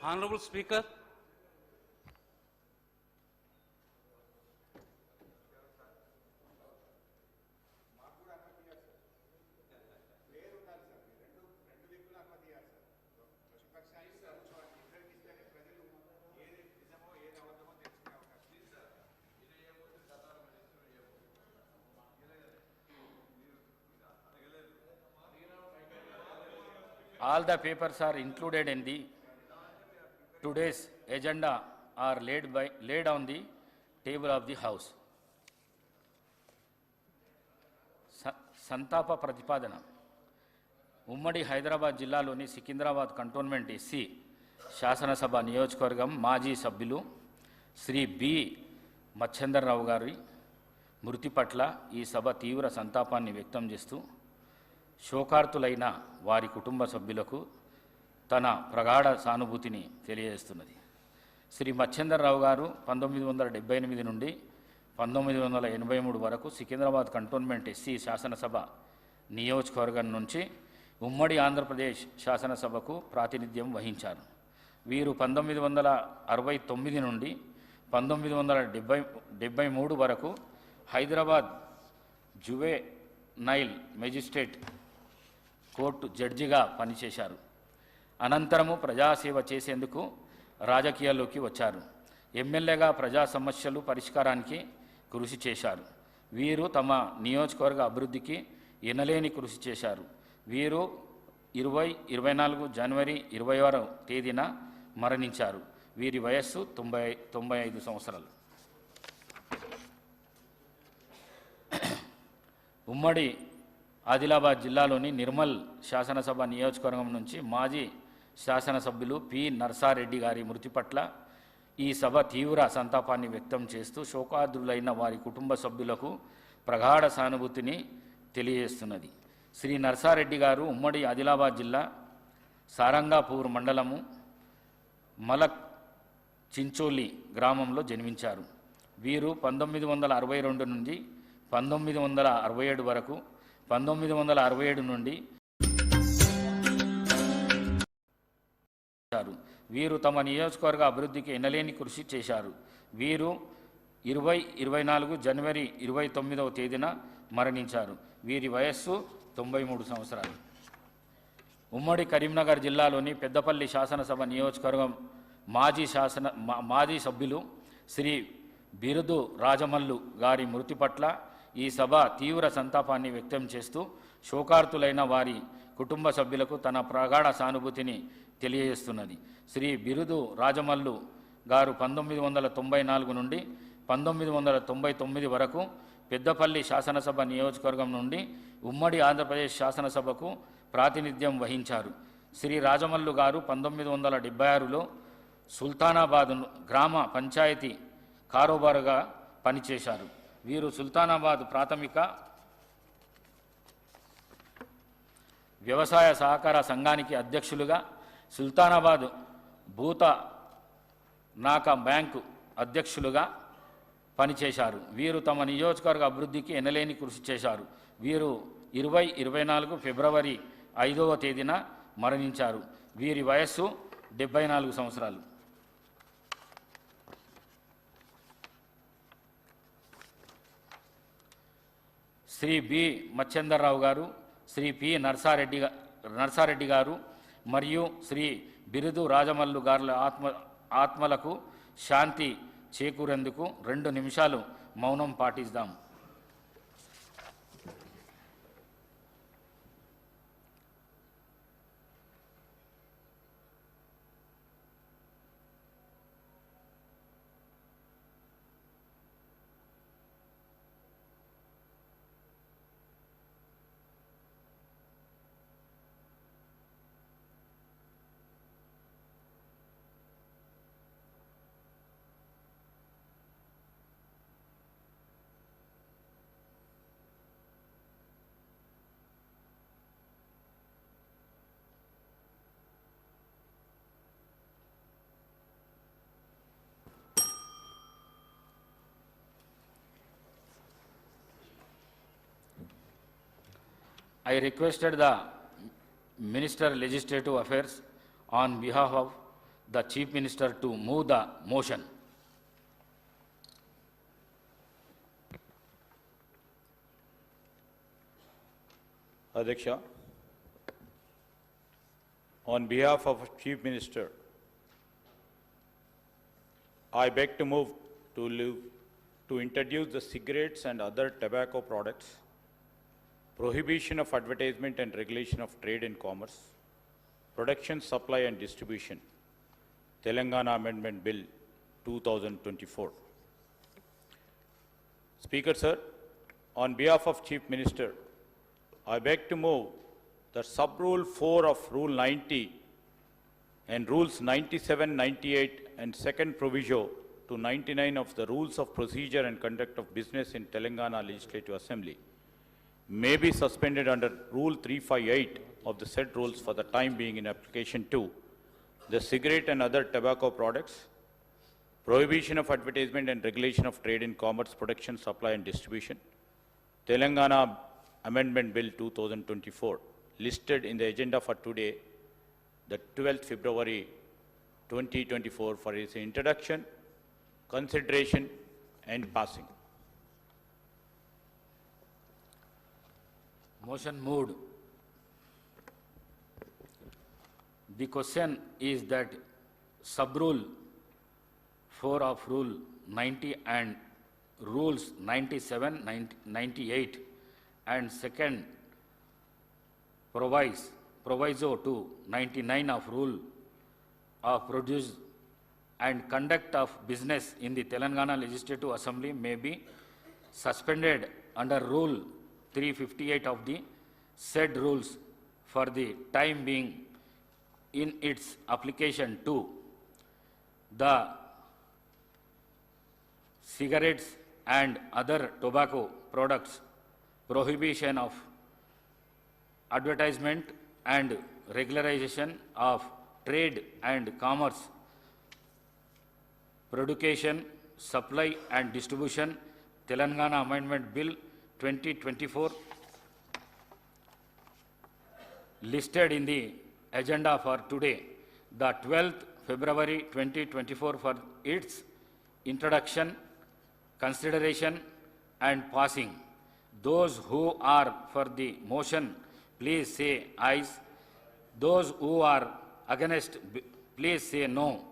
Honorable Speaker, all the papers are included in the today's agenda are laid on the table of the House. సంతాప ప్రతిపాదన ఉమ్మడి హైదరాబాద్ జిల్లాలోని Secunderabad cantonment SC శాసనసభ నియోజకవర్గం మాజీ సభ్యులు శ్రీ బి మచ్చేందర్రావు గారి మృతి పట్ల ఈ సభ తీవ్ర సంతాపాన్ని వ్యక్తం చేస్తూ శోకార్తులైన వారి కుటుంబ సభ్యులకు తన ప్రగాఢ సానుభూతిని తెలియజేస్తున్నది. శ్రీ మచ్చేందర్రావు గారు 1978 నుండి 1983 వరకు సికింద్రాబాద్ కంటోన్మెంట్ ఎస్సీ శాసనసభ నియోజకవర్గం నుంచి ఉమ్మడి ఆంధ్రప్రదేశ్ శాసనసభకు ప్రాతినిధ్యం వహించారు. వీరు 1969 నుండి 1973 వరకు హైదరాబాద్ జువెనైల్ మెజిస్ట్రేట్ కోర్టు జడ్జిగా పనిచేశారు. అనంతరము ప్రజాసేవ చేసేందుకు రాజకీయాల్లోకి వచ్చారు. ఎమ్మెల్యేగా ప్రజా సమస్యలు పరిష్కారానికి కృషి చేశారు. వీరు తమ నియోజకవర్గ అభివృద్ధికి ఎనలేని కృషి చేశారు. వీరు 24 జనవరి 20వ తేదీన మరణించారు. వీరి వయస్సు 95 సంవత్సరాలు. ఉమ్మడి ఆదిలాబాద్ జిల్లాలోని నిర్మల్ శాసనసభ నియోజకవర్గం నుంచి మాజీ శాసనసభ్యులు పి నర్సారెడ్డి గారి మృతి పట్ల ఈ సభ తీవ్ర సంతాపాన్ని వ్యక్తం చేస్తూ శోకార్తులైన వారి కుటుంబ సభ్యులకు ప్రగాఢ సానుభూతిని తెలియజేస్తున్నది. శ్రీ నర్సారెడ్డి గారు ఉమ్మడి ఆదిలాబాద్ జిల్లా సారంగాపూర్ మండలము మలక్ చించోలి గ్రామంలో జన్మించారు. వీరు 1962 నుండి 1967 వరకు 1967 నుండి వీరు తమ నియోజకవర్గ అభివృద్ధికి ఎనలేని కృషి చేశారు. వీరు 24 జనవరి 29వ తేదీన మరణించారు. వీరి వయస్సు 93 సంవత్సరాలు. ఉమ్మడి కరీంనగర్ జిల్లాలోని పెద్దపల్లి శాసనసభ నియోజకవర్గం మాజీ సభ్యులు శ్రీ బిరుదు రాజమల్లు గారి మృతి పట్ల ఈ సభ తీవ్ర సంతాపాన్ని వ్యక్తం చేస్తూ శోకార్తులైన వారి కుటుంబ సభ్యులకు తన ప్రగాఢ సానుభూతిని తెలియజేస్తున్నది. శ్రీ బిరుదు రాజమల్లు గారు 1994 నుండి 1999 వరకు పెద్దపల్లి శాసనసభ నియోజకవర్గం నుండి ఉమ్మడి ఆంధ్రప్రదేశ్ శాసనసభకు ప్రాతినిధ్యం వహించారు. శ్రీ రాజమల్లు గారు 1976లో సుల్తానాబాద్ గ్రామ పంచాయతీ కారోబారుగా పనిచేశారు. వీరు సుల్తానాబాద్ ప్రాథమిక వ్యవసాయ సహకార సంఘానికి అధ్యక్షులుగా, సుల్తానాబాద్ భూత నాక బ్యాంకు అధ్యక్షులుగా పనిచేశారు. వీరు తమ నియోజకవర్గ అభివృద్ధికి ఎనలేని కృషి చేశారు. వీరు 24 ఫిబ్రవరి 5వ తేదీన మరణించారు. వీరి వయస్సు 74 సంవత్సరాలు. శ్రీ బి మచ్చేందర్రావు గారు, శ్రీ పి నర్సారెడ్డి గారు మరియు శ్రీ బిరుదు రాజమల్లు గారుల ఆత్మలకు శాంతి చేకూరేందుకు 2 నిమిషాలు మౌనం పాటిద్దాం. I requested the Minister Legislative Affairs on behalf of the Chief Minister to move the motion. Adhyaksha, on behalf of Chief Minister, I beg to move to introduce the cigarettes and other tobacco products, prohibition of advertisement and regulation of trade and commerce, production, supply and distribution, Telangana Amendment Bill 2024. Speaker, sir, on behalf of Chief Minister, I beg to move that Sub-Rule 4 of Rule 90 and Rules 97, 98 and second proviso to 99 of the Rules of Procedure and Conduct of Business in Telangana Legislative Assembly may be suspended under Rule 358 of the said rules for the time being in application to the cigarette and other tobacco products, prohibition of advertisement and regulation of trade in commerce, production, supply and distribution, Telangana Amendment Bill 2024, listed in the agenda for today, the 12th February 2024, for its introduction, consideration and passing. Motion moved. The question is that Sub-Rule 4 of Rule 90 and Rules 97, 98 and second proviso to 99 of Rule of Produce and Conduct of Business in the Telangana Legislative Assembly may be suspended under Rule 358 of the said rules for the time being in its application to the cigarettes and other tobacco products, prohibition of advertisement and regularization of trade and commerce, production, supply and distribution, Telangana Amendment Bill 2024, listed in the agenda for today, the 12th February 2024, for its introduction, consideration and passing. Those who are for the motion, please say ayes. Those who are against, please say no.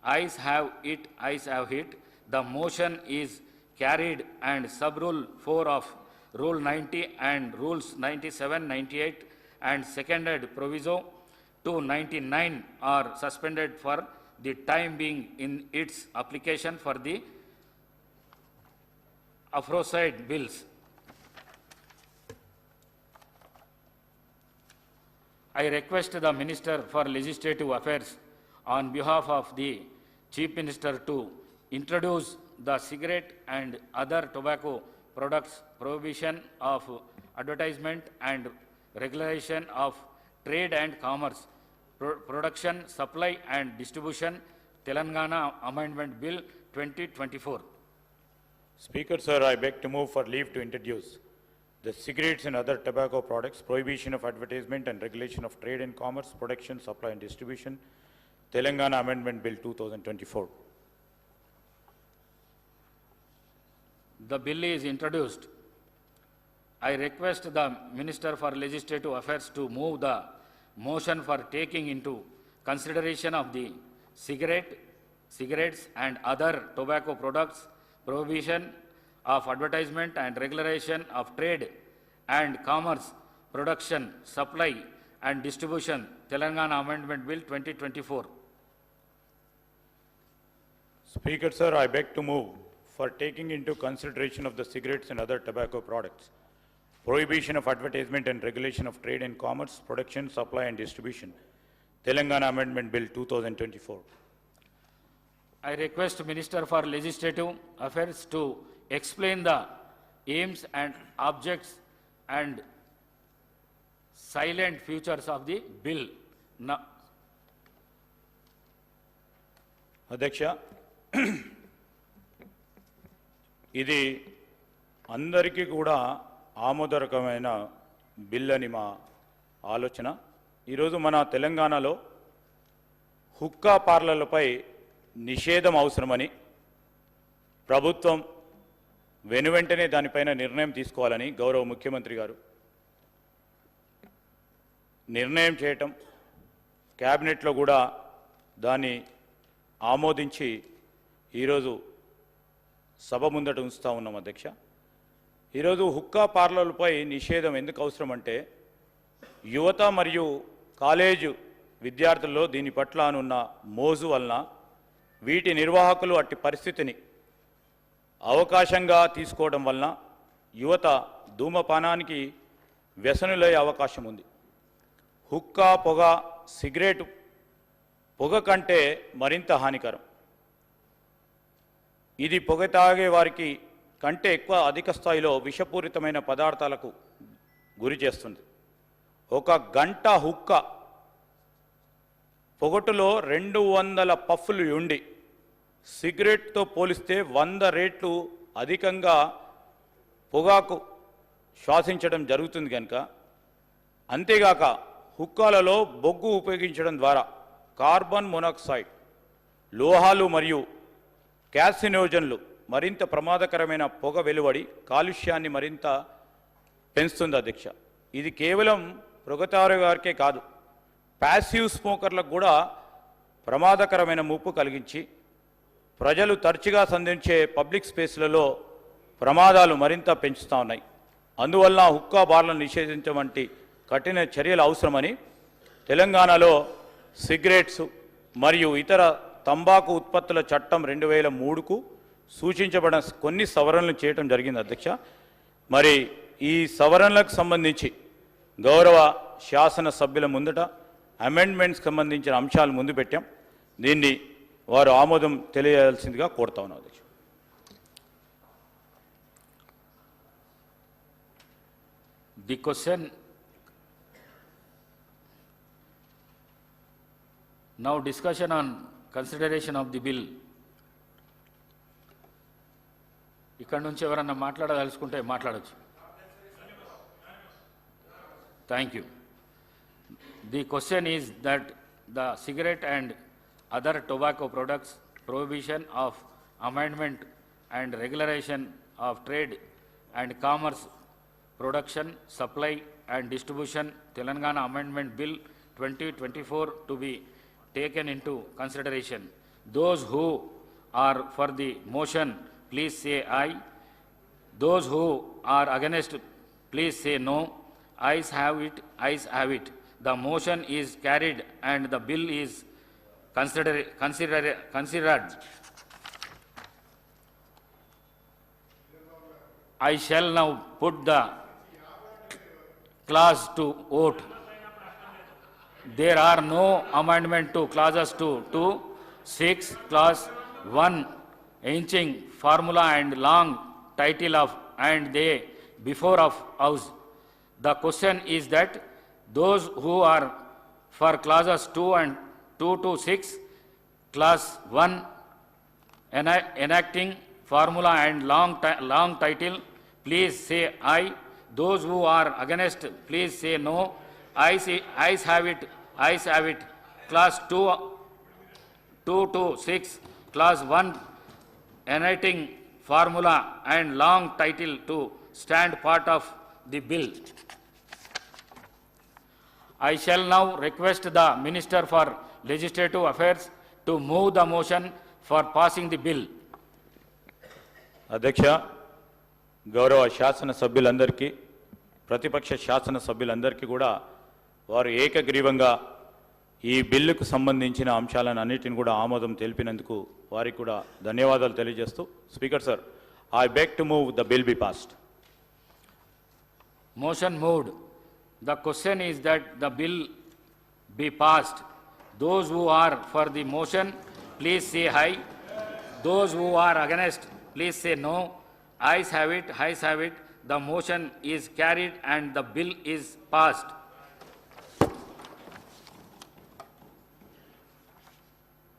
Ayes have it, ayes have it. The motion is carried and Sub-Rule 4 of Rule 90 and Rules 97, 98 and seconded proviso to 99 are suspended for the time being in its application for the aforesaid bills. I request the Minister for Legislative Affairs on behalf of the Chief Minister to introduce the cigarette and other tobacco products, prohibition of advertisement and regulation of trade and commerce, production, supply and distribution, Telangana Amendment Bill 2024. Speaker, sir, I beg to move for leave to introduce the cigarettes and other tobacco products, prohibition of advertisement and regulation of trade and commerce, production, supply and distribution, Telangana Amendment Bill 2024. The bill is introduced. I request the Minister for Legislative Affairs to move the motion for taking into consideration of the cigarettes and other tobacco products, prohibition of advertisement and regulation of trade and commerce, production, supply and distribution, Telangana Amendment Bill 2024. Speaker, sir, I beg to move for taking into consideration of the cigarettes and other tobacco products, prohibition of advertisement and regulation of trade and commerce, production, supply and distribution, Telangana Amendment Bill 2024. I request Minister for Legislative Affairs to explain the aims and objects and silent features of the bill. Now, Adhyaksha, ఇది అందరికీ కూడా ఆమోదకరమైన bill అని మా ఆలోచన. ఈరోజు మన తెలంగాణలో హుక్కా పార్లర్లపై నిషేధం అవసరమని ప్రభుత్వం వెనువెంటనే దానిపైన నిర్ణయం తీసుకోవాలని గౌరవ ముఖ్యమంత్రి గారు నిర్ణయం చేయటం, క్యాబినెట్లో కూడా దాన్ని ఆమోదించి ఈరోజు సభ ముందట ఉంచుతా ఉన్నాం అధ్యక్ష. ఈరోజు హుక్కా పార్లర్లపై నిషేధం ఎందుకు అవసరం అంటే, యువత మరియు కాలేజు విద్యార్థుల్లో దీని పట్ల అనున్న మోజు వలన వీటి నిర్వాహకులు అట్టి పరిస్థితిని అవకాశంగా తీసుకోవడం వలన యువత ధూమపానానికి వ్యసనులయ్యే అవకాశం ఉంది. హుక్కా పొగ, సిగరెట్ పొగ కంటే మరింత హానికరం. ఇది పొగ తాగే వారికి కంటే ఎక్కువ అధిక స్థాయిలో విషపూరితమైన పదార్థాలకు గురి చేస్తుంది. ఒక గంట హుక్క పొగటులో 200 పఫ్ఫులు ఉండి సిగరెట్తో పోలిస్తే 100 రెట్లు అధికంగా పొగాకు శ్వాసించడం జరుగుతుంది కనుక, అంతేగాక హుక్కాలలో బొగ్గు ఉపయోగించడం ద్వారా కార్బన్ మోనాక్సైడ్, లోహాలు మరియు క్యాసినోజన్లు మరింత ప్రమాదకరమైన పొగ వెలువడి కాలుష్యాన్ని మరింత పెంచుతుంది అధ్యక్ష. ఇది కేవలం పొగతారు గారికే కాదు, ప్యాసివ్ స్మోకర్లకు కూడా ప్రమాదకరమైన ముప్పు కలిగించి ప్రజలు తరచుగా సంధించే పబ్లిక్ స్పేస్లలో ప్రమాదాలు మరింత పెంచుతూ ఉన్నాయి. అందువల్ల హుక్కా బార్లను నిషేధించడం వంటి కఠిన చర్యలు అవసరమని తెలంగాణలో సిగరెట్స్ మరియు ఇతర తంబాకు ఉత్పత్తుల చట్టం 2003కు సూచించబడిన కొన్ని సవరణలు చేయడం జరిగింది అధ్యక్ష. మరి ఈ సవరణలకు సంబంధించి గౌరవ శాసన సభ్యుల ముందట అమెండ్మెంట్స్కి సంబంధించిన అంశాలు ముందు పెట్టాం. దీన్ని వారు ఆమోదం తెలియజేయాల్సిందిగా కోరుతా ఉన్నాం అధ్యక్ష. The question now, discussion on consideration of the bill. ఇక్కడ నుంచి ఎవరన్నా మాట్లాడదలుచుకుంటే మాట్లాడచ్చు. Thank you. The question is that the cigarette and other tobacco products prohibition of amendment and regulation of trade and commerce, production, supply and distribution, Telangana Amendment Bill 2024 to be taken into consideration. Those who are for the motion, please say aye. Those who are against, please say no. Ayes have it, ayes have it. The motion is carried and the bill is considered. I shall now put the clause to vote. There are no amendment to clauses 2 to 6, clause 1, ancient formula and long title of and they before of house. The question is that those who are for clauses 2 and 2 to 6, clause 1, enacting formula and long title, please say aye. Those who are against, please say no. Ayes have it, ayes have it. Clause 2 to 6, clause 1, enacting formula and long title to stand part of the bill. I shall now request the Minister for Legislative Affairs to move the motion for passing the bill. అధ్యక్ష, గౌరవ శాసన సభ్యులందరికీ, ప్రతిపక్ష శాసన సభ్యులందరికీ కూడా వారు ఏకగ్రీవంగా ఈ బిల్లుకు సంబంధించిన అంశాలను అన్నిటిని కూడా ఆమోదం తెలిపినందుకు వారికి కూడా ధన్యవాదాలు తెలియజేస్తూ, speaker sir, I beg to move the bill be passed. Motion moved. The question is that the bill be passed. Those who are for the motion, please say aye. Those who are against, please say no. Ayes have it, ayes have it. The motion is carried and the bill is passed.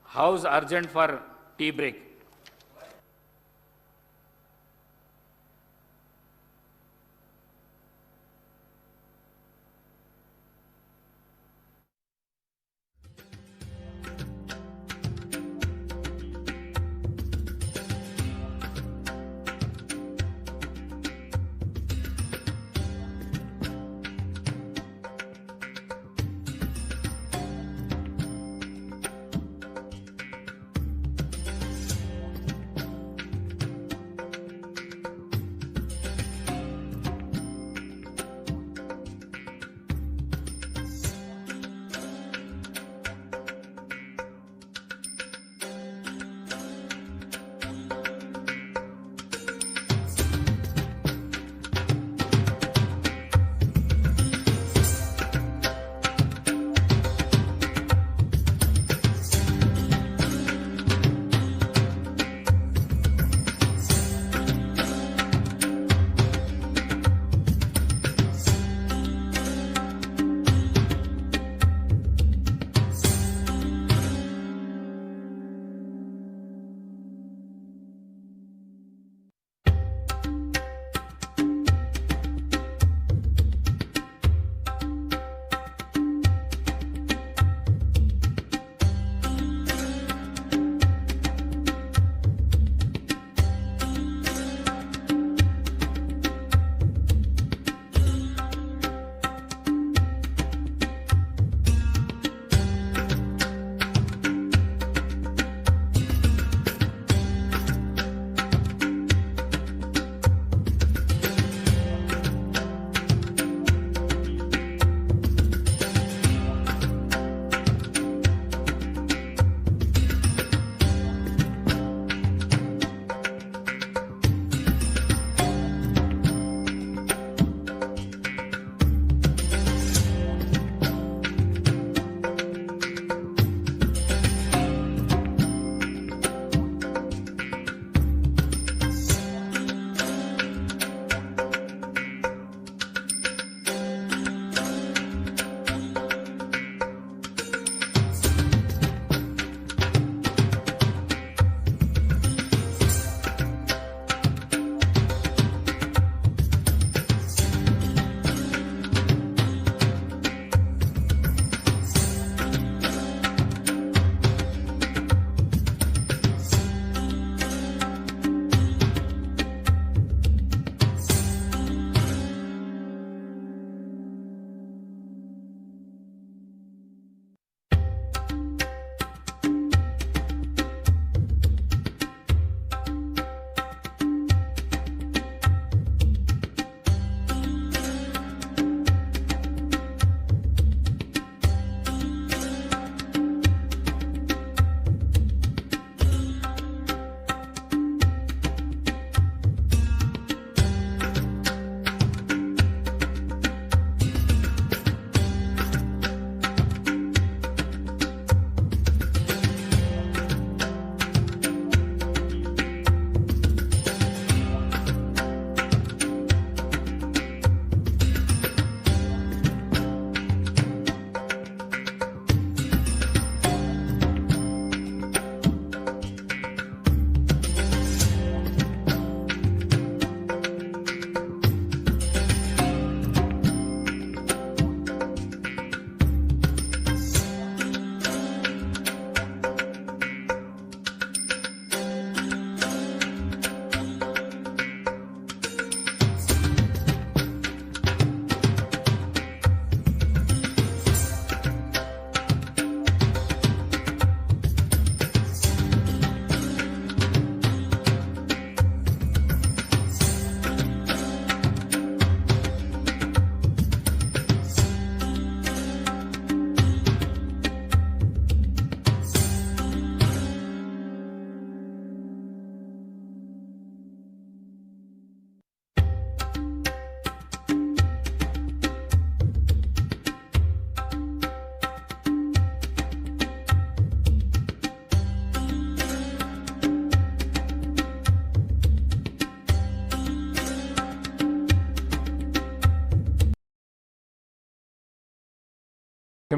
House urgent for tea break.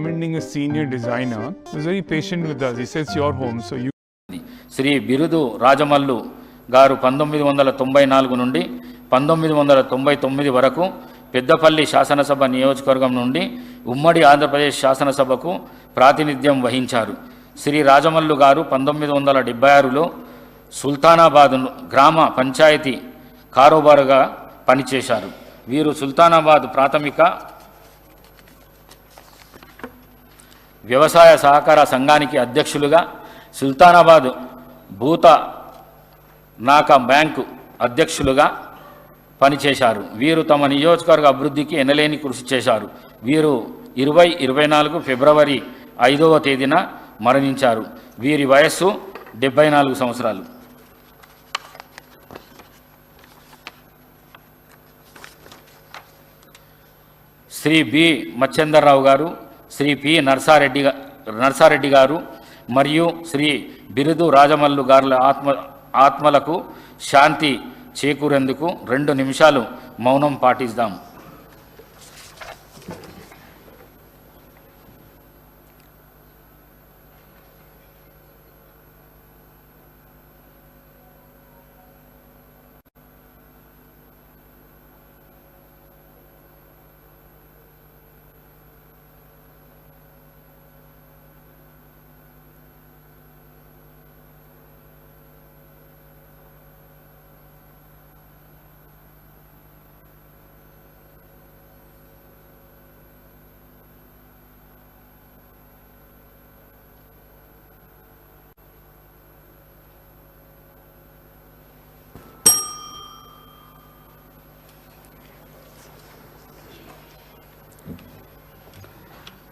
recommending a senior designer. He was very patient with us. He said, it's your home, so you. Shri Birudu Rajamallu గారు 1994 నుండి 1999 వరకు పెద్దపల్లి శాసనసభ నియోజకవర్గం నుండి ఉమ్మడి ఆంధ్రప్రదేశ్ శాసనసభకు ప్రాతినిధ్యం వహించారు. శ్రీ రాజమల్లు గారు 1976లో సుల్తానాబాద్ గ్రామ పంచాయతీ కారోబారుగా పనిచేశారు. వీరు సుల్తానాబాద్ ప్రాథమిక వ్యవసాయ సహకార సంఘానికి అధ్యక్షులుగా, సుల్తానాబాద్ భూత నాకా బ్యాంకు అధ్యక్షులుగా పనిచేశారు. వీరు తమ నియోజకవర్గ అభివృద్ధికి ఎనలేని కృషి చేశారు. వీరు 2024 ఫిబ్రవరి 5వ తేదీన మరణించారు. వీరి వయస్సు 74 సంవత్సరాలు. శ్రీ బి మచ్చేందర్రావు గారు, శ్రీ పి నర్సారెడ్డి గారు మరియు శ్రీ బిరుదు రాజమల్లు గారుల ఆత్మలకు శాంతి చేకూరేందుకు 2 నిమిషాలు మౌనం పాటిద్దాం.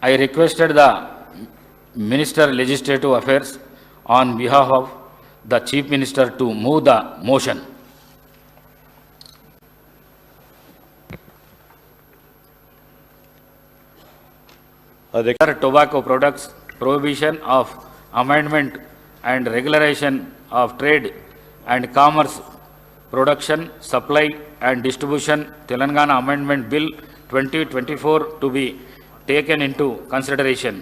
I requested the Minister Legislative Affairs on behalf of the Chief Minister to move the motion. Tobacco products prohibition of amendment and regularization of trade and commerce, production, supply and distribution, Telangana Amendment Bill 2024 to be taken into consideration.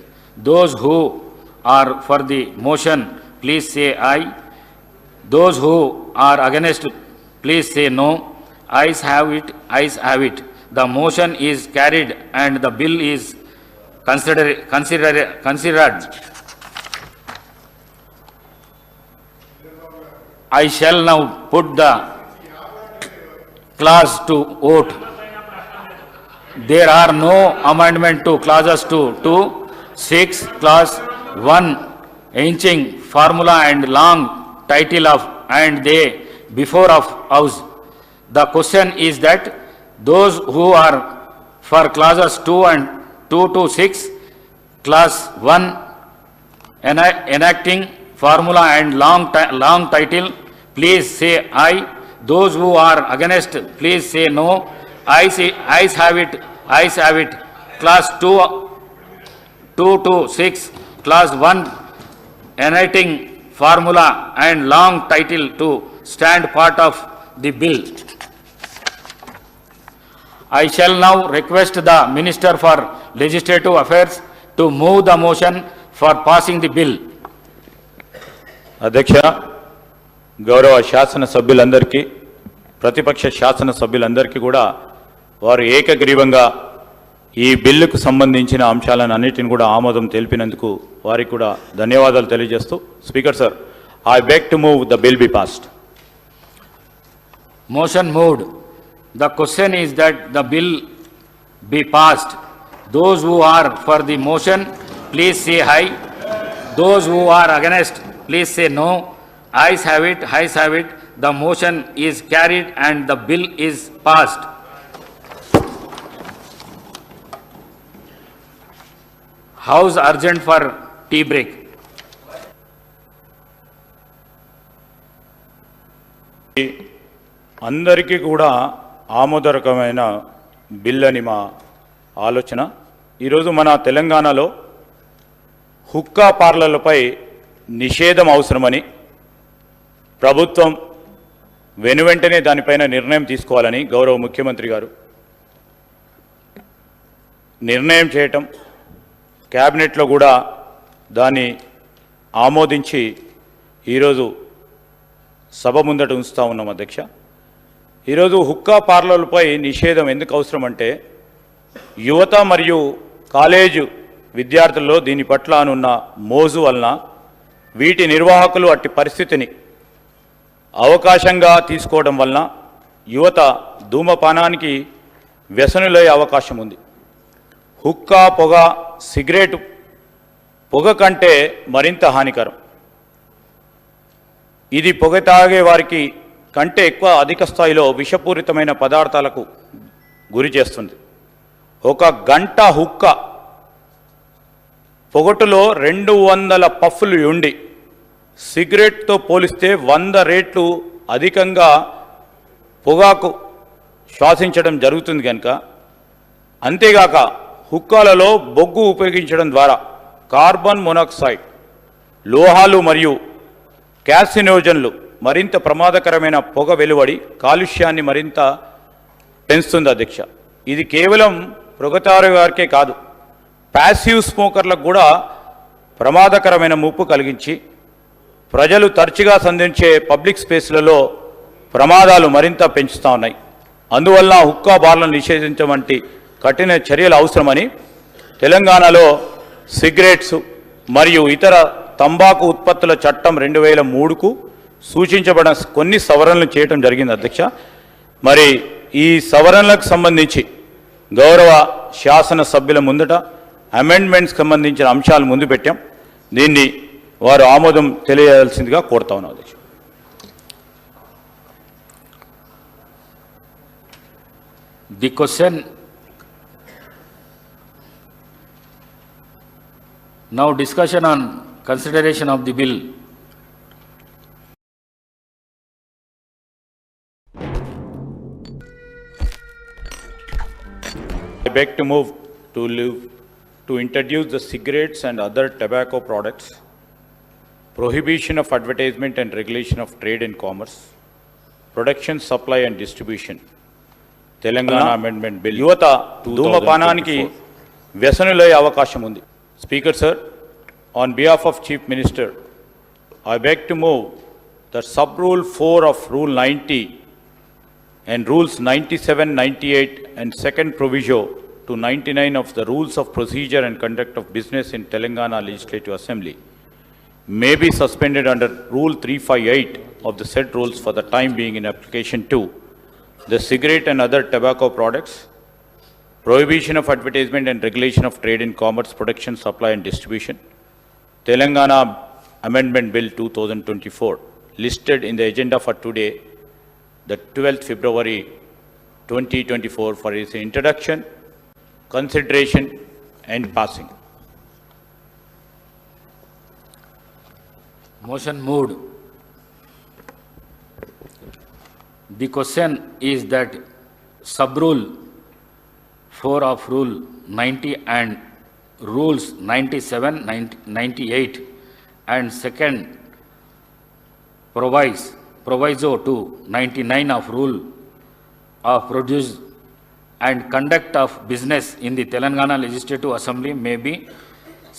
Those who are for the motion, please say aye. Those who are against, please say no. Ayes have it, ayes have it. The motion is carried and the bill is considered. I shall now put the clause to vote. There are no amendment to clauses 2, 6, clause 1, ancient formula and long title of and they before of house. The question is that those who are for clauses 2 and 2 to 6, clause 1, enacting formula and long title, please say aye. Those who are against, please say no. Ayes have it, ayes have it. Clause 2 to 6, clause 1, enacting formula and long title to stand part of the bill. I shall now request the Minister for Legislative Affairs to move the motion for passing the bill. అధ్యక్ష, గౌరవ శాసన సభ్యులందరికీ, ప్రతిపక్ష శాసన సభ్యులందరికీ కూడా వారు ఏకగ్రీవంగా ఈ బిల్లుకు సంబంధించిన అంశాలను అన్నిటిని కూడా ఆమోదం తెలిపినందుకు వారికి కూడా ధన్యవాదాలు తెలియజేస్తూ, speaker sir, I beg to move the bill be passed. Motion moved. The question is that the bill be passed. Those who are for the motion, please say aye. Those who are against, please say no. Ayes have it, ayes have it. The motion is carried and the bill is passed. House urgent for tea break. అందరికీ కూడా ఆమోదకరమైన bill అని మా ఆలోచన. ఈరోజు మన తెలంగాణలో హుక్కా పార్లర్లపై నిషేధం అవసరమని ప్రభుత్వం వెనువెంటనే దానిపైన నిర్ణయం తీసుకోవాలని గౌరవ ముఖ్యమంత్రి గారు నిర్ణయం చేయటం, క్యాబినెట్లో కూడా దాన్ని ఆమోదించి ఈరోజు సభ ముందట ఉంచుతా ఉన్నాం అధ్యక్ష. ఈరోజు హుక్కా పార్లర్లపై నిషేధం ఎందుకు అవసరం అంటే యువత మరియు కాలేజు విద్యార్థుల్లో దీని పట్ల అనున్న మోజు వలన వీటి నిర్వాహకులు అట్టి పరిస్థితిని అవకాశంగా తీసుకోవడం వలన యువత ధూమపానానికి వ్యసనులయ్యే అవకాశం ఉంది. హుక్కా పొగ సిగరెట్ పొగ కంటే మరింత హానికరం. ఇది పొగ తాగే వారికి కంటే ఎక్కువ అధిక స్థాయిలో విషపూరితమైన పదార్థాలకు గురి చేస్తుంది. ఒక గంట హుక్క పొగటులో 200 పఫ్లు ఉండి సిగరెట్తో పోలిస్తే 100 రెట్లు అధికంగా పొగాకు శ్వాసించడం జరుగుతుంది కనుక, అంతేగాక హుక్కాలలో బొగ్గు ఉపయోగించడం ద్వారా కార్బన్ మోనాక్సైడ్, లోహాలు మరియు క్యాసినోజన్లు మరింత ప్రమాదకరమైన పొగ వెలువడి కాలుష్యాన్ని మరింత పెంచుతుంది అధ్యక్ష. ఇది కేవలం పొగతారు వారికే కాదు, ప్యాసివ్ స్మోకర్లకు కూడా ప్రమాదకరమైన ముప్పు కలిగించి ప్రజలు తరచుగా సంధించే పబ్లిక్ స్పేస్లలో ప్రమాదాలు మరింత పెంచుతూ ఉన్నాయి. అందువల్ల హుక్కా బార్లను నిషేధించడం వంటి కఠిన చర్యలు అవసరమని తెలంగాణలో సిగరెట్స్ మరియు ఇతర తంబాకు ఉత్పత్తుల చట్టం 2003కు సూచించబడిన కొన్ని సవరణలు చేయడం జరిగింది అధ్యక్ష. మరి ఈ సవరణలకు సంబంధించి గౌరవ శాసనసభ్యుల ముందట అమెండ్మెంట్స్ సంబంధించిన అంశాలు ముందు పెట్టాం. దీన్ని వారు ఆమోదం తెలియజేయాల్సిందిగా కోరుతా ఉన్నాం అధ్యక్ష. The question now, discussion on consideration of the bill. I beg to move to introduce the cigarettes and other tobacco products, prohibition of advertisement and regulation of trade and commerce, production, supply and distribution. Telangana Amendment Bill. యువత ధూమపానానికి వ్యసనులయ్యే అవకాశం ఉంది. Speaker sir, on behalf of Chief Minister, I beg to move that sub-rule 4 of Rule 90 and Rules 97, 98 and second proviso to 99 of the Rules of Procedure and Conduct of Business in Telangana Legislative Assembly may be suspended under Rule 358 of the said rules for the time being in application to the cigarette and other tobacco products, prohibition of advertisement and regulation of trade in commerce, production, supply and distribution, Telangana Amendment Bill 2024, listed in the agenda for today, the 12th February 2024, for its introduction, consideration and passing. Motion moved. The question is that sub-rule 4 of Rule 90 and Rules 97, 98 and second proviso to 99 of Rule of Produce and Conduct of Business in the Telangana Legislative Assembly may be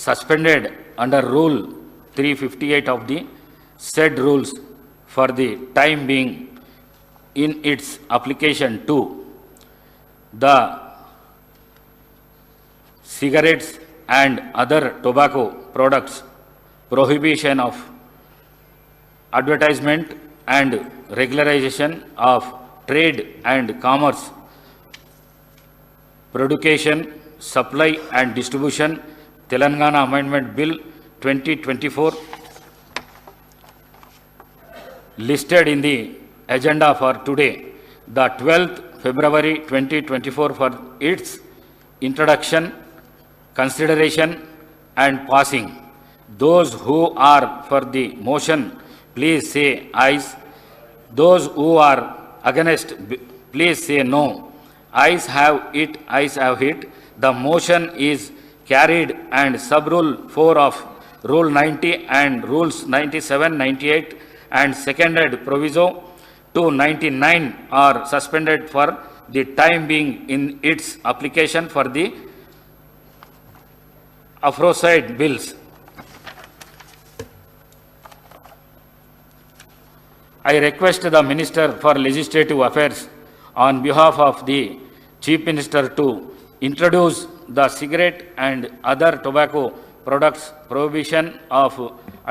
suspended under Rule 358 of the said rules for the time being in its application to the cigarettes and other tobacco products, prohibition of advertisement and regularization of trade and commerce, production, supply and distribution, Telangana Amendment Bill 2024, listed in the agenda for today, the 12th February 2024, for its introduction, consideration and passing. Those who are for the motion, please say ayes. Those who are against, please say no. Ayes have it, ayes have it. The motion is carried and sub-rule 4 of Rule 90 and Rules 97, 98 and seconded proviso to 99 are suspended for the time being in its application for the aforesaid bills. I request the Minister for Legislative Affairs on behalf of the Chief Minister to introduce the cigarette and other tobacco products prohibition of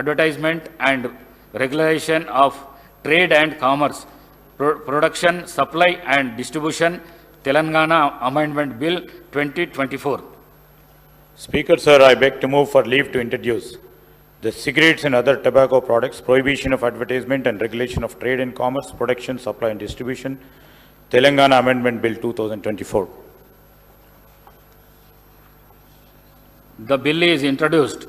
advertisement and regulation of trade and commerce, production, supply and distribution, Telangana Amendment Bill 2024. Speaker, sir, I beg to move for leave to introduce the cigarettes and other tobacco products, prohibition of advertisement and regulation of trade and commerce, production, supply and distribution, Telangana Amendment Bill 2024. The bill is introduced.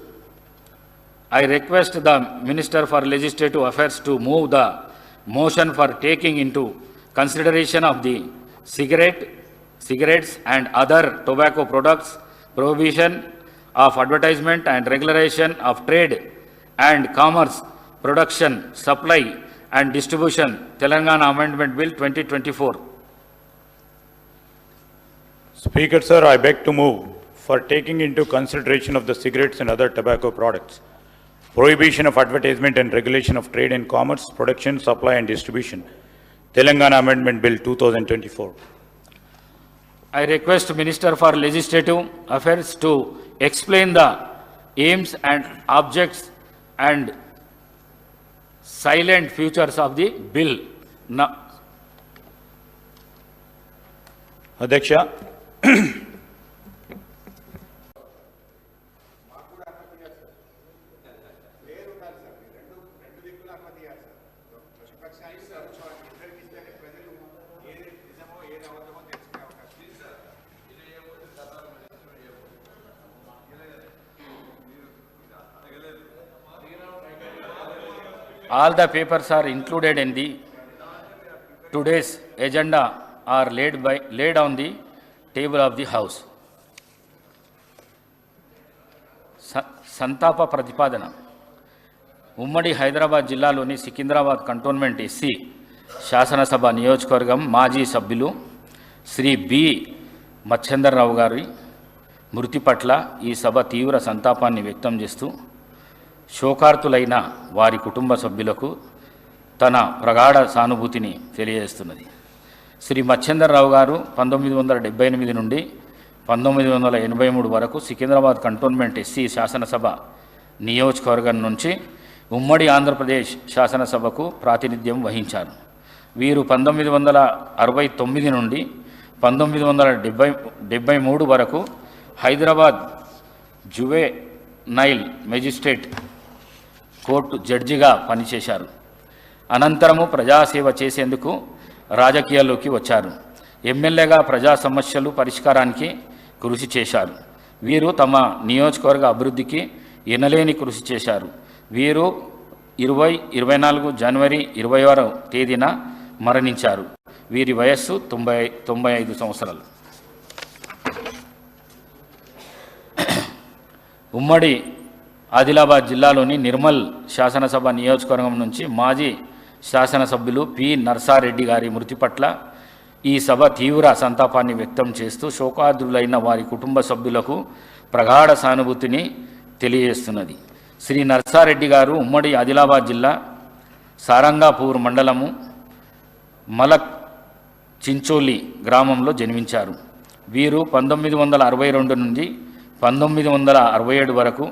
I request the Minister for Legislative Affairs to move the motion for taking into consideration of the cigarettes and other tobacco products, prohibition of advertisement and regulation of trade and commerce, production, supply and distribution, Telangana Amendment Bill 2024. Speaker, sir, I beg to move for taking into consideration of the cigarettes and other tobacco products, prohibition of advertisement and regulation of trade and commerce, production, supply and distribution, Telangana Amendment Bill 2024. I request Minister for Legislative Affairs to explain the aims and objects and silent futures of the bill. Now, Adhyaksha. all the papers are included in the today's agenda are laid on the table of the House. సంతాప ప్రతిపాదన. ఉమ్మడి హైదరాబాద్ జిల్లాలోని Secunderabad cantonment SC శాసనసభ నియోజకవర్గం మాజీ సభ్యులు Shri B Machender Rao గారి మృతి పట్ల ఈ సభ తీవ్ర సంతాపాన్ని వ్యక్తం చేస్తూ శోకార్తులైన వారి కుటుంబ సభ్యులకు తన ప్రగాఢ సానుభూతిని తెలియజేస్తున్నది. శ్రీ మచ్చేందర్రావు గారు 1978 నుండి 1983 వరకు సికింద్రాబాద్ కంటోన్మెంట్ ఎస్సీ శాసనసభ నియోజకవర్గం నుంచి ఉమ్మడి ఆంధ్రప్రదేశ్ శాసనసభకు ప్రాతినిధ్యం వహించారు. వీరు 1969 నుండి 1973 వరకు హైదరాబాద్ జువెనైల్ మెజిస్ట్రేట్ కోర్టు జడ్జిగా పనిచేశారు. అనంతరము ప్రజాసేవ చేసేందుకు రాజకీయాల్లోకి వచ్చారు. ఎమ్మెల్యేగా ప్రజా సమస్యలు పరిష్కారానికి కృషి చేశారు. వీరు తమ నియోజకవర్గ అభివృద్ధికి ఎనలేని కృషి చేశారు. వీరు 24 జనవరి 20వ తేదీన మరణించారు. వీరి వయస్సు 95 సంవత్సరాలు. ఉమ్మడి ఆదిలాబాద్ జిల్లాలోని నిర్మల్ శాసనసభ నియోజకవర్గం నుంచి మాజీ శాసనసభ్యులు పి నర్సారెడ్డి గారి మృతి పట్ల ఈ సభ తీవ్ర సంతాపాన్ని వ్యక్తం చేస్తూ శోకార్తులైన వారి కుటుంబ సభ్యులకు ప్రగాఢ సానుభూతిని తెలియజేస్తున్నది. శ్రీ నర్సారెడ్డి గారు ఉమ్మడి ఆదిలాబాద్ జిల్లా సారంగాపూర్ మండలము మలక్ చించోలి గ్రామంలో జన్మించారు. వీరు 1962 నుండి 1967 వరకు,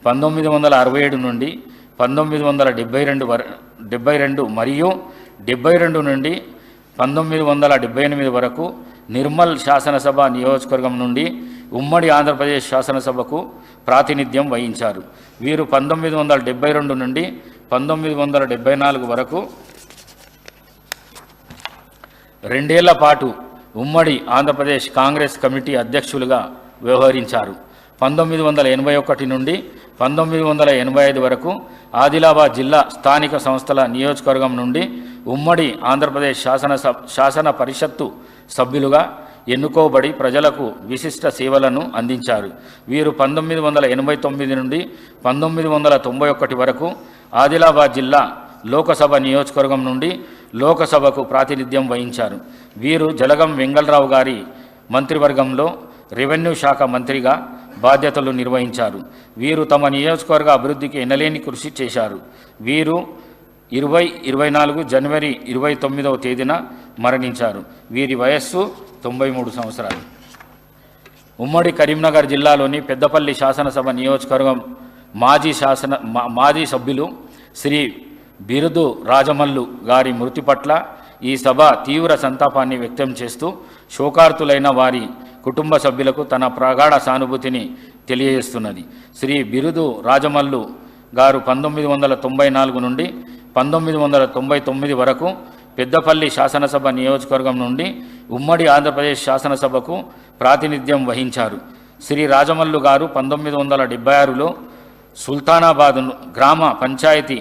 1967 నుండి 1972 మరియు 72 నుండి 1978 వరకు నిర్మల్ శాసనసభ నియోజకవర్గం నుండి ఉమ్మడి ఆంధ్రప్రదేశ్ శాసనసభకు ప్రాతినిధ్యం వహించారు. వీరు 1972 నుండి 1974 వరకు 2 ఏళ్ల పాటు ఉమ్మడి ఆంధ్రప్రదేశ్ కాంగ్రెస్ కమిటీ అధ్యక్షులుగా వ్యవహరించారు. 1981 నుండి 1985 వరకు ఆదిలాబాద్ జిల్లా స్థానిక సంస్థల నియోజకవర్గం నుండి ఉమ్మడి ఆంధ్రప్రదేశ్ శాసన పరిషత్తు సభ్యులుగా ఎన్నుకోబడి ప్రజలకు విశిష్ట సేవలను అందించారు. వీరు 1989 నుండి 1991 వరకు ఆదిలాబాద్ జిల్లా లోకసభ నియోజకవర్గం నుండి లోకసభకు ప్రాతినిధ్యం వహించారు. వీరు జలగం వెంగళరావు గారి మంత్రివర్గంలో రెవెన్యూ శాఖ మంత్రిగా బాధ్యతలు నిర్వహించారు. వీరు తమ నియోజకవర్గ అభివృద్ధికి ఎనలేని కృషి చేశారు. వీరు 24 జనవరి 29వ తేదీన మరణించారు. వీరి వయస్సు 93 సంవత్సరాలు. ఉమ్మడి కరీంనగర్ జిల్లాలోని పెద్దపల్లి శాసనసభ నియోజకవర్గం మాజీ సభ్యులు శ్రీ బిరుదు రాజమల్లు గారి మృతి పట్ల ఈ సభ తీవ్ర సంతాపాన్ని వ్యక్తం చేస్తూ శోకార్తులైన వారి కుటుంబ సభ్యులకు తన ప్రగాఢ సానుభూతిని తెలియజేస్తున్నది. శ్రీ బిరుదు రాజమల్లు గారు 1994 నుండి 1999 వరకు పెద్దపల్లి శాసనసభ నియోజకవర్గం నుండి ఉమ్మడి ఆంధ్రప్రదేశ్ శాసనసభకు ప్రాతినిధ్యం వహించారు. శ్రీ రాజమల్లు గారు 1976లో సుల్తానాబాద్ గ్రామ పంచాయతీ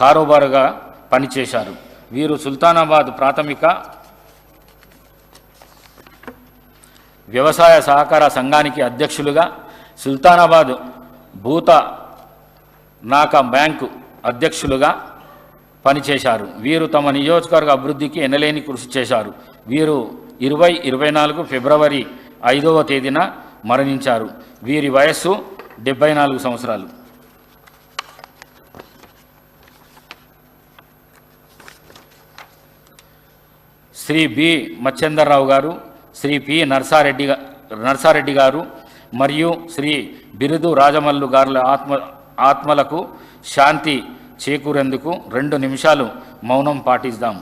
కారోబారుగా పనిచేశారు. వీరు సుల్తానాబాద్ ప్రాథమిక వ్యవసాయ సహకార సంఘానికి అధ్యక్షులుగా, సుల్తానాబాద్ భూత నాక బ్యాంకు అధ్యక్షులుగా పనిచేశారు. వీరు తమ నియోజకవర్గ అభివృద్ధికి ఎనలేని కృషి చేశారు. వీరు 2024 ఫిబ్రవరి 5వ తేదీన మరణించారు. వీరి వయస్సు 74 సంవత్సరాలు. శ్రీ బి మచ్చేందర్రావు గారు, శ్రీ పి నర్సారెడ్డి గారు మరియు శ్రీ బిరుదు రాజమల్లు గారుల ఆత్మలకు శాంతి చేకూరేందుకు 2 నిమిషాలు మౌనం పాటిద్దాం.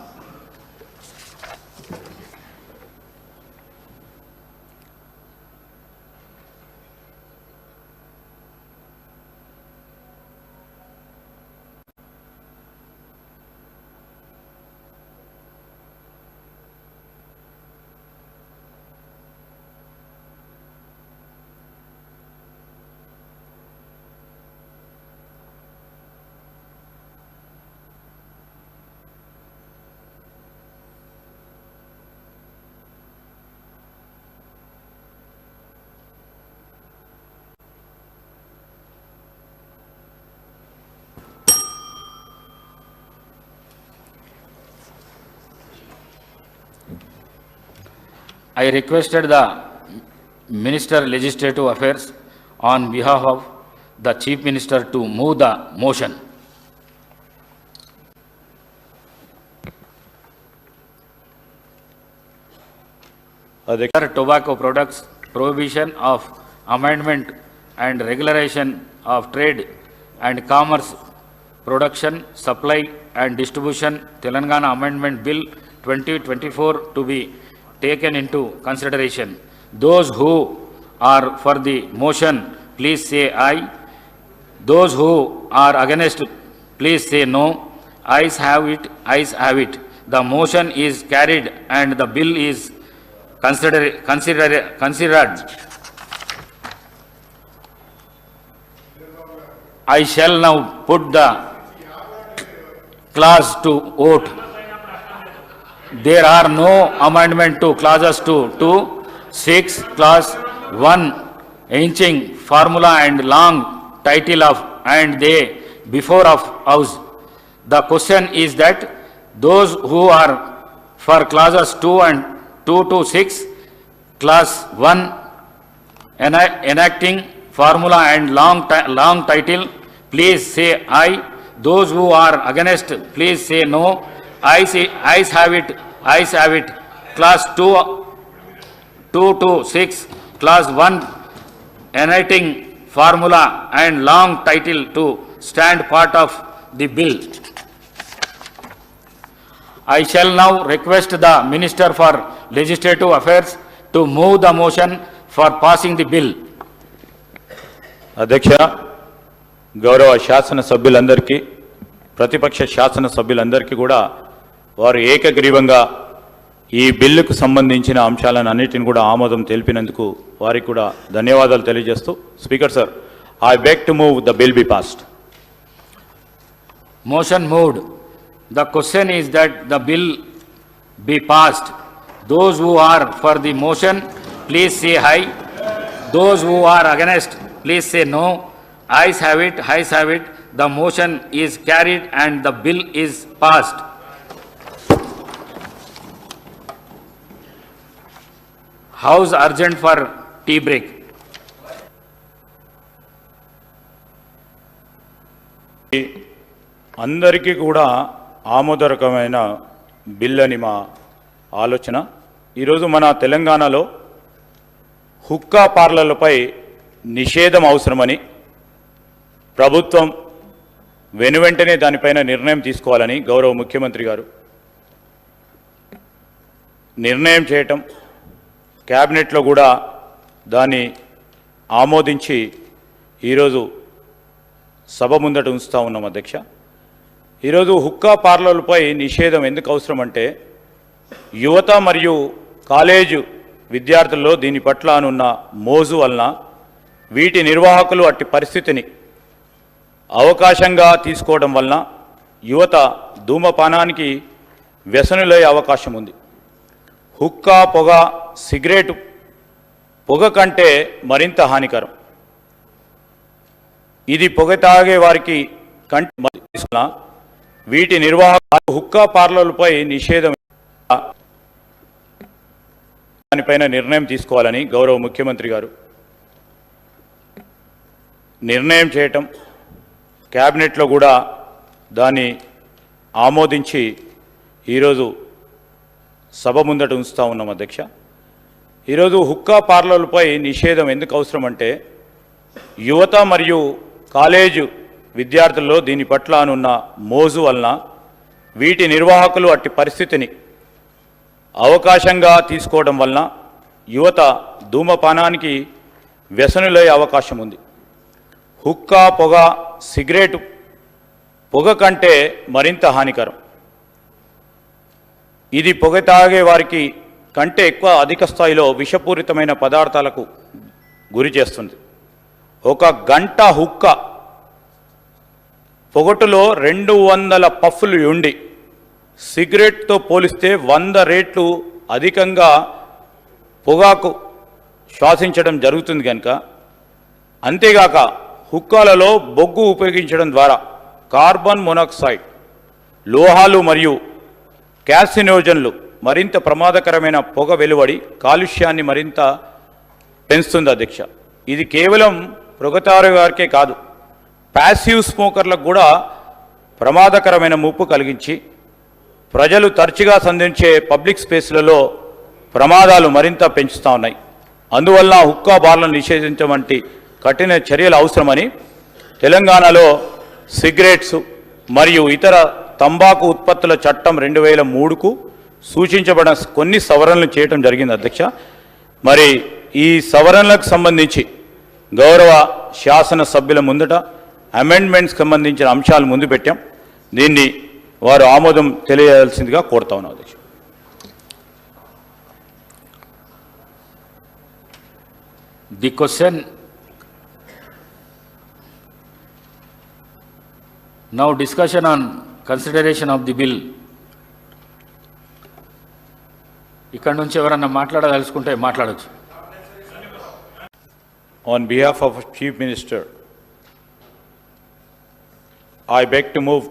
I requested the Minister Legislative Affairs on behalf of the Chief Minister to move the motion. Tobacco products prohibition of amendment and regulation of trade and commerce, production, supply and distribution, Telangana Amendment Bill 2024 to be taken into consideration. Those who are for the motion, please say aye. Those who are against, please say no. Ayes have it, ayes have it. The motion is carried and the bill is considered. I shall now put the clause to vote. There are no amendment to clauses 2, 6, clause 1, ancient formula and long title of and they before of house. The question is that those who are for clauses 2 and 2 to 6, clause 1, enacting formula and long title, please say aye. Those who are against, please say no. Ayes have it, ayes have it. Clause 2 to 6, clause 1, enacting formula and long title to stand part of the bill. I shall now request the Minister for Legislative Affairs to move the motion for passing the bill. అధ్యక్ష, గౌరవ శాసన సభ్యులందరికీ, ప్రతిపక్ష శాసన సభ్యులందరికీ కూడా వారు ఏకగ్రీవంగా ఈ బిల్లుకు సంబంధించిన అంశాలను అన్నిటిని కూడా ఆమోదం తెలిపినందుకు వారికి కూడా ధన్యవాదాలు తెలియజేస్తూ, speaker sir, I beg to move the bill be passed. Motion moved. The question is that the bill be passed. Those who are for the motion, please say aye. Those who are against, please say no. Ayes have it, ayes have it. The motion is carried and the bill is passed. House urgent for tea break. అందరికీ కూడా ఆమోదకరమైన bill అని మా ఆలోచన. ఈరోజు మన తెలంగాణలో హుక్కా పార్లర్లపై నిషేధం అవసరమని ప్రభుత్వం వెనువెంటనే దానిపైన నిర్ణయం తీసుకోవాలని గౌరవ ముఖ్యమంత్రి గారు నిర్ణయం చేయటం, క్యాబినెట్లో కూడా దాన్ని ఆమోదించి ఈరోజు సభ ముందట ఉంచుతా ఉన్నాం అధ్యక్ష. ఈరోజు హుక్కా పార్లర్లపై నిషేధం ఎందుకు అవసరం అంటే యువత మరియు కాలేజు విద్యార్థుల్లో దీని పట్ల అనున్న మోజు వలన వీటి నిర్వాహకులు అట్టి పరిస్థితిని అవకాశంగా తీసుకోవడం వలన యువత ధూమపానానికి వ్యసనులయ్యే అవకాశం ఉంది. హుక్కా పొగ, సిగరెట్ పొగ కంటే మరింత హానికరం. ఇది పొగ తాగే వారికి కంటే వీటి నిర్వాహక హుక్కా పార్లర్లపై నిషేధం దానిపైన నిర్ణయం తీసుకోవాలని గౌరవ ముఖ్యమంత్రి గారు నిర్ణయం చేయటం, క్యాబినెట్లో కూడా దాన్ని ఆమోదించి ఈరోజు సభ ముందట ఉంచుతా ఉన్నాం అధ్యక్ష. ఈరోజు హుక్కా పార్లర్లపై నిషేధం ఎందుకు అవసరం అంటే యువత మరియు కాలేజు విద్యార్థుల్లో దీని పట్ల అనున్న మోజు వలన వీటి నిర్వాహకులు అట్టి పరిస్థితిని అవకాశంగా తీసుకోవడం వలన యువత ధూమపానానికి వ్యసనులయ్యే అవకాశం ఉంది. హుక్కా పొగ, సిగరెట్ పొగ కంటే మరింత హానికరం. ఇది పొగ తాగే వారికి కంటే ఎక్కువ అధిక స్థాయిలో విషపూరితమైన పదార్థాలకు గురి చేస్తుంది. ఒక గంట హుక్క పొగటులో 200 పఫ్ఫులు ఉండి సిగరెట్తో పోలిస్తే 100 రెట్లు అధికంగా పొగాకు శ్వాసించడం జరుగుతుంది కనుక, అంతేగాక హుక్కాలలో బొగ్గు ఉపయోగించడం ద్వారా కార్బన్ మోనాక్సైడ్, లోహాలు మరియు క్యాసినోజన్లు మరింత ప్రమాదకరమైన పొగ వెలువడి కాలుష్యాన్ని మరింత పెంచుతుంది అధ్యక్ష. ఇది కేవలం పొగతారు వారికే కాదు, ప్యాసివ్ స్మోకర్లకు కూడా ప్రమాదకరమైన ముప్పు కలిగించి ప్రజలు తరచుగా సంధించే పబ్లిక్ స్పేస్లలో ప్రమాదాలు మరింత పెంచుతూ ఉన్నాయి. అందువల్ల హుక్కా బార్లను నిషేధించడం వంటి కఠిన చర్యలు అవసరమని తెలంగాణలో సిగరెట్స్ మరియు ఇతర తంబాకు ఉత్పత్తుల చట్టం 2003కు సూచించబడిన కొన్ని సవరణలు చేయడం జరిగింది అధ్యక్ష. మరి ఈ సవరణలకు సంబంధించి గౌరవ శాసన సభ్యుల ముందట అమెండ్మెంట్స్కి సంబంధించిన అంశాలు ముందు పెట్టాం. దీన్ని వారు ఆమోదం తెలియజేయాల్సిందిగా కోరుతా ఉన్నాం అధ్యక్ష. The question now, discussion on consideration of the bill. ఇక్కడ నుంచి ఎవరన్నా మాట్లాడదలుచుకుంటే మాట్లాడచ్చు. On behalf of Chief Minister, I beg to move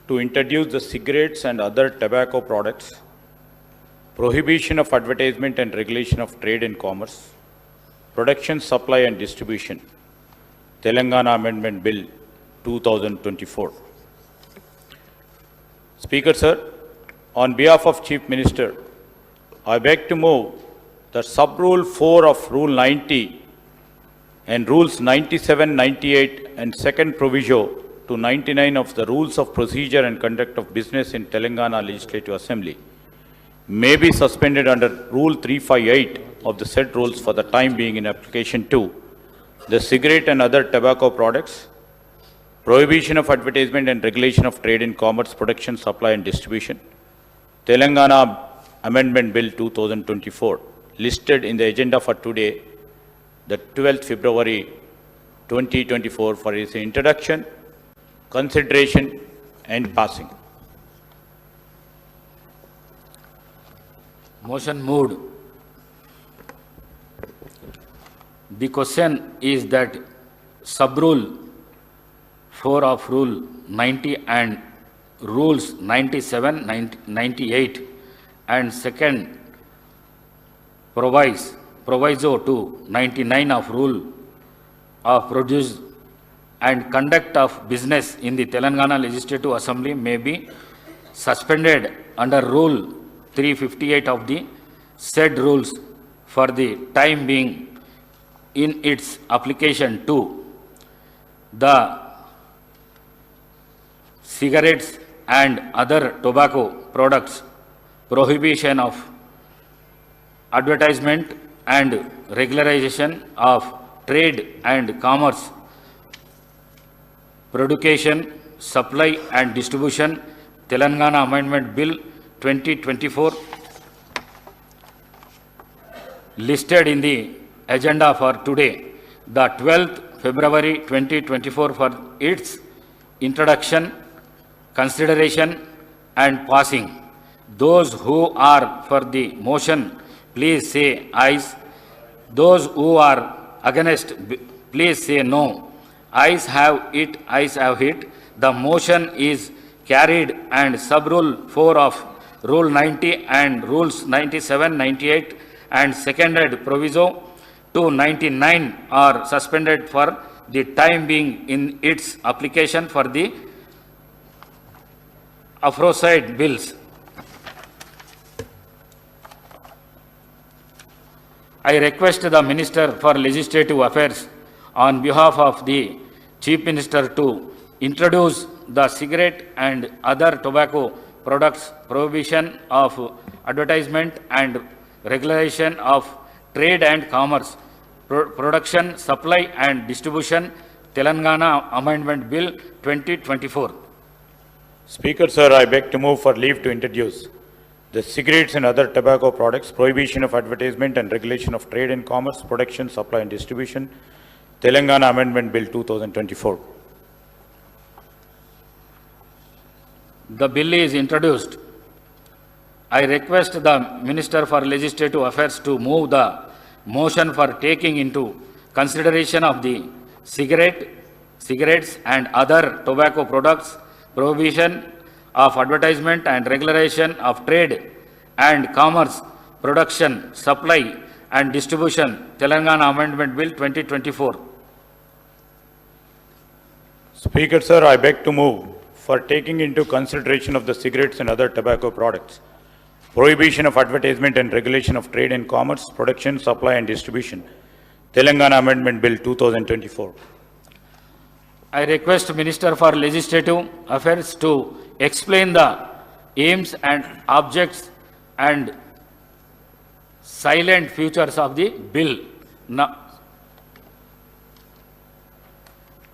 to introduce the cigarettes and other tobacco products, prohibition of advertisement and regulation of trade and commerce, production, supply and distribution, Telangana Amendment Bill 2024. Speaker sir, on behalf of Chief Minister, I beg to move that Sub-Rule 4 of Rule 90 and Rules 97, 98 and second proviso to 99 of the Rules of Procedure and Conduct of Business in Telangana Legislative Assembly may be suspended under Rule 358 of the said rules for the time being in application to the cigarette and other tobacco products, prohibition of advertisement and regulation of trade in commerce, production, supply and distribution, Telangana Amendment Bill 2024, listed in the agenda for today, the 12th February 2024, for its introduction, consideration and passing. Motion moved. The question is that Sub-Rule 4 of Rule 90 and Rules 97, 98 and second proviso to 99 of Rule of and conduct of business in the Telangana Legislative Assembly may be suspended under Rule 358 of the said rules for the time being in its application to the cigarettes and other tobacco products, prohibition of advertisement and regularization of trade and commerce, production, supply and distribution, Telangana Amendment Bill 2024, listed in the agenda for today, the 12th February 2024, for its introduction, consideration and passing. Those who are for the motion, please say ayes. Those who are against, please say no. Ayes have it, ayes have it. The motion is carried and sub-rule 4 of Rule 90 and Rules 97, 98 and seconded proviso 299 are suspended for the time being in its application for the aforesaid bills. I request the Minister for Legislative Affairs on behalf of the Chief Minister to introduce the cigarette and other tobacco products, prohibition of advertisement and regulation of trade and commerce, production, supply and distribution, Telangana Amendment Bill 2024. Speaker, sir, I beg to move for leave to introduce the cigarettes and other tobacco products, prohibition of advertisement and regulation of trade and commerce, production, supply and distribution, Telangana Amendment Bill 2024. The bill is introduced. I request the Minister for Legislative Affairs to move the motion for taking into consideration of the cigarettes and other tobacco products, prohibition of advertisement and regulation of trade and commerce, production, supply and distribution, Telangana Amendment Bill 2024. Speaker, sir, I beg to move for taking into consideration of the cigarettes and other tobacco products, prohibition of advertisement and regulation of trade and commerce, production, supply and distribution, Telangana Amendment Bill 2024. I request Minister for Legislative Affairs to explain the aims and objects and silent features of the bill. Now,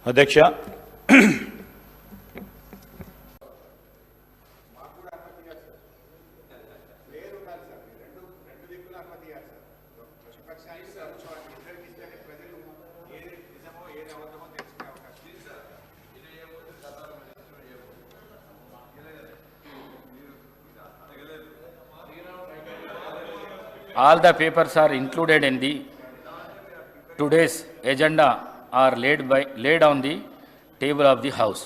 Adhyaksha. all the papers are included in the today's agenda are laid on the table of the House.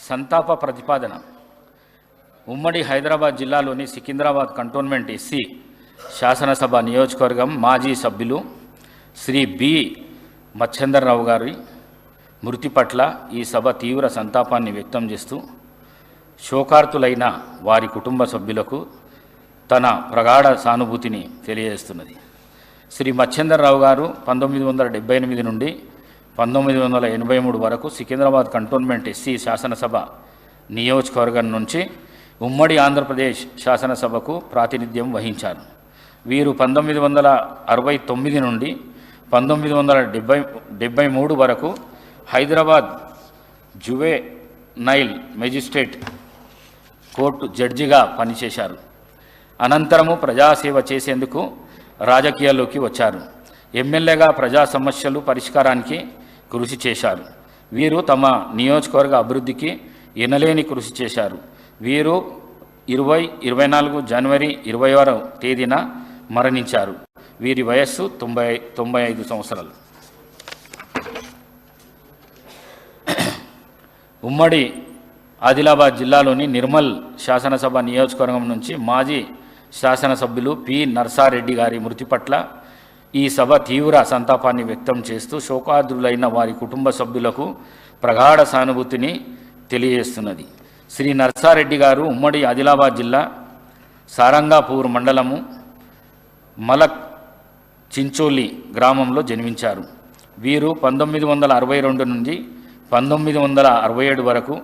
సంతాప ప్రతిపాదన. ఉమ్మడి హైదరాబాద్ జిల్లాలోని Secunderabad cantonment SC శాసనసభ నియోజకవర్గం మాజీ సభ్యులు Shri B Machender Rao గారి మృతి పట్ల ఈ సభ తీవ్ర సంతాపాన్ని వ్యక్తం చేస్తూ శోకార్తులైన వారి కుటుంబ సభ్యులకు తన ప్రగాఢ సానుభూతిని తెలియజేస్తున్నది. శ్రీ మచ్చేందర్రావు గారు 1978 నుండి 1983 వరకు సికింద్రాబాద్ కంటోన్మెంట్ ఎస్సీ శాసనసభ నియోజకవర్గం నుంచి ఉమ్మడి ఆంధ్రప్రదేశ్ శాసనసభకు ప్రాతినిధ్యం వహించారు. వీరు 1969 నుండి 1973 వరకు హైదరాబాద్ జువెనైల్ మెజిస్ట్రేట్ కోర్టు జడ్జిగా పనిచేశారు. అనంతరము ప్రజాసేవ చేసేందుకు రాజకీయాల్లోకి వచ్చారు. ఎమ్మెల్యేగా ప్రజా సమస్యలు పరిష్కారానికి కృషి చేశారు. వీరు తమ నియోజకవర్గ అభివృద్ధికి ఎనలేని కృషి చేశారు. వీరు 24 జనవరి 20వ తేదీన మరణించారు. వీరి వయస్సు 95 సంవత్సరాలు. ఉమ్మడి ఆదిలాబాద్ జిల్లాలోని నిర్మల్ శాసనసభ నియోజకవర్గం నుంచి మాజీ శాసనసభ్యులు పి నర్సారెడ్డి గారి మృతి పట్ల ఈ సభ తీవ్ర సంతాపాన్ని వ్యక్తం చేస్తూ శోకార్దులైన వారి కుటుంబ సభ్యులకు ప్రగాఢ సానుభూతిని తెలియజేస్తున్నది. శ్రీ నర్సారెడ్డి గారు ఉమ్మడి ఆదిలాబాద్ జిల్లా సారంగాపూర్ మండలము మలక్ చించోలి గ్రామంలో జన్మించారు. వీరు 1962 నుండి 1967 వరకు,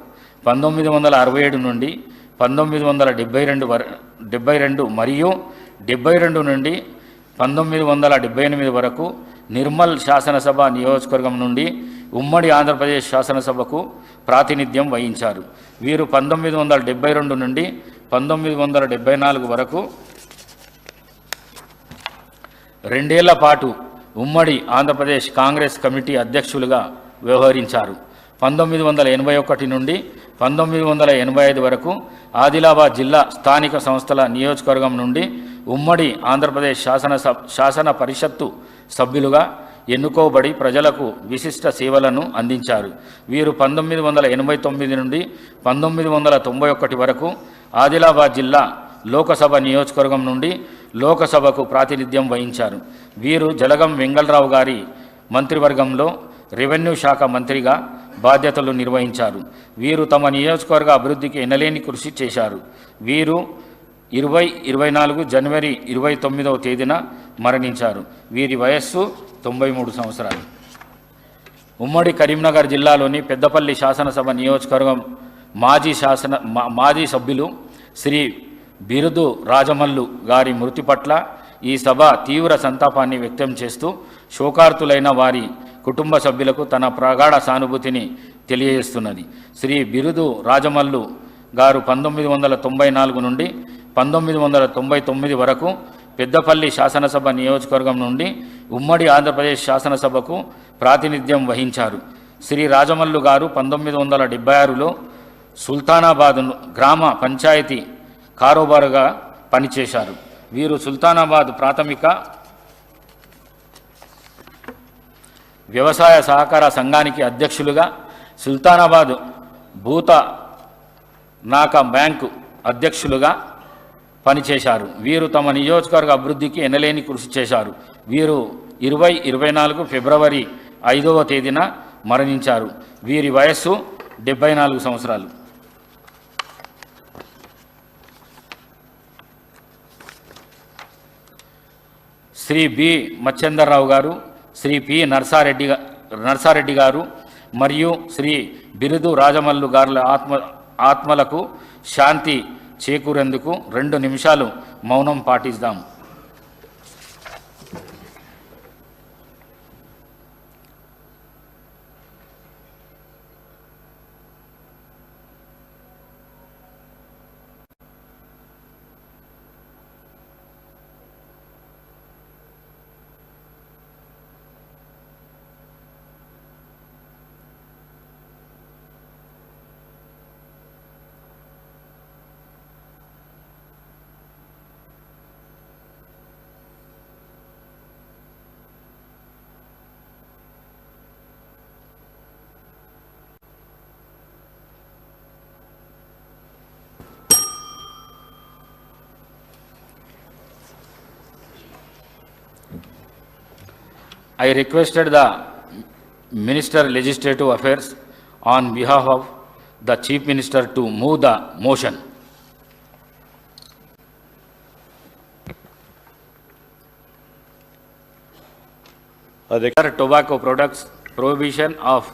1967 నుండి 1972 మరియు 72 నుండి 1978 వరకు నిర్మల్ శాసనసభ నియోజకవర్గం నుండి ఉమ్మడి ఆంధ్రప్రదేశ్ శాసనసభకు ప్రాతినిధ్యం వహించారు. వీరు 1972 నుండి 1974 వరకు 2 ఏళ్ల పాటు ఉమ్మడి ఆంధ్రప్రదేశ్ కాంగ్రెస్ కమిటీ అధ్యక్షులుగా వ్యవహరించారు. 1981 నుండి 1985 వరకు ఆదిలాబాద్ జిల్లా స్థానిక సంస్థల నియోజకవర్గం నుండి ఉమ్మడి ఆంధ్రప్రదేశ్ శాసన పరిషత్తు సభ్యులుగా ఎన్నుకోబడి ప్రజలకు విశిష్ట సేవలను అందించారు. వీరు 1989 నుండి 1991 వరకు ఆదిలాబాద్ జిల్లా లోకసభ నియోజకవర్గం నుండి లోకసభకు ప్రాతినిధ్యం వహించారు. వీరు జలగం వెంగళరావు గారి మంత్రివర్గంలో రెవెన్యూ శాఖ మంత్రిగా బాధ్యతలు నిర్వహించారు. వీరు తమ నియోజకవర్గ అభివృద్ధికి ఎనలేని కృషి చేశారు. వీరు 2024 జనవరి 29వ తేదీన మరణించారు. వీరి వయస్సు 93 సంవత్సరాలు. ఉమ్మడి కరీంనగర్ జిల్లాలోని పెద్దపల్లి శాసనసభ నియోజకవర్గం మాజీ సభ్యులు శ్రీ బిరుదు రాజమల్లు గారి మృతి పట్ల ఈ సభ తీవ్ర సంతాపాన్ని వ్యక్తం చేస్తూ శోకార్తులైన వారి కుటుంబ సభ్యులకు తన ప్రగాఢ సానుభూతిని తెలియజేస్తున్నది. శ్రీ బిరుదు రాజమల్లు గారు 1994 నుండి 1999 వరకు పెద్దపల్లి శాసనసభ నియోజకవర్గం నుండి ఉమ్మడి ఆంధ్రప్రదేశ్ శాసనసభకు ప్రాతినిధ్యం వహించారు. శ్రీ రాజమల్లు గారు 1976లో సుల్తానాబాద్ గ్రామ పంచాయతీ కారోబారుగా పనిచేశారు. వీరు సుల్తానాబాద్ ప్రాథమిక వ్యవసాయ సహకార సంఘానికి అధ్యక్షులుగా, సుల్తానాబాద్ భూత నాక బ్యాంకు అధ్యక్షులుగా పనిచేశారు. వీరు తమ నియోజకవర్గ అభివృద్ధికి ఎనలేని కృషి చేశారు. వీరు 2024 ఫిబ్రవరి 5వ తేదీన మరణించారు. వీరి వయస్సు 74 సంవత్సరాలు. శ్రీ బి మచ్చేందర్రావు గారు, శ్రీ పి నర్సారెడ్డి గారు మరియు శ్రీ బిరుదు రాజమల్లు గారుల ఆత్మలకు శాంతి చేకూరేందుకు 2 నిమిషాలు మౌనం పాటిద్దాం. I requested the Minister Legislative Affairs on behalf of the Chief Minister to move the motion. Tobacco products prohibition of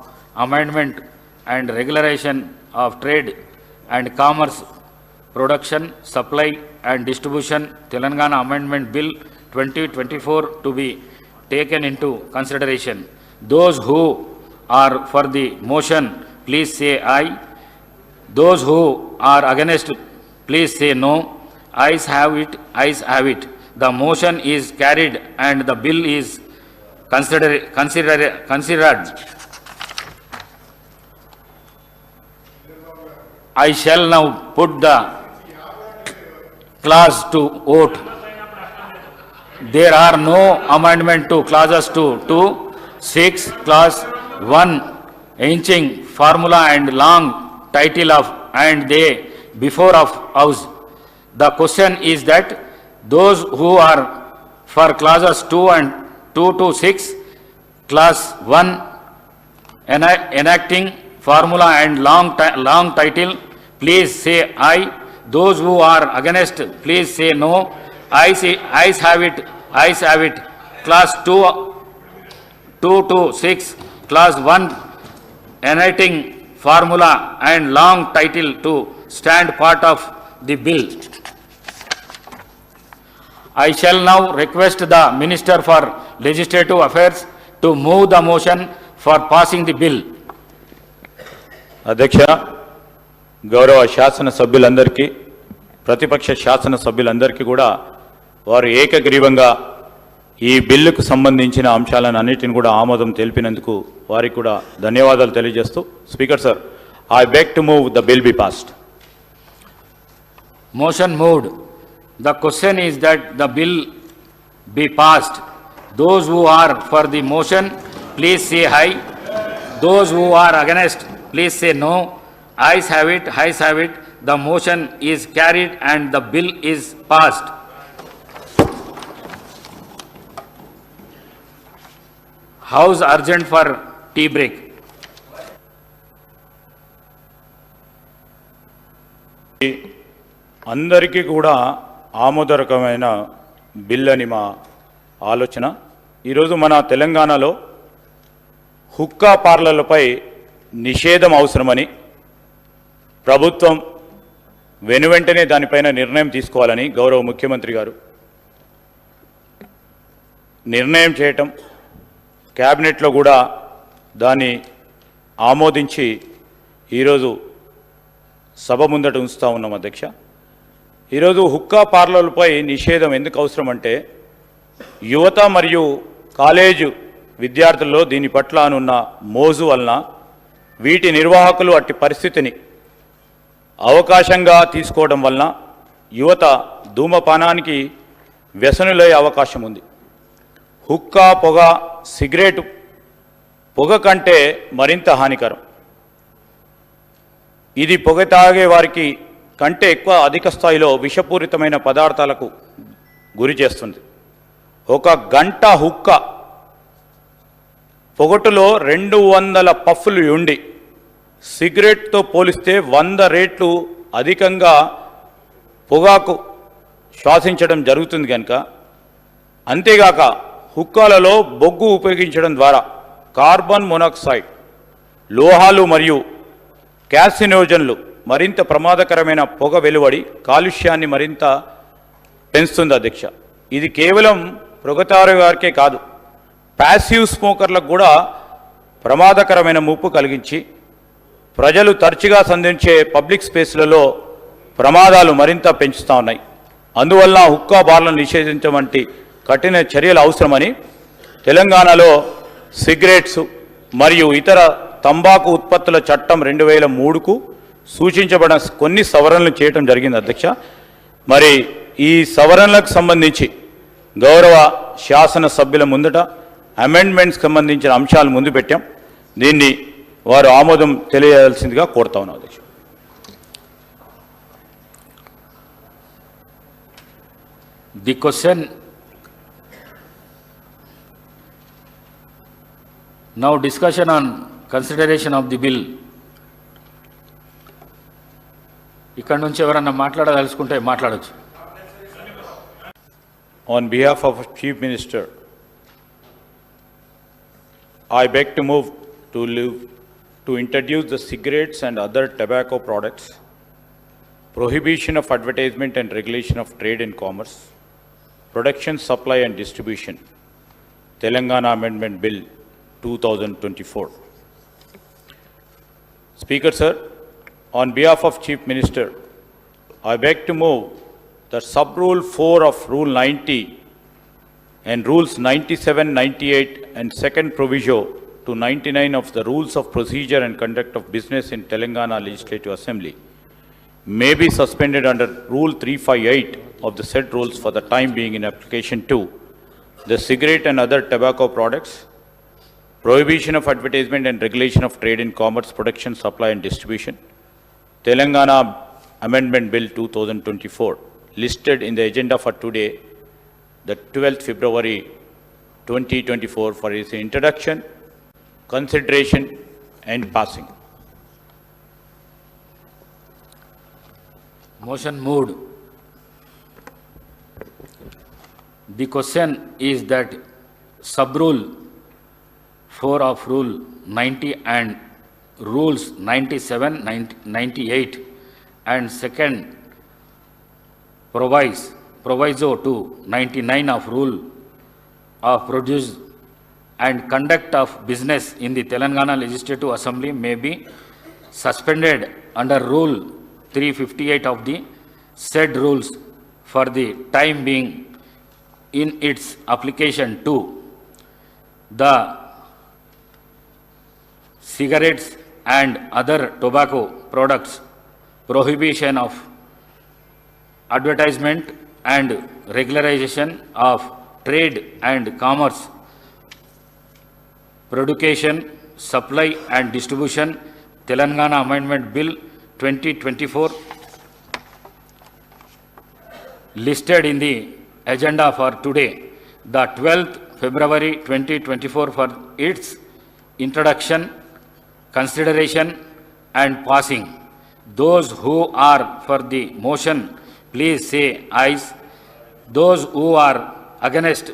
amendment and regularization of trade and commerce, production, supply and distribution, Telangana Amendment Bill 2024 to be taken into consideration. Those who are for the motion, please say aye. Those who are against, please say no. Ayes have it, ayes have it. The motion is carried and the bill is considered. I shall now put the clause to vote. There are no amendment to clauses 2, 6, clause 1, ancient formula and long title of and they before of house. The question is that those who are for clauses 2 and 2 to 6, Class 1, enacting formula and long title, please say aye. Those who are against, please say no. Ayes have it, ayes have it. Class 2 to 6, Class 1, enacting formula and long title to stand part of the bill. I shall now request the Minister for Legislative Affairs to move the motion for passing the bill. అధ్యక్ష, గౌరవ శాసన సభ్యులందరికీ, ప్రతిపక్ష శాసన సభ్యులందరికీ కూడా వారు ఏకగ్రీవంగా ఈ బిల్లుకు సంబంధించిన అంశాలను అన్నిటిని కూడా ఆమోదం తెలిపినందుకు వారికి కూడా ధన్యవాదాలు తెలియజేస్తూ, speaker sir, I beg to move the bill be passed. Motion moved. The question is that the bill be passed. Those who are for the motion, please say aye. Those who are against, please say no. Ayes have it, ayes have it. The motion is carried and the bill is passed. House urgent for tea break. అందరికీ కూడా ఆమోదకరమైన bill అని మా ఆలోచన. ఈరోజు మన తెలంగాణలో హుక్కా పార్లర్లపై నిషేధం అవసరమని ప్రభుత్వం వెనువెంటనే దానిపైన నిర్ణయం తీసుకోవాలని గౌరవ ముఖ్యమంత్రి గారు నిర్ణయం చేయటం, క్యాబినెట్లో కూడా దాన్ని ఆమోదించి ఈరోజు సభ ముందట ఉంచుతా ఉన్నాం అధ్యక్ష. ఈరోజు హుక్కా పార్లర్లపై నిషేధం ఎందుకు అవసరం అంటే, యువత మరియు కాలేజు విద్యార్థుల్లో దీని పట్ల అనున్న మోజు వలన వీటి నిర్వాహకులు అట్టి పరిస్థితిని అవకాశంగా తీసుకోవడం వలన యువత ధూమపానానికి వ్యసనులయ్యే అవకాశం ఉంది. హుక్కా పొగ, సిగరెట్ పొగ కంటే మరింత హానికరం. ఇది పొగ తాగే వారికి కంటే ఎక్కువ అధిక స్థాయిలో విషపూరితమైన పదార్థాలకు గురి చేస్తుంది. ఒక గంట హుక్క పొగటులో 200 పఫ్లు ఉండి సిగరెట్తో పోలిస్తే 100 రెట్లు అధికంగా పొగాకు శ్వాసించడం జరుగుతుంది కనుక, అంతేగాక హుక్కాలలో బొగ్గు ఉపయోగించడం ద్వారా కార్బన్ మోనాక్సైడ్, లోహాలు మరియు క్యాసినోజన్లు మరింత ప్రమాదకరమైన పొగ వెలువడి కాలుష్యాన్ని మరింత పెంచుతుంది అధ్యక్ష. ఇది కేవలం పొగతారు వారికే కాదు, ప్యాసివ్ స్మోకర్లకు కూడా ప్రమాదకరమైన ముప్పు కలిగించి ప్రజలు తరచుగా సంధించే పబ్లిక్ స్పేస్లలో ప్రమాదాలు మరింత పెంచుతూ ఉన్నాయి. అందువల్ల హుక్కా బార్లను నిషేధించడం వంటి కఠిన చర్యలు అవసరమని తెలంగాణలో సిగరెట్స్ మరియు ఇతర తంబాకు ఉత్పత్తుల చట్టం 2003కు సూచించబడిన కొన్ని సవరణలు చేయడం జరిగింది అధ్యక్ష. మరి ఈ సవరణలకు సంబంధించి గౌరవ శాసన సభ్యుల ముందట అమెండ్మెంట్స్కి సంబంధించిన అంశాలు ముందు పెట్టాం. దీన్ని వారు ఆమోదం తెలియజేయాల్సిందిగా కోరుతా ఉన్నాం అధ్యక్ష. The question now, discussion on consideration of the bill. ఇక్కడ నుంచి ఎవరన్నా మాట్లాడదలుచుకుంటే మాట్లాడచ్చు. On behalf of Chief Minister, I beg to move to introduce the cigarettes and other tobacco products, prohibition of advertisement and regulation of trade and commerce, production, supply and distribution, Telangana Amendment Bill 2024. Speaker sir, on behalf of Chief Minister, I beg to move that Sub-Rule 4 of Rule 90 and Rules 97, 98 and second proviso to 99 of the Rules of Procedure and Conduct of Business in Telangana Legislative Assembly may be suspended under Rule 358 of the said rules for the time being in application to the cigarette and other tobacco products, prohibition of advertisement and regulation of trade in commerce, production, supply and distribution, Telangana Amendment Bill 2024, listed in the agenda for today, the 12th February 2024 for its introduction, consideration and passing. Motion moved. The question is that sub-rule 4 of Rule 90 and Rules 97, 98 and second proviso to 99 of Rule of Produce and Conduct of Business in the Telangana Legislative Assembly may be suspended under Rule 358 of the said rules for the time being in its application to the cigarettes and other tobacco products, prohibition of advertisement and regularization of trade and commerce, production, supply and distribution, Telangana Amendment Bill 2024, listed in the agenda for today, the 12th February 2024 for its introduction, consideration and passing. Those who are for the motion, please say ayes. Those who are against,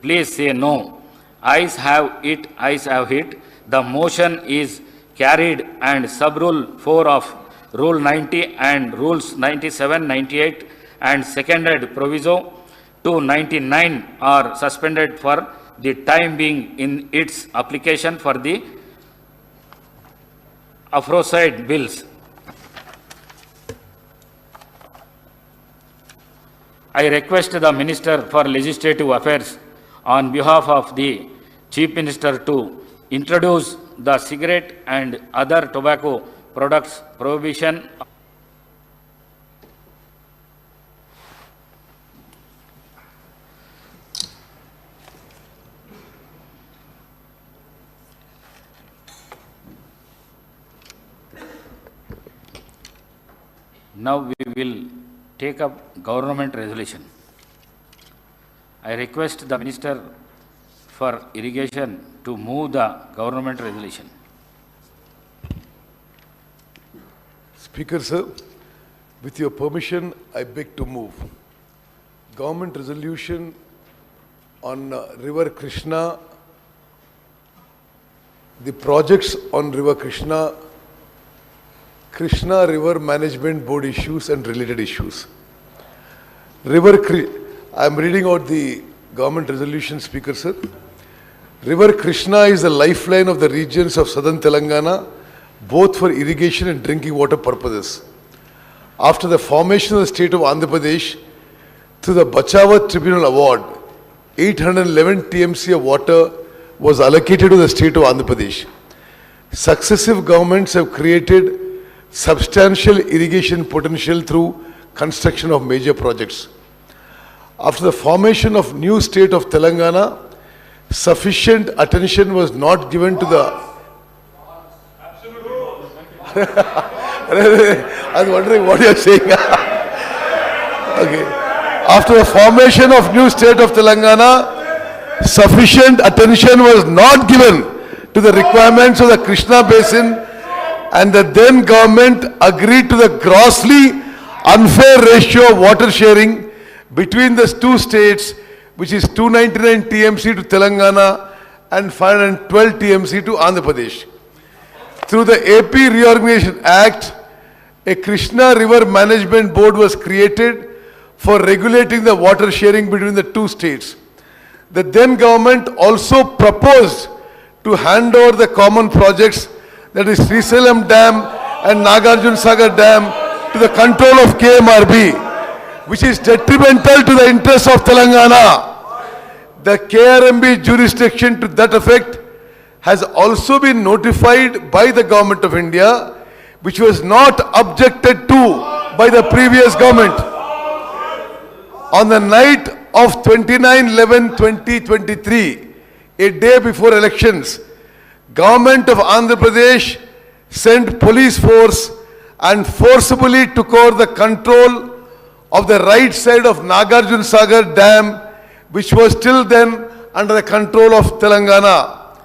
please say no. Ayes have it, ayes have it. The motion is carried and sub-rule 4 of Rule 90 and Rules 97, 98 and seconded proviso to 99 are suspended for the time being in its application for the aforesaid bills. I request the Minister for Legislative Affairs on behalf of the Chief Minister to introduce the cigarette and other tobacco products prohibition. Now we will take up government resolution. I request the Minister for Irrigation to move the government resolution. Speaker, sir, with your permission, I beg to move. Government resolution on River Krishna, the projects on River Krishna, Krishna River Management Board issues and related issues. I am reading out the government resolution, Speaker, sir. River Krishna is the lifeline of the regions of southern Telangana, both for irrigation and drinking water purposes. After the formation of the state of Andhra Pradesh, through the Bachawat Tribunal Award, 811 TMC of water was allocated to the state of Andhra Pradesh. Successive governments have created substantial irrigation potential through construction of major projects. After the formation of new state of Telangana, sufficient attention was not given to the... I was wondering what you are saying. Okay. After the formation of new state of Telangana, sufficient attention was not given to the requirements of the Krishna Basin, and the then government agreed to the grossly unfair ratio of water sharing between the two states, which is 299 TMC to Telangana and 512 TMC to Andhra Pradesh. Through the AP Reorganization Act, a Krishna River Management Board was created for regulating the water sharing between the two states. The then government also proposed to hand over the common projects, that is Srisalam Dam and Nagarjuna Sagar Dam, to the control of KMRB, which is detrimental to the interests of Telangana. The KRMB jurisdiction to that effect has also been notified by the Government of India, which was not objected to by the previous government. On the night of 29/11/2023, a day before elections, Government of Andhra Pradesh sent police force and forcibly took over the control of the right side of Nagarjuna Sagar Dam, which was till then under the control of Telangana.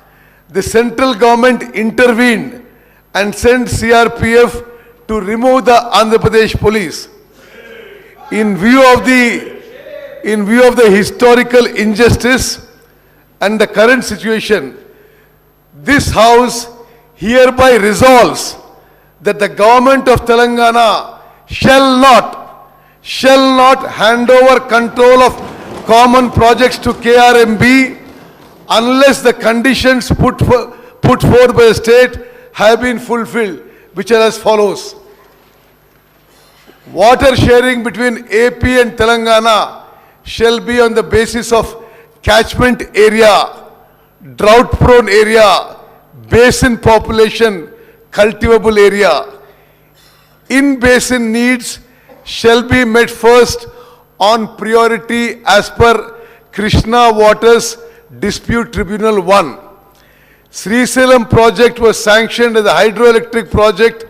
The central government intervened and sent CRPF to remove the Andhra Pradesh police. In view of the historical injustice and the current situation, this House hereby resolves that the government of Telangana shall not hand over control of common projects to KRMB unless the conditions put forth by the state have been fulfilled, which are as follows. Water sharing between AP and Telangana shall be on the basis of catchment area, drought-prone area, basin population, cultivable area. In-basin needs shall be met first on priority as per Krishna Waters Dispute Tribunal 1. Srisailam project was sanctioned as a hydroelectric project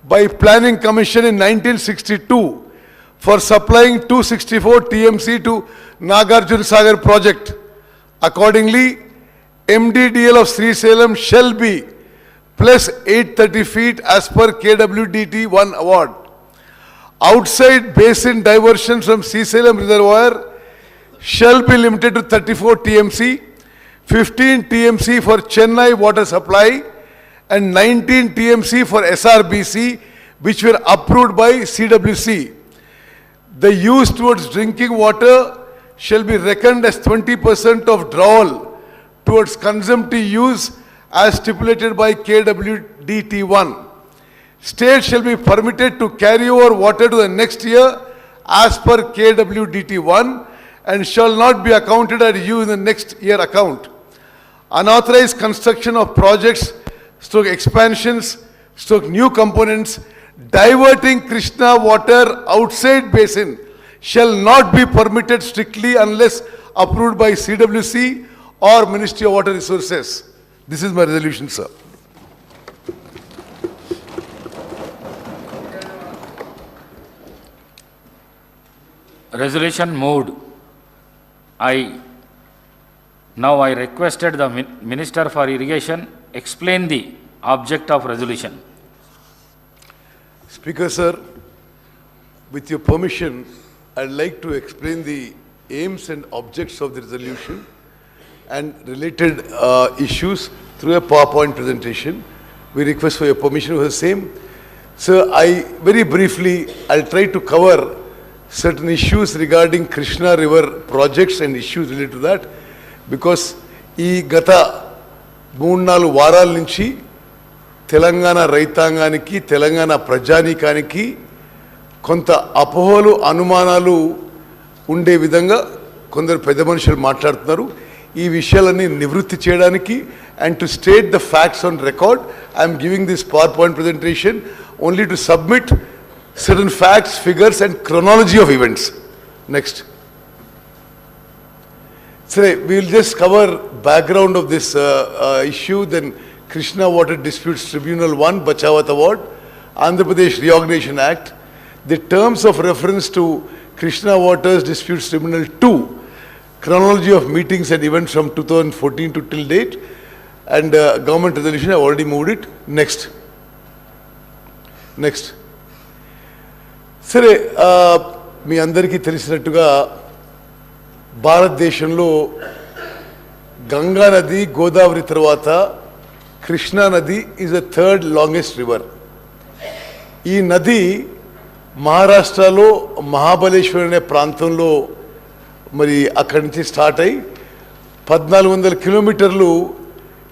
by Planning Commission in 1962 for supplying 264 TMC to Nagarjuna Sagar project. Accordingly, MDDL of Srisailam shall be plus 830 feet as per KWDT 1 award. Outside basin diversions from Srisailam reservoir shall be limited to 34 TMC, 15 TMC for Chennai water supply and 19 TMC for SRBC, which were approved by CWC. The use towards drinking water shall be reckoned as 20% of drawal towards consumptive use as stipulated by KWDT 1. State shall be permitted to carry over water to the next year as per KWDT 1 and shall not be accounted at use in the next year account. Unauthorized construction of projects, expansions, new components, diverting Krishna water outside basin shall not be permitted strictly unless approved by CWC or Ministry of Water Resources. This is my resolution, sir. Resolution moved. Now I requested the Minister for Irrigation explain the object of resolution. Speaker, sir, with your permission, I'd like to explain the aims and objects of the resolution and related issues through a PowerPoint presentation. We request for your permission for the same. Sir, very briefly, I'll try to cover certain issues regarding Krishna River projects and issues related to that, because ఈ గత 3-4 వారాల నుంచి తెలంగాణ రైతాంగానికి, తెలంగాణ ప్రజానీకానికి కొంత అపోహలు, అనుమానాలు ఉండే విధంగా కొందరు పెద్ద మనుషులు మాట్లాడుతున్నారు. ఈ విషయాలన్నీ నివృత్తి చేయడానికి and to state the facts on record, I am giving this PowerPoint presentation only to submit certain facts, figures and chronology of events. Next. So we will just cover background of this issue, then Krishna Water Disputes Tribunal 1, Bachawat Award, Andhra Pradesh Reorganization Act, the terms of reference to Krishna Waters Disputes Tribunal 2, chronology of meetings and events from 2014 to till date, and government resolution. I have already moved it. Next. సరే, మీ అందరికీ తెలిసినట్టుగా భారతదేశంలో గంగా నది, గోదావరి తర్వాత కృష్ణా నది is the 3rd longest river. ఈ నది మహారాష్ట్రలో మహాబలేశ్వర్ అనే ప్రాంతంలో మరి అక్కడి నుంచి స్టార్ట్ అయ్యి 1400 కిలోమీటర్లు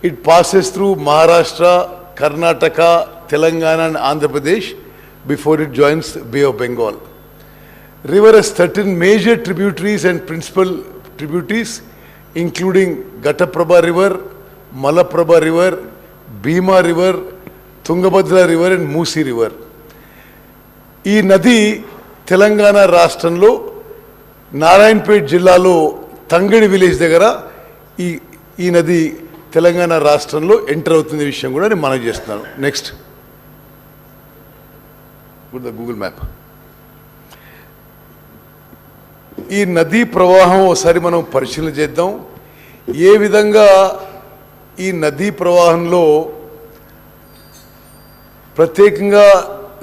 it passes through Maharashtra, Karnataka, Telangana and Andhra Pradesh before it joins Bay of Bengal. River has 13 major tributaries and principal tributaries, including Ghataprabha River, Malaprabha River, Bhima River, Tungabhadra River and Musi River. ఈ నది తెలంగాణ రాష్ట్రంలో నారాయణపేట్ జిల్లాలో తంగడి విలేజ్ దగ్గర ఈ నది తెలంగాణ రాష్ట్రంలో ఎంటర్ అవుతున్న విషయం కూడా నేను మనవి చేస్తున్నాను. నెక్స్ట్. the Google map. ఈ నదీ ప్రవాహం ఒకసారి మనం పరిశీలన చేద్దాం. ఏ విధంగా ఈ నదీ ప్రవాహంలో ప్రత్యేకంగా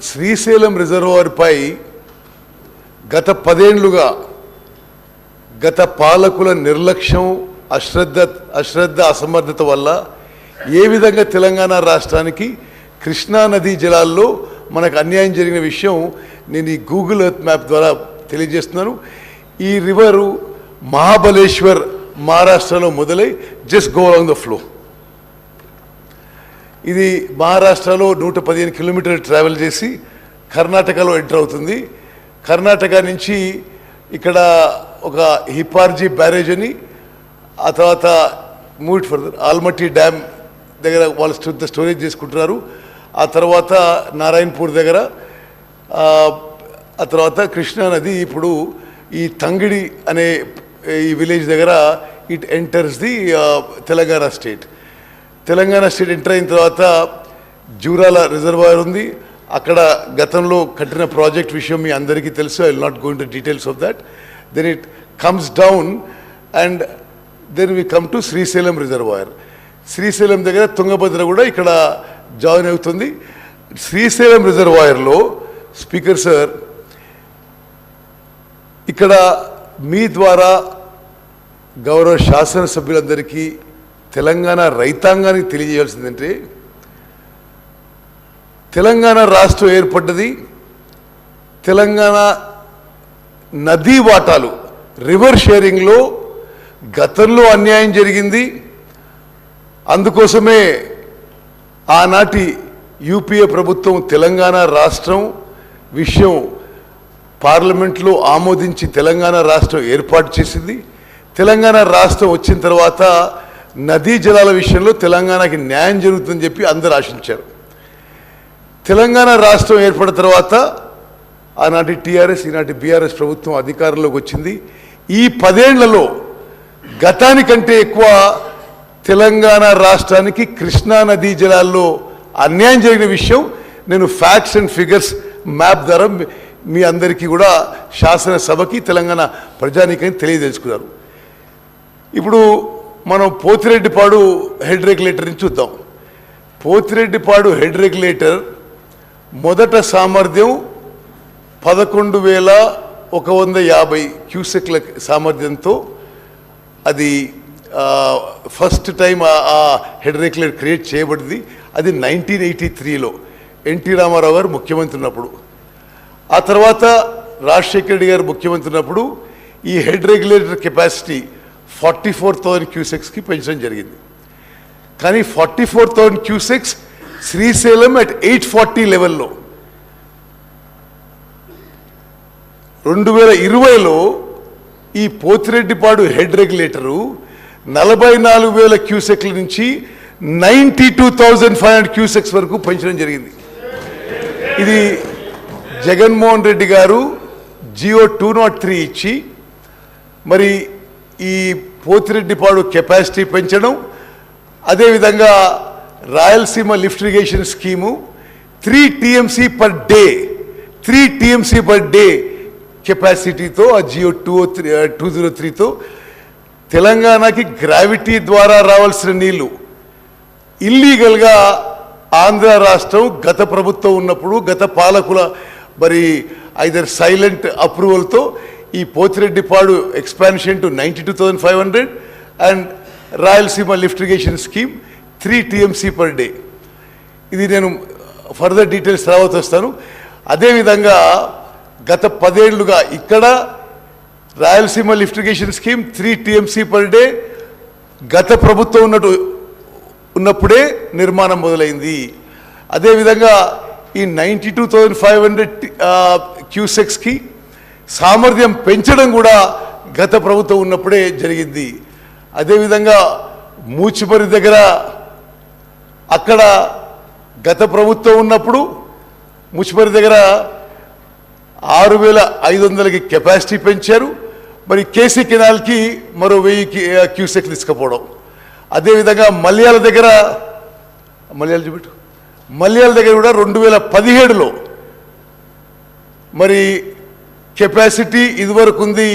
శ్రీశైలం రిజర్వాయర్పై గత 10 ఏళ్లుగా గత పాలకుల నిర్లక్ష్యం, అశ్రద్ధ, అసమర్థత వల్ల ఏ విధంగా తెలంగాణ రాష్ట్రానికి కృష్ణా నదీ జలాల్లో మనకు అన్యాయం జరిగిన విషయం నేను ఈ గూగుల్ ఎర్త్ మ్యాప్ ద్వారా తెలియజేస్తున్నాను. ఈ రివరు మహాబలేశ్వర్ మహారాష్ట్రలో మొదలై just go along the flow. ఇది మహారాష్ట్రలో 115 కిలోమీటర్లు ట్రావెల్ చేసి కర్ణాటకలో ఎంటర్ అవుతుంది. కర్ణాటక నుంచి ఇక్కడ ఒక హిపార్జీ బ్యారేజ్ అని, ఆ తర్వాత మూవ్ ఫర్దర్ ఆల్మట్టి డ్యామ్ దగ్గర వాళ్ళు స్టోరేజ్ చేసుకుంటున్నారు. ఆ తర్వాత నారాయణపూర్ దగ్గర, ఆ తర్వాత కృష్ణా నది ఇప్పుడు ఈ తంగిడి అనే ఈ విలేజ్ దగ్గర it enters the Telangana state. Telangana state enter అయిన తర్వాత జూరాల రిజర్వాయర్ ఉంది. అక్కడ గతంలో కట్టిన ప్రాజెక్ట్ విషయం మీ అందరికీ తెలుసు. I will not go into details of that. Then it comes down and then we come to Srisailam reservoir. Srisailam దగ్గర తుంగభద్ర కూడా ఇక్కడ జాయిన్ అవుతుంది. శ్రీశైలం రిజర్వాయర్లో స్పీకర్ సార్, ఇక్కడ మీ ద్వారా గౌరవ శాసనసభ్యులందరికీ తెలంగాణ రైతాంగానికి తెలియజేయాల్సిందంటే, తెలంగాణ రాష్ట్రం ఏర్పడ్డది తెలంగాణ నదీ వాటాలు రివర్ షేరింగ్లో గతంలో అన్యాయం జరిగింది. అందుకోసమే ఆనాటి యూపీఏ ప్రభుత్వం తెలంగాణ రాష్ట్రం విషయం పార్లమెంట్లో ఆమోదించి తెలంగాణ రాష్ట్రం ఏర్పాటు చేసింది. తెలంగాణ రాష్ట్రం వచ్చిన తర్వాత నదీ జలాల విషయంలో తెలంగాణకి న్యాయం జరుగుతుందని చెప్పి అందరూ ఆశించారు. తెలంగాణ రాష్ట్రం ఏర్పడిన తర్వాత ఆనాటి టీఆర్ఎస్, ఈనాటి బీఆర్ఎస్ ప్రభుత్వం అధికారంలోకి వచ్చింది. ఈ 10 ఏళ్లలో గతానికంటే ఎక్కువ తెలంగాణ రాష్ట్రానికి కృష్ణా నదీ జలాల్లో అన్యాయం జరిగిన విషయం నేను ఫ్యాక్ట్స్ అండ్ ఫిగర్స్ మ్యాప్ ద్వారా మీ అందరికీ కూడా శాసనసభకి తెలంగాణ ప్రజానీకానికి తెలియదలుచుకున్నారు. ఇప్పుడు మనం పోతిరెడ్డిపాడు హెడ్ రెగ్యులేటర్ని చూద్దాం. పోతిరెడ్డిపాడు హెడ్ రెగ్యులేటర్ మొదట సామర్థ్యం 11,150 క్యూసెక్ల సామర్థ్యంతో అది ఫస్ట్ టైం ఆ హెడ్ రెగ్యులేటర్ క్రియేట్ చేయబడింది. అది 1983లో ఎన్టీ రామారావు గారు ముఖ్యమంత్రి ఉన్నప్పుడు. ఆ తర్వాత రాజశేఖర రెడ్డి గారు ముఖ్యమంత్రి ఉన్నప్పుడు ఈ హెడ్ రెగ్యులేటర్ కెపాసిటీ 44,000 క్యూసెక్స్కి పెంచడం జరిగింది. కానీ 44,000 క్యూసెక్స్ శ్రీశైలం అట్ 840 లెవెల్లో. 2020లో ఈ పోతిరెడ్డిపాడు హెడ్ రెగ్యులేటరు 44,000 క్యూసెక్ల నుంచి 92,500 క్యూసెక్స్ వరకు పెంచడం జరిగింది. ఇది జగన్మోహన్ రెడ్డి గారు జియో 203 ఇచ్చి మరి ఈ పోతిరెడ్డిపాడు కెపాసిటీ పెంచడం, అదేవిధంగా Rayalaseema lift irrigation scheme 3 TMC per day కెపాసిటీతో ఆ జియో 203తో తెలంగాణకి గ్రావిటీ ద్వారా రావాల్సిన నీళ్లు ఇల్లీగల్గా ఆంధ్ర రాష్ట్రం గత ప్రభుత్వం ఉన్నప్పుడు గత పాలకుల మరి ఐదర్ సైలెంట్ అప్రూవల్తో ఈ Pothireddypadu expansion to 92,500 and Rayalaseema lift irrigation scheme 3 TMC per day. ఇది నేను ఫర్దర్ డీటెయిల్స్ తర్వాత వస్తాను. అదేవిధంగా గత 10 ఏళ్లుగా ఇక్కడ Rayalaseema lift irrigation scheme 3 TMC per day గత ప్రభుత్వం ఉన్నప్పుడే నిర్మాణం మొదలైంది. అదేవిధంగా ఈ 92,500 క్యూసెక్స్కి సామర్థ్యం పెంచడం కూడా గత ప్రభుత్వం ఉన్నప్పుడే జరిగింది. అదేవిధంగా మూచిపరి దగ్గర అక్కడ గత ప్రభుత్వం ఉన్నప్పుడు మూచిపరి దగ్గర 6,500కి కెపాసిటీ పెంచారు. మరి కేసీ కెనాల్కి మరో 1000 క్యూసెక్ తీసుకుపోవడం. అదేవిధంగా మల్యాల దగ్గర కూడా 2017లో మరి కెపాసిటీ ఇదివరకు ఉంది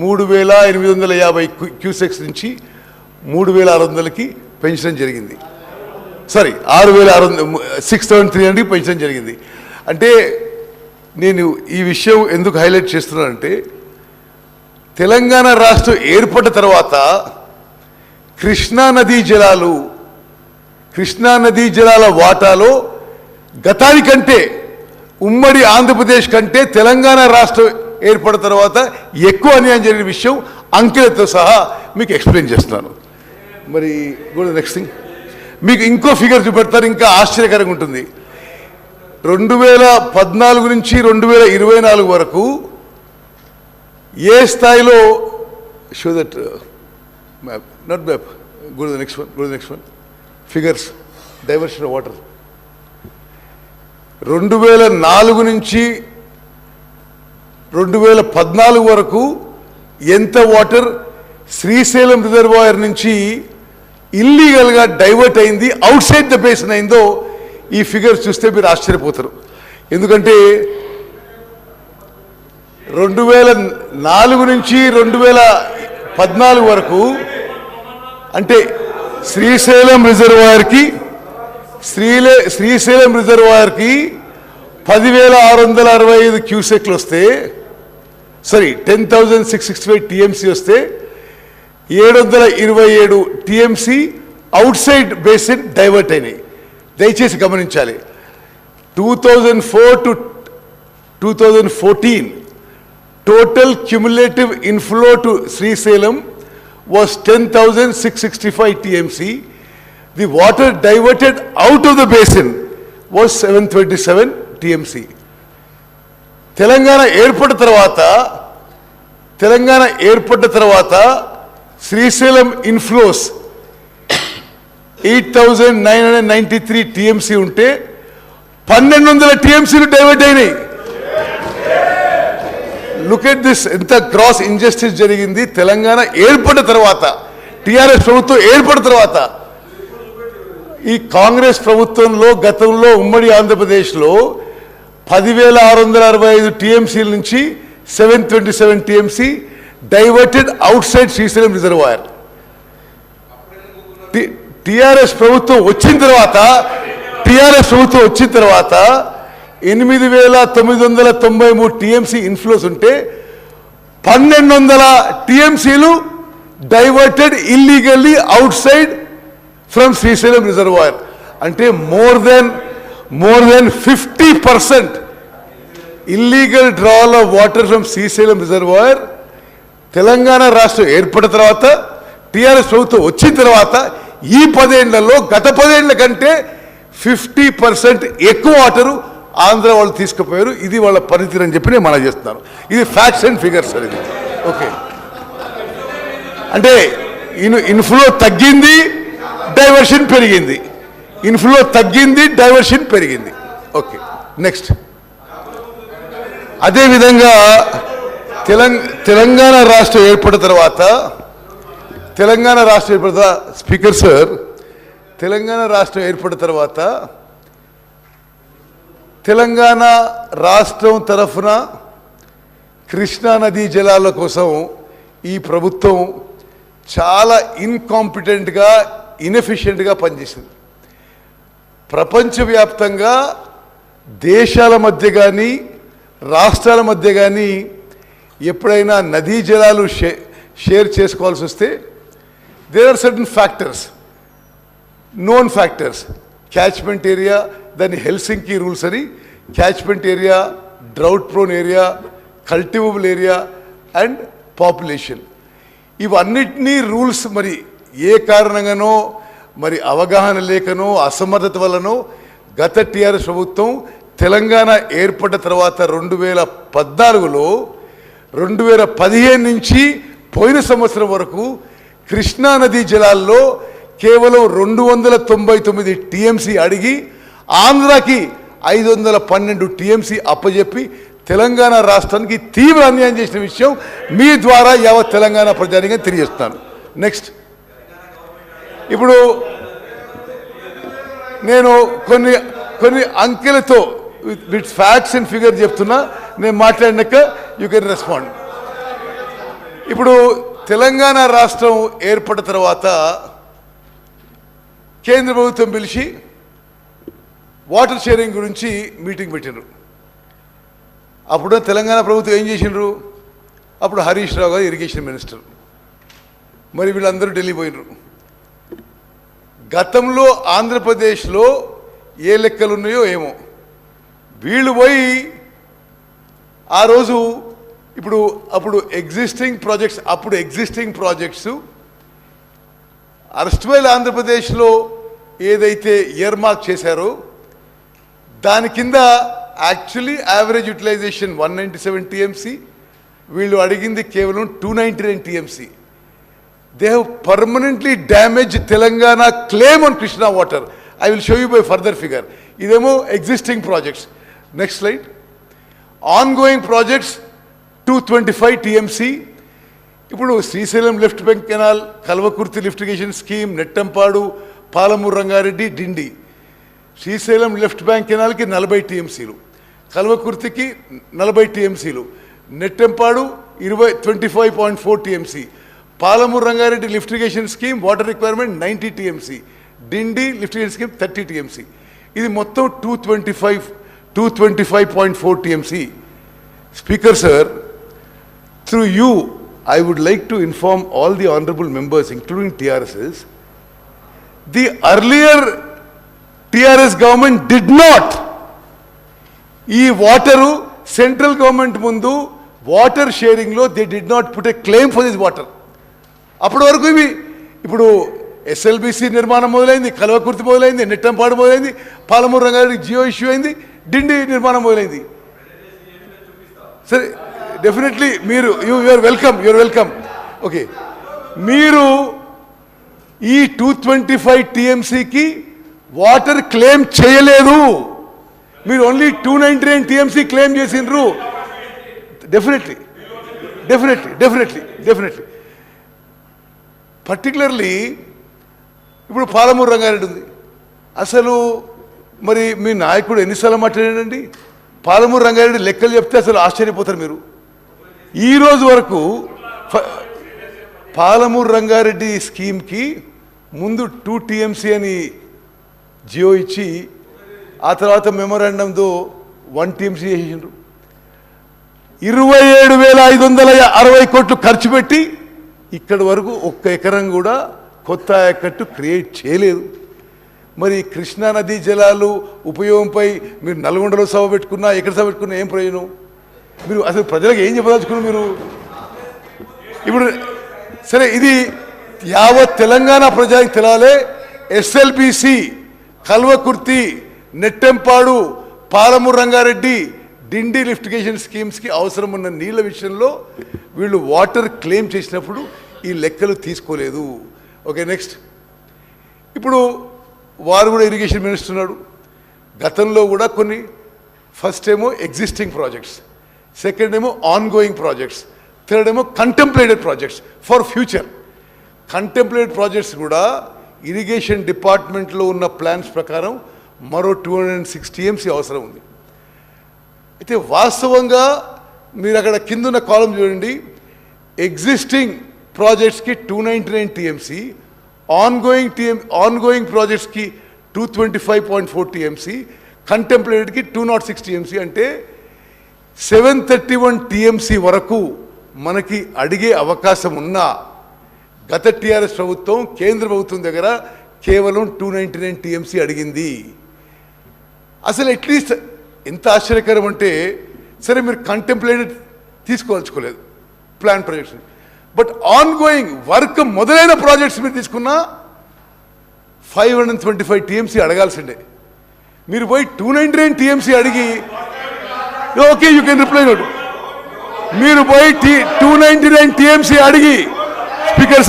3,850 క్యూసెక్స్ నుంచి 3,600కి పెంచడం జరిగింది. సారీ 6,300కి పెంచడం జరిగింది. అంటే నేను ఈ విషయం ఎందుకు హైలైట్ చేస్తున్నానంటే తెలంగాణ రాష్ట్రం ఏర్పడిన తర్వాత కృష్ణా నదీ జలాల వాటాలో గతానికంటే ఉమ్మడి ఆంధ్రప్రదేశ్ కంటే తెలంగాణ రాష్ట్రం ఏర్పడిన తర్వాత ఎక్కువ అన్యాయం జరిగిన విషయం అంకెలతో సహా మీకు ఎక్స్ప్లెయిన్ చేస్తున్నాను. మరి నెక్స్ట్ థింగ్ మీకు ఇంకో ఫిగర్ చూపెడతారు, ఇంకా ఆశ్చర్యకరంగా ఉంటుంది. 2014 నుంచి 2024 వరకు ఏ స్థాయిలో show that map not map go to the next one figures diversion of water 2004 నుంచి 2014 వరకు ఎంత వాటర్ శ్రీశైలం రిజర్వాయర్ నుంచి ఇల్లీగల్గా డైవర్ట్ అయింది, అవుట్ సైడ్ ద బేసిన్ అయిందో ఈ ఫిగర్ చూస్తే మీరు ఆశ్చర్యపోతారు. ఎందుకంటే 2004 నుంచి 2014 వరకు అంటే శ్రీశైలం రిజర్వాయర్కి 10,665 క్యూసెక్లు వస్తే 10,665 టీఎంసీ వస్తే 727 TMC out side basin divert అయినాయి. దయచేసి గమనించాలి. 2004 to 2014 total cumulative inflow to Srisailam was 10,665 TMC. The water diverted out of the basin was 727 TMC. Telangana ఏర్పడిన తర్వాత శ్రీశైలం ఇన్ఫ్లోస్ 8,993 టీఎంసీ ఉంటే 1,200 టీఎంసీలు డైవర్ట్ అయినాయి. లుక్ ఎట్ దిస్, ఎంత గ్రాస్ ఇంజస్టిస్ జరిగింది తెలంగాణ ఏర్పడిన తర్వాత, టిఆర్ఎస్ ప్రభుత్వం ఏర్పడిన తర్వాత. ఈ కాంగ్రెస్ ప్రభుత్వంలో గతంలో ఉమ్మడి ఆంధ్రప్రదేశ్లో 10,665 టీఎంసీల నుంచి 727 TMC diverted outside Srisailam reservoir. TRS ప్రభుత్వం వచ్చిన తర్వాత 8,993 టీఎంసీ ఇన్ఫ్లోస్ ఉంటే 1,200 టీఎంసీలు diverted illegally outside from Srisailam reservoir. అంటే more than 50% illegal drawal of water from Srisailam reservoir Telangana రాష్ట్రం ఏర్పడిన తర్వాత టిఆర్ఎస్ ప్రభుత్వం వచ్చిన తర్వాత ఈ 10 ఏళ్లలో గత 10 ఏళ్ల కంటే 50% ఎక్కువ వాటరు ఆంధ్ర వాళ్ళు తీసుకుపోయారు. ఇది వాళ్ళ పరిస్థితి అని చెప్పి నేను మనం చేస్తున్నాను. ఇది ఫ్యాక్ట్స్ అండ్ ఫిగర్స్ అనేది. ఓకే, అంటే ఇన్ఫ్లో తగ్గింది, డైవర్షన్ పెరిగింది. ఇన్ఫ్లో తగ్గింది, డైవర్షన్ పెరిగింది. Okay, next. అదేవిధంగా తెలంగాణ రాష్ట్రం ఏర్పడిన తర్వాత స్పీకర్ సార్, తెలంగాణ రాష్ట్రం ఏర్పడిన తర్వాత తెలంగాణ రాష్ట్రం తరఫున కృష్ణా నదీ జలాల కోసం ఈ ప్రభుత్వం చాలా ఇన్కాంపిటెంట్గా, ఇన్ఎఫిషియెంట్గా పనిచేసింది. ప్రపంచవ్యాప్తంగా దేశాల మధ్య కానీ రాష్ట్రాల మధ్య కానీ ఎప్పుడైనా నదీ జలాలు షేర్ చేసుకోవాల్సి వస్తే there are certain factors, known factors. Catchment area, దాన్ని హెల్సింకి రూల్స్ అని, catchment area, drought prone area, cultivable area and population. ఇవన్నిటినీ రూల్స్ మరి ఏ కారణంగానో, మరి అవగాహన లేకనో, అసమర్థత వల్లనో గత టీఆర్ఎస్ ప్రభుత్వం తెలంగాణ ఏర్పడిన తర్వాత 2014లో 2015 నుంచి పోయిన సంవత్సరం వరకు కృష్ణా నదీ జలాల్లో కేవలం 299 టీఎంసీ అడిగి ఆంధ్రాకి 512 టీఎంసీ అప్పజెప్పి తెలంగాణ రాష్ట్రానికి తీవ్ర అన్యాయం చేసిన విషయం మీ ద్వారా యావత్ తెలంగాణ ప్రజానిగా తెలియజేస్తున్నాను. నెక్స్ట్, ఇప్పుడు నేను కొన్ని అంకెలతో విత్ ఫ్యాక్ట్స్ అండ్ ఫిగర్ చెప్తున్నా. నేను మాట్లాడినాక యూ కెన్ రెస్పాండ్. ఇప్పుడు తెలంగాణ రాష్ట్రం ఏర్పడిన తర్వాత కేంద్ర ప్రభుత్వం పిలిచి వాటర్ షేరింగ్ గురించి మీటింగ్ పెట్టినారు. అప్పుడు తెలంగాణ ప్రభుత్వం ఏం చేసినారు? అప్పుడు హరీష్ రావు గారు ఇరిగేషన్ మినిస్టర్, మరి వీళ్ళందరూ ఢిల్లీ పోయినారు. గతంలో ఆంధ్రప్రదేశ్లో ఏ లెక్కలు ఉన్నాయో ఏమో, వీళ్ళు పోయి ఆ రోజు అప్పుడు ఎగ్జిస్టింగ్ ప్రాజెక్ట్స్ అరెస్ట్వైల్ ఆంధ్రప్రదేశ్లో ఏదైతే ఇయర్ మార్క్ చేశారో దాని కింద యాక్చువల్లీ యావరేజ్ యూటిలైజేషన్ 197 టీఎంసీ, వీళ్ళు అడిగింది కేవలం 299 TMC. They have permanently damaged Telangana claim on Krishna water. I will show you by further figure. Idemo existing projects. Next slide. Ongoing projects 225 TMC. Ipudu Srisalam Lift Bank Canal, Kalvakurti Lift Irrigation Scheme, Nettampadu, Palamur Rangareddy, Dindi. Srisalam Lift Bank Canal ki 40 TMC lu. Kalvakurti ki 40 TMC lu. Nettampadu 25.4 TMC. Palamur Rangareddy Lift Irrigation Scheme, water requirement 90 TMC. Dindi Lift Irrigation Scheme 30 TMC. This is 225.4 TMC. Speaker sir, through you, I would like to inform all the honorable members, including TRSs, the earlier TRS government did not. Ee water, central government mundu, water sharing lo, they did not put a claim for this water. అప్పటి వరకు ఇవి ఇప్పుడు SLBC నిర్మాణం మొదలైంది, కల్వకుర్తి మొదలైంది, నెట్టంపాడు మొదలైంది, Palamuru Rangareddy Jio issue అయింది, డిండి నిర్మాణం మొదలైంది. సరే, డెఫినెట్లీ మీరు యూఆర్ వెల్కమ్. ఓకే, మీరు ఈ 225 టీఎంసీకి వాటర్ క్లెయిమ్ చేయలేదు, మీరు ఓన్లీ 299 టీఎంసీ క్లెయిమ్ చేసిండ్రు. డెఫినెట్లీ పర్టికులర్లీ ఇప్పుడు పాలమూరు రంగారెడ్డి ఉంది. అసలు మరి మీ నాయకుడు ఎన్నిసార్లు మాట్లాడాడండి? పాలమూరు రంగారెడ్డి లెక్కలు చెప్తే అసలు ఆశ్చర్యపోతారు మీరు. ఈరోజు వరకు పాలమూరు రంగారెడ్డి స్కీమ్కి ముందు 2 టీఎంసీ అని జియో ఇచ్చి ఆ తర్వాత మెమోరాండంతో 1 టీఎంసీ చేసిండ్రు. 27,560 కోట్లు ఖర్చు పెట్టి ఇక్కడి వరకు ఒక్క ఎకరం కూడా కొత్త ఆయకట్టు క్రియేట్ చేయలేదు. మరి కృష్ణా నదీ జలాలు ఉపయోగంపై మీరు నల్గొండలో సభ పెట్టుకున్నా, ఎక్కడ సభ పెట్టుకున్నా ఏం ప్రయోజనం? మీరు అసలు ప్రజలకు ఏం చెప్పదలుచుకున్నారు మీరు? ఇప్పుడు సరే, ఇది యావత్ తెలంగాణ ప్రజలకు తెలాలే. ఎస్ఎల్బిసి, కల్వకుర్తి, నెట్టెంపాడు, పాలమూరు రంగారెడ్డి, డిండి లిఫ్ట్ ఇరిగేషన్ స్కీమ్స్కి అవసరం ఉన్న నీళ్ళ విషయంలో వీళ్ళు వాటర్ క్లెయిమ్ చేసినప్పుడు ఈ లెక్కలు తీసుకోలేదు. Okay, next. ఇప్పుడు వారు కూడా ఇరిగేషన్ మినిస్టర్ ఉన్నాడు. గతంలో కూడా కొన్ని, ఫస్ట్ ఏమో ఎగ్జిస్టింగ్ ప్రాజెక్ట్స్, సెకండ్ ఏమో ఆన్గోయింగ్ ప్రాజెక్ట్స్, థర్డ్ ఏమో contemplated projects for future. Contemplated projects కూడా ఇరిగేషన్ డిపార్ట్మెంట్లో ఉన్న ప్లాన్స్ ప్రకారం మరో 206 టీఎంసీ అవసరం ఉంది. అయితే వాస్తవంగా మీరు అక్కడ కిందున్న కాలం చూడండి, ఎగ్జిస్టింగ్ ప్రాజెక్ట్స్కి 299 టీఎంసీ, ఆన్గోయింగ్ ప్రాజెక్ట్స్కి 225.4 టీఎంసీ, కంటెంప్లేటెడ్కి 206 టీఎంసీ. అంటే 731 టీఎంసీ వరకు మనకి అడిగే అవకాశం ఉన్న గత టీఆర్ఎస్ ప్రభుత్వం కేంద్ర ప్రభుత్వం దగ్గర కేవలం 299 టీఎంసీ అడిగింది. అసలు అట్లీస్ట్ ఎంత ఆశ్చర్యకరం అంటే, సరే మీరు కంటెంప్లేటెడ్ తీసుకోవాల్చుకోలేదు plan projects, but ongoing work మొదలైన ప్రాజెక్ట్స్ మీరు తీసుకున్నా 525 టీఎంసీ అడగాల్సిందే. మీరు పోయి 299 టీఎంసీ అడిగి, okay you can reply note. మీరు పోయి 299 టీఎంసీ అడిగి, స్పీకర్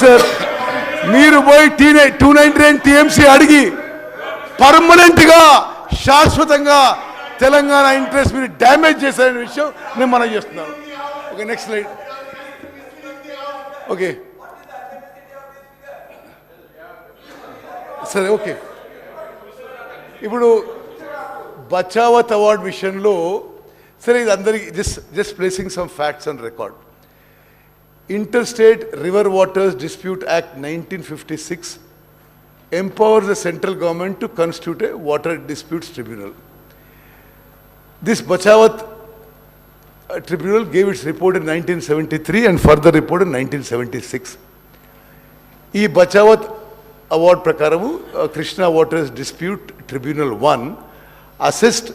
సార్ మీరు పోయి 299 టీఎంసీ అడిగి పర్మనెంట్గా, శాశ్వతంగా తెలంగాణ ఇంట్రెస్ట్ మీరు డ్యామేజ్ చేశారనే విషయం నేను మనం చేస్తున్నాను. Okay, next slide. ఓకే సరే, ఓకే. ఇప్పుడు బచావత్ అవార్డ్ విషయంలో సరే, ఇది అందరికీ just placing some facts on record. Interstate River Waters Dispute Act 1956 empowers the central government to constitute a water disputes tribunal. This Bachawat tribunal gave its report in 1973 and further report in 1976. ఈ Bachawat award ప్రకారము Krishna waters dispute tribunal 1 assessed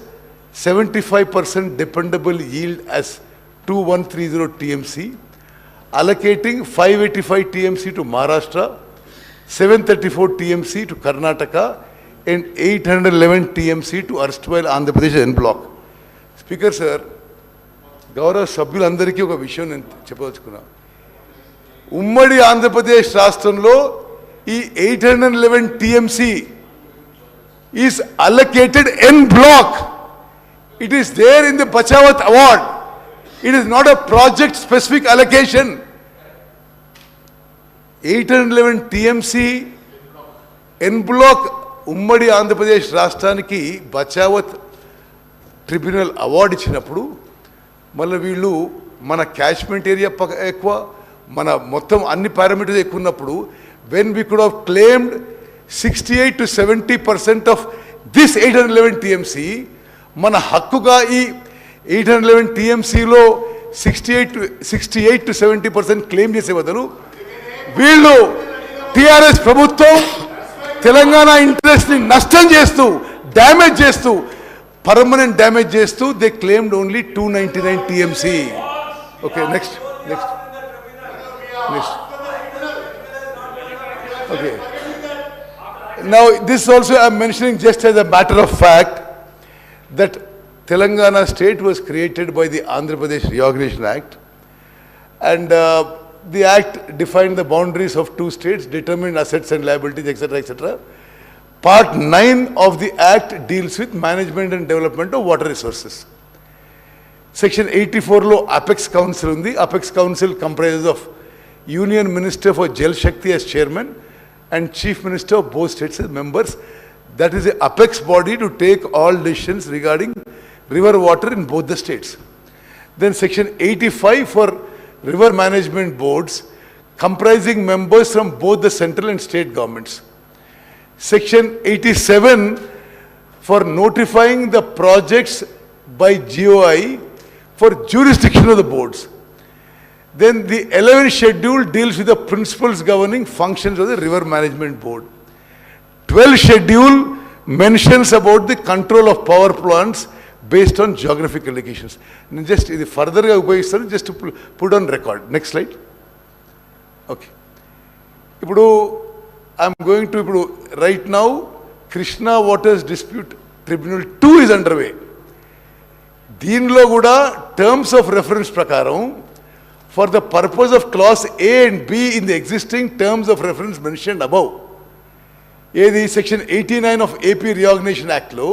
75% dependable yield as 2130 TMC, allocating 585 TMC to Maharashtra, 734 TMC to Karnataka, and 811 TMC to erstwhile Andhra Pradesh en block. Speaker sir, గౌరవ సభ్యులందరికీ ఒక విషయం నేను చెప్పదలుచుకున్నా. ఉమ్మడి ఆంధ్రప్రదేశ్ రాష్ట్రంలో ఈ 811 TMC is allocated en block. It is there in the Bachawat award. It is not a project specific allocation. 811 TMC en block ఉమ్మడి ఆంధ్రప్రదేశ్ రాష్ట్రానికి బచావత్ ట్రిబ్యునల్ అవార్డు ఇచ్చినప్పుడు మళ్ళీ వీళ్ళు మన క్యాచ్మెంట్ ఏరియా ఎక్కువ, మన మొత్తం అన్ని పారామీటర్స్ ఎక్కువ ఉన్నప్పుడు when we could have claimed 68 to 70% of this 811 TMC, మన హక్కుగా ఈ 811 TMCలో 68 to 70% క్లెయిమ్ చేసే బదులు వీళ్ళు టిఆర్ఎస్ ప్రభుత్వం తెలంగాణ ఇంట్రెస్ట్ ని నష్టం చేస్తూ, డ్యామేజ్ చేస్తూ, పర్మనెంట్ డ్యామేజ్ చేస్తూ they claimed only 299 TMC. Okay, next. Okay. Now, this also I am mentioning just as a matter of fact that Telangana state was created by the Andhra Pradesh Reorganization Act, and the act defined the boundaries of two states, determined assets and liabilities, etc., etc. Part 9 of the act deals with management and development of water resources. Section 84 lo Apex Council undi. Apex Council comprises of Union Minister for Jal Shakti as chairman and Chief Minister of both states as members. That is the apex body to take all decisions regarding river water in both the states. Then Section 85 for river management boards comprising members from both the central and state governments. Section 87 for notifying the projects by GOI for jurisdiction of the boards. Then the 11th schedule deals with the principles governing functions of the river management board. 12th schedule mentions about the control of power plants based on geographical locations. Just further just to put on record. Next slide. Okay. I am going to right now Krishna Waters Dispute Tribunal 2 is underway. దీనిలో కూడా terms of reference ప్రకారం for the purpose of clause A and B in the existing terms of reference mentioned above, ఏది section 89 of AP Reorganization Act లో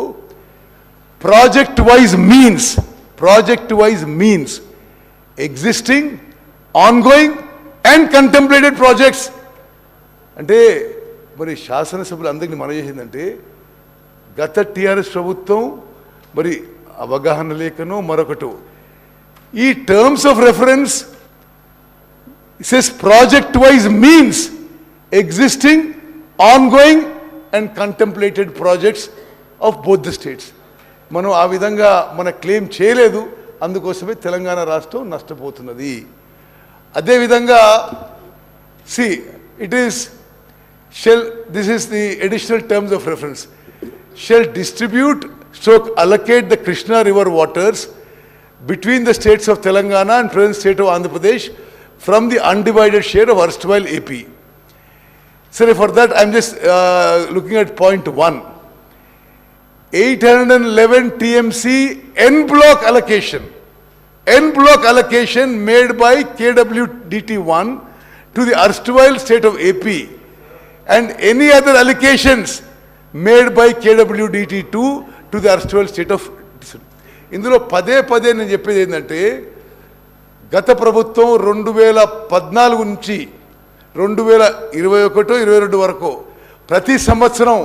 project wise means existing, ongoing and contemplated projects. అంటే మరి శాసనసభ్యులు అందరికీ మనం చేసిందంటే గత టిఆర్ఎస్ ప్రభుత్వం మరి అవగాహన లేకనో మరొకటి ఈ terms of reference says project wise means existing, ongoing and contemplated projects of both the states. మనం ఆ విధంగా మన క్లెయిమ్ చేయలేదు, అందుకోసమే తెలంగాణ రాష్ట్రం నష్టపోతున్నది. అదే విధంగా this is the additional terms of reference. Shall distribute / allocate the Krishna river waters between the states of Telangana and present state of Andhra Pradesh from the undivided share of erstwhile AP. So for that I am just looking at point 1. 811 TMC en block allocation made by KWDT1 to the erstwhile state of AP and any other allocations made by KWDT2 to the erstwhile state of. ఇందులో పదే నేను చెప్పేది ఏంటంటే గత ప్రభుత్వం 2014 నుంచి 2021-22 వరకు ప్రతి సంవత్సరం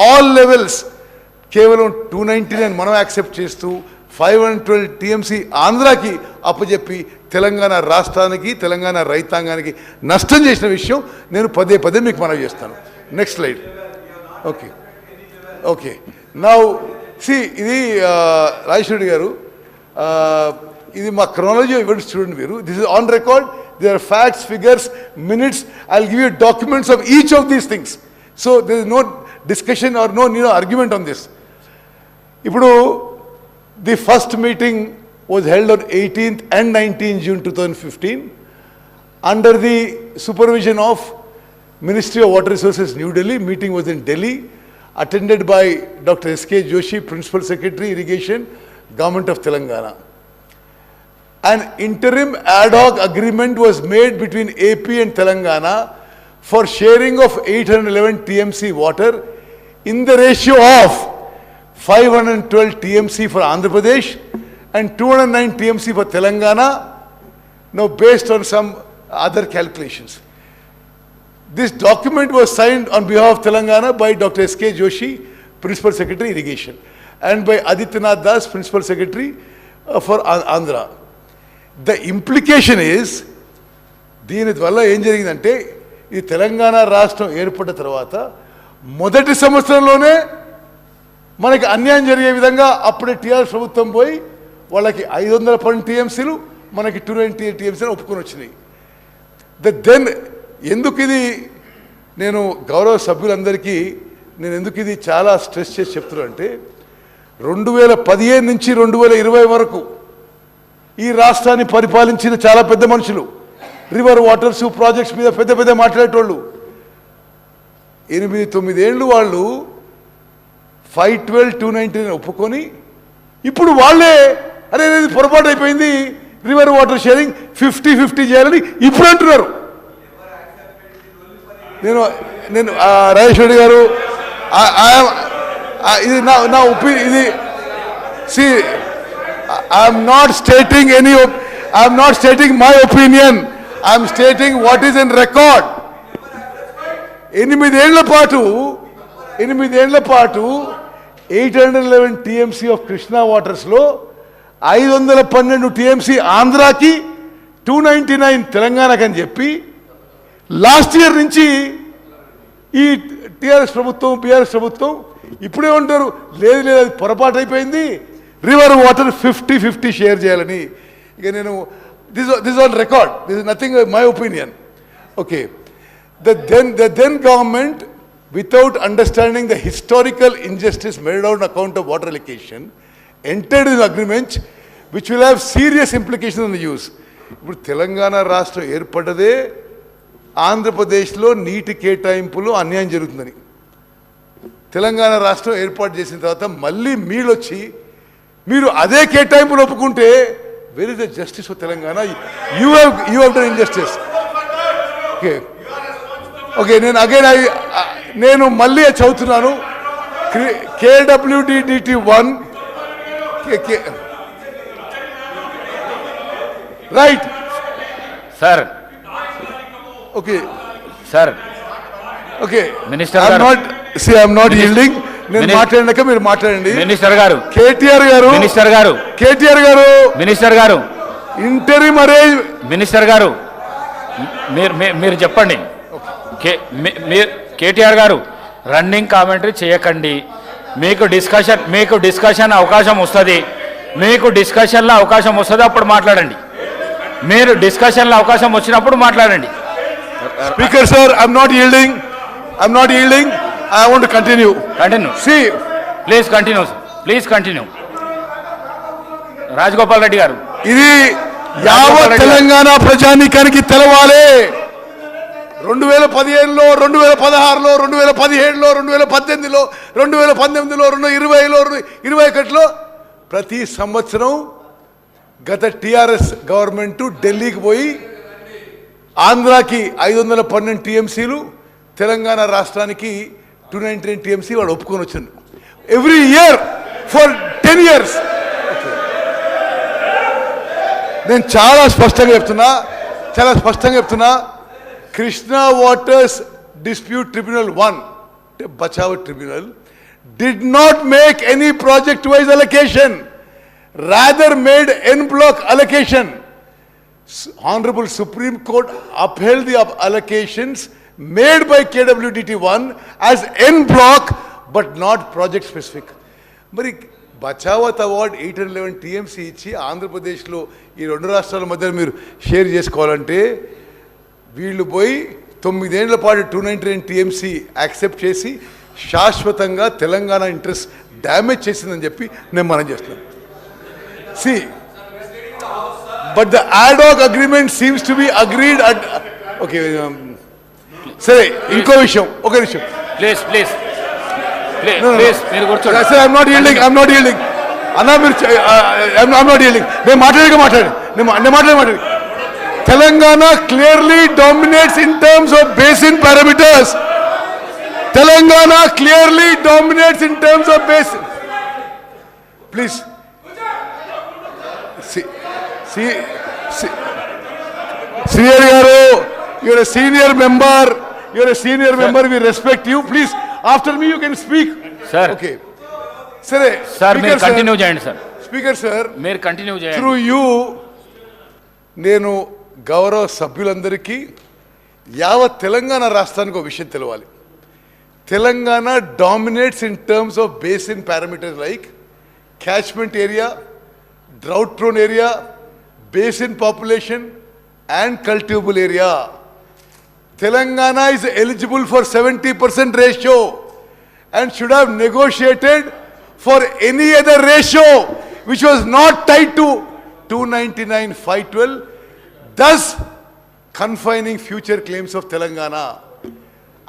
ఆల్ లెవెల్స్ కేవలం 299 మనం యాక్సెప్ట్ చేస్తూ 512 TMC ఆంధ్రాకి అప్పచెప్పి తెలంగాణ రాష్ట్రానికి తెలంగాణ రైతాంగానికి నష్టం చేసిన విషయం నేను పదే పదే మీకు మనవి చేస్తాను. Next slide. Okay okay now see ఇది రాజేశ్వరి గారు ఇది మా క్రోనాలజీ ఈవెంట్స్ చూడండి మీరు. This is on record. There are facts, figures, minutes. I will give you documents of each of these things. So there is no discussion or no argument on this. ఇప్పుడు the first meeting was held on 18th and 19th June 2015 under the supervision of Ministry of Water Resources, New Delhi. Meeting was in Delhi, attended by Dr. S.K. Joshi, Principal Secretary, Irrigation, Government of Telangana. An interim ad hoc agreement was made between AP and Telangana for sharing of 811 TMC water in the ratio of 512 TMC for Andhra Pradesh and 209 TMC for Telangana, now based on some other calculations. This document was signed on behalf of Telangana by Dr. S.K. Joshi, Principal Secretary, Irrigation, and by Adityanath Das, Principal Secretary for Andhra. The implication is, దీని వల్ల ఏం జరిగిందంటే ఈ తెలంగాణ రాష్ట్రం ఏర్పడిన తర్వాత మొదటి సంవత్సరంలోనే మనకి అన్యాయం జరిగే విధంగా అప్పుడే టీఆర్ఎస్ ప్రభుత్వం పోయి వాళ్ళకి 512 టీఎంసీలు మనకి 290 టీఎంసీలు ఒప్పుకొని వచ్చినాయి. దెన్ ఎందుకు ఇది నేను గౌరవ సభ్యులందరికీ నేను ఎందుకు ఇది చాలా స్ట్రెస్ చేసి చెప్తున్నా అంటే 2015 నుంచి 2020 వరకు ఈ రాష్ట్రాన్ని పరిపాలించిన చాలా పెద్ద మనుషులు, రివర్ వాటర్స్ ప్రాజెక్ట్స్ మీద పెద్ద పెద్ద మాట్లాడేటోళ్ళు 8-9 ఏళ్ళు వాళ్ళు 512, 290 ఒప్పుకొని ఇప్పుడు వాళ్ళే అరే పొరపాటు అయిపోయింది రివర్ వాటర్ షేరింగ్ 50-50 చేయాలని ఇప్పుడు అంటున్నారు. నేను రాజేశ్వరి గారు ఇది నా ఒపీనియన్. ఇది see I'm not stating my opinion, I'm stating what is in record. 8 ఏళ్ల పాటు 811 టీఎంసీ ఆఫ్ కృష్ణా వాటర్స్లో 512 టీఎంసీ ఆంధ్రాకి, 299 తెలంగాణకి అని చెప్పి లాస్ట్ ఇయర్ నుంచి ఈ టీఆర్ఎస్ ప్రభుత్వం బీఆర్ఎస్ ప్రభుత్వం ఇప్పుడే ఉంటారు లేదు లేదు అది పొరపాటు అయిపోయింది రివర్ వాటర్ 50-50 షేర్ చేయాలని. ఇక నేను this on record, this is nothing my opinion. Okay the then government, without understanding the historical injustice made out on account of water allocation, entered in agreement which will have serious implications on the use. ఇప్పుడు తెలంగాణ రాష్ట్రం ఏర్పడ్డదే ఆంధ్రప్రదేశ్లో నీటి కేటాయింపులో అన్యాయం జరుగుతుందని. తెలంగాణ రాష్ట్రం ఏర్పాటు చేసిన తర్వాత మళ్ళీ మీరు అదే కేటాయింపులు ఒప్పుకుంటే where is the justice for Telangana? You have done injustice. Okay okay నేను మళ్ళీ చదువుతున్నాను. KWDDT 1 right sir. Okay sir okay minister I'm not yielding. నేను మాట్లాడినాక మీరు మాట్లాడండి. మినిస్టర్ గారు కేటీఆర్ గారు ఇంటరిమ్ అరేంజ్ మినిస్టర్ గారు మీరు చెప్పండి. కేటీఆర్ గారు రన్నింగ్ కామెంటరీ చేయకండి. మీకు డిస్కషన్ అవకాశం వస్తుంది. అప్పుడు మాట్లాడండి. మీరు డిస్కషన్లో అవకాశం వచ్చినప్పుడు మాట్లాడండి. Speaker sir, I'm not yielding. I want to continue. See, please continue. Rajagopal Reddy గారు, ఇది యావత్ తెలంగాణ ప్రజానీకానికి తెలవాలి. 2015లో, 2016లో, 2017లో, 2018లో, 2019లో, 2020లో, 2021లో ప్రతి సంవత్సరం గత టీఆర్ఎస్ గవర్నమెంట్ ఢిల్లీకి పోయి ఆంధ్రాకి 512 టీఎంసీలు, తెలంగాణ రాష్ట్రానికి 299 టీఎంసీ వాళ్ళు ఒప్పుకొని వచ్చారు. Every year for 10 years. నేను చాలా స్పష్టంగా చెప్తున్నా Krishna waters dispute tribunal 1 Bachawat tribunal did not make any project wise allocation, rather made en bloc allocation. Honorable Supreme Court upheld the allocations made by KWDT1 as en block but not project specific. మరి Bachawat award 811 TMC ఇచ్చి ఆంధ్రప్రదేశ్లో ఈ రెండు రాష్ట్రాల మధ్య మీరు share చేసుకోవాలంటే వీళ్ళు పోయి 9 ఏళ్ల పాటు 299 టీఎంసీ యాక్సెప్ట్ చేసి శాశ్వతంగా తెలంగాణ ఇంట్రెస్ట్ డ్యామేజ్ చేసిందని చెప్పి నేను మనం చేస్తున్నాను. See but the ad hoc agreement seems to be agreed at okay సరే ఇంకో విషయం ఒక నిమిషం ప్లీజ్ ప్లీజ్ ప్లీజ్ మీరు sir, కూర్చోండి. I'm not yielding. అన్నా మీరు I'm not yielding. నేను మాట్లాడి Telangana clearly dominates in terms of basin parameters. Telangana clearly dominates in terms of basin. Please Srihari గారు, you're a senior member, we respect you. Please, after me you can speak. Sir. Okay. సరే sir మీరు continue చేయండి sir. Speaker sir, మీరు continue చేయండి. Through you నేను గౌరవ సభ్యులందరికీ యావత్ తెలంగాణ రాష్ట్రానికి ఒక విషయం తెలవాలి. Telangana dominates in terms of basin parameters like catchment area, drought prone area, basin population and cultivable area. Telangana is eligible for 70% ratio and should have negotiated for any other ratio which was not tied to 299/512, thus confining future claims of Telangana.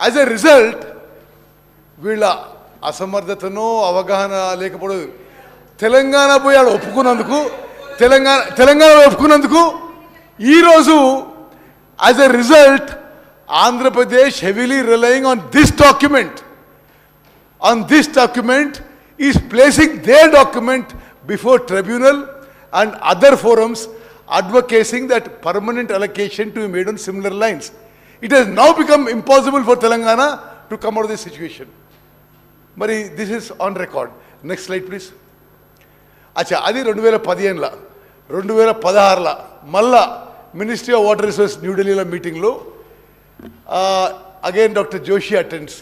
As a result, వీళ్ళ అసమర్థతను అవగాహన లేకపోవడం, తెలంగాణ పోయి ఆడ ఒప్పుకున్నందుకు ఈరోజు as a result Andhra Pradesh heavily relying on this document is placing there document before tribunal and other forums advocating that permanent allocation to be made on similar lines. It has now become impossible for Telangana to come out of this situation. Mari, this is on record. Next slide, please. Acha, adi 2015 2016 malla Ministry of Water Resources New Delhi meeting lo again Dr. Joshi attends.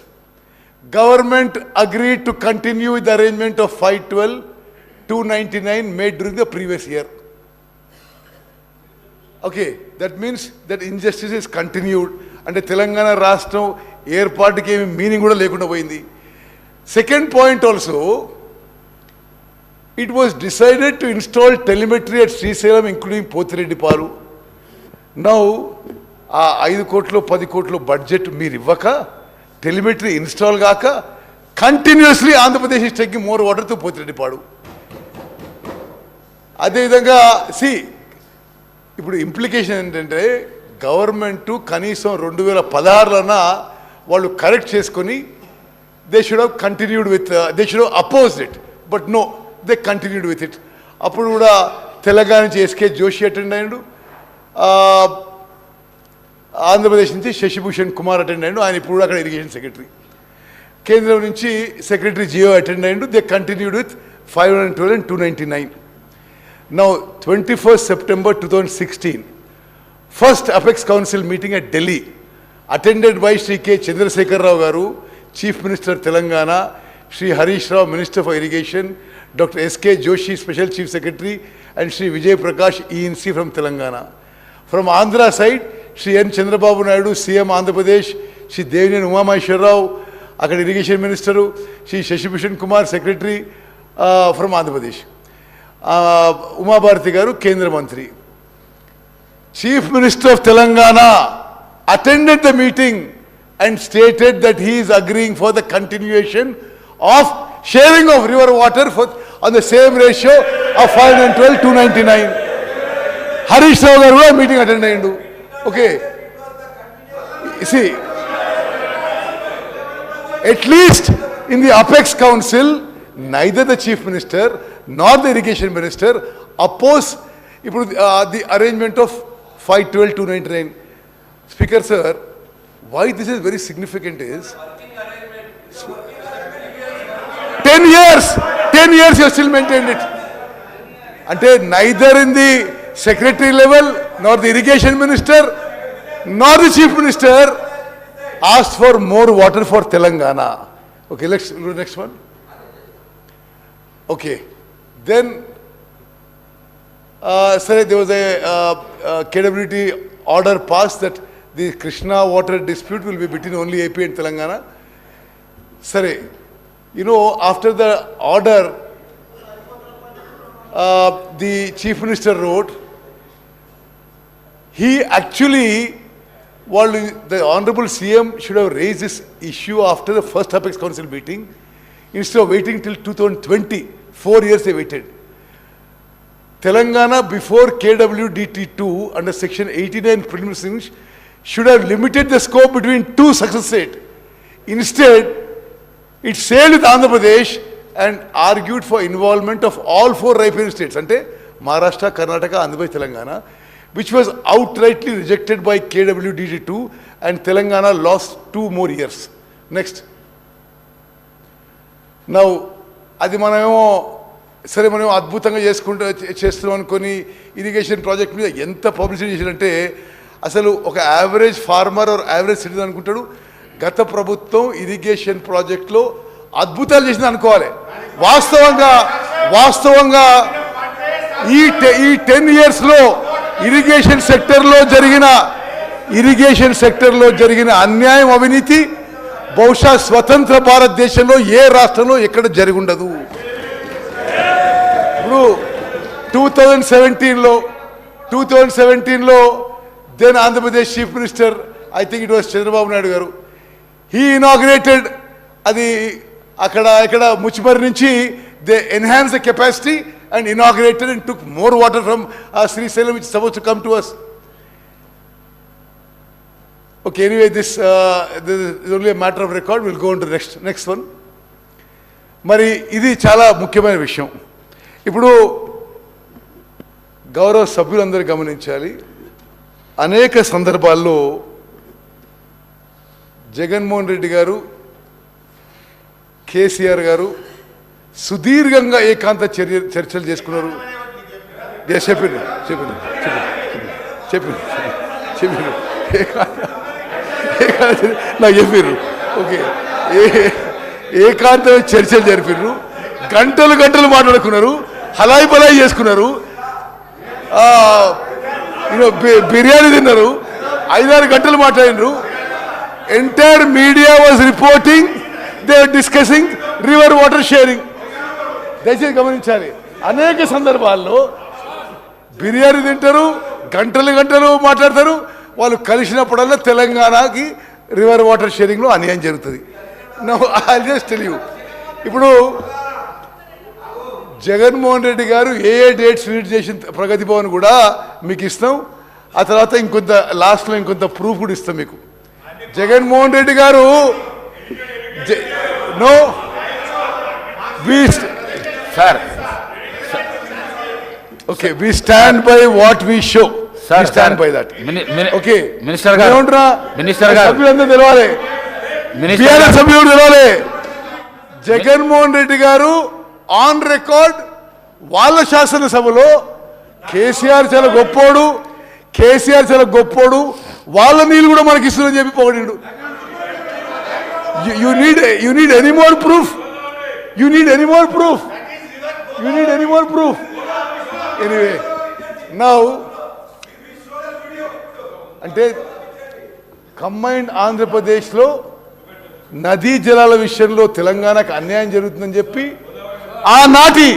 Government agreed to continue with the arrangement of 512 299 made during the previous year. Okay, that means that injustice is continued and Telangana Rashtra ఏర్పాటుకి ఏమి meaning కూడా లేకుండా పోయింది. Second point also, it was decided to install telemetry at Srisalam including Potireddiparu. Now ఆ 5 కోట్లు 10 కోట్లు budget మీరు ఇవ్వక telemetry install కాక continuously Andhra Pradesh is taking more water to Pothireddypadu. అదేవిధంగా ఇప్పుడు ఇంప్లికేషన్ ఏంటంటే గవర్నమెంట్ కనీసం 2016లోనా వాళ్ళు కరెక్ట్ చేసుకొని they should have continued with they should have opposed it, but no they continued with it. అప్పుడు కూడా తెలంగాణ నుంచి ఎస్కే జోషి అటెండ్ అయ్యాడు, ఆంధ్రప్రదేశ్ నుంచి శశిభూషణ్ కుమార్ అటెండ్ అయ్యాడు, ఆయన ఇప్పుడు అక్కడ ఇరిగేషన్ సెక్రటరీ. కేంద్రం నుంచి సెక్రటరీ జియో అటెండ్ అయ్యాడు. They continued with 512 and 299. Now, 21st September 2016, first Apex Council meeting at Delhi, attended by Sri K. Chandrasekhar Rao Garu, Chief Minister Telangana, Sri Harish Rao, Minister for Irrigation, Dr. S.K. Joshi, Special Chief Secretary, and Sri Vijay Prakash, ENC from Telangana. From Andhra side, Sri N. Chandrababu Naidu, CM Andhra Pradesh, Sri Devini Umamaheshwar Rao, Akkada Irrigation Minister, Sri Shashibhushan Kumar, Secretary from Andhra Pradesh. Uma Bharati Garu, Kendra Mantri. Chief Minister of Telangana attended the meeting and stated that he is agreeing for the continuation of sharing of river water on the same ratio of 512 299. Harish Rao Garu meeting attended. Okay. See, at least in the Apex Council, neither the Chief Minister nor the Irrigation Minister oppose the arrangement of 512 299. Speaker sir, why this is very significant is 10 years you still maintained it. Ante neither in the secretary level nor the irrigation minister, nor the chief minister asked for more water for Telangana. Okay, let's go to the next one. Okay, then, sir, there was a KWT order passed that the Krishna water dispute will be between only AP and Telangana. Sir, you know, after the order, the chief minister wrote, he actually, the honorable CM should have raised this issue after the first Apex Council meeting, instead of waiting till 2020. 4 years they waited. Telangana before KWDT2 under section 89 preliminaries should have limited the scope between two success states. Instead, it sailed with Andhra Pradesh and argued for involvement of all four riparian states, ante Maharashtra, Karnataka, Andhra Pradesh, Telangana, which was outrightly rejected by KWDT2, and Telangana lost 2 more years. Next. Now, అది మనమేమో సరే మనం అద్భుతంగా చేస్తున్నాం అనుకొని irrigation project మీద ఎంత publicity చేసినంటే అసలు ఒక average farmer or average citizen అనుకుంటాడు గత ప్రభుత్వం ఇరిగేషన్ ప్రాజెక్ట్లో అద్భుతాలు చేసింది అనుకోవాలి. వాస్తవంగా ఈ 10 ఇయర్స్లో ఇరిగేషన్ సెక్టర్లో జరిగిన అన్యాయం, అవినీతి బహుశా స్వతంత్ర భారతదేశంలో ఏ రాష్ట్రంలో ఎక్కడ జరిగి ఉండదు. ఇప్పుడు 2017లో then Andhra Pradesh chief minister, I think it was Chandrababu Naidu garu, he inaugurated అది అక్కడ ముచ్చిమరి నుంచి they enhance the capacity and inaugurated and took more water from Srisailam which suppose to come to us. Okay, anyway, this is only a matter of record. We'll go on to the next one. మరి ఇది చాలా ముఖ్యమైన విషయం. ఇప్పుడు గౌరవ సభ్యులందరూ గమనించాలి, అనేక సందర్భాల్లో జగన్మోహన్ రెడ్డి గారు, కేసీఆర్ గారు సుదీర్ఘంగా ఏకాంత చర్చలు చేసుకున్నారు. చెప్పారు నాకు చెప్పారు. ఓకే, ఏకాంత చర్చలు జరిపారు, గంటలు మాట్లాడుకున్నారు, హలాయి బలాయి చేసుకున్నారు, బిర్యానీ తిన్నారు, 5-6 గంటలు మాట్లాడినారు. Entire media was reporting, they are discussing river water sharing. దయచేసి గమనించాలి, అనేక సందర్భాల్లో బిర్యానీ తింటారు, గంటలు మాట్లాడతారు, వాళ్ళు కలిసినప్పుడల్లా తెలంగాణకి రివర్ వాటర్ షేరింగ్లో అన్యాయం జరుగుతుంది. Now I just tell you, ఇప్పుడు జగన్మోహన్ రెడ్డి గారు ఏ డేట్స్ రిలీజ్ చేసిన ప్రగతి భవన్ కూడా మీకు ఇస్తాం, ఆ తర్వాత ఇంకొంత లాస్ట్లో ఇంకొంత ప్రూఫ్ కూడా ఇస్తాం మీకు. జగన్మోహన్ రెడ్డి గారు no sir, okay, we stand by what we show. Stand by that. Okay. Minister గారు సభ్యులందరూ తెలవాలి, సభ్యులు తెలవాలి. జగన్మోహన్ రెడ్డి గారు ఆన్ రికార్డ్ వాళ్ళ శాసనసభలో కేసీఆర్ చాలా గొప్పోడు, వాళ్ళ నీళ్ళు కూడా మనకి ఇస్తుందని చెప్పి పొగిడిండు. You need any more proof? Anyway, now అంటే కంబైన్డ్ ఆంధ్రప్రదేశ్లో నదీ జలాల విషయంలో తెలంగాణకు అన్యాయం జరుగుతుందని చెప్పి ఆనాటి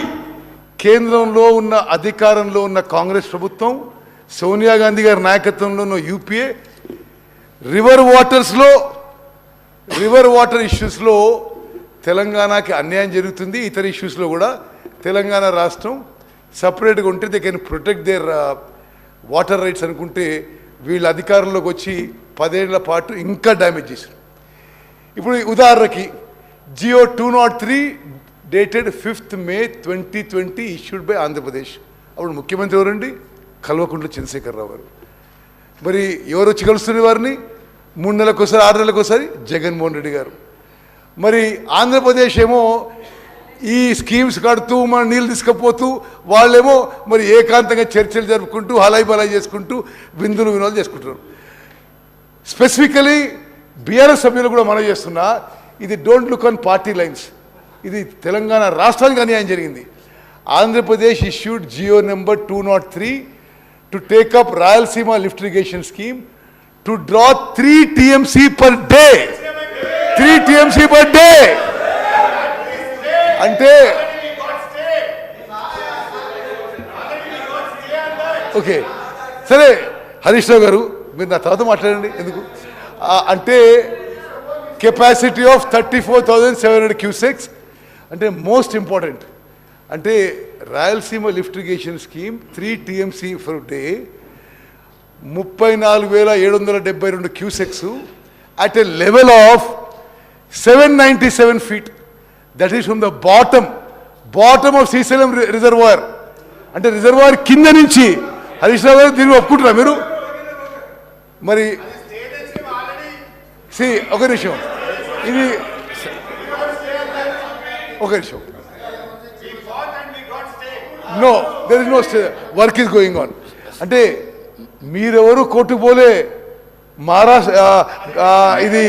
కేంద్రంలో ఉన్న అధికారంలో ఉన్న కాంగ్రెస్ ప్రభుత్వం, సోనియా గాంధీ గారి నాయకత్వంలో ఉన్న యూపీఏ రివర్ వాటర్ ఇష్యూస్లో తెలంగాణకి అన్యాయం జరుగుతుంది. ఇతర ఇష్యూస్లో కూడా తెలంగాణ రాష్ట్రం సపరేట్గా ఉంటే they can protect there water rides అనుకుంటే వీళ్ళ అధికారంలోకి వచ్చి 10 ఏళ్ల పాటు ఇంకా డ్యామేజ్ చేశారు. ఇప్పుడు ఉదాహరణకి Jio 203 dated 5th May 2020 issued by Andhra Pradesh. అప్పుడు ముఖ్యమంత్రి ఎవరండి? కల్వకుంట్ల చంద్రశేఖరరావు గారు. మరి ఎవరు వచ్చి కలుస్తున్న వారిని? 3 నెలలకోసారి 6 నెలలకోసారి జగన్మోహన్ రెడ్డి గారు. మరి ఆంధ్రప్రదేశ్ ఏమో ఈ స్కీమ్స్ కడుతూ మన నీళ్ళు తీసుకుపోతూ వాళ్ళేమో మరి ఏకాంతంగా చర్చలు జరుపుకుంటూ హలాయి బలాయి చేసుకుంటూ విందులు వినోదాలు చేసుకుంటున్నారు. స్పెసిఫికలీ బీఆర్ఎస్ సభ్యులు కూడా మనం చేస్తున్నా, ఇది don't look on party lines, ఇది తెలంగాణ రాష్ట్రానికి అన్యాయం జరిగింది. Andhra Pradesh issued Jio number 203 to take up Rayalaseema lift irrigation scheme to draw 3 TMC per day. 3 TMC per day. అంటే ఓకే సరే హరీష్ రావు గారు మీరు నా తర్వాత మాట్లాడండి ఎందుకు. అంటే కెపాసిటీ ఆఫ్ 34,700 క్యూసెక్స్ అంటే మోస్ట్ ఇంపార్టెంట్. అంటే Rayalaseema lift irrigation scheme 3 TMC for day 34,772 cusecs at a level of 797 feet. That is from the bottom of Srisalam reservoir. అంటే రిజర్వాయర్ కింద నుంచి. హరీష్ రావు గారు దీన్ని ఒప్పుకుంటున్నా మీరు? మరి ఒక నిమిషం, ఇది ఒక నిమిషం. No there is no stay, work is going on. అంటే మీరెవరు కోర్టుకు పోలే. మహారాష్ట్ర ఇది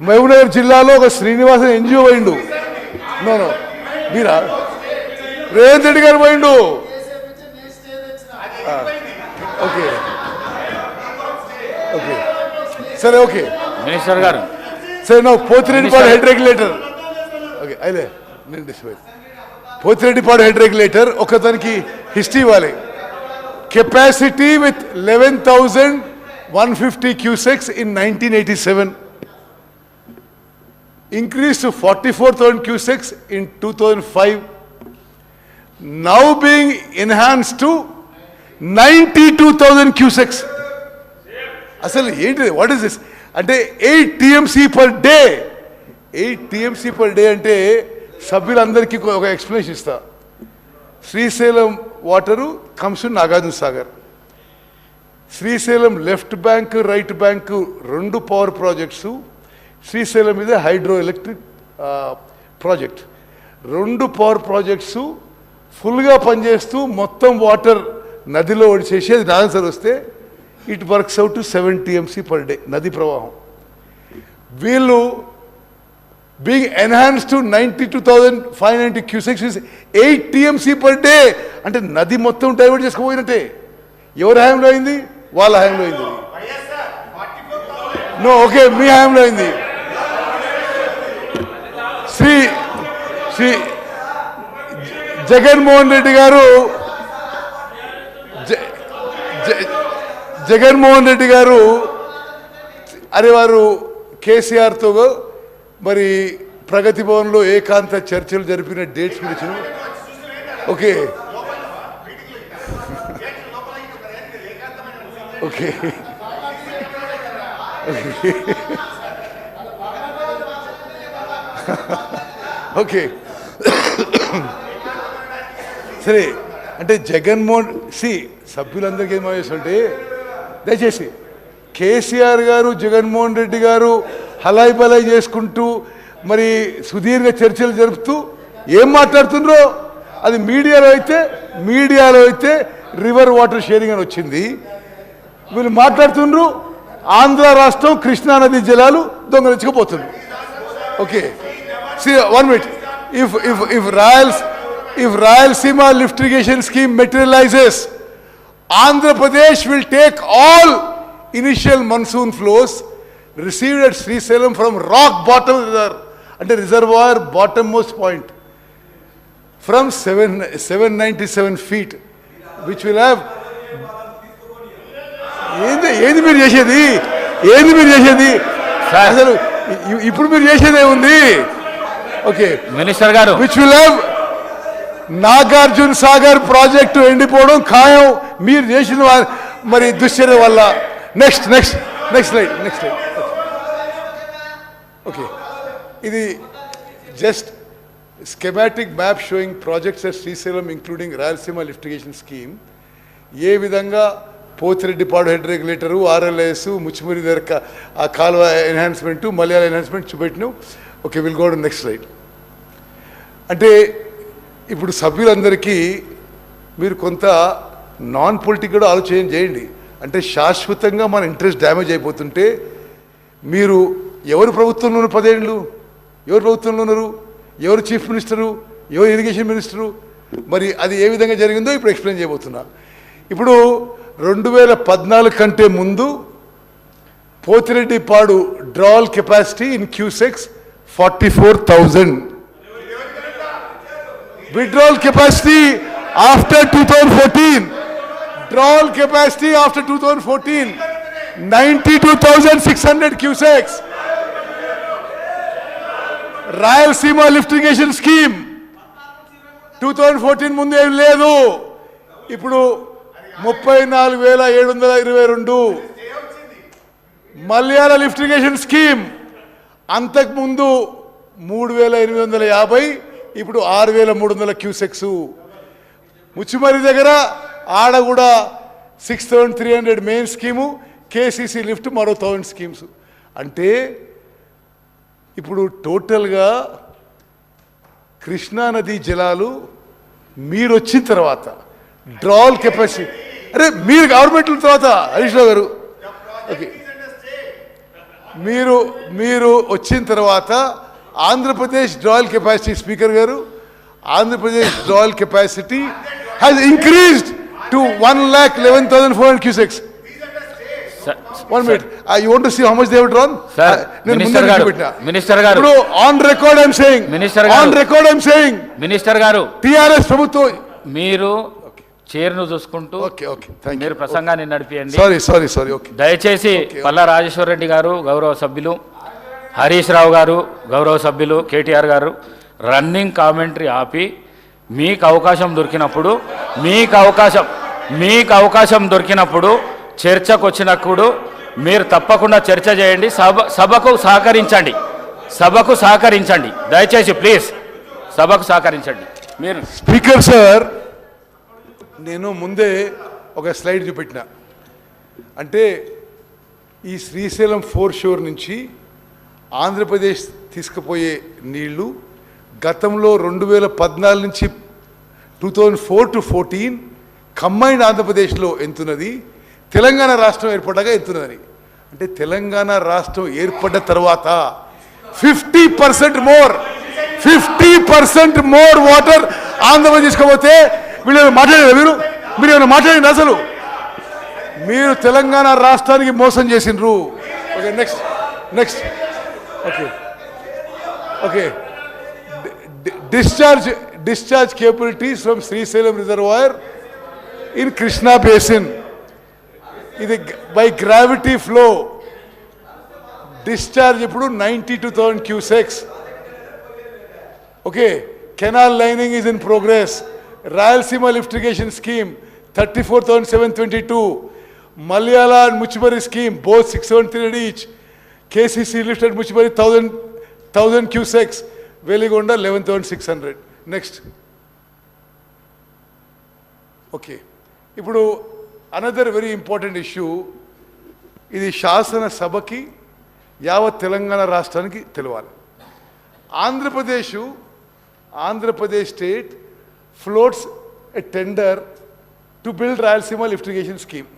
మహబూబ్నగర్ జిల్లాలో ఒక శ్రీనివాసన్ NGO పోయిండు. నో మీరా? రేవంత్ రెడ్డి గారు పోయిండు. ఓకే ఓకే సరే ఓకే మినిస్టర్ గారు సరే నా పోతిరెడ్డిపాడు హెడ్ రెగ్యులేటర్ ఓకే అయితే నేను డిస్ప్లే పోతిరెడ్డిపాడు హెడ్ రెగ్యులేటర్ ఒకతనికి హిస్టరీ ఇవ్వాలి. Capacity with 11,150 cusecs in 1987, increased to 44,000 cusecks in 2005, now being enhanced to 92,000 cusecks. అసలు ఏంటి, వాట్ ఇస్ దిస్? అంటే 8 TMC per day. 8 TMC per day అంటే సభ్యులందరికీ ఒక ఎక్స్ప్లెనేషన్ ఇస్తా. Srisailam water comes to Nagarjuna Sagar. Srisailam left bank right bank 2 power projects. Srisailam మీద hydro electric project. 2 power projects ఫుల్గా పనిచేస్తూ మొత్తం వాటర్ నదిలో ఒడిచేసి అది ఆన్సర్ వస్తే it works out to 7 TMC per day నది ప్రవాహం. వీళ్ళు being enhanced to 92,590 cusecs is 8 TMC per day. అంటే నది మొత్తం డైవర్ట్ చేసుకుపోయినట్టే. ఎవరి హయాంలో అయింది? వాళ్ళ హయాంలో అయింది. నో ఓకే మీ హయాంలో అయింది. శ్రీ జగన్మోహన్ రెడ్డి గారు అరే వారు కేసీఆర్తో మరి ప్రగతి భవన్లో ఏకాంత చర్చలు జరిపిన డేట్స్ గురించి ఓకే ఓకే ఓకే సరే అంటే జగన్మోహన్ సభ్యులందరికీ ఏమో చేస్తుంటే దయచేసి కేసీఆర్ గారు జగన్మోహన్ రెడ్డి గారు హలాయి బలాయి చేసుకుంటూ మరి సుదీర్ఘ చర్చలు జరుపుతూ ఏం మాట్లాడుతుండ్రో అది మీడియాలో అయితే రివర్ వాటర్ షేరింగ్ అని వచ్చింది. వీళ్ళు మాట్లాడుతుండ్రు ఆంధ్ర రాష్ట్రం కృష్ణానది జలాలు దొంగలించుకుపోతుంది. Okay one minute. If Rayalaseema lift irrigation scheme materializes, Andhra Pradesh will take all initial monsoon flows received at Srisalam from rock bottom and reservoir bottommost point from 797 feet, which will have ఏంది మీరు చేసేది అసలు ఇప్పుడు మీరు చేసేదే ఉంది. Okay minister garu which will have Nagarjuna Sagar project ఎండిపోవడం ఖాయం మీరు చేసిన మరి దుశ్చర్య వల్ల. నెక్స్ట్ స్లైడ్ ఓకే ఇది just schematic map showing projects at Srisailam including Rayalaseema lift irrigation scheme. ఏ విధంగా Pothireddypadu head regulator RLS Muchumarri దగ్గర ఆ కాలువ ఎన్హాన్స్మెంటు మలయాళ ఎన్హాన్స్మెంట్ చూపెట్టినావు. Okay will go to next slide. అంటే ఇప్పుడు సభ్యులందరికీ మీరు కొంత నాన్ పొలిటికల్ ఆలోచన చేయండి. అంటే శాశ్వతంగా మన ఇంట్రెస్ట్ డ్యామేజ్ అయిపోతుంటే మీరు ఎవరు ప్రభుత్వంలో ఉన్నారు 10 ఏళ్ళు, ఎవరు ప్రభుత్వంలో ఉన్నారు, ఎవరు చీఫ్ మినిస్టరు, ఎవరు ఇరిగేషన్ మినిస్టరు, మరి అది ఏ విధంగా జరిగిందో ఇప్పుడు ఎక్స్ప్లెయిన్ చేయబోతున్నా. ఇప్పుడు 2014 కంటే ముందు Pothireddypadu drawal capacity in cusecs 44,000. Withdrawal capacity after 2014, drawal capacity after 2014, 92,600 cusecs. Rayalaseema lift irrigation scheme 2014 ముందు ఏం లేదు, ఇప్పుడు 34,722. మలయాళ లిఫ్ట్ ఇరిగేషన్ స్కీమ్ అంతకుముందు 3,850, ఇప్పుడు 6,300 క్యూసెక్స్. ముచ్చుమరి దగ్గర ఆడ కూడా 6,300 మెయిన్ స్కీము, కేసీసీ లిఫ్ట్ మరో 1,000 స్కీమ్స్. అంటే ఇప్పుడు టోటల్గా కృష్ణా నదీ జలాలు మీరు వచ్చిన తర్వాత డ్రాల్ కెపాసిటీ, అరే మీరు గవర్నమెంట్ తర్వాత హరీష్ రావు గారు, ఓకే, మీరు వచ్చిన తర్వాత ఆంధ్రప్రదేశ్ డ్రాయల్ కెపాసిటీ, స్పీకర్ గారు, Andhra Pradesh drawal capacity has increased to 1,11,400 cusecs. 1 minute. You want to see how much they have drawn? Sir, Minister garu. Bro, on record I'm saying. Minister garu. On record I'm saying. Minister garu. TRS ప్రభుత్వం మీరు చైర్ను చూసుకుంటూ మీరు ప్రసంగాన్ని నడిపియండి. Sorry okay. దయచేసి పల్లా రాజేశ్వర రెడ్డి గారు గౌరవ సభ్యులు, హరీష్ రావు గారు గౌరవ సభ్యులు, కేటీఆర్ గారు రన్నింగ్ కామెంటరీ ఆపి మీకు అవకాశం దొరికినప్పుడు చర్చకు వచ్చినప్పుడు మీరు తప్పకుండా చర్చ చేయండి. సభకు సహకరించండి దయచేసి ప్లీజ్ సభకు సహకరించండి. మీరు స్పీకర్ సార్, నేను ముందే ఒక స్లైడ్ చూపెట్టిన, అంటే ఈ శ్రీశైలం 4 షోర్ నుంచి ఆంధ్రప్రదేశ్ తీసుకుపోయే నీళ్లు గతంలో 2014 నుంచి 2004 to 2014 కంబైన్డ్ ఆంధ్రప్రదేశ్లో ఎంతున్నది, తెలంగాణ రాష్ట్రం ఏర్పడ్డాక ఎంతున్నది. అంటే తెలంగాణ రాష్ట్రం ఏర్పడ్డ తర్వాత 50% మోర్ వాటర్ ఆంధ్రప్రదేశ్ తీసుకోపోతే వీళ్ళు మాట్లాడారు. మీరు ఏమైనా మాట్లాడింది? అసలు మీరు తెలంగాణ రాష్ట్రానికి మోసం చేసిండ్రు. Okay, next okay. discharge capabilities from Srisailam reservoir in Krishna basin. ఇది by gravity flow discharge ఇప్పుడు 92,000 cusecs. Okay, canal lining is in progress. Rayalaseema lift irrigation scheme 34,722. Malayala and Muchibari scheme both 673 each. KCC lift at Muchibari 1,000 cusecs. Veligonda 11,600. Next. Okay. ఇప్పుడు another very important issue, ఇది శాసన సభకి యావత్ తెలంగాణ రాష్ట్రానికి తెలవాలి. Andhra Pradesh state floats a tender to build Rayalaseema lift irrigation scheme.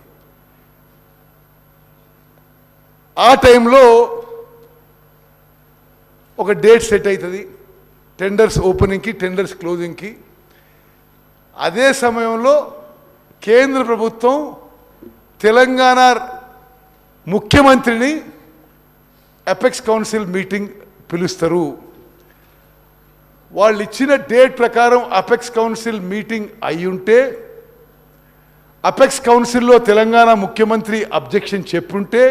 ఆ టైంలో ఒక డేట్ సెట్ అవుతుంది టెండర్స్ ఓపెనింగ్కి, టెండర్స్ క్లోజింగ్కి. అదే సమయంలో కేంద్ర ప్రభుత్వం తెలంగాణ ముఖ్యమంత్రిని అపెక్స్ కౌన్సిల్ మీటింగ్ పిలుస్తారు. వాళ్ళు ఇచ్చిన డేట్ ప్రకారం అపెక్స్ కౌన్సిల్ మీటింగ్ అయ్యుంటే, అపెక్స్ కౌన్సిల్లో తెలంగాణ ముఖ్యమంత్రి అబ్జెక్షన్ చెప్పుంటే,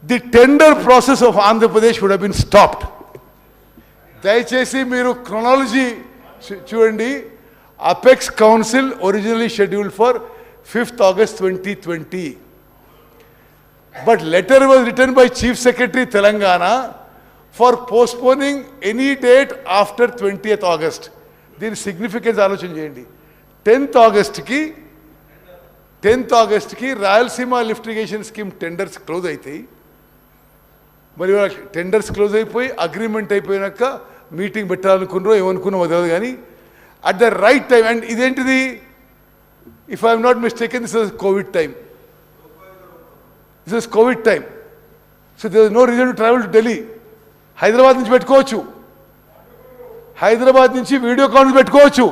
the tender process of Andhra Pradesh would have been stopped. దయచేసి మీరు క్రొనాలజీ చూడండి. Apex council originally scheduled for 5th August 2020. But letter was written by Chief Secretary Telangana for postponing any date after 20th August. దీని significance ఆలోచన చేయండి. 10th Augustకి Rayalaseema lift irrigation scheme tenders close అవుతాయి. మరి tenders close అయిపోయి agreement అయిపోయినాక meeting పెట్టాలనుకున్నారో ఏమనుకున్నామో తెలియదు, కానీ at the right time. And if I am not mistaken, this is COVID time. This is COVID time. So there is no reason to travel to Delhi. Hyderabad నుంచి పెట్టుకోవచ్చు. హైదరాబాద్ నుంచి video call పెట్టుకోవచ్చు.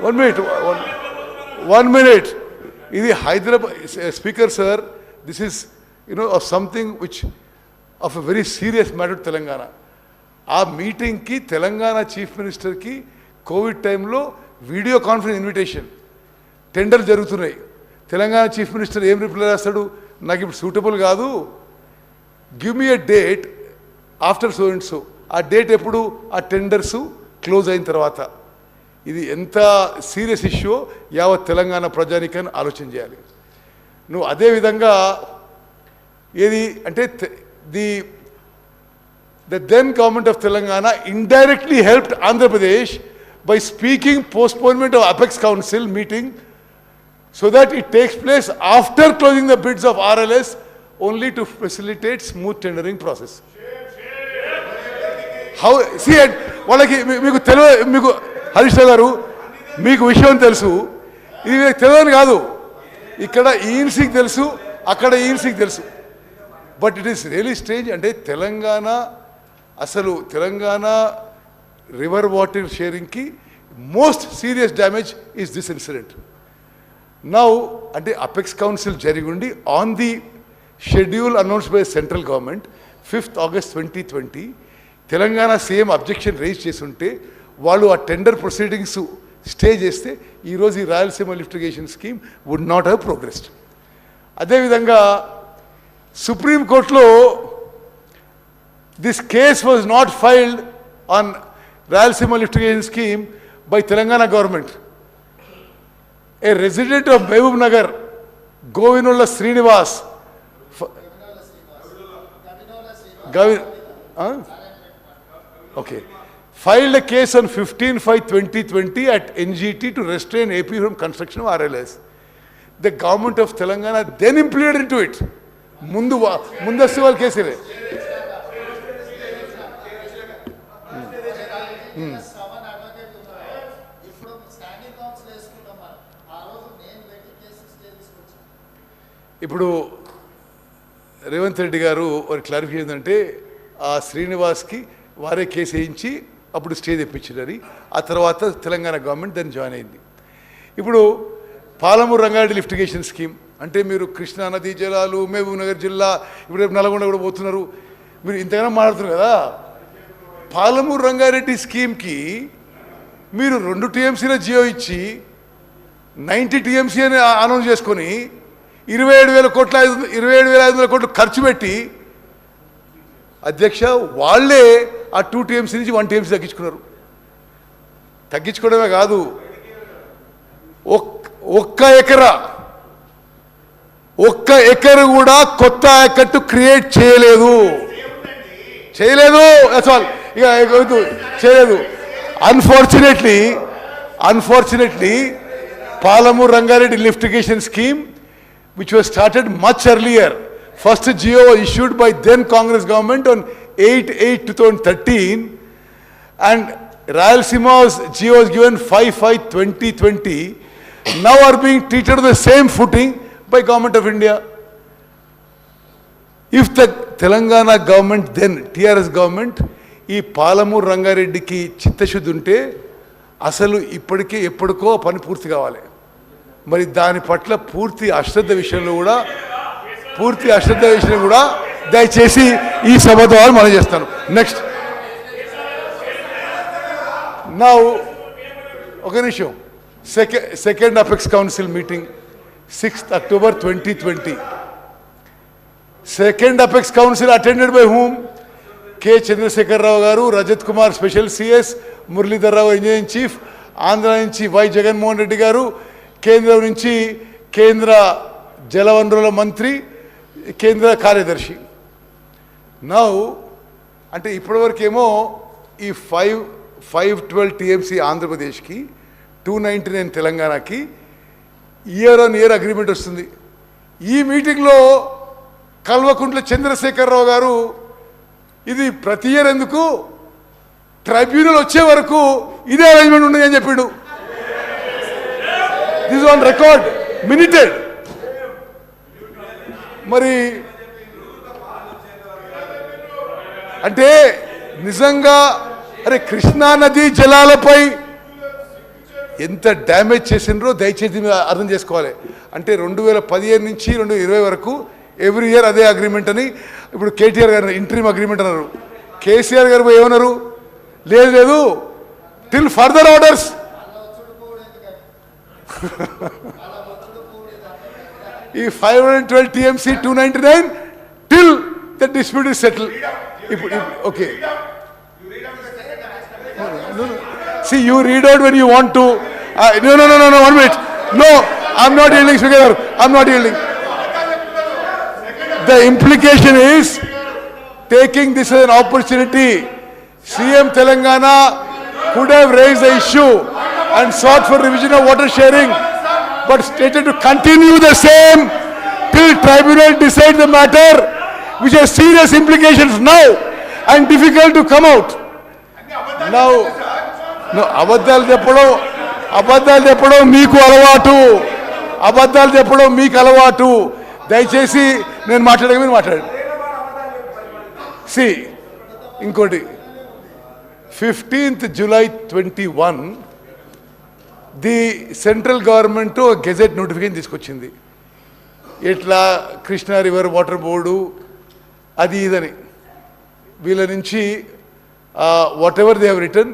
1 minute. ఇది Hyderabad speaker sir, this is of something which of a very serious matter to Telangana. ఆ మీటింగ్కి Telangana chief మినిస్టర్కి Covid టైంలో video conference invitation, tender జరుగుతున్నాయి. Telangana chief minister ఏం రిప్లై రాస్తాడు, నాకు ఇప్పుడు సూటబుల్ కాదు, give me a date after so and so. ఆ డేట్ ఎప్పుడు, ఆ టెండర్స్ క్లోజ్ అయిన తర్వాత. ఇది ఎంత సీరియస్ ఇష్యూ యావత్ తెలంగాణ ప్రజానికని ఆలోచన చేయాలి. నువ్వు అదేవిధంగా ఏది అంటే the then government of Telangana indirectly helped Andhra Pradesh by speaking postponement of Apex Council meeting so that it takes place after closing the bids of RLS only to facilitate smooth tendering process. How see it వాళ్ళకి మీకు తెలియదు, మీకు హరీష్ రావు గారు మీకు విషయం తెలుసు, ఇది మీకు తెలియని కాదు. ఇక్కడ ఈఎన్సీకి తెలుసు, అక్కడ ఈఎన్సీకి తెలుసు. But it is really strange. అంటే తెలంగాణ రివర్ వాటర్ షేరింగ్కి most serious damage is this incident. Now అంటే అపెక్స్ కౌన్సిల్ జరిగి ఉండి on the schedule announce by central government 5th August 2020 Telangana CM objection raise చేసి ఉంటే వాళ్ళు ఆ టెండర్ ప్రొసీడింగ్స్ స్టే చేస్తే ఈరోజు ఈ Rayalaseema lift irrigation scheme would not have progressed. అదేవిధంగా సుప్రీంకోర్టులో this case was not filed on Rayalaseema lift irrigation scheme by Telangana government. A resident of Mahabub Nagar, Gavinolla Srinivas, filed a case on 15/5/2020 at NGT to restrain AP from construction of RLS. The government of Telangana then implemented into it. ముందస్తు వాళ్ళ కేసులే. ఇప్పుడు రేవంత్ రెడ్డి గారు ఒక clarification ఏంటంటే ఆ శ్రీనివాస్కి వారే case వేయించి అప్పుడు స్టే తెప్పించారని, ఆ తర్వాత తెలంగాణ గవర్నమెంట్ దాన్ని జాయిన్ అయింది. ఇప్పుడు Palamuru Rangareddy lift irrigation scheme అంటే మీరు కృష్ణా నదీ జలాలు, మహబూబ్ నగర్ జిల్లా, ఇప్పుడు నల్గొండ కూడా పోతున్నారు, మీరు ఇంతగానో మాట్లాడుతున్నారు కదా. పాలమూరు రంగారెడ్డి స్కీమ్కి మీరు 2 TMCల జియో ఇచ్చి 90 TMC అని అనౌన్స్ చేసుకొని 27,500 కోట్లు ఖర్చు పెట్టి అధ్యక్ష వాళ్ళే ఆ 2 TMC నుంచి 1 TMC తగ్గించుకున్నారు. తగ్గించుకోవడమే కాదు, ఒక్క ఎకరు కూడా కొత్త ఆయకట్టు క్రియేట్ చేయలేదు. Unfortunately Palamuru Rangareddy lift irrigation scheme which was started much earlier. First GO was issued by then Congress government on 8/8/2013 and Rayalaseema's GO was given 5/5/2020. Now are being treated on the same footing by Government of India. If the Telangana government then TRS government ఈ పాలమూరు రంగారెడ్డికి చిత్తశుద్ధి ఉంటే అసలు ఇప్పటికే ఎప్పటికో పని పూర్తి కావాలి. మరి దాని పట్ల పూర్తి అశ్రద్ధ విషయంలో కూడా దయచేసి ఈ సభ ద్వారా మనం చేస్తాను. నెక్స్ట్ నౌ ఒక నిమిషం. Second apex council meeting 6th October 2020. Second apex council attended by whom? K Chandrashekar Rao గారు, Rajat Kumar special CS, Muralidhar Rao engineering chief, Andhra నుంచి వై జగన్మోహన్ రెడ్డి గారు, కేంద్రం నుంచి కేంద్ర జలవనరుల మంత్రి, కేంద్ర కార్యదర్శి. నౌ అంటే ఇప్పటివరకేమో ఈ 512 TMC ఆంధ్రప్రదేశ్కి, 299 తెలంగాణకి ఇయర్ ఆన్ ఇయర్ అగ్రిమెంట్ వస్తుంది. ఈ మీటింగ్లో కల్వకుంట్ల చంద్రశేఖరరావు గారు ఇది ప్రతి ఇయర్ ఎందుకు ట్రైబ్యునల్ వచ్చే వరకు ఇదే అరేంజ్మెంట్ ఉండదు అని చెప్పిండు. This on record, minuted. మరి అంటే నిజంగా అరే కృష్ణా నదీ జలాలపై ఎంత డ్యామేజ్ చేసినరో దయచేసి అర్థం చేసుకోవాలి. అంటే 2015 నుంచి 2020 వరకు ఎవ్రీ ఇయర్ అదే అగ్రిమెంట్ అని. ఇప్పుడు కేటీఆర్ గారు ఇంటరీమ్ అగ్రిమెంట్ అన్నారు. కేసీఆర్ గారు ఏమన్నారు? లేదు లేదు, టిల్ ఫర్దర్ ఆర్డర్స్. ఈ 512 TMC 299 till the dispute is settle. ఇప్పుడు okay, see you read out when you want to. No, 1 minute. No, I'm not yielding, Speaker. I'm not yielding. The implication is taking this as an opportunity. CM Telangana could have raised the issue and sought for revision of water sharing, but stated to continue the same till tribunal decide the matter, which has serious implications now and difficult to come out. Now, no, అబద్ధాలు చెప్పడం మీకు అలవాటు. అబద్ధాలు చెప్పడం మీకు అలవాటు. దయచేసి నేను మాట్లాడక మీరు మాట్లాడండి. ఇంకోటి 15th July 21 the central government gazette notification తీసుకొచ్చింది. ఎట్లా కృష్ణా రివర్ వాటర్ బోర్డు అది ఇదని వీళ్ళ నుంచి whatever they have written,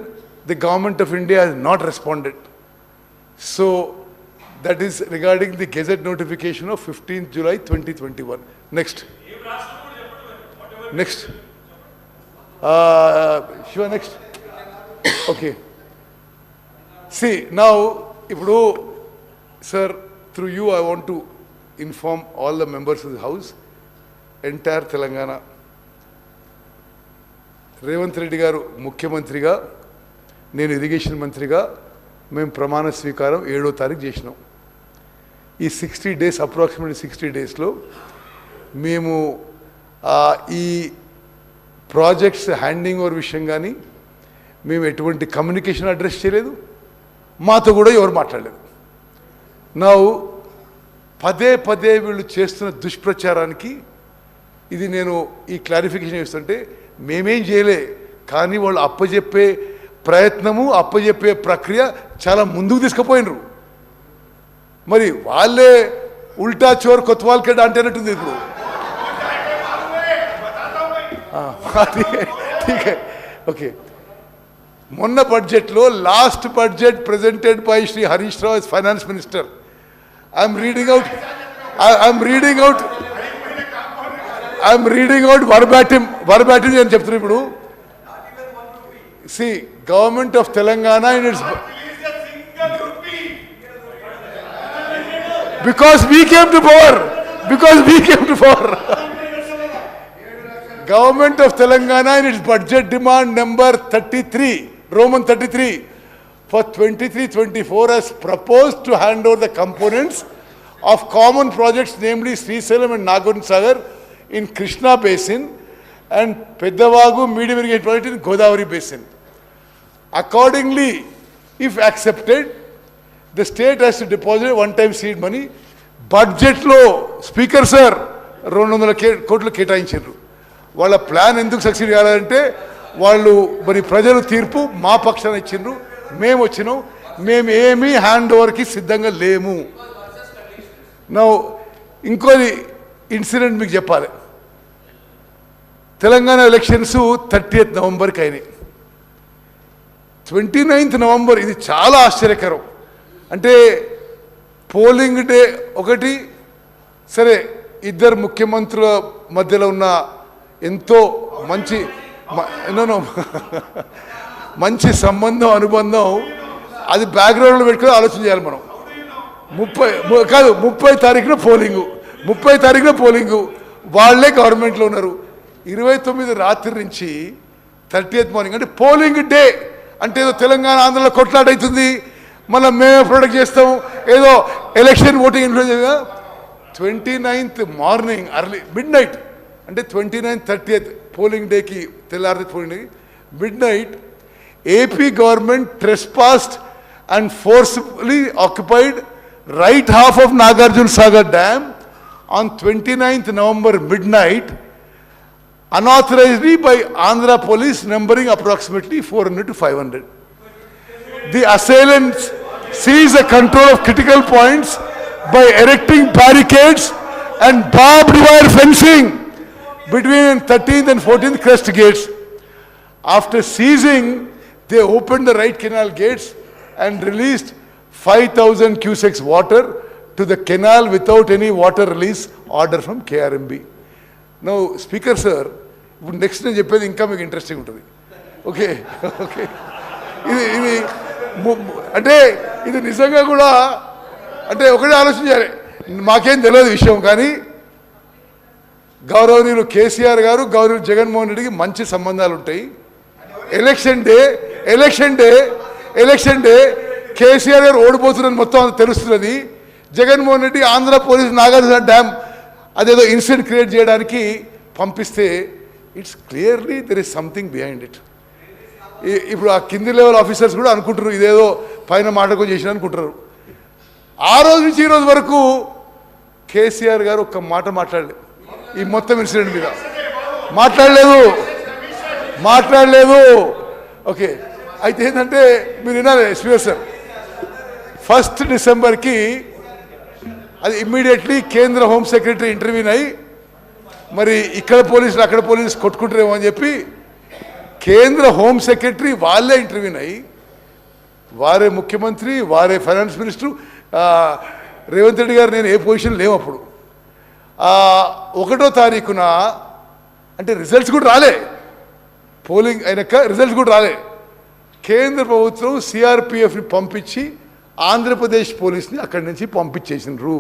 the government of India has not responded. So that is regarding the gazette notification of 15th July 2021. Next. Shiva, next. Okay. See, now, ఇప్పుడు sir, through you I want to inform all the members of the house, entire Telangana. Revanth Reddy గారు ముఖ్యమంత్రిగా, నేను irrigation మంత్రిగా మేము ప్రమాణ స్వీకారం 7వ తారీఖు చేసినాం. ఈ 60 days, అప్రాక్సిమేట్లీ 60 daysలో మేము ఈ ప్రాజెక్ట్స్ హ్యాండింగ్ ఓవర్ విషయం కానీ మేము ఎటువంటి కమ్యూనికేషన్ అడ్రస్ చేయలేదు, మాతో కూడా ఎవరు మాట్లాడలేదు. నా పదే పదే వీళ్ళు చేస్తున్న దుష్ప్రచారానికి ఇది నేను ఈ క్లారిఫికేషన్ ఇస్తుంటే మేమేం చేయలే, కానీ వాళ్ళు అప్పజెప్పే ప్రయత్నము అప్పజెప్పే ప్రక్రియ చాలా ముందుకు తీసుకుపోయినరు. మరి వాళ్ళే ఉల్టా చోర్ కొత్వాల్కెడ్ అంటేనట్టుంది ఇప్పుడు. ఓకే, మొన్న బడ్జెట్లో last budget presented by Shri Harish Rao as finance minister. I'm reading out verbatim అని చెప్తున్నా ఇప్పుడు. See, government of Telangana in its because we came to power. Government of Telangana in its budget demand number 33, Roman 33 for 23-24 has proposed to hand over the components of common projects, namely Srisalam and Nagarjuna Sagar in Krishna Basin and Peddavagu medium irrigation project in Godavari Basin. Accordingly, if accepted, the state has to deposit one-time seed money. Budget lo Speaker sir 200 కోట్లు కేటాయించారు. వాళ్ళ plan ఎందుకు succeed కావాలంటే వాళ్ళు మరి ప్రజలు తీర్పు మా పక్షాన ఇచ్చిండ్రు, మేము వచ్చినాం, మేము ఏమీ హ్యాండ్ ఓవర్కి సిద్ధంగా లేము. నా ఇంకోది ఇన్సిడెంట్ మీకు చెప్పాలి. తెలంగాణ ఎలక్షన్స్ 30th నవంబర్కి అయినాయి. 29th నవంబర్ ఇది చాలా ఆశ్చర్యకరం. అంటే పోలింగ్ డే ఒకటి, సరే ఇద్దరు ముఖ్యమంత్రుల మధ్యలో ఉన్న ఎంతో మంచి సంబంధం అనుబంధం అది బ్యాక్గ్రౌండ్లో పెట్టుకుని ఆలోచన చేయాలి మనం. 30 తారీఖున పోలింగు వాళ్ళే గవర్నమెంట్లో ఉన్నారు. 29 రాత్రి నుంచి 30th మార్నింగ్ అంటే పోలింగ్ డే అంటే ఏదో తెలంగాణ ఆంధ్రలో కొట్లాట అవుతుంది, మళ్ళీ మేమే ప్రొడక్ట్ చేస్తాం, ఏదో election voting influence. 29th morning early mid night అంటే 29th 30th పోలింగ్ డేకి తెల్లారి పోలింగ్ డేకి mid night AP government trespassed and forcibly occupied right half of Nagarjuna Sagar Dam on 29th November midnight, unauthorizedly by Andhra police numbering approximately 400 to 500. The assailants seized the control of critical points by erecting barricades and barbed wire fencing between 13th and 14th crest gates. After seizing, they opened the right canal gates and released 5,000 cusecs water to the canal without any water release order from KRMB. Now, Speaker sir, next నేను చెప్పేది ఇంకా మీకు interesting ఉంటుంది. Okay okay ఇది అంటే ఇది నిజంగా కూడా అంటే ఒకటే ఆలోచించాలి. మాకేం తెలియదు విషయం, కానీ గౌరవనీయులు కేసీఆర్ గారు గౌరవ జగన్మోహన్ రెడ్డికి మంచి సంబంధాలు ఉంటాయి. ఎలక్షన్ డే కేసీఆర్ గారు ఓడిపోతున్నారని మొత్తం తెలుస్తున్నది. జగన్మోహన్ రెడ్డి ఆంధ్ర పోలీస్ నాగార్జున డ్యామ్ అదేదో ఇన్సిడెంట్ క్రియేట్ చేయడానికి పంపిస్తే it's clearly there is something behind it. ఇప్పుడు ఆ కింది లెవెల్ ఆఫీసర్స్ కూడా అనుకుంటారు ఇదేదో పైన మాటకు చేసిన అనుకుంటారు. ఆ రోజు నుంచి ఈ రోజు వరకు కేసీఆర్ గారు ఒక్క మాట మాట్లాడలేదు ఈ మొత్తం ఇన్సిడెంట్ మీద, మాట్లాడలేదు. ఓకే, అయితే ఏంటంటే మీరు వినాలి స్పీకర్ సార్, 1st డిసెంబర్కి అది ఇమ్మీడియట్లీ కేంద్ర హోమ్ సెక్రటరీ ఇంటర్వ్యూన్ అయ్యి మరి ఇక్కడ పోలీసులు అక్కడ పోలీసులు కొట్టుకుంటారేమో అని చెప్పి కేంద్ర హోమ్ సెక్రటరీ వాళ్ళే ఇంటర్వ్యూన్ అయ్యి వారే ముఖ్యమంత్రి, వారే ఫైనాన్స్ మినిస్టర్ రేవంత్ రెడ్డి గారు నేను ఏ పొజిషన్ లేవు అప్పుడు 1వ తారీఖున, అంటే రిజల్ట్స్ కూడా రాలే, పోలింగ్ అయినాక రిజల్ట్స్ కూడా రాలే, కేంద్ర ప్రభుత్వం సిఆర్పిఎఫ్ని పంపించి ఆంధ్రప్రదేశ్ పోలీస్ని అక్కడి నుంచి పంపించేసినారు.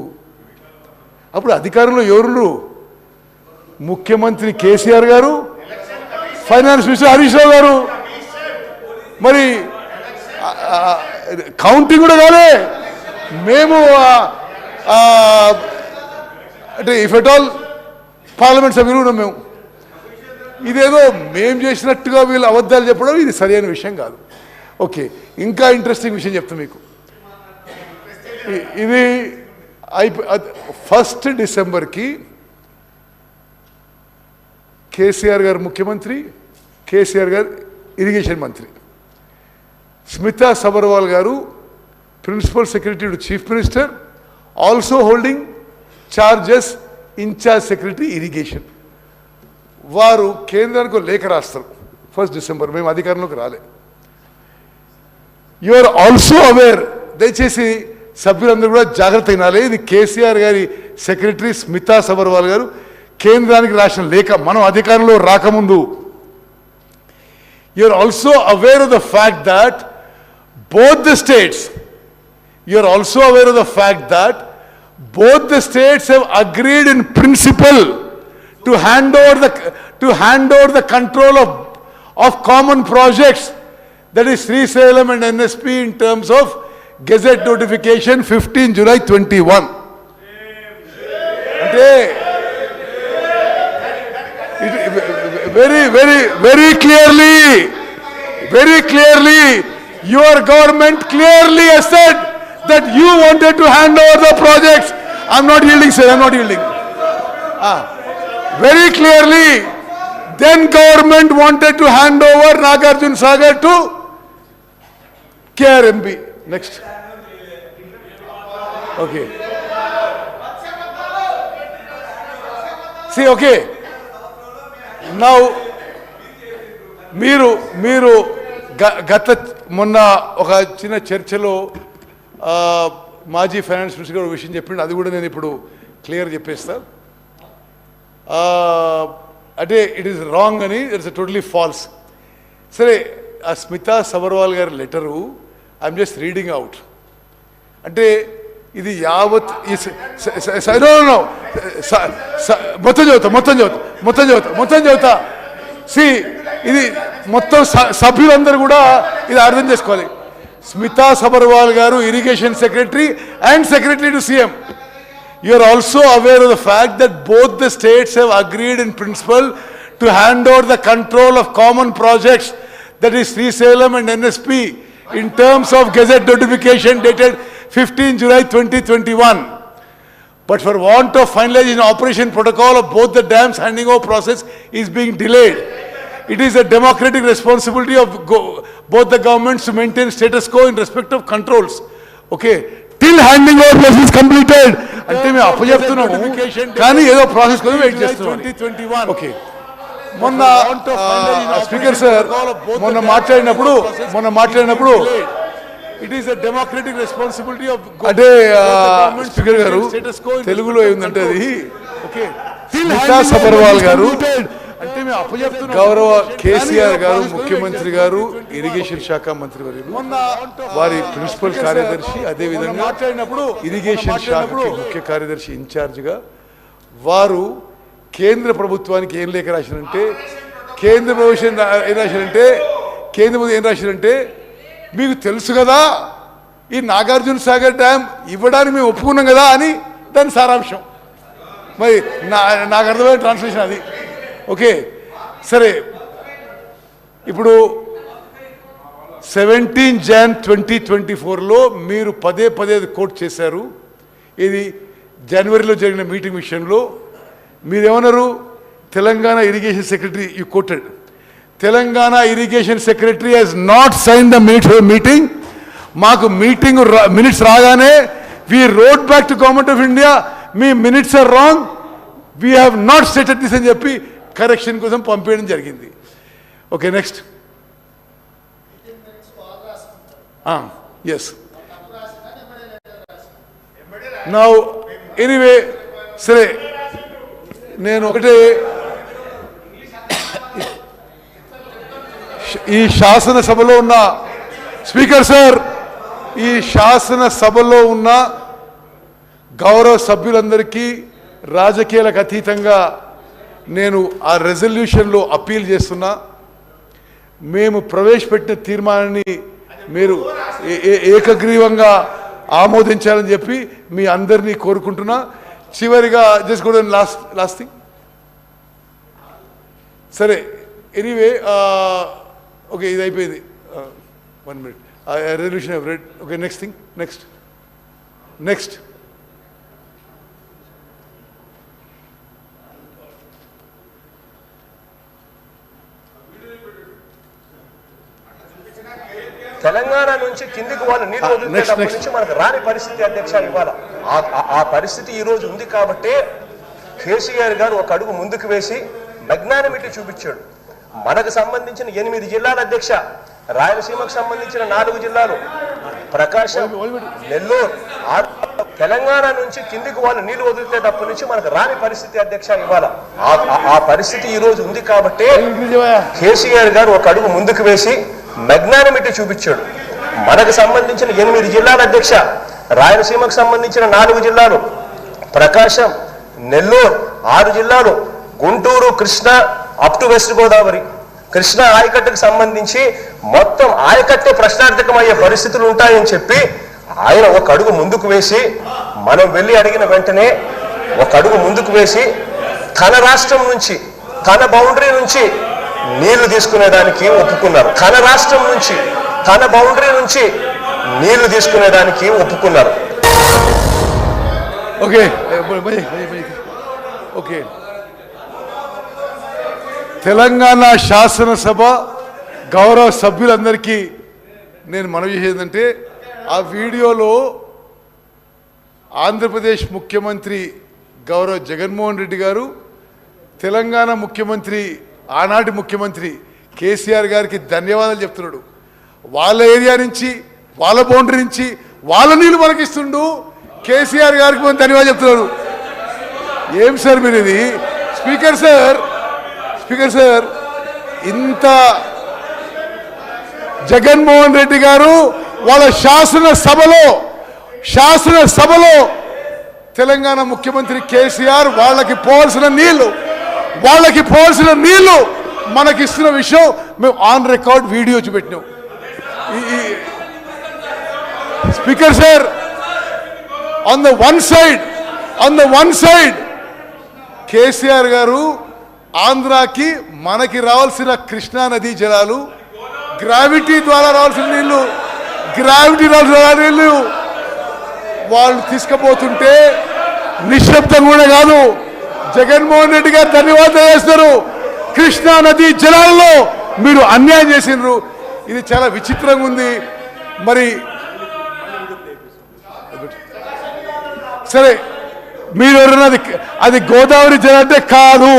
అప్పుడు అధికారంలో ఎవరు? ముఖ్యమంత్రి కేసీఆర్ గారు, ఫైనాన్స్ మినిస్టర్ హరీష్ రావు గారు. మరి కౌంటింగ్ కూడా కాలే. మేము అంటే ఇఫ్ ఎట్ ఆల్ పార్లమెంట్ సభ్యులు ఉన్నాం మేము. ఇదేదో మేము చేసినట్టుగా వీళ్ళు అబద్ధాలు చెప్పడం ఇది సరైన విషయం కాదు. ఓకే, ఇంకా ఇంట్రెస్టింగ్ విషయం చెప్తాను మీకు. ఇది 1st డిసెంబర్కి కేసీఆర్ గారు ముఖ్యమంత్రి, కేసీఆర్ గారు ఇరిగేషన్ మంత్రి, స్మితా సబర్వాల్ గారు principal secretary to chief minister, also holding charges in charge secretary irrigation. వారు కేంద్రానికి లేఖ రాస్తారు 1st డిసెంబర్, మేము అధికారంలోకి రాలే. యు ఆర్ ఆల్సో అవేర్, దయచేసి సభ్యులందరూ కూడా జాగ్రత్త అయినాలి. ఇది కేసీఆర్ గారి సెక్రటరీ స్మితా సబర్వాల్ గారు కేంద్రానికి రాసిన లేఖ మనం అధికారంలో రాకముందు. You are also aware of the fact that both the states, you are also aware of the fact that both the states have agreed in principle to hand over the control of common projects, that is Srisalem and NSP, in terms of Gazette notification 15 July 21. Very clearly, your government clearly has said that you wanted to hand over the projects. I'm not yielding, sir. I'm not yielding. Very clearly, then government wanted to hand over Nagarjuna Sagar to KRMB. Next. Okay. See, okay. Now, మీరు గత మొన్న ఒక చిన్న చర్చలో మాజీ finance minister గారు విషయం చెప్పిండు, అది కూడా నేను ఇప్పుడు క్లియర్ చెప్పేస్తా. అంటే ఇట్ ఈస్ రాంగ్ అని, ఇట్స్ టోటలీ ఫాల్స్. సరే, ఆ స్మితా సబర్వాల్ గారి letter I'm just reading out. అంటే ఇది యావత్ మొత్తం చదువుతా. సి ఇది మొత్తం సభ్యులందరూ కూడా ఇది అర్థం చేసుకోవాలి. స్మితా సబర్వాల్ గారు irrigation secretary and secretary to CM. You are also aware of the fact that both the states have agreed in principle to hand over the control of common projects, that is Srisalem and NSP, in terms of Gazette notification dated 15 July 2021. But for want of finalization operation protocol of both the dams, handing over process is being delayed. It is a democratic responsibility of both the governments to maintain status quo in respect of controls. Okay, till handing over process is completed. అంటే మేము అప్పచెప్తున్నాము కానీ ఏదో process కోసం wait చేస్తున్నాం. Okay, మొన్న speaker sir మొన్న మాట్లాడినప్పుడు it is a democratic responsibility of అంటే స్పీకర్ గారు తెలుగులో ఏంటంటే అది ఓకే సబర్వాల్ గారు అంటే మేము అప్పచెప్తున్నాం. గౌరవ కేసీఆర్ గారు ముఖ్యమంత్రి గారు ఇరిగేషన్ శాఖ మంత్రి వర్యులు వారి ప్రిన్సిపల్ కార్యదర్శి అదే విధంగా ఇరిగేషన్ శాఖకి ముఖ్య కార్యదర్శి ఇన్ఛార్జిగా వారు కేంద్ర ప్రభుత్వానికి ఏం లేఖ రాశారంటే కేంద్ర ప్రభుత్వం ఏం రాశారంటే మీకు తెలుసు కదా ఈ నాగార్జున సాగర్ డ్యామ్ ఇవ్వడానికి మేము ఒప్పుకున్నాం కదా అని దాని సారాంశం. మరి నాకు అర్థమైన ట్రాన్స్లేషన్ అది. ఓకే సరే, ఇప్పుడు 17 Jan 2024లో మీరు పదే కోట్ చేశారు. ఇది జనవరిలో జరిగిన మీటింగ్ విషయంలో మీరేమన్నారు? Telangana irrigation secretary you quoted Telangana irrigation secretary has not sign the minutes of meeting. మాకు మీటింగ్ మినిట్స్ రాగానే we wrote back to government of India, మీ minutes are wrong, we have not stated this అని చెప్పి correction కోసం పంపించడం జరిగింది. Okay next. Yes now anyway సరే, నేను ఒకటే ఈ శాసనసభలో ఉన్న స్పీకర్ సార్, ఈ శాసనసభలో ఉన్న గౌరవ సభ్యులందరికీ రాజకీయాలకు అతీతంగా నేను ఆ రెజల్యూషన్లో అప్పీల్ చేస్తున్నా. మేము ప్రవేశపెట్టిన తీర్మానాన్ని మీరు ఏకగ్రీవంగా ఆమోదించాలని చెప్పి మీ అందరినీ కోరుకుంటున్నా. చివరిగా జస్ట్ కూడా లాస్ట్ థింగ్ సరే ఎనీవే ఓకే ఇది అయిపోయింది. 1 minute resolution I read. Okay next thing next Telangana నుంచి కిందికి వాళ్ళు నీళ్లు వదిలినప్పటి నుంచి మనకు రాని పరిస్థితి అధ్యక్ష ఇవాళ ఆ పరిస్థితి ఈ రోజు ఉంది కాబట్టి కేసీఆర్ గారు ఒక అడుగు ముందుకు వేసి మెగ్నానిమిటీ చూపించాడు. మనకు సంబంధించిన 8 జిల్లాల అధ్యక్ష, రాయలసీమకు సంబంధించిన 4 జిల్లాలు, ప్రకాశం, నెల్లూరు, తెలంగాణ నుంచి కిందికి వాళ్ళు నీళ్లు వదిలితేటప్పటి నుంచి మనకు రాని పరిస్థితి అధ్యక్ష ఇవాళ ఆ పరిస్థితి ఈ రోజు ఉంది కాబట్టి కేసీఆర్ గారు ఒక అడుగు ముందుకు వేసి మెగ్నానిమిటీ చూపించాడు. మనకు సంబంధించిన 8 జిల్లాల అధ్యక్ష, రాయలసీమకు సంబంధించిన 4 జిల్లాలు, ప్రకాశం, నెల్లూరు 6 జిల్లాలు, Guntur, Krishna up to West Godavari, Krishna ఆయకట్టుకు సంబంధించి మొత్తం ఆయకట్టే ప్రశ్నార్థకమయ్యే పరిస్థితులు ఉంటాయని చెప్పి ఆయన ఒక అడుగు ముందుకు వేసి, మనం వెళ్ళి అడిగిన వెంటనే ఒక అడుగు ముందుకు వేసి తన రాష్ట్రం నుంచి, తన బౌండరీ నుంచి నీళ్లు తీసుకునేదానికి ఒప్పుకున్నారు. తన రాష్ట్రం నుంచి, తన బౌండరీ నుంచి నీళ్లు తీసుకునేదానికి ఒప్పుకున్నారు. ఓకే ఓకే తెలంగాణ శాసనసభ గౌరవ సభ్యులందరికీ నేను మనవి చేసేదంటే, ఆ వీడియోలో ఆంధ్రప్రదేశ్ ముఖ్యమంత్రి గౌరవ జగన్మోహన్ రెడ్డి గారు తెలంగాణ ముఖ్యమంత్రి, ఆనాటి ముఖ్యమంత్రి కేసీఆర్ గారికి ధన్యవాదాలు చెప్తున్నాడు. వాళ్ళ ఏరియా నుంచి, వాళ్ళ బౌండరీ నుంచి వాళ్ళ నీళ్ళు మనకిస్తుండు, కేసీఆర్ గారికి మనం ధన్యవాదాలు చెప్తున్నాడు. ఏం సార్ మీరు ఇది? స్పీకర్ సార్ ఇంత జగన్మోహన్ రెడ్డి గారు వాళ్ళ శాసనసభలో తెలంగాణ ముఖ్యమంత్రి కేసీఆర్ వాళ్ళకి పోవాల్సిన నీళ్లు మనకిస్తున్న విషయం మేము ఆన్ రికార్డ్ వీడియో చూపెట్టినాం. Speaker sir, on the one side KCR garu ఆంధ్రాకి మనకి రావాల్సిన కృష్ణా నదీ జలాలు, గ్రావిటీ ద్వారా రావాల్సిన నీళ్లు వాళ్ళు తీసుకుపోతుంటే నిశ్శబ్దం కూడా కాదు, జగన్మోహన్ రెడ్డి గారు ధన్యవాదాలు చేస్తారు. కృష్ణా నది జలాల్లో మీరు అన్యాయం చేసినారు. ఇది చాలా విచిత్రంగా ఉంది. మరి సరే, మీరు ఎవరన్నా అది గోదావరి జలం అంటే కాదు,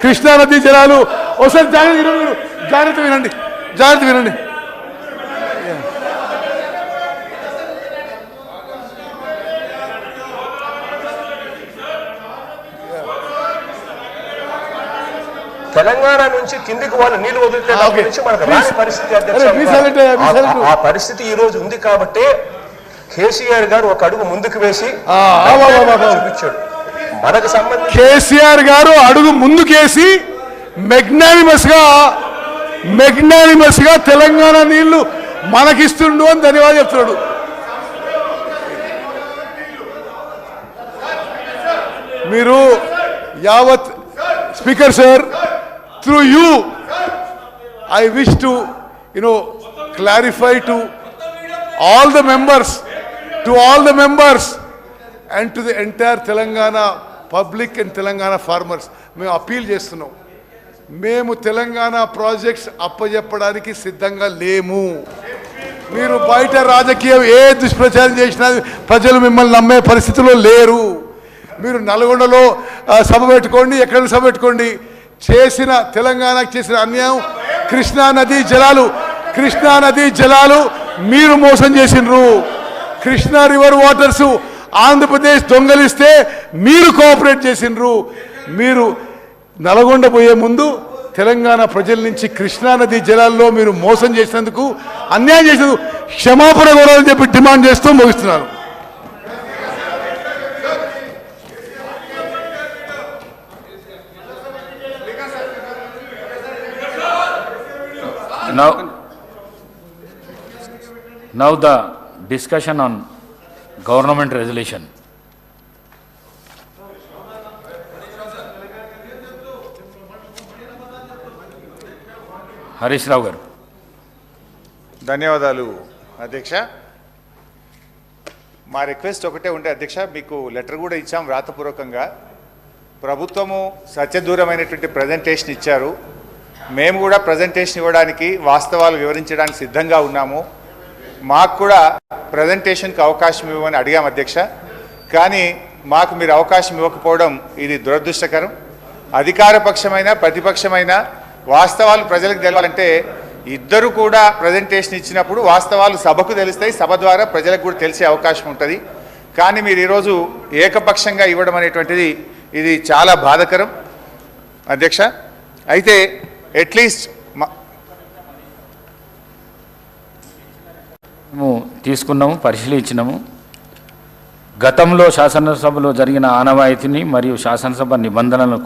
కృష్ణా నది జలాలు. ఒకసారి జాగ్రత్త వినండి. తెలంగాణ నుంచి కిందికి వాళ్ళు నీళ్లు వదిలితే నుంచి మనకు రాని పరిస్థితి అధ్యక్ష. ఆ పరిస్థితి ఈ రోజు ఉంది కాబట్టి కేసీఆర్ గారు ఒక అడుగు ముందుకు వేసి చూపించాడు. మనకు సంబంధించి కేసీఆర్ గారు అడుగు ముందుకేసి మెగ్నానిమస్ గా తెలంగాణ నీళ్లు మనకిస్తుండు అని ధన్యవాదాలు చెప్తున్నాడు. మీరు యావత్ speaker sir, through you I wish to clarify to all the members and to the entire Telangana public and Telangana farmers, మేము అపీల్ చేస్తున్నాం. మేము తెలంగాణ ప్రాజెక్ట్స్ అప్పచెప్పడానికి సిద్ధంగా లేము. మీరు బయట రాజకీయం ఏ దుష్ప్రచారం చేసినా ప్రజలు మిమ్మల్ని నమ్మే పరిస్థితిలో లేరు. మీరు నల్గొండలో సభ పెట్టుకోండి, ఎక్కడ సభ పెట్టుకోండి. తెలంగాణకు చేసిన అన్యాయం కృష్ణా నదీ జలాలు మీరు మోసం చేసినారు. కృష్ణా రివర్ వాటర్స్ ఆంధ్రప్రదేశ్ దొంగలిస్తే మీరు కోఆపరేట్ చేసినారు. మీరు నల్గొండ పోయే ముందు తెలంగాణ ప్రజల నుంచి కృష్ణా నదీ జలాల్లో మీరు మోసం చేసినందుకు, అన్యాయం చేసినందుకు క్షమాపణ కోరాలని చెప్పి డిమాండ్ చేస్తూ ముగిస్తున్నారు. Now the discussion on government resolution. Harish Rao గారు. ధన్యవాదాలు అధ్యక్ష. మా రిక్వెస్ట్ ఒకటే ఉంటే అధ్యక్ష, మీకు లెటర్ కూడా ఇచ్చాం వ్రాతపూర్వకంగా. ప్రభుత్వము సత్యదూరమైనటువంటి ప్రజెంటేషన్ ఇచ్చారు. మేము కూడా ప్రజెంటేషన్ ఇవ్వడానికి, వాస్తవాలు వివరించడానికి సిద్ధంగా ఉన్నాము. మాకు కూడా ప్రజెంటేషన్కి అవకాశం ఇవ్వమని అడిగాం అధ్యక్ష. కానీ మాకు మీరు అవకాశం ఇవ్వకపోవడం ఇది దురదృష్టకరం. అధికార పక్షమైన ప్రతిపక్షమైన వాస్తవాలు ప్రజలకు తెలవాలంటే ఇద్దరు కూడా ప్రజెంటేషన్ ఇచ్చినప్పుడు వాస్తవాలు సభకు తెలుస్తాయి, సభ ద్వారా ప్రజలకు కూడా తెలిసే అవకాశం ఉంటుంది. కానీ మీరు ఈరోజు ఏకపక్షంగా ఇవ్వడం అనేటువంటిది ఇది చాలా బాధాకరం అధ్యక్ష. అయితే అట్లీస్ట్ మేము తీసుకున్నాము, పరిశీలించినాము. గతంలో శాసనసభలో జరిగిన ఆనవాయితీని మరియు శాసనసభ నిబంధనలను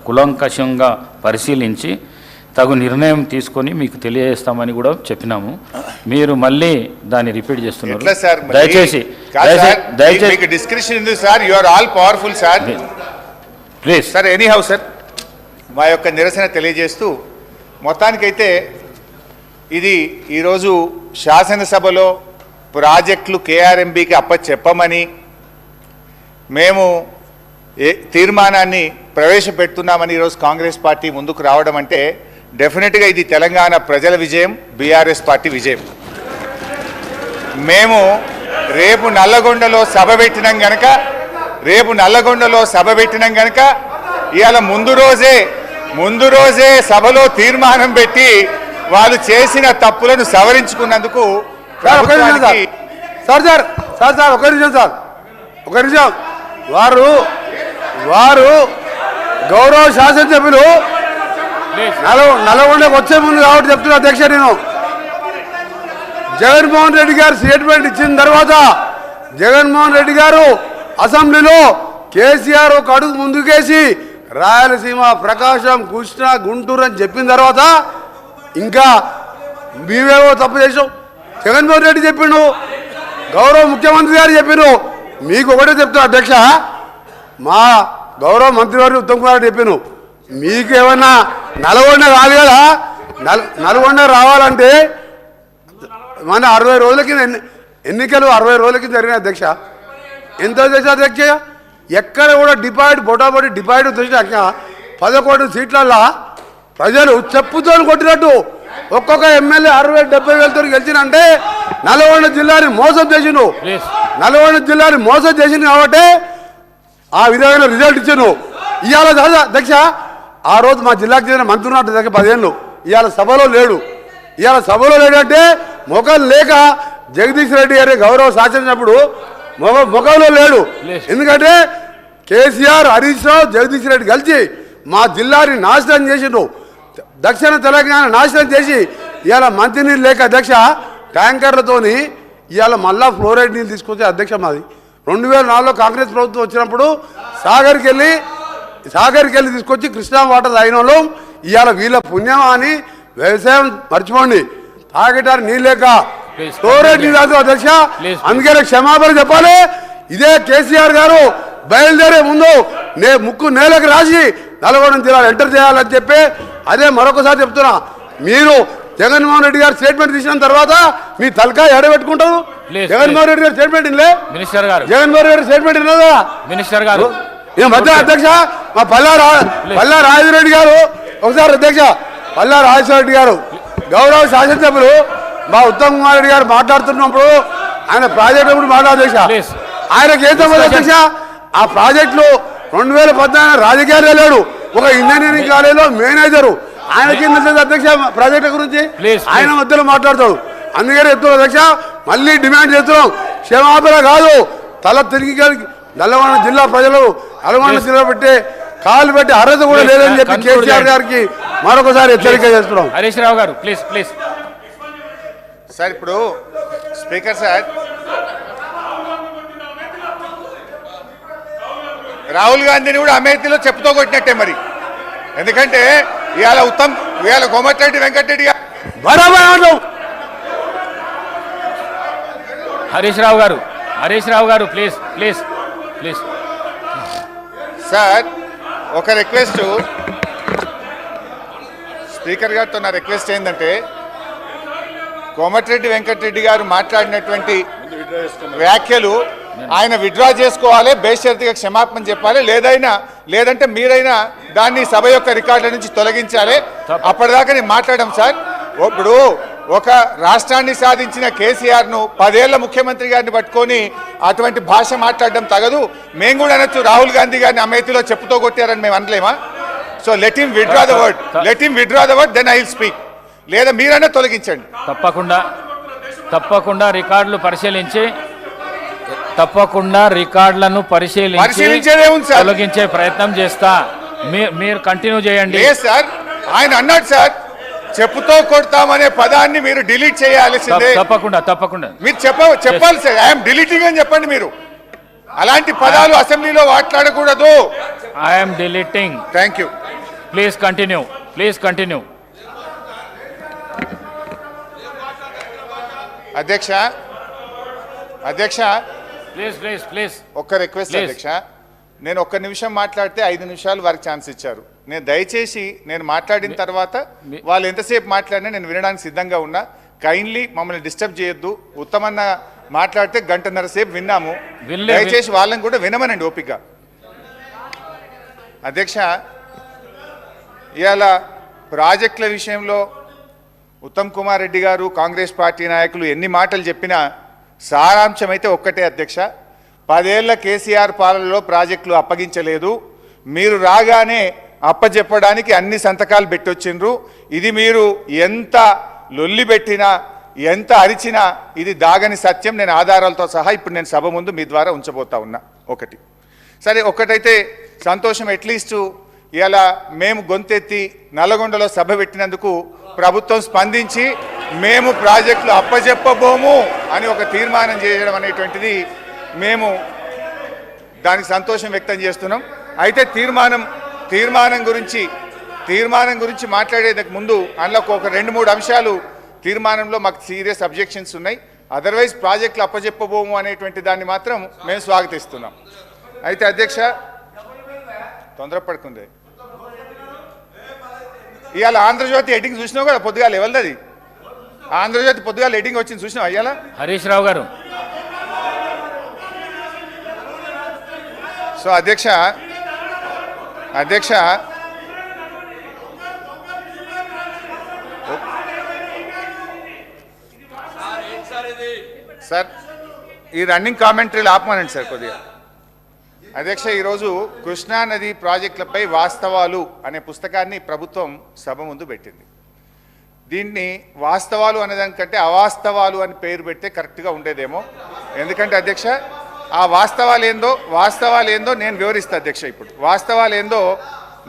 కులంకషంగా పరిశీలించి తగు నిర్ణయం తీసుకొని మీకు తెలియజేస్తామని కూడా చెప్పినాము. మీరు మళ్ళీ దాన్ని రిపీట్ చేస్తున్నారు. దయచేసి డిస్క్రిప్షన్ ఉంది sir, you are all powerful sir, please sir. Anyhow sir, మా యొక్క నిరసన తెలియజేస్తూ మొత్తానికైతే ఇది ఈరోజు శాసనసభలో ప్రాజెక్టులు కేఆర్ఎంబీకి అప్పచెప్పమని మేము తీర్మానాన్ని ప్రవేశపెడుతున్నామని ఈరోజు కాంగ్రెస్ పార్టీ ముందుకు రావడం అంటే డెఫినెట్గా ఇది తెలంగాణ ప్రజల విజయం, బీఆర్ఎస్ పార్టీ విజయం. మేము రేపు నల్లగొండలో సభ పెట్టినాం గనక ఇవాళ ముందు రోజే సభలో తీర్మానం పెట్టి వాళ్ళు చేసిన తప్పులను సవరించుకున్నందుకు ఒక నిమిషం వారు గౌరవ శాసనసభ్యులు నల్గొండకు వచ్చే ముందు కాబట్టి చెప్తున్నా అధ్యక్ష, నేను జగన్మోహన్ రెడ్డి గారు స్టేట్మెంట్ ఇచ్చిన తర్వాత జగన్మోహన్ రెడ్డి గారు అసెంబ్లీలో కేసీఆర్ ఒక అడుగు ముందుకేసి రాయలసీమ, ప్రకాశం, కృష్ణా, గుంటూరు అని చెప్పిన తర్వాత ఇంకా మీవేవో తప్పు చేసావు. జగన్మోహన్ రెడ్డి చెప్పిండు, గౌరవ ముఖ్యమంత్రి గారు చెప్పిండు. మీకు ఒకటే చెప్తున్నా అధ్యక్ష, మా గౌరవ మంత్రివారు ఉత్తమ్ కుమార్ చెప్పాను, మీకు ఏమన్నా నల్గొండ కాదు కదా, నల్గొండ రావాలంటే మన 60 రోజుల కింద ఎన్నికలు 60 రోజుల కింద జరిగిన అధ్యక్ష. ఎంత చేసా అధ్యక్ష? ఎక్కడ కూడా డిపాయిడ్ బొటాబొటి డిపాయిడ్ తెచ్చినాక 11 సీట్లల్లో ప్రజలు చెప్పుతో కొట్టినట్టు ఒక్కొక్క ఎమ్మెల్యే 60-70 వేలతో గెలిచినంటే నల్గొండ జిల్లాని మోసం చేసిండు. నల్గొండ జిల్లాని మోసం చేసింది కాబట్టి ఆ విధమైన రిజల్ట్ ఇచ్చాను. ఇవాళ అధ్యక్ష ఆ రోజు మా జిల్లాకు చెందిన మంత్రి ఉన్నట్టు దగ్గర 10 ఏళ్ళు ఇవాళ సభలో లేడు. ఇవాళ సభలో లేడంటే మొఖం లేక జగదీష్ రెడ్డి గారి గౌరవ శాసనప్పుడు మొఖంలో లేడు. ఎందుకంటే కేసీఆర్, హరీష్ రావు, జగదీష్ రెడ్డి కలిసి మా జిల్లాని నాశనం చేసిండు. దక్షిణ తెలంగాణ నాశనం చేసి ఇవాళ మంచినీళ్ళు లేక అధ్యక్ష ట్యాంకర్లతోని ఇవాళ మళ్ళా ఫ్లోరైడ్ నీళ్ళు తీసుకొచ్చే అధ్యక్ష మాది 2004లో కాంగ్రెస్ ప్రభుత్వం వచ్చినప్పుడు సాగర్కి వెళ్ళి తీసుకొచ్చి కృష్ణా వాటర్ తాగిన వాళ్ళం. ఇవాళ వీళ్ళ పుణ్యమా అని వ్యవసాయం మర్చిపోండి, తాగటానికి నీళ్ళు లేక ఫ్లోరైడ్ నీళ్ళు తాగుతాం అధ్యక్ష. అందుకనే క్షమాపణ చెప్పాలి. ఇదే కేసీఆర్ గారు బయలుదేరే ముందు ముక్కు నేలకు రాసి నల్గొండ జిల్లాలో ఎంటర్ చేయాలని చెప్పి అదే మరొకసారి చెప్తున్నా. మీరు జగన్మోహన్ రెడ్డి గారు స్టేట్మెంట్ తీసిన తర్వాత మీ తలకాయ ఎడబెట్టుకుంటారు. జగన్మోహన్ రెడ్డి గారు స్టేట్మెంట్ ఇల్లే, జగన్మోహన్ రెడ్డి స్టేట్మెంట్ ఇన్నదా మినిస్టర్ గారు ఈ మధ్య అధ్యక్ష మా పల్లా రాజరెడ్డి గారు ఒకసారి అధ్యక్ష పల్లా రాజరెడ్డి గారు గౌరవ శాసనసభ్యులు మా ఉత్తమ్ కుమార్ రెడ్డి గారు మాట్లాడుతున్నప్పుడు ఆయన ప్రాజెక్టు గురించి మాట్లాడారు అధ్యక్ష. ఆయనకి ఏం సంబంధం అధ్యక్ష? ఆ ప్రాజెక్టులు 2014 రాజకీయాలు వెళ్ళాడు. ఒక ఇంజనీరింగ్ కాలేజీలో మేనేజరు ఆయనకి అధ్యక్ష ప్రాజెక్టు గురించి ఆయన మధ్యలో మాట్లాడతాడు. అందుకని చెప్తున్నాం అధ్యక్ష, మళ్ళీ డిమాండ్ చేస్తున్నాం. క్షమాపణ కాదు, తల తిరిగి నల్గొండ జిల్లా ప్రజలు నల్గొండ జిల్లా పెట్టే కాలు పెట్టి అర్హత కూడా లేదని చెప్పి కేసీఆర్ గారికి మరొకసారి హెచ్చరిక చేస్తున్నాం. హరీష్ రావు గారు ప్లీజ్ ప్లీజ్. సార్ ఇప్పుడు స్పీకర్ సార్ రాహుల్ గాంధీని కూడా అమేథీలో చెప్పుతో కొట్టినట్టే మరి. ఎందుకంటే ఇవాళ కోమటిరెడ్డి వెంకటరెడ్డి గారు హరీష్ రావు గారు ప్లీజ్ ప్లీజ్ ప్లీజ్. సార్ ఒక రిక్వెస్ట్, స్పీకర్ గారితో నా రిక్వెస్ట్ ఏంటంటే కోమటిరెడ్డి వెంకటరెడ్డి గారు మాట్లాడినటువంటి వ్యాఖ్యలు ఆయన విత్డ్రా చేసుకోవాలి, బేషరతుగా క్షమాపణ చెప్పాలి, లేదంటే మీరైనా దాన్ని సభ యొక్క రికార్డుల నుంచి తొలగించాలి. అప్పటిదాకా నేను మాట్లాడాం సార్. ఇప్పుడు ఒక రాష్ట్రాన్ని సాధించిన కేసీఆర్ను 10 ఏళ్ల ముఖ్యమంత్రి గారిని పట్టుకొని అటువంటి భాష మాట్లాడడం తగదు. మేము కూడా అనొచ్చు రాహుల్ గాంధీ గారిని అమేథీలో చెప్పుతో కొట్టారని మేము అనలేమా? So let him withdraw the word, then I will speak. లేదా మీరైనా తొలగించండి. తప్పకుండా రికార్డులను పరిశీలించి తొలగించే ప్రయత్నం చేస్తా. మీరు కంటిన్యూ చేయండి. సార్ ఆయన అన్నాడు సార్ చెప్పుతో కొడతామనే పదాన్ని మీరు డిలీట్ చేయాల్సిందే. తప్పకుండా మీరు చెప్పాలి సార్. ఐఎమ్ డిలీటింగ్ అని చెప్పండి. మీరు అలాంటి పదాలు అసెంబ్లీలో మాట్లాడకూడదు. I'm deleting. Thank you. Please continue. అధ్యక్ష ప్లీజ్ ఒక్క రిక్వెస్ట్ అధ్యక్ష, నేను 1 నిమిషం మాట్లాడితే 5 నిమిషాలు వారికి ఛాన్స్ ఇచ్చారు. దయచేసి నేను మాట్లాడిన తర్వాత వాళ్ళు ఎంతసేపు మాట్లాడినా నేను వినడానికి సిద్ధంగా ఉన్నా. కైండ్లీ మమ్మల్ని డిస్టర్బ్ చేయొద్దు. ఉత్తమన్న మాట్లాడితే 1.5 గంటల సేపు విన్నాము. దయచేసి వాళ్ళని కూడా వినమనండి ఓపిక. అధ్యక్ష, ఇవాళ ప్రాజెక్టుల విషయంలో ఉత్తమ్ కుమార్ రెడ్డి గారు కాంగ్రెస్ పార్టీ నాయకులు ఎన్ని మాటలు చెప్పినా సారాంశం అయితే ఒక్కటే అధ్యక్ష. 10 ఏళ్ల కేసీఆర్ పాలనలో ప్రాజెక్టులు అప్పగించలేదు. మీరు రాగానే అప్పచెప్పడానికి అన్ని సంతకాలు పెట్టొచ్చిండ్రు. ఇది మీరు ఎంత లొల్లి పెట్టినా ఎంత అరిచినా ఇది దాగని సత్యం. నేను ఆధారాలతో సహా ఇప్పుడు నేను సభ ముందు మీ ద్వారా ఉంచబోతా ఉన్నా. సరే ఒక్కటైతే సంతోషం, అట్లీస్ట్ ఇలా మేము గొంతెత్తి నల్లగొండలో సభ పెట్టినందుకు ప్రభుత్వం స్పందించి మేము ప్రాజెక్టులు అప్పచెప్పబోము అని ఒక తీర్మానం చేయడం అనేటువంటిది మేము దానికి సంతోషం వ్యక్తం చేస్తున్నాం. అయితే తీర్మానం గురించి మాట్లాడేందుకు ముందు అందులో ఒక 2-3 అంశాలు తీర్మానంలో మాకు సీరియస్ అబ్జెక్షన్స్ ఉన్నాయి. అదర్వైజ్ ప్రాజెక్టులు అప్పచెప్పబోము అనేటువంటి దాన్ని మాత్రం మేము స్వాగతిస్తున్నాం. అయితే అధ్యక్ష తొందరపడుకుంది. ఇవాళ ఆంధ్రజ్యోతి హెడ్డింగ్ చూసినావు కదా పొద్దుగాల ఎవరిది? ఆంధ్రజ్యోతి పొద్దుగా ఎడిటింగ్ వచ్చింది చూసినా అయ్యాలా? హరీష్ రావు గారు. సో అధ్యక్ష సార్ ఈ రన్నింగ్ కామెంటరీలు ఆపమనండి సార్ కొద్దిగా. అధ్యక్ష, ఈరోజు కృష్ణా నది ప్రాజెక్టులపై వాస్తవాలు అనే పుస్తకాన్ని ప్రభుత్వం సభ ముందు పెట్టింది. దీన్ని వాస్తవాలు అనేదానికంటే అవాస్తవాలు అని పేరు పెడితే కరెక్ట్గా ఉండేదేమో. ఎందుకంటే అధ్యక్ష, ఆ వాస్తవాలు ఏందో నేను వివరిస్తా అధ్యక్ష. ఇప్పుడు వాస్తవాలు ఏందో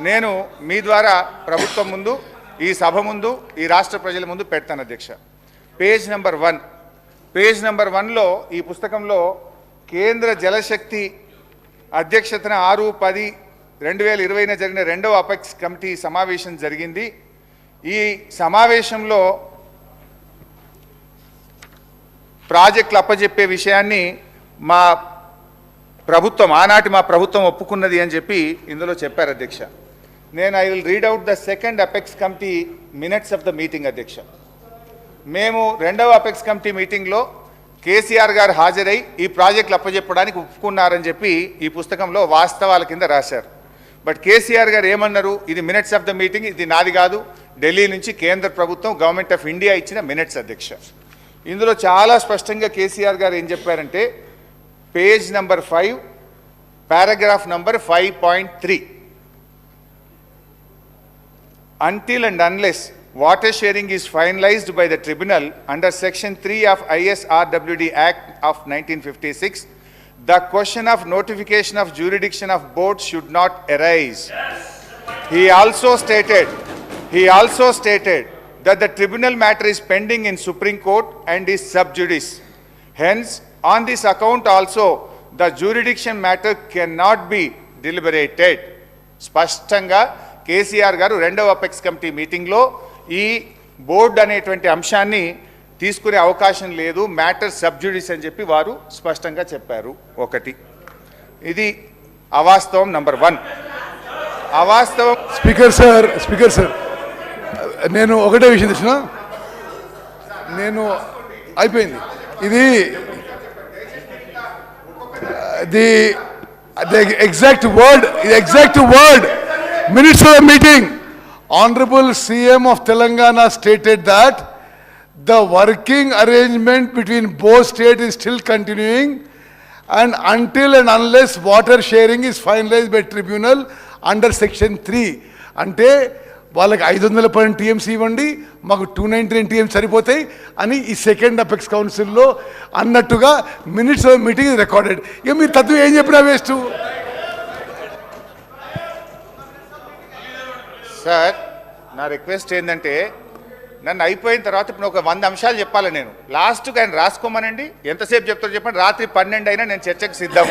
నేను మీ ద్వారా ప్రభుత్వం ముందు, ఈ సభ ముందు, ఈ రాష్ట్ర ప్రజల ముందు పెడతాను అధ్యక్ష. పేజ్ నెంబర్ 1లో ఈ పుస్తకంలో కేంద్ర జలశక్తి అధ్యక్షతన 6/10/2020 జరిగిన 2వ అపెక్స్ కమిటీ సమావేశం జరిగింది. ఈ సమావేశంలో ప్రాజెక్టులు అప్పజెప్పే విషయాన్ని ఆనాటి మా ప్రభుత్వం ఒప్పుకున్నది అని చెప్పి ఇందులో చెప్పారు అధ్యక్ష. I will read out the second apex committee minutes of the meeting అధ్యక్ష. మేము 2వ అపెక్స్ కమిటీ మీటింగ్లో కేసీఆర్ గారు హాజరై ఈ ప్రాజెక్టులు అప్పజెప్పడానికి ఒప్పుకున్నారని చెప్పి ఈ పుస్తకంలో వాస్తవాల కింద రాశారు. బట్ కేసీఆర్ గారు ఏమన్నారు? ఇది మినిట్స్ ఆఫ్ ద మీటింగ్, ఇది నాది కాదు, ఢిల్లీ నుంచి కేంద్ర ప్రభుత్వం, గవర్నమెంట్ ఆఫ్ ఇండియా ఇచ్చిన మినిట్స్ అధ్యక్ష. ఇందులో చాలా స్పష్టంగా కేసీఆర్ గారు ఏం చెప్పారంటే, page number 5 paragraph number 5.3, until and unless water sharing is finalized by the tribunal under section 3 of ISRWD Act of 1956, the question of notification of jurisdiction of boards should not arise. He also stated that the tribunal matter is pending in Supreme Court and is sub judice. Hence, on this account also, the jurisdiction matter cannot be deliberated. స్పష్టంగా కేసీఆర్ గారు 2వ apex committee మీటింగ్లో ఈ board అనేటువంటి అంశాన్ని తీసుకునే అవకాశం లేదు, మ్యాటర్ సబ్జుడిస్ అని చెప్పి వారు స్పష్టంగా చెప్పారు. ఒకటి, ఇది అవాస్తవం నంబర్ 1. అవాస్తవం. స్పీకర్ సార్ నేను ఒకటే విషయం తెచ్చిన, నేను అయిపోయింది. ఇది the exact word minutes of the meeting. Honorable CM of Telangana stated that the working arrangement between both states is still continuing, and until and unless water sharing is finalized by tribunal under section 3. అంటే వాళ్ళకి 512 TMC ఇవ్వండి, మాకు 299 TMC సరిపోతాయి అని ఈ second apex కౌన్సిల్లో అన్నట్టుగా minutes of meeting recorded. ఇక మీరు తత్వం ఏం చెప్పినా వేస్ట్. సార్, నా రిక్వెస్ట్ ఏంటంటే, నన్ను అయిపోయిన తర్వాత ఇప్పుడు ఒక 100 అంశాలు చెప్పాలి నేను. లాస్ట్కి ఆయన రాసుకోమనండి, ఎంతసేపు చెప్తారో చెప్పండి. రాత్రి 12 అయినా నేను చర్చకు సిద్ధం.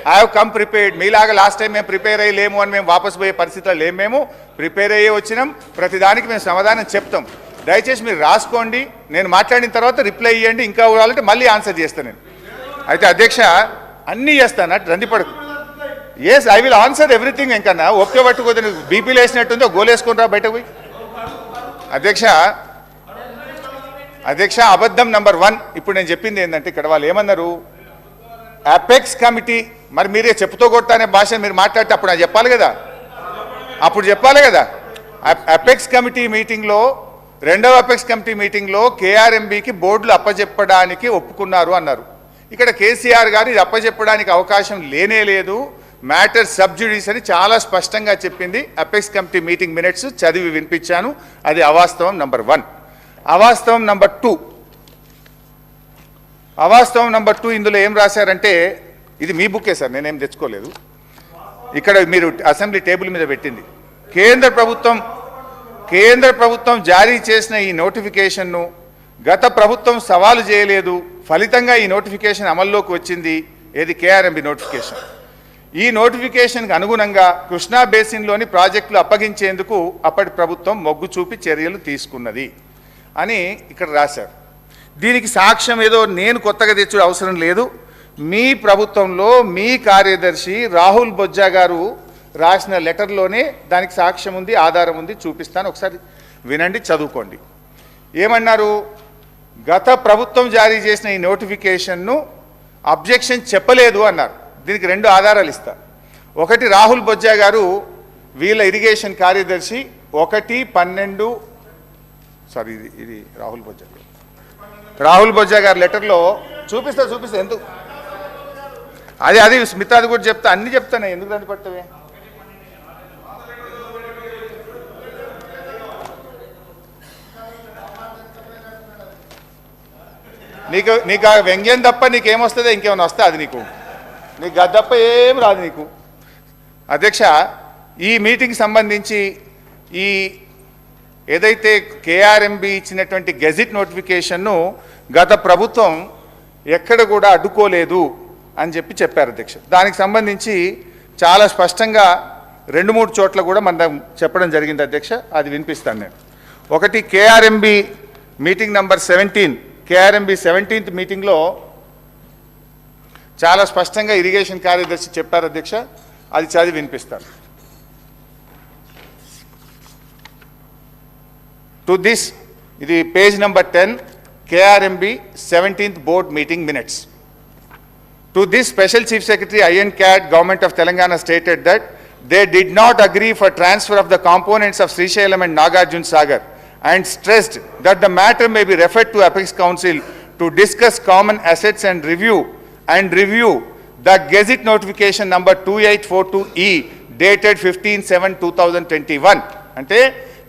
I have come prepared. మీలాగా లాస్ట్ టైం మేము ప్రిపేర్ అయ్యలేము అని మేము వాపసు పోయే పరిస్థితిలో లేము. మేము ప్రిపేర్ అయ్యే వచ్చినాం, ప్రతిదానికి మేము సమాధానం చెప్తాం. దయచేసి మీరు రాసుకోండి, నేను మాట్లాడిన తర్వాత రిప్లై ఇవ్వండి. ఇంకా కావాలంటే మళ్ళీ ఆన్సర్ చేస్తాను నేను. అయితే అధ్యక్ష, అన్నీ చేస్తాను, రందిపడకు. Yes, I will answer everything. ఇంకన్నా ఒకే పట్టుకోతే బీపీలు వేసినట్టుందో గోలేసుకుని రా బయటకు పోయి. అధ్యక్ష, అబద్ధం నంబర్ 1. ఇప్పుడు నేను చెప్పింది ఏంటంటే, ఇక్కడ వాళ్ళు ఏమన్నారు, అపెక్స్ కమిటీ, మరి మీరే చెప్పుతో కొట్టానే భాష మీరు మాట్లాడితే అప్పుడు నాకు చెప్పాలి కదా. అపెక్స్ కమిటీ మీటింగ్లో, 2వ అపెక్స్ కమిటీ మీటింగ్లో కేఆర్ఎంబీకి బోర్డులు అప్పచెప్పడానికి ఒప్పుకున్నారు అన్నారు. ఇక్కడ కేసీఆర్ గారు ఇది అప్పచెప్పడానికి అవకాశం లేనే లేదు, మ్యాటర్ సబ్జుడిస్ అని చాలా స్పష్టంగా చెప్పింది. అపెక్స్ కమిటీ మీటింగ్ మినిట్స్ చదివి వినిపించాను. అది అవాస్తవం నంబర్ 1. అవాస్తవం నంబర్ 2 ఇందులో ఏం రాశారంటే, ఇది మీ బుక్కే సార్, నేనేం తెచ్చుకోలేదు. ఇక్కడ మీరు అసెంబ్లీ టేబుల్ మీద పెట్టింది. కేంద్ర ప్రభుత్వం జారీ చేసిన ఈ నోటిఫికేషన్ను గత ప్రభుత్వం సవాలు చేయలేదు, ఫలితంగా ఈ నోటిఫికేషన్ అమల్లోకి వచ్చింది. ఏది? KRMB notification. ఈ నోటిఫికేషన్కి అనుగుణంగా కృష్ణా బేసిన్లోని ప్రాజెక్టులు అప్పగించేందుకు అప్పటి ప్రభుత్వం మొగ్గు చూపి చర్యలు తీసుకున్నది అని ఇక్కడ రాశారు. దీనికి సాక్ష్యం ఏదో నేను కొత్తగా తెచ్చే అవసరం లేదు. మీ ప్రభుత్వంలో మీ కార్యదర్శి రాహుల్ బొజ్జా గారు రాసిన లెటర్లోనే దానికి సాక్ష్యం ఉంది, ఆధారం ఉంది, చూపిస్తాను. ఒకసారి వినండి, చదువుకోండి. ఏమన్నారు? గత ప్రభుత్వం జారీ చేసిన ఈ నోటిఫికేషన్ను అబ్జెక్షన్ చెప్పలేదు అన్నారు. దీనికి 2 ఆధారాలు ఇస్తా. ఒకటి రాహుల్ బొజ్జా గారు వీళ్ళ ఇరిగేషన్ కార్యదర్శి 1/12 సారీ ఇది రాహుల్ బొజ్జా గారి లెటర్లో చూపిస్తా ఎందుకు అది స్మితాది కూడా చెప్తా, అన్ని చెప్తానే, ఎందుకు దాన్ని పట్టవే. నీకు ఆ వ్యంగ్యం తప్ప నీకేమొస్తుందో ఇంకేమైనా వస్తే అది నీకు అది తప్ప ఏం రాదు నీకు. అధ్యక్ష, ఈ మీటింగ్ సంబంధించి ఈ ఏదైతే కేఆర్ఎంబి ఇచ్చినటువంటి గెజిట్ నోటిఫికేషన్ను గత ప్రభుత్వం ఎక్కడ కూడా అడ్డుకోలేదు అని చెప్పారు అధ్యక్ష. దానికి సంబంధించి చాలా స్పష్టంగా 2-3 చోట్ల కూడా మనం చెప్పడం జరిగింది అధ్యక్ష. అది వినిపిస్తాను నేను. ఒకటి KRMB meeting number 17, KRMB 17th మీటింగ్లో చాలా స్పష్టంగా ఇరిగేషన్ కార్యదర్శి చెప్పారు అధ్యక్ష. అది చదివి వినిపిస్తాను. టు దిస్, ఇది page number 10, KRMB 17th board meeting minutes. To this, Special Chief Secretary INCAD Government of Telangana stated that they did not agree for transfer of the components of Srisailam and Nagarjun Sagar and stressed that the matter may be referred to Apex Council to discuss common assets and review the Gazette notification number 2842E dated 15/7/2021. అంటే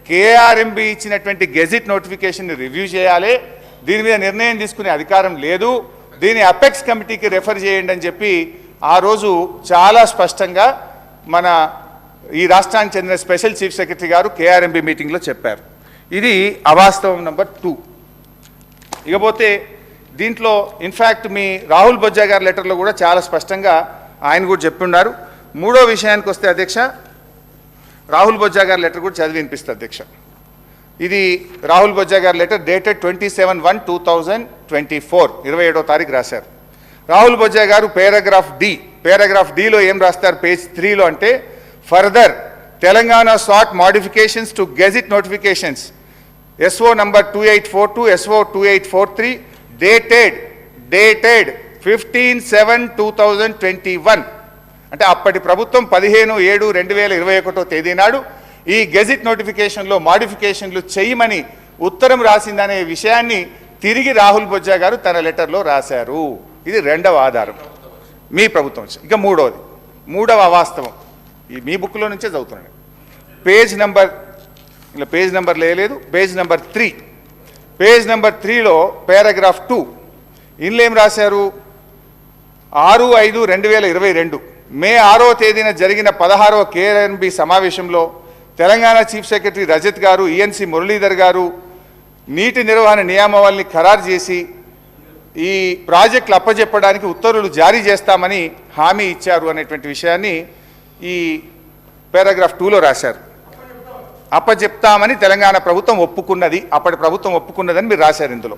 KRMB ఇచ్చినటువంటి gazette notification review చేయాలి, దీని మీద నిర్ణయం తీసుకునే అధికారం లేదు, దీని అపెక్స్ కమిటీకి రెఫర్ చేయండి అని చెప్పి ఆ రోజు చాలా స్పష్టంగా మన ఈ రాష్ట్రానికి చెందిన స్పెషల్ చీఫ్ సెక్రటరీ గారు KRMB మీటింగ్లో చెప్పారు. ఇది అవాస్తవం నంబర్ 2. ఇకపోతే దీంట్లో ఇన్ఫ్యాక్ట్ మీ రాహుల్ బొజ్జా గారి లెటర్లో కూడా చాలా స్పష్టంగా ఆయన కూడా చెప్పున్నారు. 3వ విషయానికి వస్తే అధ్యక్ష, రాహుల్ బొజ్జా గారి లెటర్ కూడా చదివి వినిపిస్తుంది అధ్యక్ష. ఇది రాహుల్ బొజ్జా గారి లెటర్ డేటెడ్ 27/1/2024, 27వ తారీఖు రాశారు. రాహుల్ బొజ్జా గారు పేరాగ్రాఫ్ డిలో ఏం రాస్తారు పేజ్ 3లో అంటే, further Telangana sought modifications to gazette notifications SO number 2842, SO 2843 dated 15/7/2021. అంటే అప్పటి ప్రభుత్వం 15/7/2021 తేదీ నాడు ఈ గెజిట్ నోటిఫికేషన్లో మాడిఫికేషన్లు చేయమని ఉత్తరం రాసిందనే విషయాన్ని తిరిగి రాహుల్ బొజ్జా గారు తన లెటర్లో రాశారు. ఇది 2వ ఆధారం మీ ప్రభుత్వం. ఇక 3వ అవాస్తవం ఈ మీ బుక్లో నుంచే చదువుతున్నాను. పేజ్ నెంబర్ లేదు, పేజ్ నెంబర్ 3. పేజ్ నెంబర్ 3లో పారాగ్రాఫ్ 2 ఇందులో ఏం రాశారు, 6/5/2022 మే 6వ తేదీన జరిగిన 16వ KRMB సమావేశంలో తెలంగాణ చీఫ్ సెక్రటరీ రజత్ గారు, ENC మురళీధర్ గారు నీటి నిర్వహణ నియామావళిని ఖరారు చేసి ఈ ప్రాజెక్టులు అప్పజెప్పడానికి ఉత్తర్వులు జారీ చేస్తామని హామీ ఇచ్చారు అనేటువంటి విషయాన్ని ఈ పారాగ్రాఫ్ 2లో రాశారు. అప్పజెప్తామని తెలంగాణ ప్రభుత్వం ఒప్పుకున్నది, అప్పటి ప్రభుత్వం ఒప్పుకున్నదని మీరు రాశారు. ఇందులో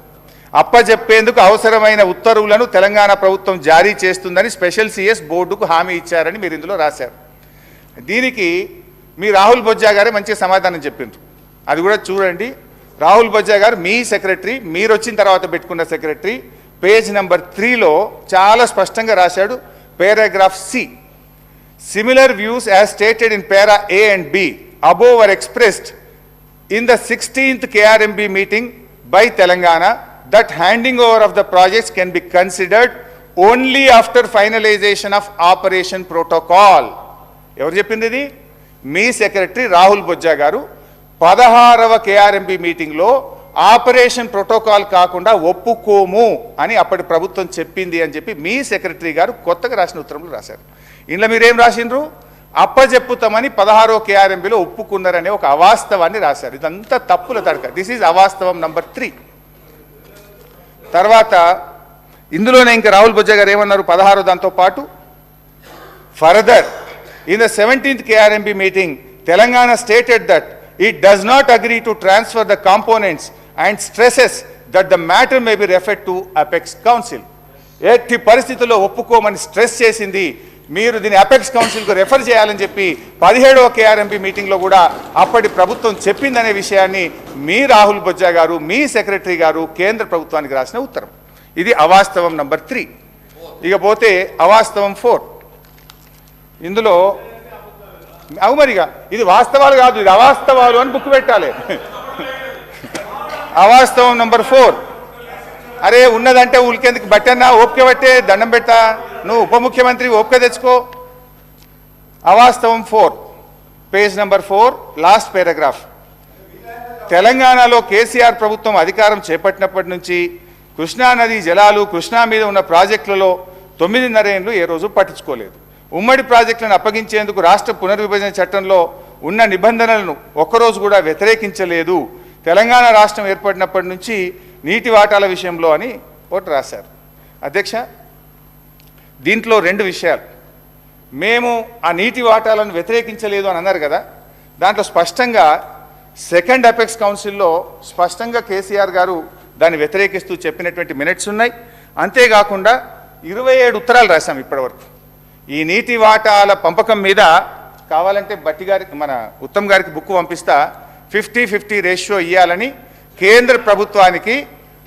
అప్పజెప్పేందుకు అవసరమైన ఉత్తర్వులను తెలంగాణ ప్రభుత్వం జారీ చేస్తుందని స్పెషల్ CS బోర్డుకు హామీ ఇచ్చారని మీరు ఇందులో రాశారు. దీనికి మీ రాహుల్ బొజ్జా గారే మంచి సమాధానం చెప్పిండ్రు. అది కూడా చూడండి. రాహుల్ బొజ్జా గారు మీ సెక్రటరీ, మీరు వచ్చిన తర్వాత పెట్టుకున్న సెక్రటరీ, పేజ్ నెంబర్ 3లో చాలా స్పష్టంగా రాశాడు. Paragraph C, similar views as stated in para A and B above were expressed in the 16th KRMB meeting by Telangana that handing over of the projects can be considered only after finalization of operation protocol. ఎవరు చెప్పింది ఇది? మీ secretary Rahul Bojja గారు 16వ KRMB మీటింగ్లో operation protocol కాకుండా ఒప్పుకోము అని అప్పటి ప్రభుత్వం చెప్పింది అని చెప్పి మీ సెక్రటరీ గారు కొత్తగా రాసిన ఉత్తరంలో రాశారు. ఇందులో మీరేం రాసిండ్రు, అప్పజెప్పుతామని 16వ KRMBలో ఒప్పుకున్నారనే ఒక అవాస్తవాన్ని రాశారు. ఇదంతా తప్పుల తడక. దిస్ ఈజ్ అవాస్తవం నంబర్ 3. తర్వాత ఇందులోనే ఇంకా రాహుల్ బొజ్జా గారు ఏమన్నారు 16వ దాంతో పాటు, further in the 17th KRMB meeting Telangana stated that it does not agree to transfer the components and stresses that the matter may be referred to Apex Council. ఎట్టి పరిస్థితుల్లో ఒప్పుకోమని స్ట్రెస్ చేసింది మీరు దీన్ని అపెక్స్ కౌన్సిల్కు రెఫర్ చేయాలని చెప్పి 17వ కేఆర్ఎంపీ మీటింగ్లో కూడా అప్పటి ప్రభుత్వం చెప్పిందనే విషయాన్ని మీ రాహుల్ బొజ్జా గారు మీ సెక్రటరీ గారు కేంద్ర ప్రభుత్వానికి రాసిన ఉత్తరం. ఇది అవాస్తవం నంబర్ 3. ఇకపోతే అవాస్తవం 4. ఇందులో మరిగా ఇది వాస్తవాలు కాదు, ఇది అవాస్తవాలు అని బుక్ పెట్టాలి. అవాస్తవం నంబర్ 4. అరే ఉన్నదంటే ఊరికేందుకు బట్టన్నా ఓపిక పట్టే దండం పెట్టా, నువ్వు ఉప ముఖ్యమంత్రి ఓపిక తెచ్చుకో. అవాస్తవం 4, పేజ్ నంబర్ 4, లాస్ట్ పారాగ్రాఫ్. తెలంగాణలో కేసీఆర్ ప్రభుత్వం అధికారం చేపట్టినప్పటి నుంచి కృష్ణానది జలాలు, కృష్ణా మీద ఉన్న ప్రాజెక్టులలో 9.5 ఏళ్ళు ఏ రోజు పట్టించుకోలేదు. ఉమ్మడి ప్రాజెక్టులను అప్పగించేందుకు రాష్ట్ర పునర్విభజన చట్టంలో ఉన్న నిబంధనలను ఒక్కరోజు కూడా వ్యతిరేకించలేదు. తెలంగాణ రాష్ట్రం ఏర్పడినప్పటి నుంచి నీటి వాటాల విషయంలో అని ఒకటి రాశారు. అధ్యక్ష, దీంట్లో 2 విషయాలు. మేము ఆ నీటి వాటాలను వ్యతిరేకించలేదు అని అన్నారు కదా, దాంట్లో స్పష్టంగా సెకండ్ అపెక్స్ కౌన్సిల్లో స్పష్టంగా కేసీఆర్ గారు దాన్ని వ్యతిరేకిస్తూ చెప్పినటువంటి మినిట్స్ ఉన్నాయి. అంతేకాకుండా 27 ఉత్తరాలు రాశాం ఇప్పటివరకు. ఈ నీటి వాటాల పంపకం మీద కావాలంటే బట్టి గారికి, మన ఉత్తమ్ గారికి బుక్ పంపిస్తా, 50-50 రేషియో ఇవ్వాలని కేంద్ర ప్రభుత్వానికి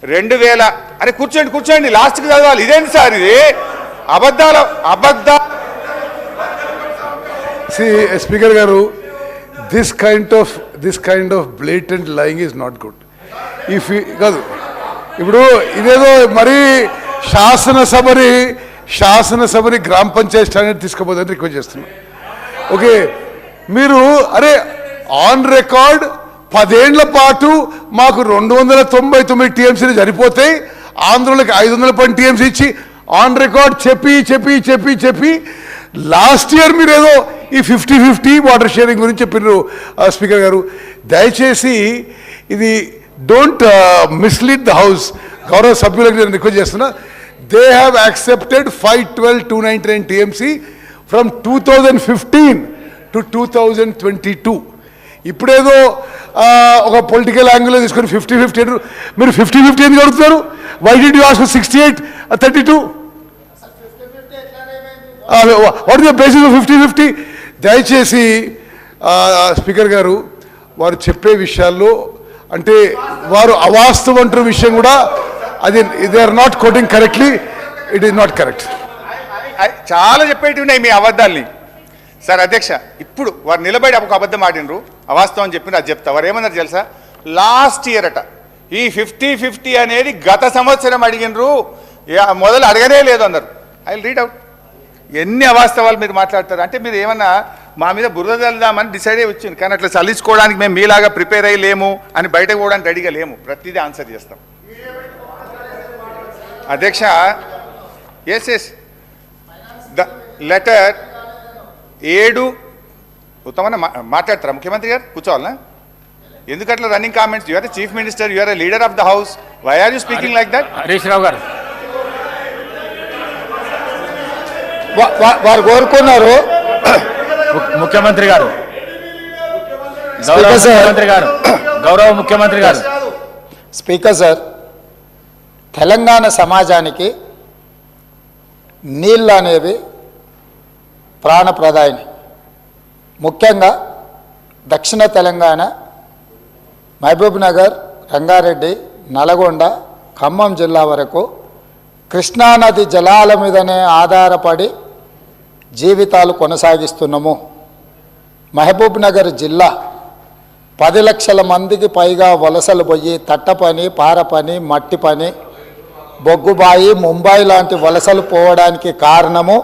2000. అరే కూర్చోండి లాస్ట్కి చదవాలి. ఇదేంటి సార్ ఇది? అబద్ధాలు. స్పీకర్ గారు, this kind of blatant lying is not good. కాదు, ఇప్పుడు ఇదేదో మరీ శాసనసభని గ్రామ పంచాయతీ స్టాండర్డ్ తీసుకుపోదని రిక్వెస్ట్ చేస్తున్నా. ఓకే, మీరు అరే ఆన్ రికార్డ్ 10 ఏళ్ల పాటు మాకు 299 టీఎంసీలు సరిపోతాయి, ఆంధ్రులకు 510 టీఎంసీ ఇచ్చి ఆన్ రికార్డ్ చెప్పి లాస్ట్ ఇయర్ మీరు ఏదో ఈ 50-50 వాటర్ షేరింగ్ గురించి చెప్పినారు. స్పీకర్ గారు, దయచేసి ఇది డోంట్ మిస్లీడ్ ద హౌస్. గౌరవ సభ్యులకు నేను రిక్వెస్ట్ చేస్తున్నా. They have accepted 512,299 TMC from 2015 to 2022. ఇప్పుడేదో ఒక పొలిటికల్ యాంగిల్లో తీసుకొని 50-50 అంటారు. మీరు 50-50 ఎందుకు అడుగుతున్నారు? Why did you ask 68-32? What is the basis of 50-50? దయచేసి స్పీకర్ గారు, వారు చెప్పే విషయాల్లో అంటే వారు అవాస్తవం అంటున్న విషయం కూడా అది they are not quoting correctly. It is not correct. చాలా చెప్పేటివి ఉన్నాయి మీ అబద్ధాల్ని. సార్ అధ్యక్ష, ఇప్పుడు వారు నిలబడి ఒక అబద్ధం ఆడినరు, అవాస్తవం అని చెప్పిన అది చెప్తా. వారు ఏమన్నారు తెలుసా? లాస్ట్ ఇయర్ అట ఈ 50-50 అనేది గత సంవత్సరం అడిగినరు, మొదలు అడగనే లేదు అన్నారు. I will read out. ఎన్ని అవాస్తవాలు మీరు మాట్లాడతారు అంటే మీరు ఏమన్నా మా మీద బురద చల్లుదామని డిసైడ్ అయ్యి వచ్చింది. కానీ అట్లా చల్లించుకోవడానికి మేము మీలాగా ప్రిపేర్ అయ్యలేము అని బయటకు పోవడానికి రెడీగా లేము. ప్రతిదీ ఆన్సర్ చేస్తాం. అధ్యక్ష, ఎస్ ద లెటర్ 7 ఉత్తమన్న మాట్లాడతారా ముఖ్యమంత్రి గారు? కూర్చోవాలనా? ఎందుకట్లా running comments? You are the chief minister, you are the leader of the house. Why are you speaking like that? Harish Rao garu వారు కోరుకున్నారు. ముఖ్యమంత్రి గారు, గౌరవ ముఖ్యమంత్రి గారు. స్పీకర్ సార్, తెలంగాణ సమాజానికి నీళ్ళు అనేవి ప్రాణప్రదాయిని. ముఖ్యంగా దక్షిణ తెలంగాణ, మహబూబ్ నగర్, రంగారెడ్డి, నల్గొండ, ఖమ్మం జిల్లా వరకు కృష్ణానది జలాల మీదనే ఆధారపడి జీవితాలు కొనసాగిస్తున్నాము. మహబూబ్ నగర్ జిల్లా 10 లక్షల మందికి పైగా వలసలు పోయి తట్ట పని, పార పని, మట్టి పని, బొగ్గుబాయి, ముంబై లాంటి వలసలు పోవడానికి కారణము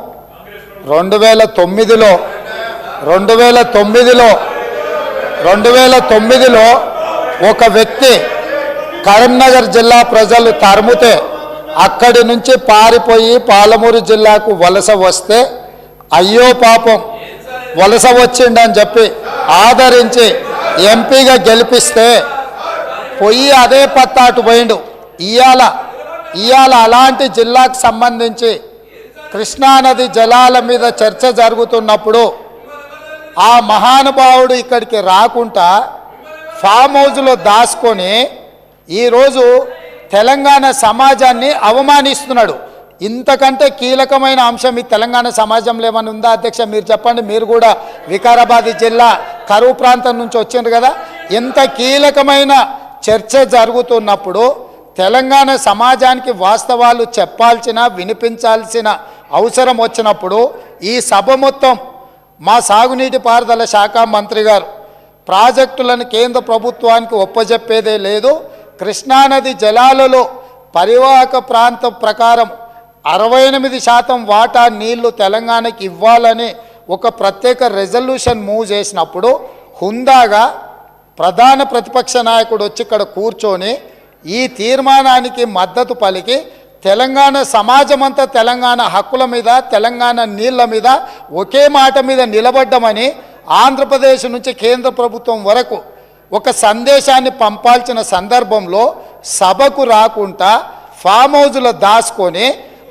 2009లో ఒక వ్యక్తి కరీంనగర్ జిల్లా ప్రజలు తరుముతే అక్కడి నుంచి పారిపోయి పాలమూరు జిల్లాకు వలస వస్తే అయ్యో పాపం వలస వచ్చిండని చెప్పి ఆదరించి ఎంపీగా గెలిపిస్తే పోయి అదే పత్తాటు పోయిండు. ఇవాళ అలాంటి జిల్లాకు సంబంధించి కృష్ణానది జలాల మీద చర్చ జరుగుతున్నప్పుడు ఆ మహానుభావుడు ఇక్కడికి రాకుండా ఫామ్ హౌస్లో దాచుకొని ఈరోజు తెలంగాణ సమాజాన్ని అవమానిస్తున్నాడు. ఇంతకంటే కీలకమైన అంశం ఈ తెలంగాణ సమాజంలో ఏమైనా ఉందా అధ్యక్ష? మీరు చెప్పండి. మీరు కూడా వికారాబాద్ జిల్లా కరువు ప్రాంతం నుంచి వచ్చిండ్రు కదా. ఇంత కీలకమైన చర్చ జరుగుతున్నప్పుడు తెలంగాణ సమాజానికి వాస్తవాలు చెప్పాల్సిన, వినిపించాల్సిన అవసరం వచ్చినప్పుడు ఈ సభ మొత్తం మా సాగునీటి పారుదల శాఖ మంత్రి గారు ప్రాజెక్టులను కేంద్ర ప్రభుత్వానికి ఒప్పజెప్పేదే లేదు, కృష్ణానది జలాలలో పరివాహక ప్రాంతం ప్రకారం 68% వాటా నీళ్లు తెలంగాణకి ఇవ్వాలని ఒక ప్రత్యేక రెజల్యూషన్ మూవ్ చేసినప్పుడు హుందాగా ప్రధాన ప్రతిపక్ష నాయకుడు వచ్చి ఇక్కడ కూర్చొని ఈ తీర్మానానికి మద్దతు పలికి తెలంగాణ సమాజమంతా తెలంగాణ హక్కుల మీద, తెలంగాణ నీళ్ల మీద ఒకే మాట మీద నిలబడ్డమని ఆంధ్రప్రదేశ్ నుంచి కేంద్ర ప్రభుత్వం వరకు ఒక సందేశాన్ని పంపాల్సిన సందర్భంలో సభకు రాకుండా ఫామ్ హౌజ్లో దాచుకొని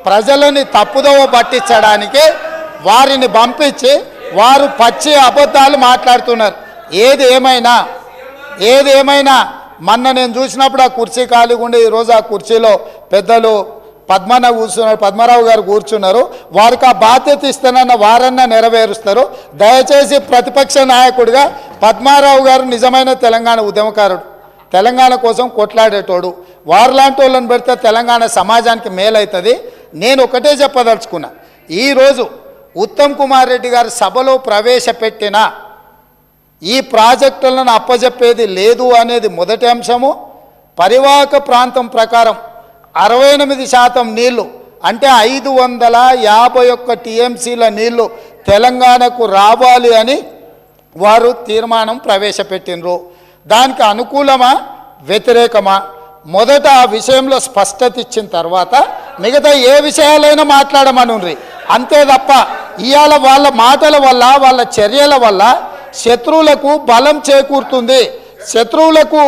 ప్రజలని తప్పుదోవ పట్టించడానికి వారిని పంపించి వారు పచ్చి అబద్ధాలు మాట్లాడుతున్నారు. ఏది ఏమైనా మొన్న నేను చూసినప్పుడు ఆ కుర్చీ ఖాళీగా ఉండి ఈరోజు ఆ కుర్చీలో పెద్దలు పద్మరావు గారు కూర్చున్నారు. వారికి ఆ బాధ్యత ఇస్తానన్న వారన్నా నెరవేరుస్తారు. దయచేసి ప్రతిపక్ష నాయకుడిగా పద్మారావు గారు నిజమైన తెలంగాణ ఉద్యమకారుడు, తెలంగాణ కోసం కొట్లాడేటోడు. వారిలాంటి వాళ్ళని పెడితే తెలంగాణ సమాజానికి మేలవుతుంది. నేను ఒకటే చెప్పదలుచుకున్నా, ఈరోజు ఉత్తమ్ కుమార్ రెడ్డి గారు సభలో ప్రవేశపెట్టిన ఈ ప్రాజెక్టులను అప్పజెప్పేది లేదు అనేది మొదటి అంశము. పరివాహక ప్రాంతం ప్రకారం 68% నీళ్లు అంటే 551 టీఎంసీల నీళ్లు తెలంగాణకు రావాలి అని వారు తీర్మానం ప్రవేశపెట్టినరు. దానికి అనుకూలమా వ్యతిరేకమా మొదట ఆ విషయంలో స్పష్టత ఇచ్చిన తర్వాత మిగతా ఏ విషయాలైనా మాట్లాడమనుండ్రి. అంతే తప్ప ఇవాళ వాళ్ళ మాటల వల్ల, వాళ్ళ చర్యల వల్ల శత్రువులకు బలం చేకూరుతుంది. శత్రువులకు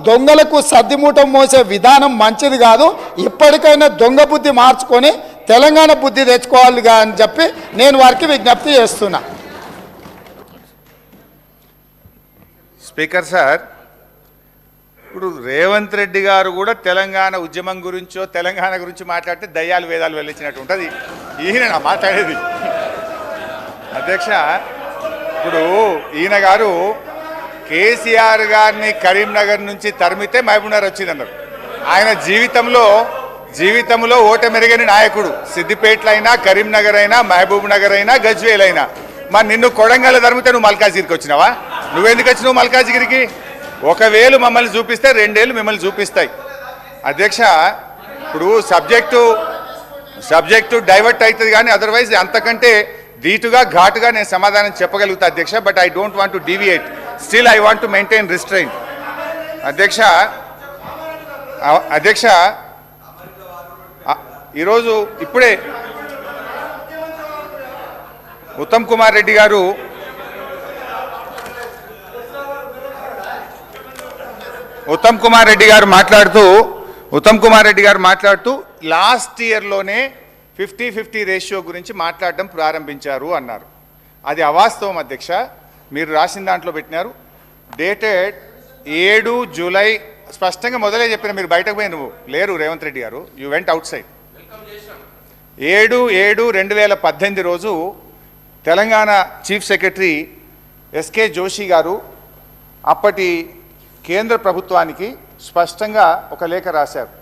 దొంగలకు సద్దిమూటం మోసే విధానం మంచిది కాదు. ఇప్పటికైనా దొంగ బుద్ధి మార్చుకొని తెలంగాణ బుద్ధి తెచ్చుకోవాలిగా అని చెప్పి నేను వారికి విజ్ఞప్తి చేస్తున్నా. స్పీకర్ సార్, ఇప్పుడు రేవంత్ రెడ్డి గారు కూడా తెలంగాణ ఉద్యమం గురించో తెలంగాణ గురించి మాట్లాడితే దయ్యాలు వేదాలు వెళ్ళించినట్టు ఉంటుంది. ఈయన మాట్లాడేది అధ్యక్ష. ఇప్పుడు ఈయన గారు కేసీఆర్ గారిని కరీంనగర్ నుంచి తరిమితే మహబూబ్నగర్ వచ్చిందన్నారు. ఆయన జీవితంలో ఓటమెరుగని నాయకుడు. సిద్దిపేటలో అయినా, కరీంనగర్ అయినా, మహబూబ్ నగర్ అయినా, గజ్వేల్ అయినా. మరి నిన్ను కొడంగల్ తరిమితే నువ్వు మల్కాజిగిరికి వచ్చినావా? నువ్వెందుకు వచ్చినావు మల్కాజిగిరికి? ఒకవేళ మమ్మల్ని చూపిస్తే 2 ఏళ్ళు మిమ్మల్ని చూపిస్తాయి. అధ్యక్ష, ఇప్పుడు సబ్జెక్టు డైవర్ట్ అవుతుంది కానీ అదర్వైజ్ అంతకంటే ధీటుగా ఘాటుగా నేను సమాధానం చెప్పగలుగుతా అధ్యక్ష. But I don't want to deviate. Still I want to maintain restrain. అధ్యక్ష ఈరోజు ఇప్పుడే ఉత్తమ్ కుమార్ రెడ్డి గారు మాట్లాడుతూ లాస్ట్ ఇయర్లోనే 50-50 రేషియో గురించి మాట్లాడడం ప్రారంభించారు అన్నారు. అది అవాస్తవం అధ్యక్ష. మీరు రాసిన దాంట్లో పెట్టినారు డేటెడ్ 7 జూలై. స్పష్టంగా మొదలే చెప్పిన, మీరు బయటకు పోయి నువ్వు లేరు రేవంత్ రెడ్డి గారు, యూ వెంట్ అవుట్ సైడ్. 7/7/2018 రోజు Telangana chief secretary SK Joshi గారు అప్పటి కేంద్ర ప్రభుత్వానికి స్పష్టంగా ఒక లేఖ రాశారు.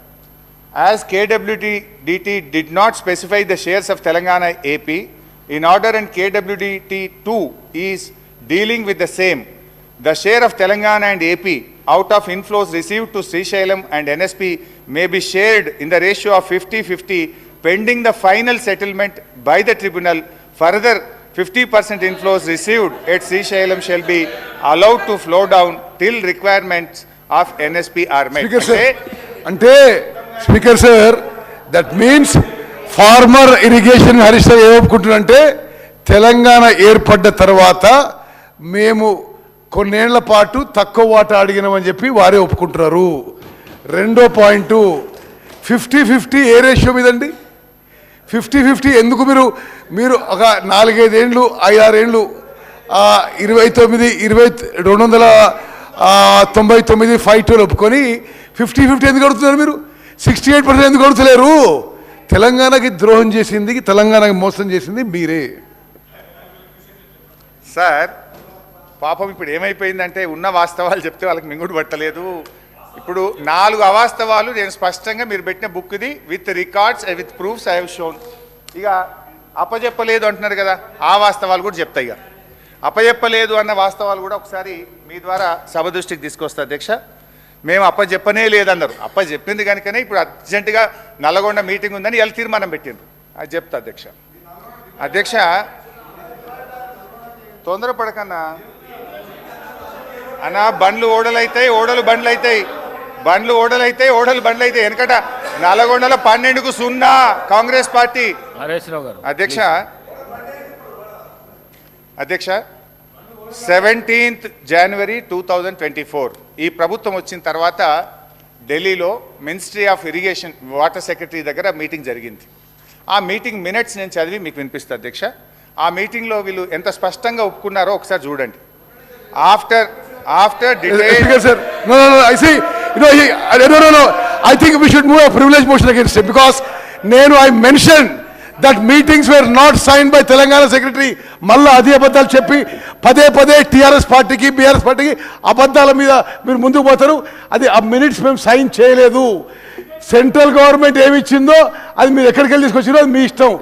As KWDT did not specify the shares of Telangana AP in order and KWDT2 is dealing with the same, the share of Telangana and AP out of inflows received to Srisailam and NSP may be shared in the ratio of 50-50 pending the final settlement by the tribunal. Further, 50% inflows received at Srisailam shall be allowed to flow down till requirements of NSP are met. Speaker sir, that means former irrigation Harish Rao ఏమనుకుంటున్నారంటే తెలంగాణ ఏర్పడ్డ తర్వాత మేము కొన్నేళ్ల పాటు తక్కువ వాటా అడిగినామని చెప్పి వారే ఒప్పుకుంటున్నారు. రెండో పాయింట్ 50-50 ఏ రేషియో మీదండి? 50-50 ఎందుకు? మీరు ఒక 4-5 ఏళ్ళు 5-6 ఏళ్ళు 299 ఒప్పుకొని 50-50 ఎందుకు అడుగుతున్నారు? మీరు 68% ఎందుకు అడుగుతలేరు? తెలంగాణకి ద్రోహం చేసింది, తెలంగాణకి మోసం చేసింది మీరే. సార్ పాపం ఇప్పుడు ఏమైపోయిందంటే ఉన్న వాస్తవాలు చెప్తే వాళ్ళకి మింగుడు పట్టలేదు. ఇప్పుడు 4 అవాస్తవాలు నేను స్పష్టంగా మీరు పెట్టిన బుక్ ఇది with records with proofs I have shown. ఇక అప్పచెప్పలేదు అంటున్నారు కదా, ఆ వాస్తవాలు కూడా చెప్తాయి. ఇక అప్పచెప్పలేదు అన్న వాస్తవాలు కూడా ఒకసారి మీ ద్వారా సభ దృష్టికి తీసుకొస్తా అధ్యక్ష. మేము అప్పచెప్పనే లేదన్నారు, అప్పచెప్పింది కనుకనే ఇప్పుడు అర్జెంటుగా నల్లగొండ మీటింగ్ ఉందని ఇలా తీర్మానం పెట్టిండ్రు. అది చెప్తా అధ్యక్ష. అధ్యక్ష తొందరపడకన్నా అన్నా, బండ్లు ఓడలైతాయి, ఓడలు బండ్లు అవుతాయి, బండ్లు ఓడలైతాయి, ఓడలు బండ్లు అవుతాయి. వెనకట నల్లగొండలో 12కు 0 కాంగ్రెస్ పార్టీ. అధ్యక్ష అధ్యక్ష 17th January 2024 ఈ ప్రభుత్వం వచ్చిన తర్వాత ఢిల్లీలో ministry of irrigation water secretary దగ్గర మీటింగ్ జరిగింది. ఆ మీటింగ్ మినిట్స్ నేను చదివి మీకు వినిపిస్తా అధ్యక్ష. ఆ మీటింగ్లో వీళ్ళు ఎంత స్పష్టంగా ఒప్పుకున్నారో ఒకసారి చూడండి. After detailed... Sir, no, I see, no, I think we should move a privilege motion against him because I mentioned that meetings were not signed by Telangana secretary. Malla adi abaddalu cheppi pade TRS party ki BRS party ki abaddala meeda meer munduku potaru. Adi a minutes mem sign cheyaledu. Central government em ichindo adi meer ekkadiki velli iskochiro adi mee ishtam.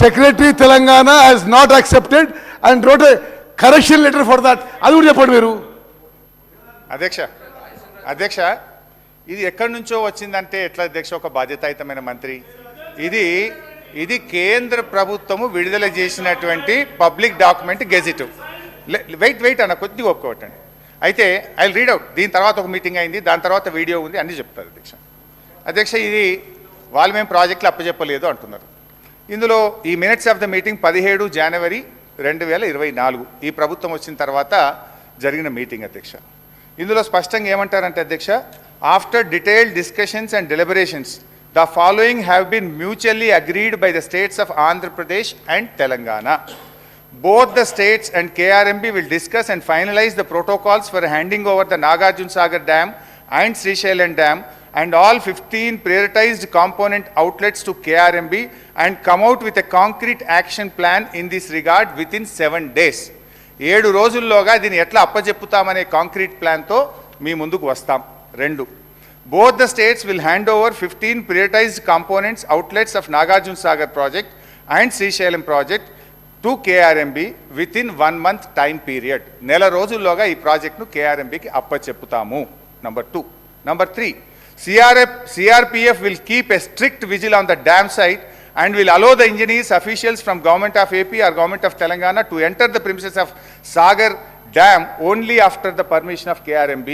Secretary Telangana has not accepted and wrote a correction letter for that. Adi kuda cheppandi meeru. అధ్యక్ష ఇది ఎక్కడి నుంచో వచ్చిందంటే ఎట్లా అధ్యక్ష? ఒక బాధ్యతాయుతమైన మంత్రి ఇది కేంద్ర ప్రభుత్వము విడుదల చేసినటువంటి పబ్లిక్ డాక్యుమెంట్ గెజిట్. వెయిట్ అన్న కొద్దిగా ఒప్పుకోవటండి. అయితే ఐ విల్ రీడ్ అవుట్. దీని తర్వాత ఒక మీటింగ్ అయింది, దాని తర్వాత వీడియో ఉంది, అన్నీ చెప్తారు అధ్యక్ష. ఇది వాళ్ళు మేము ప్రాజెక్టులు అప్పచెప్పలేదు అంటున్నారు. ఇందులో ఈ minutes of the meeting 17 January 2024 ఈ ప్రభుత్వం వచ్చిన తర్వాత జరిగిన మీటింగ్ అధ్యక్ష. ఇందులో స్పష్టంగా ఏమంటారంటే అధ్యక్ష, after detailed discussions and deliberations the following have been mutually agreed by the states of Andhra Pradesh and Telangana. Both the states and KRMB will discuss and finalize the protocols for handing over the Nagarjuna Sagar Dam and Srisailam Dam and all 15 prioritized component outlets to KRMB and come out with a concrete action plan in this regard within 7 days. 7 రోజుల్లోగా దీన్ని ఎట్లా అప్పచెప్పుతామనే concrete ప్లాన్తో మీ ముందుకు వస్తాం. 2, both the states will hand over 15 prioritized components outlets of Nagarjuna Sagar project and Srisailam project to KRMB within 1 month time period. నెల రోజుల్లోగా ఈ ప్రాజెక్ట్ను KRMBకి అప్పచెప్పుతాము. Number 2. Number 3, CRPF will keep a strict vigil on the dam site and will allow the engineers, officials from Government of AP or Government of Telangana to enter the premises of Sagar Dam only after the permission of KRMB.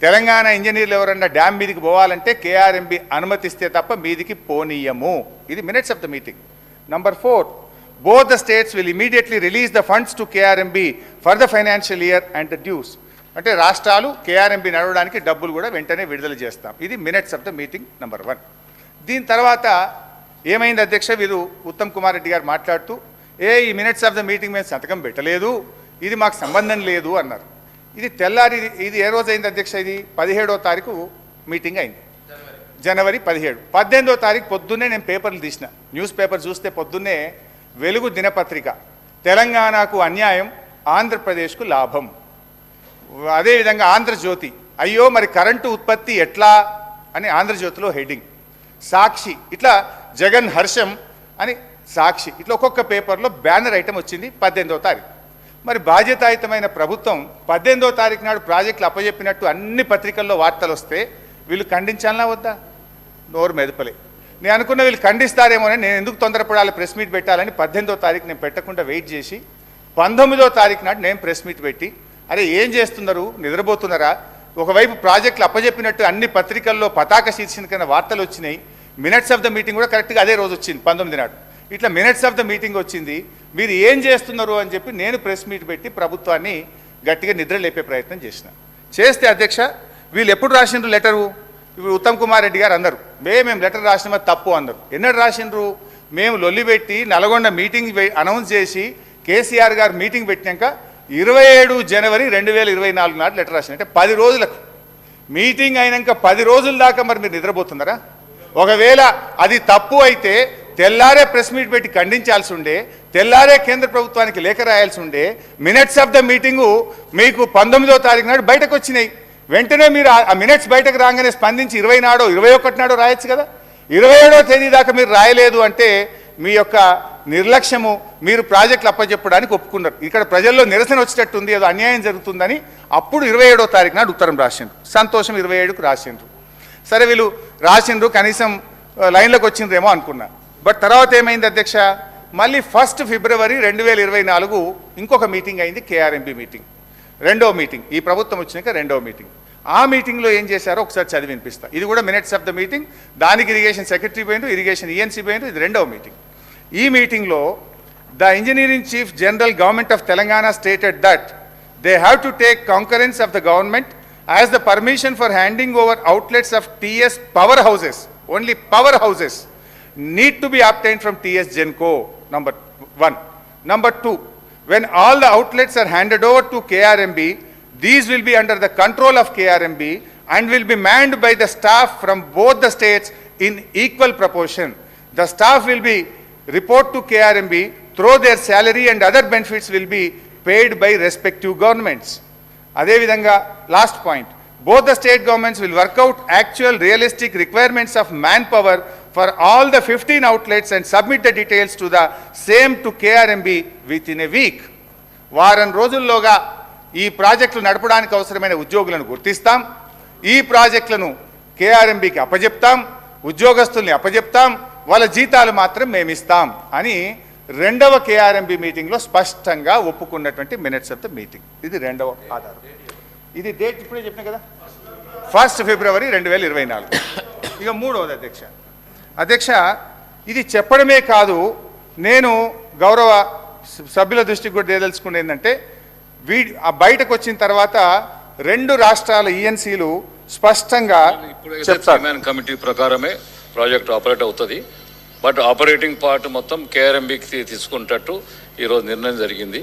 Telangana ఇంజనీర్లు ఎవరన్నా dam మీదికి పోవాలంటే KRMB అనుమతిస్తే తప్ప మీదికి పోనీయము. ఇది minutes of the meeting. Number 4, both the states will immediately release the funds to KRMB for the financial year and the dues. అంటే రాష్ట్రాలు KRMB నడవడానికి డబ్బులు కూడా వెంటనే విడుదల చేస్తాం. ఇది minutes of the meeting number 1. దీని తర్వాత ఏమైంది అధ్యక్ష? వీరు ఉత్తమ్ కుమార్ రెడ్డి గారు మాట్లాడుతూ ఈ మినిట్స్ ఆఫ్ ద మీటింగ్ మేము సంతకం పెట్టలేదు, ఇది మాకు సంబంధం లేదు అన్నారు. ఇది తెల్లారి ఇది ఏ రోజు అయింది అధ్యక్ష? ఇది 17వ తారీఖు మీటింగ్ అయింది, January 17. 18వ తారీఖు పొద్దున్నే నేను పేపర్లు తీసిన, న్యూస్ పేపర్ చూస్తే పొద్దున్నే వెలుగు దినపత్రిక తెలంగాణకు అన్యాయం, ఆంధ్రప్రదేశ్కు లాభం. అదేవిధంగా ఆంధ్రజ్యోతి అయ్యో మరి కరెంటు ఉత్పత్తి ఎట్లా అని ఆంధ్రజ్యోతిలో హెడ్డింగ్. సాక్షి ఇట్లా జగన్ హర్షం అని సాక్షి, ఇట్లా ఒక్కొక్క పేపర్లో బ్యానర్ ఐటమ్ వచ్చింది 18వ తారీఖు. మరి బాధ్యతాయుతమైన ప్రభుత్వం 18వ తారీఖు నాడు ప్రాజెక్టులు అప్పచెప్పినట్టు అన్ని పత్రికల్లో వార్తలు వస్తే వీళ్ళు ఖండించాలనా వద్దా? నోరు మెదపలే. నేను అనుకున్న వీళ్ళు ఖండిస్తారేమోనని నేను ఎందుకు తొందరపడాలి, ప్రెస్ మీట్ పెట్టాలని 18వ తారీఖు నేను పెట్టకుండా వెయిట్ చేసి 19వ తారీఖు నాడు నేను ప్రెస్ మీట్ పెట్టి, అరే ఏం చేస్తున్నారు, నిద్రపోతున్నారా? ఒకవైపు ప్రాజెక్టులు అప్పచెప్పినట్టు అన్ని పత్రికల్లో పతాక శీర్షికన వార్తలు వచ్చినాయి, మినిట్స్ ఆఫ్ ద మీటింగ్ కూడా కరెక్ట్గా అదే రోజు వచ్చింది 19 నాడు. ఇట్లా మినిట్స్ ఆఫ్ ద మీటింగ్ వచ్చింది, మీరు ఏం చేస్తున్నారు అని చెప్పి నేను ప్రెస్ మీట్ పెట్టి ప్రభుత్వాన్ని గట్టిగా నిద్ర లేపే ప్రయత్నం చేస్తే అధ్యక్ష వీళ్ళు ఎప్పుడు రాసిండ్రు లెటరు? ఇప్పుడు ఉత్తమ్ కుమార్ రెడ్డి గారు అన్నారు మేము లెటర్ రాసినమా తప్పు అన్నారు. ఎన్నడు రాసిండ్రు? మేము లొల్లిపెట్టి నల్గొండ మీటింగ్ అనౌన్స్ చేసి కేసీఆర్ గారు మీటింగ్ పెట్టినాక 27 January 2024 నాడు లెటర్ రాసిన. అంటే 10 రోజులకు మీటింగ్ అయినాక 10 రోజుల దాకా మరి మీరు నిద్రపోతున్నారా? ఒకవేళ అది తప్పు అయితే తెల్లారే ప్రెస్ మీట్ పెట్టి ఖండించాల్సి ఉండే, తెల్లారే కేంద్ర ప్రభుత్వానికి లేఖ రాయాల్సి ఉండే. మినిట్స్ ఆఫ్ ద మీటింగు మీకు 19వ తారీఖు నాడు బయటకు వచ్చినాయి. వెంటనే మీరు ఆ మినిట్స్ బయటకు రాగానే స్పందించి 20 నాడో 21 నాడో రాయొచ్చు కదా. 27వ తేదీ దాకా మీరు రాయలేదు అంటే మీ యొక్క నిర్లక్ష్యము, మీరు ప్రాజెక్టులు అప్పచెప్పడానికి ఒప్పుకున్నారు. ఇక్కడ ప్రజల్లో నిరసన వచ్చేటట్టుంది, ఏదో అన్యాయం జరుగుతుందని అప్పుడు 27వ తారీఖు నాడు ఉత్తరం రాసిండ్రు. సంతోషం, 27కు రాసిండ్రు. సరే వీళ్ళు రాసిండ్రు, కనీసం లైన్లోకి వచ్చిండ్రేమో అనుకున్నా. బట్ తర్వాత ఏమైంది అధ్యక్ష, మళ్ళీ 1 ఫిబ్రవరి 2024 ఇంకొక మీటింగ్ అయింది, కేఆర్ఎంబి మీటింగ్, రెండో మీటింగ్. ఈ ప్రభుత్వం వచ్చినాక రెండో మీటింగ్. ఆ మీటింగ్లో ఏం చేశారో ఒకసారి చదివి వినిపిస్తా. ఇది కూడా మినిట్స్ ఆఫ్ ద మీటింగ్. దానికి ఇరిగేషన్ సెక్రటరీ పోయిండు, ఇరిగేషన్ ఈఎన్సీ పోయిండు. ఇది రెండవ మీటింగ్. ఈ మీటింగ్లో the engineering chief general government of Telangana stated that they have to take concurrence of the government as the permission for handing over outlets of TS power houses, only power houses, need to be obtained from TS Genco, number 1. Number 2, when all the outlets are handed over to KRMB, these will be under the control of KRMB and will be manned by the staff from both the states in equal proportion. The staff will be report to KRMB through their salary and other benefits will be paid by respective governments. Ade vidhanga last point, both the state governments will work out actual realistic requirements of manpower for all the 15 outlets and submit the details to the same to KRMB within a week. వారం రోజుల్లోగా ఈ ప్రాజెక్టులు నడపడానికి అవసరమైన ఉద్యోగులను గుర్తిస్తాం, ఈ ప్రాజెక్టులను కేఆర్ఎంబికి అప్పజెప్తాం, ఉద్యోగస్తుల్ని అప్పజెప్తాం, వాళ్ళ జీతాలు మాత్రం మేము ఇస్తాం అని రెండవ కేఆర్ఎంబి మీటింగ్లో స్పష్టంగా ఒప్పుకున్నటువంటి మినిట్స్ ఆఫ్ ద మీటింగ్. ఇది రెండవ ఆధారం. ఇది డేట్ ఇప్పుడే చెప్పినా కదా, 1 ఫిబ్రవరి 2024. ఇక మూడవది అధ్యక్ష, ఇది చెప్పడమే కాదు, నేను గౌరవ సభ్యుల దృష్టికి కూడా తేదలుచుకునేది ఏంటంటే, బయటకు వచ్చిన తర్వాత 2 రాష్ట్రాల ఈఎన్సీలు స్పష్టంగా చెప్తారు. కమిటీ ప్రకారమే ప్రాజెక్ట్ ఆపరేట్ అవుతుంది. బట్ ఆపరేటింగ్ పార్ట్ మొత్తం కేఆర్ఎంబికి తీసుకుంటట్టు ఈరోజు నిర్ణయం జరిగింది.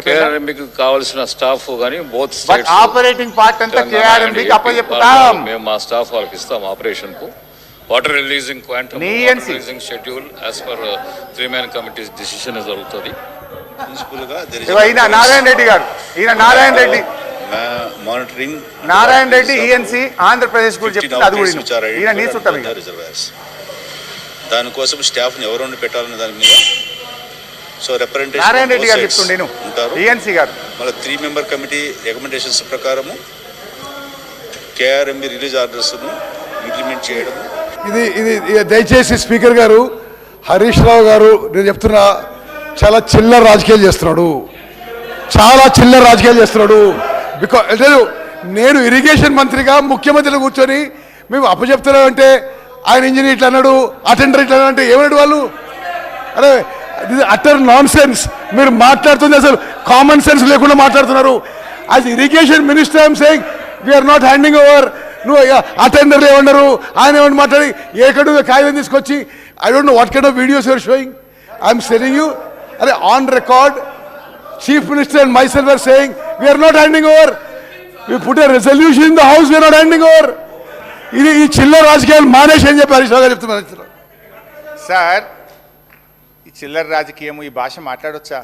కేఆర్ఎంబికి కావాల్సిన స్టాఫ్ కానీ బోత్ ఆపరేటింగ్ పార్ట్ అంతా కేఆర్ఎంబికి అప్పచెప్తాం. మేము మా స్టాఫ్ వాళ్ళకి ఇస్తాం ఆపరేషన్ కు. Water releasing quantum releasing schedule as per 3-man committee decision జరుగుతుంది. నారాయణ రెడ్డి గారు, నారాయణ రెడ్డి ఈఎన్సీ ఆంధ్రప్రదేశ్ గురించి చెప్తుంది. అది కూడా దానికోసం స్టాఫ్ ని ఎవరు పెట్టాలన్న దాని మీద సో రిప్రజెంటేషన్ నారాయణ రెడ్డి గారు చెప్తుండే ఈఎన్సీ గారు. మళ్ళీ 3-member కమిటీ రికమెండేషన్స్ ప్రకారము కేఆర్ఎంబి రిలీజ్ ఆర్డర్స్ ఇంప్లిమెంట్ చేయడం. ఇది దయచేసి స్పీకర్ గారు, హరీష్ రావు గారు, నేను చెప్తున్నా, చాలా చిల్లర రాజకీయాలు చేస్తున్నాడు, చాలా చిల్లర రాజకీయాలు చేస్తున్నాడు. బికాజ్ నేను ఇరిగేషన్ మంత్రిగా ముఖ్యమంత్రిలో కూర్చొని మేము అప్పచెప్తున్నామంటే ఆయన ఇంజనీర్ ఇట్లా అన్నాడు, అటెండర్ ఇట్లా అంటే ఏమన్నాడు వాళ్ళు? అరే అటర్ నాన్ సెన్స్. మీరు మాట్లాడుతుంది అసలు కామన్ సెన్స్ లేకుండా మాట్లాడుతున్నారు. As irrigation minister I'm saying we're not handing over. నువ్వు అటెండర్లు ఏమన్నారు, ఆయన ఏమన్నా మాట్లాడి ఏకడు కాగితం తీసుకొచ్చి, I don't know what kind of videos you're showing. I'm telling you, అరే on record chief minister and myself are saying we're not handing over. We put a resolution in the house, we're not handing over. ఇది ఈ చిల్లర రాజకీయాలు మానేసి అని చెప్పి హరీష్ రావు గారు చెప్తున్నారు. సార్, ఈ చిల్లర రాజకీయం, ఈ భాష మాట్లాడొచ్చా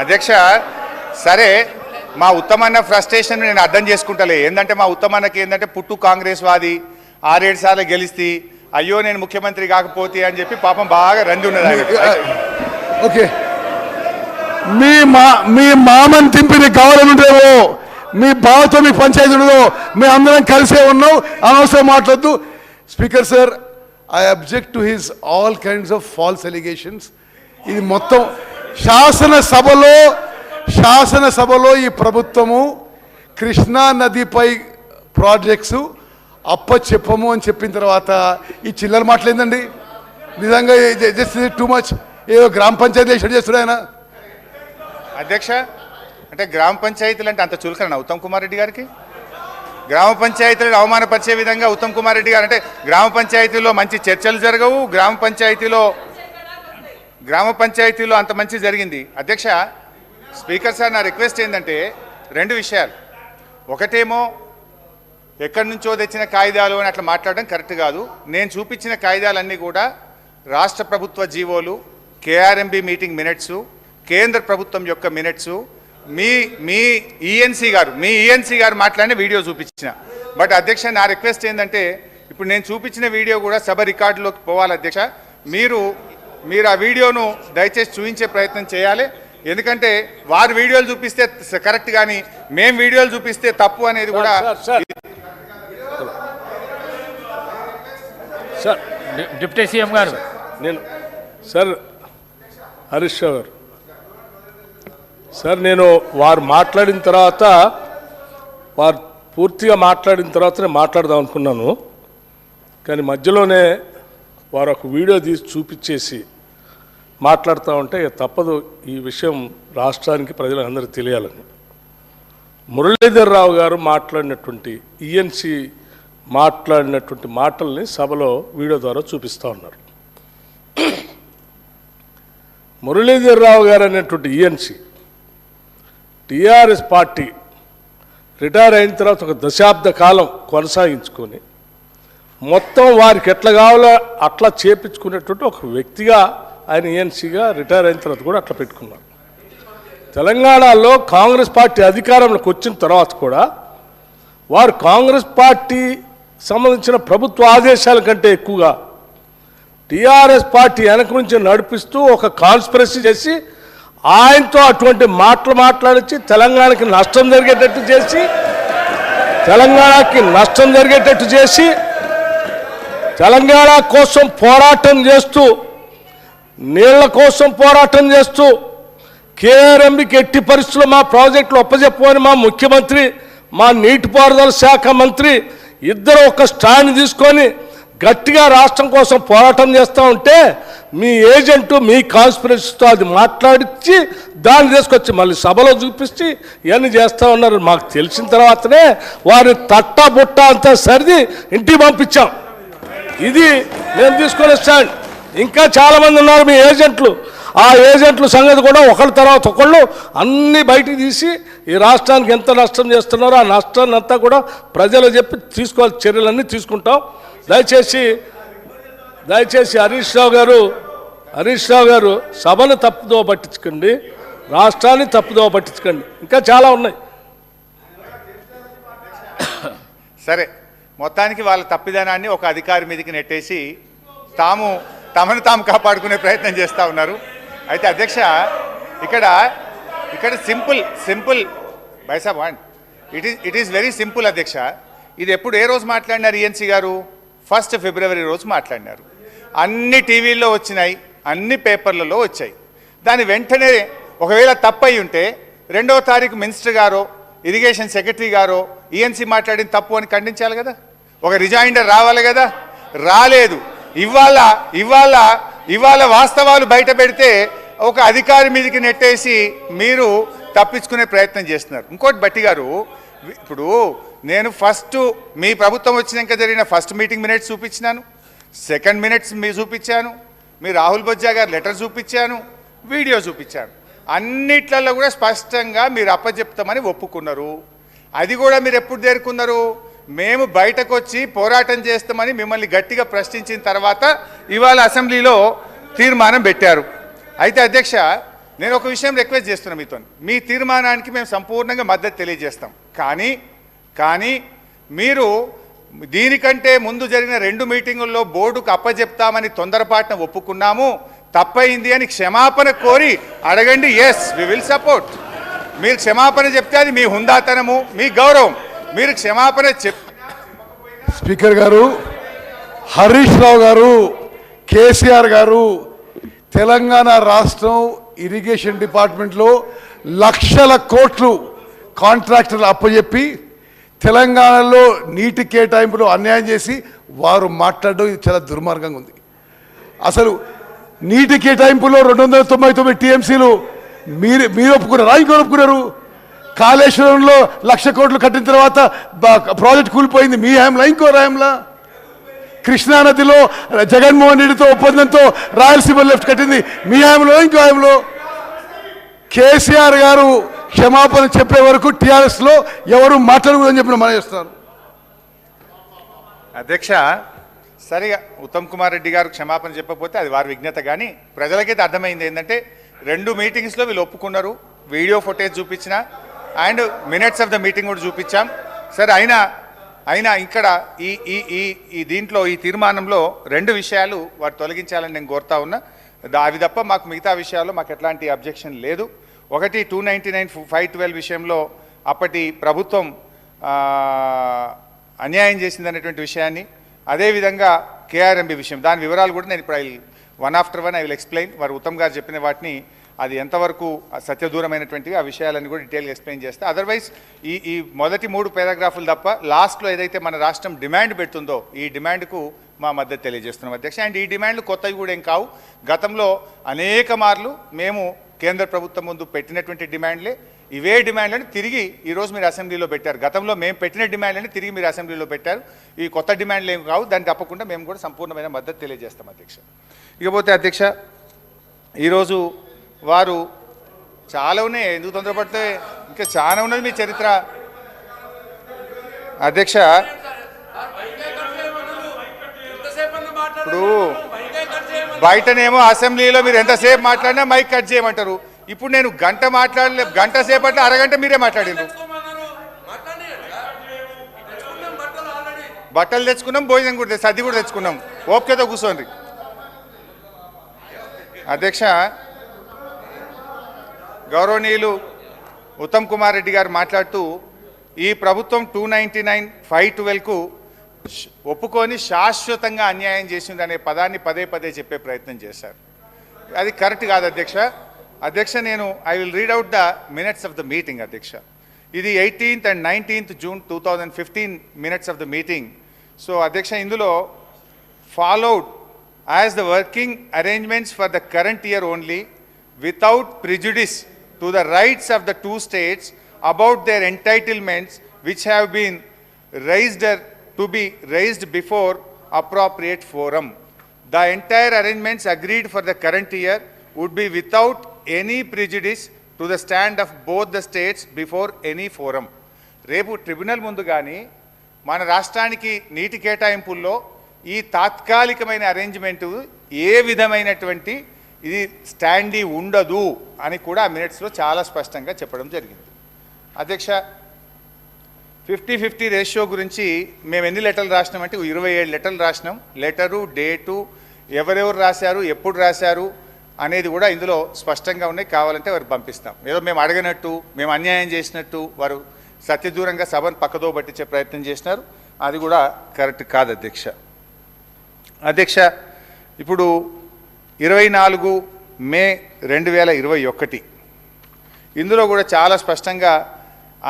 అధ్యక్ష? సరే, మా ఉత్తమన్న ఫ్రస్ట్రేషన్ నేను అర్థం చేసుకుంటలే. ఏంటంటే మా ఉత్తమన్నకి ఏంటంటే పుట్టు కాంగ్రెస్ వాది, 6-7 సార్లు గెలిస్తే అయ్యో నేను ముఖ్యమంత్రి కాకపోతే అని చెప్పి పాపం బాగా రంది ఉన్నది. ఓకే, మీ మామని తింపిది కావాలనుంటేవో, మీ బావతో మీకు పంచాయతీ ఉండదో, మీ అందరం కలిసే ఉన్నాం, అనవసరం మాట్లాడద్దు. Speaker sir, I object to his all kinds of false allegations. ఇది మొత్తం శాసనసభలో ఈ ప్రభుత్వము కృష్ణా నదిపై ప్రాజెక్ట్స్ అప్పచెప్పము అని చెప్పిన తర్వాత ఈ చిల్లర మాటలేందండి? నిజంగా జస్ట్ టూ మచ్. ఏదో గ్రామ పంచాయతీ చేస్తున్నాడు ఆయన. అధ్యక్ష, అంటే గ్రామ పంచాయతీలు అంటే అంత చులకన ఉత్తమ్ కుమార్ రెడ్డి గారికి? గ్రామ పంచాయతీలను అవమానపరిచే విధంగా ఉత్తమ్ కుమార్ రెడ్డి గారు అంటే గ్రామ పంచాయతీలో మంచి చర్చలు జరగవు, గ్రామ పంచాయతీలో అంత మంచి జరిగింది. అధ్యక్ష, స్పీకర్ సార్, నా రిక్వెస్ట్ ఏంటంటే 2 విషయాలు. ఒకటేమో ఎక్కడి నుంచో తెచ్చిన కాగితాలు అని అట్లా మాట్లాడడం కరెక్ట్ కాదు. నేను చూపించిన కాగితాలన్నీ కూడా రాష్ట్ర ప్రభుత్వ జీవోలు, కేఆర్ఎంబి మీటింగ్ మినిట్స్, కేంద్ర ప్రభుత్వం యొక్క మినిట్స్, మీ ఈఎన్సీ గారు మాట్లాడిన వీడియో చూపించిన. బట్ అధ్యక్ష, నా రిక్వెస్ట్ ఏంటంటే ఇప్పుడు నేను చూపించిన వీడియో కూడా సభ రికార్డులోకి పోవాలి అధ్యక్ష. మీరు ఆ వీడియోను దయచేసి చూపించే ప్రయత్నం చేయాలి. ఎందుకంటే వారు వీడియోలు చూపిస్తే కరెక్ట్, కానీ మేము వీడియోలు చూపిస్తే తప్పు అనేది కూడా. సార్, డిప్యూటీ సీఎం గారు, నేను సార్ హరీష్ రావు గారు, సార్ నేను వారు మాట్లాడిన తర్వాత, వారు పూర్తిగా మాట్లాడిన తర్వాత నేను మాట్లాడదాం అనుకున్నాను. కానీ మధ్యలోనే వారు ఒక వీడియో తీసి చూపించేసి మాట్లాడుతూ ఉంటే తప్పదు ఈ విషయం రాష్ట్రానికి ప్రజలందరికీ తెలియాలని. మురళీధర్ రావు గారు మాట్లాడినటువంటి ఈఎన్సీ మాట్లాడినటువంటి మాటల్ని సభలో వీడియో ద్వారా చూపిస్తూ ఉన్నారు. మురళీధర్ రావు గారు అనేటువంటి ఈఎన్సీ టీఆర్ఎస్ పార్టీ రిటైర్ అయిన తర్వాత ఒక దశాబ్ద కాలం కొనసాగించుకొని మొత్తం వారికి ఎట్లా కావాలో అట్లా చేపించుకునేటువంటి ఒక వ్యక్తిగా ఆయన ఈఎన్సీగా రిటైర్ అయిన తర్వాత కూడా అట్లా పెట్టుకున్నారు. తెలంగాణలో కాంగ్రెస్ పార్టీ అధికారంలోకి వచ్చిన తర్వాత కూడా వారు కాంగ్రెస్ పార్టీ సంబంధించిన ప్రభుత్వ ఆదేశాల కంటే ఎక్కువగా టీఆర్ఎస్ పార్టీ వెనక నుంచి నడిపిస్తూ ఒక కాన్స్పిరసీ చేసి ఆయనతో అటువంటి మాటలు మాట్లాడించి తెలంగాణకి నష్టం జరిగేటట్టు చేసి తెలంగాణ కోసం పోరాటం చేస్తూ, నీళ్ల కోసం పోరాటం చేస్తూ, కేఆర్ఎంబికి ఎట్టి పరిస్థితుల్లో మా ప్రాజెక్టులు ఒప్పజెప్పని మా ముఖ్యమంత్రి, మా నీటిపారుదల శాఖ మంత్రి ఇద్దరు ఒక స్టాండ్ తీసుకొని గట్టిగా రాష్ట్రం కోసం పోరాటం చేస్తూ ఉంటే మీ ఏజెంటు మీ కాన్స్పిరసీతో అది మాట్లాడించి దాన్ని తీసుకొచ్చి మళ్ళీ సభలో చూపించి ఇవన్నీ చేస్తూ ఉన్నారు. మాకు తెలిసిన తర్వాతనే వారిని తట్టా బుట్ట అంతా సరిది ఇంటికి పంపించాం. ఇది నేను తీసుకునే స్టాండ్. ఇంకా చాలామంది ఉన్నారు మీ ఏజెంట్లు. ఆ ఏజెంట్ల సంగతి కూడా ఒకళ్ళ తర్వాత ఒకళ్ళు అన్నీ బయటికి తీసి ఈ రాష్ట్రానికి ఎంత నష్టం చేస్తున్నారో ఆ నష్టాన్ని అంతా కూడా ప్రజలు చెప్పి తీసుకోవాల్సిన చర్యలన్నీ తీసుకుంటాం. దయచేసి హరీష్ రావు గారు సభను తప్పుదో పట్టించకండి, రాష్ట్రాన్ని తప్పుదో పట్టించకండి. ఇంకా చాలా ఉన్నాయి. సరే, మొత్తానికి వాళ్ళ తప్పిదనాన్ని ఒక అధికారి మీదకి నెట్టేసి తమను తాము కాపాడుకునే ప్రయత్నం చేస్తూ ఉన్నారు. అయితే అధ్యక్ష, ఇక్కడ సింపుల్ బైసాబ్ ఇట్ ఈస్ వెరీ సింపుల్ అధ్యక్ష. ఇది ఎప్పుడు ఏ రోజు మాట్లాడినారు ఈఎన్సీ గారు? 1 ఫిబ్రవరి రోజు మాట్లాడినారు. అన్ని టీవీల్లో వచ్చినాయి, అన్ని పేపర్లలో వచ్చాయి. దాని వెంటనే ఒకవేళ తప్పయి ఉంటే 2వ తారీఖు మినిస్టర్ గారో ఇరిగేషన్ సెక్రటరీ గారో ఈఎన్సీ మాట్లాడిన తప్పు అని ఖండించాలి కదా, ఒక రిజైండర్ రావాలి కదా. రాలేదు. ఇవాళ వాస్తవాలు బయట పెడితే ఒక అధికారి మీదకి నెట్టేసి మీరు తప్పించుకునే ప్రయత్నం చేస్తున్నారు. ఇంకోటి బట్టి గారు, ఇప్పుడు నేను మీ ప్రభుత్వం వచ్చినాక జరిగిన ఫస్ట్ మీటింగ్ మినిట్స్ చూపించినాను, సెకండ్ మినిట్స్ మీరు చూపించాను, మీ రాహుల్ బొజ్జా గారు లెటర్ చూపించాను, వీడియో చూపించాను. అన్నిట్లలో కూడా స్పష్టంగా మీరు అప్పచెప్తామని ఒప్పుకున్నారు. అది కూడా మీరు ఎప్పుడు చేరుకున్నారు? మేము బయటకు వచ్చి పోరాటం చేస్తామని మిమ్మల్ని గట్టిగా ప్రశ్నించిన తర్వాత ఇవాళ అసెంబ్లీలో తీర్మానం పెట్టారు. అయితే అధ్యక్ష, నేను ఒక విషయం రిక్వెస్ట్ చేస్తున్నా మీతో. మీ తీర్మానానికి మేము సంపూర్ణంగా మద్దతు తెలియజేస్తాం. కానీ మీరు దీనికంటే ముందు జరిగిన 2 మీటింగుల్లో బోర్డుకు అప్పచెప్తామని తొందరపాటున ఒప్పుకున్నాము, తప్పైంది అని క్షమాపణ కోరి అడగండి. Yes, we will support. మీరు క్షమాపణ చెప్తే అది మీ హుందాతనము, మీ గౌరవం. మీరు క్షమాపణ స్పీకర్ గారు, హరీష్ రావు గారు, కేసీఆర్ గారు తెలంగాణ రాష్ట్రం ఇరిగేషన్ డిపార్ట్మెంట్లో లక్షల కోట్లు కాంట్రాక్టర్లు అప్పచెప్పి తెలంగాణలో నీటి కేటాయింపులో అన్యాయం చేసి వారు మాట్లాడడం ఇది చాలా దుర్మార్గంగా ఉంది. అసలు నీటి కేటాయింపులో 299 టీఎంసీలు మీరు ఒప్పుకున్నారా? ఇంకో ఒప్పుకున్నారు? కాళేశ్వరంలో 1,00,000 కోట్లు కట్టిన తర్వాత ప్రాజెక్ట్ కూలిపోయింది మీ హయాంలో, ఇంకో హయాంలో. కృష్ణానదిలో జగన్మోహన్ రెడ్డితో ఒప్పందంతో రాయలసీమ లెఫ్ట్ కట్టింది మీ హయాంలో, ఇంకో హయాంలో. కేసీఆర్ గారు క్షమాపణ చెప్పే వరకు టీఆర్ఎస్లో ఎవరు మాట్లాడకూడదని చెప్పిన మనం చేస్తారు. అధ్యక్ష, సరిగా ఉత్తమ్ కుమార్ రెడ్డి గారు క్షమాపణ చెప్పకపోతే అది వారి విజ్ఞత, కానీ ప్రజలకైతే అర్థమైంది ఏంటంటే 2 మీటింగ్స్లో వీళ్ళు ఒప్పుకున్నారు, వీడియో ఫుటేజ్ చూపించిన and minutes of the meeting కూడా చూపించాం. సరే అయినా ఇక్కడ ఈ దీంట్లో ఈ తీర్మానంలో 2 విషయాలు వారు తొలగించాలని నేను కోరుతా ఉన్నా. అవి తప్ప మాకు మిగతా విషయాల్లో మాకు ఎట్లాంటి అబ్జెక్షన్ లేదు. ఒకటి 299/512 విషయంలో అప్పటి ప్రభుత్వం అన్యాయం చేసిందనేటువంటి విషయాన్ని, అదేవిధంగా కేఆర్ఎంబి విషయం, దాని వివరాలు కూడా నేను ఇప్పుడు one after one I will explain. వారు ఉత్తమ్ గారు చెప్పిన వాటిని అది ఎంతవరకు సత్యదూరమైనటువంటివి ఆ విషయాలన్నీ కూడా డీటెయిల్గా ఎక్స్ప్లెయిన్ చేస్తే, అదర్వైజ్ ఈ మొదటి 3 పారాగ్రాఫులు తప్ప లాస్ట్లో ఏదైతే మన రాష్ట్రం డిమాండ్ పెడుతుందో ఈ డిమాండ్కు మా మద్దతు తెలియజేస్తున్నాం అధ్యక్ష. అండ్ ఈ డిమాండ్లు కొత్తవి కూడా ఏం కావు, గతంలో అనేక మార్లు మేము కేంద్ర ప్రభుత్వం ముందు పెట్టినటువంటి డిమాండ్లే. ఇవే డిమాండ్లను తిరిగి ఈరోజు మీరు అసెంబ్లీలో పెట్టారు. గతంలో మేము పెట్టిన డిమాండ్లని తిరిగి మీరు అసెంబ్లీలో పెట్టారు. ఈ కొత్త డిమాండ్లు ఏమి కావు, దాన్ని తప్పకుండా మేము కూడా సంపూర్ణమైన మద్దతు తెలియజేస్తాం అధ్యక్ష. ఇకపోతే అధ్యక్ష, ఈరోజు వారు చాలా ఉన్నాయి, ఎందుకు తొందరపడితే ఇంకా చాలా ఉన్నది మీ చరిత్ర అధ్యక్ష. ఇప్పుడు బయటనేమో అసెంబ్లీలో మీరు ఎంతసేపు మాట్లాడినా మైక్ కట్ చేయమంటారు. ఇప్పుడు నేను గంట సేపట్లో అరగంట మీరే మాట్లాడిండ్రు. బట్టలు తెచ్చుకున్నాం, భోజనం కూడా సర్ది కూడా తెచ్చుకున్నాం, ఓపికతో కూర్చోండి అధ్యక్ష. గౌరవనీయులు ఉత్తమ్ కుమార్ రెడ్డి గారు మాట్లాడుతూ ఈ ప్రభుత్వం 299/512కు ఒప్పుకొని శాశ్వతంగా అన్యాయం చేసిందనే పదాన్ని పదే చెప్పే ప్రయత్నం చేశారు. అది కరెక్ట్ కాదు అధ్యక్ష. నేను I will read out the minutes of the meeting అధ్యక్ష. ఇది 18th and 19th June 2015 minutes of the meeting. So అధ్యక్ష, ఇందులో followed as the working arrangements for the current year only without prejudice to the rights of the 2 states about their entitlements which have been to be raised before appropriate forum. The entire arrangements agreed for the current year would be without any prejudice to the stand of both the states before any forum. రేపు tribunal ముందు కానీ మన రాష్ట్రానికి నీటి కేటాయింపుల్లో ఈ తాత్కాలికమైన arrangement ఏ విధమైనటువంటి ఇది స్టాండీ ఉండదు అని కూడా ఆ మినిట్స్లో చాలా స్పష్టంగా చెప్పడం జరిగింది అధ్యక్ష. 50-50 రేషియో గురించి మేము ఎన్ని లెటర్లు రాసినామంటే 27 లెటర్లు రాసినాం. లెటరు, డేటు, ఎవరెవరు రాశారు, ఎప్పుడు రాశారు అనేది కూడా ఇందులో స్పష్టంగా ఉన్నాయి. కావాలంటే వారు పంపిస్తాం. ఏదో మేము అడగనట్టు, మేము అన్యాయం చేసినట్టు వారు సత్యదూరంగా సభను పక్కదో పట్టించే ప్రయత్నం చేసినారు. అది కూడా కరెక్ట్ కాదు అధ్యక్ష. ఇప్పుడు 24 మే 2021 ఇందులో కూడా చాలా స్పష్టంగా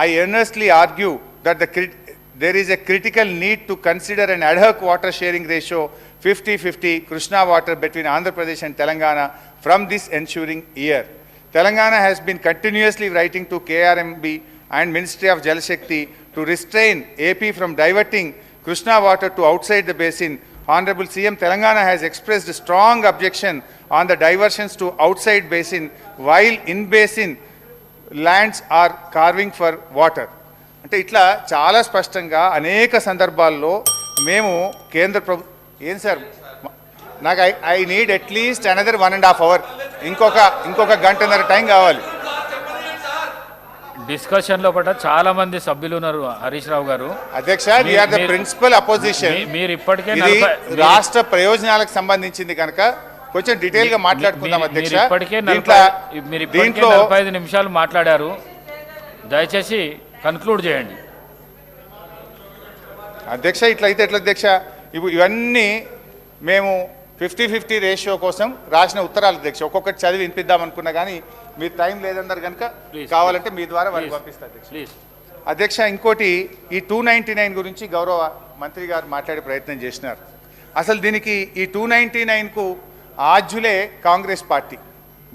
I earnestly argue that there is a critical need to consider an ad hoc water sharing ratio 50-50 Krishna water between Andhra Pradesh and Telangana from this ensuing year. Telangana has been continuously writing to KRMB and Ministry of Jal Shakti to restrain AP from diverting Krishna water to outside the basin. Honorable CM, Telangana has expressed a strong objection on the diversions to outside basin while in basin lands are carving for water. అంటే ఇట్లా చాలా స్పష్టంగా అనేక సందర్భాల్లో మేము కేంద్ర ఏం sir నాకు I need at least another 1.5 hours, ఇంకొక గంటన్నర టైం కావాలి. డిస్కషన్ లో చాలా మంది సభ్యులు ఉన్నారు. హరీష్ రావు గారు అధ్యక్ష, we are the principal opposition. మీరు ఇప్పటికే రాష్ట్ర ప్రయోజనాలకు సంబంధించింది కనుక కొంచెం డీటెయిల్ గా మాట్లాడుకుందాం అధ్యక్ష. మీరు ఇప్పటికే 45 నిమిషాలు మాట్లాడారు, దయచేసి కన్క్లూడ్ చేయండి అధ్యక్ష. ఇట్లయితే ఎట్లా అధ్యక్ష, ఇవన్నీ మేము 50-50 రేషియో కోసం రాసిన ఉత్తరాలు అధ్యక్ష. ఒక్కొక్కటి చదివి వినిపిద్దాం అనుకున్నా కానీ మీరు టైం లేదన్నారు కనుక కావాలంటే మీ ద్వారా వారికి పంపిస్తా అధ్యక్ష. ఇంకోటి ఈ 299 గురించి గౌరవ మంత్రి గారు మాట్లాడే ప్రయత్నం చేసినారు. అసలు దీనికి ఈ 299కు ఆద్యులే కాంగ్రెస్ పార్టీ.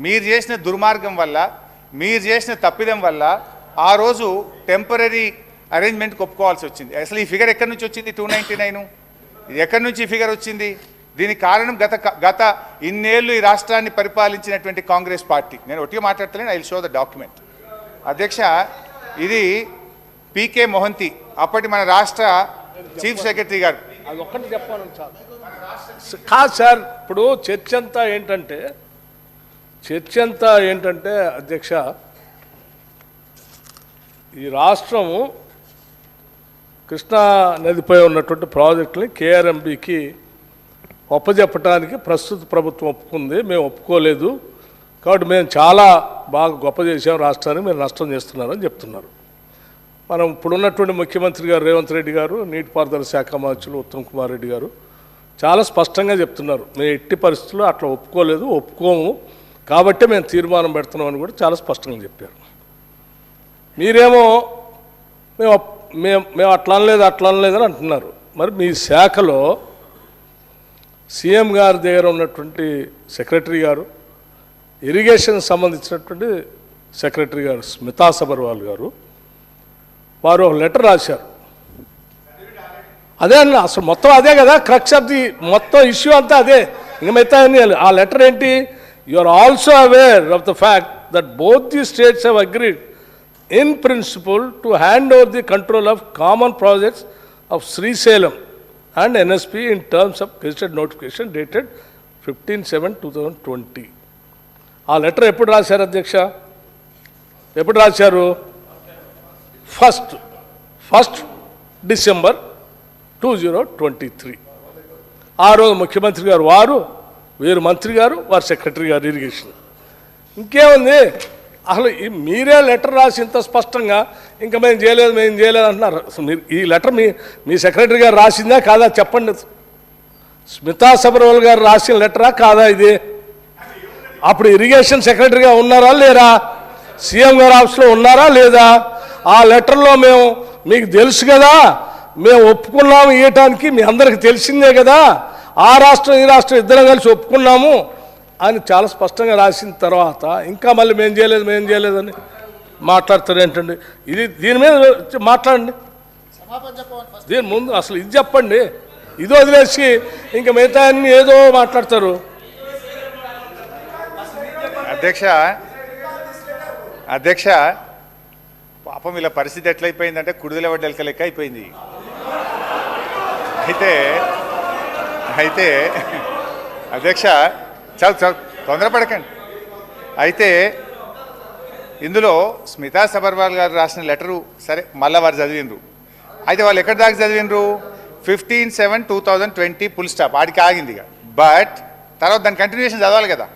మీరు చేసిన దుర్మార్గం వల్ల, మీరు చేసిన తప్పిదం వల్ల ఆ రోజు టెంపరీ అరేంజ్మెంట్కి ఒప్పుకోవాల్సి వచ్చింది. అసలు ఈ ఫిగర్ ఎక్కడి నుంచి వచ్చింది 299? ఇది ఎక్కడి నుంచి ఈ ఫిగర్ వచ్చింది? దీనికి కారణం గత ఇన్నేళ్ళు ఈ రాష్ట్రాన్ని పరిపాలించినటువంటి కాంగ్రెస్ పార్టీ. నేను ఒట్టిగా మాట్లాడతలేను, I will show the document అధ్యక్ష. ఇది పీకే మొహంతి, అప్పటి మన రాష్ట్ర చీఫ్ సెక్రటరీ గారు. అది ఒక్కటి చెప్పాను చాలు. కాదు సార్, ఇప్పుడు చర్చ అంతా ఏంటంటే అధ్యక్ష, ఈ రాష్ట్రము కృష్ణా నదిపై ఉన్నటువంటి ప్రాజెక్టుని కేఆర్ఎంబికి ఒప్పజెప్పడానికి ప్రస్తుత ప్రభుత్వం ఒప్పుకుంది, మేము ఒప్పుకోలేదు. కాబట్టి మేము చాలా బాగా గొప్ప చేసాం రాష్ట్రానికి, మీరు నష్టం చేస్తున్నారని చెప్తున్నారు. మనం ఇప్పుడున్నటువంటి ముఖ్యమంత్రి గారు రేవంత్ రెడ్డి గారు, నీటిపారుదల శాఖ మంత్రులు ఉత్తమ్ కుమార్ రెడ్డి గారు చాలా స్పష్టంగా చెప్తున్నారు, మేము ఎట్టి పరిస్థితుల్లో అట్లా ఒప్పుకోము కాబట్టి మేము తీర్మానం పెడుతున్నామని కూడా చాలా స్పష్టంగా చెప్పారు. మీరేమో మేము అట్లా అనలేదని అంటున్నారు. మరి మీ శాఖలో సీఎం గారి దగ్గర ఉన్నటువంటి సెక్రటరీ గారు, ఇరిగేషన్ సంబంధించినటువంటి సెక్రటరీ గారు స్మితా సబర్వాల్ గారు, వారు ఒక లెటర్ రాశారు. అదే అన్న, అసలు మొత్తం అదే కదా క్రక్స్ ఆఫ్ ది మొత్తం ఇష్యూ అంతా అదే. ఇంక మిగతా ఆ లెటర్ ఏంటి? You are also aware of the fact that both the states have agreed in principle to hand over the control of common projects of Srisalem and NSP in terms of gazetted notification dated 15/7/2020. ఆ letter ఎప్పుడు రాశారు అధ్యక్ష? ఎప్పుడు రాశారు? First December 2023. ఆ రోజు ముఖ్యమంత్రి గారు వీరు మంత్రి గారు, వారు సెక్రటరీ గారు ఇరిగేషన్. ఇంకేముంది అసలు? మీరే లెటర్ రాసి ఇంత స్పష్టంగా ఇంకా మేము చేయలేదు అంటున్నారు. మీరు ఈ లెటర్ మీ సెక్రటరీ గారు రాసిందా కాదా చెప్పండి. స్మితా సబర్వాల్ గారు రాసిన లెటరా కాదా ఇది? అప్పుడు ఇరిగేషన్ సెక్రటరీగా ఉన్నారా లేరా? సీఎం గారు ఆఫీస్లో ఉన్నారా లేదా? ఆ లెటర్లో మీకు తెలుసు కదా, మేము ఒప్పుకున్నాము ఇవ్వటానికి, మీ అందరికి తెలిసిందే కదా, ఆ రాష్ట్రం ఈ రాష్ట్రం ఇద్దరం కలిసి ఒప్పుకున్నాము అని చాలా స్పష్టంగా రాసిన తర్వాత ఇంకా మళ్ళీ మేము చేయలేదని మాట్లాడతారు ఏంటండి? దీని మీద మాట్లాడండి. దీని ముందు అసలు ఇది చెప్పండి. ఇది వదిలేసి ఇంకా మిగతా అన్ని ఏదో మాట్లాడతారు. అధ్యక్ష పాపం వీళ్ళ పరిస్థితి ఎట్లయిపోయిందంటే కుడిదల వడ్డెలక లెక్క అయిపోయింది. అయితే అధ్యక్ష చాలా తొందరపడకండి. అయితే ఇందులో స్మితా సబర్వాల్ గారు రాసిన లెటరు సరే మళ్ళీ వారు చదివిండ్రు. అయితే వాళ్ళు ఎక్కడి దాకా చదివిండ్రు? 15/7/2020 ఫుల్ స్టాప్ ఆడికి ఆగింది. బట్ తర్వాత దాని కంటిన్యూషన్ చదవాలి కదా.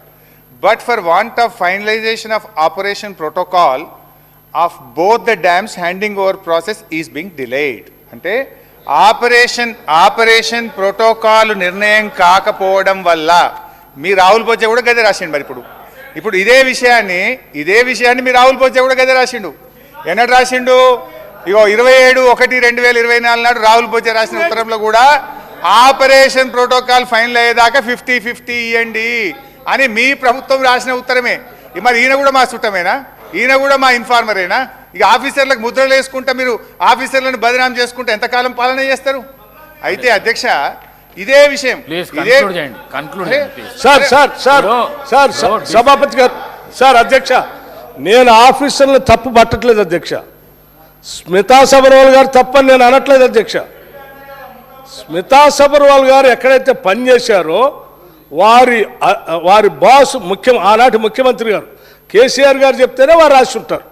But for want of finalisation of operation protocol of both the dams handing over process is Bing delayed. అంటే ఆపరేషన్ ప్రోటోకాల్ నిర్ణయం కాకపోవడం వల్ల మీ రాహుల్ బొజ్జ కూడా గదే రాసిండు. మరి ఇప్పుడు ఇదే విషయాన్ని మీ రాహుల్ బొజ్జ కూడా గదే రాసిండు. ఎన్నడు రాసిండు? ఇగో 27/1/2024 నాడు రాహుల్ బొజ్జ రాసిన ఉత్తరంలో కూడా ఆపరేషన్ ప్రోటోకాల్ ఫైనల్ అయ్యేదాకా 50-50 ఇవ్వండి అని మీ ప్రభుత్వం రాసిన ఉత్తరమే. మరి ఈయన కూడా మా చుట్టమేనా? ఈయన కూడా మా ఇన్ఫార్మరేనా? ఇక ఆఫీసర్లకు ముద్రలు వేసుకుంటా మీరు ఆఫీసర్లను బదనాం చేసుకుంటే ఎంతకాలం పాలన చేస్తారు? అయితే అధ్యక్ష ఇదే విషయం సభాపతి గారు అధ్యక్ష, నేను ఆఫీసర్లను తప్పు పట్టట్లేదు అధ్యక్ష. స్మితా సబర్వాల్ గారు తప్పని నేను అనట్లేదు అధ్యక్ష. స్మితా సబర్వాల్ గారు ఎక్కడైతే పనిచేశారో వారి బాస్ ఆనాటి ముఖ్యమంత్రి గారు కేసీఆర్ గారు చెప్తేనే వారు రాసి ఉంటారు.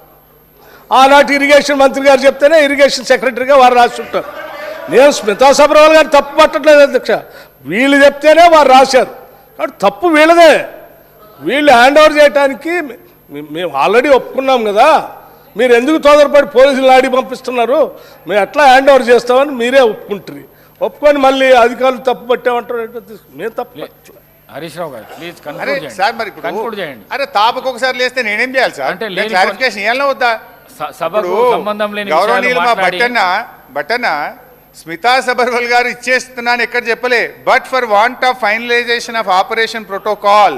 ఆనాటి ఇరిగేషన్ మంత్రి గారు చెప్తేనే ఇరిగేషన్ సెక్రటరీగా వారు రాసి ఉంటారు. నేను స్మితా సబర్వాల్ గారు తప్పు పట్టట్లేదు అధ్యక్ష. వీళ్ళు చెప్తేనే వారు రాశారు కాబట్టి తప్పు వీళ్ళదే. వీళ్ళు హ్యాండ్ ఓవర్ చేయడానికి మేము ఆల్రెడీ ఒప్పుకున్నాం కదా, మీరు ఎందుకు తొందరపడి పోలీసులు ఆడి పంపిస్తున్నారు? మేము ఎట్లా హ్యాండ్ ఓవర్ చేస్తామని మీరే ఒప్పుకుంటారు. ఒప్పుకొని మళ్ళీ అధికారులు తప్పు పట్టామంటారు. మేము తప్పు హరీష్ రావు గారు ప్లీజ్ సార్. మరి కన్క్లూడ్ చేయండి. అరే తాపకు ఒకసారి లేస్తే నేనేం చేయాలి సార్? అంటే క్లారిఫికేషన్ ఇవ్వాలన్నా వద్దా? సభకు సంబంధం లేని గౌరవనీయులు మా బట్టన్న స్మితా సబర్వాల్ గారు ఇచ్చేస్తున్నాను ఎక్కడ చెప్పలే. But for want of finalisation of operation protocol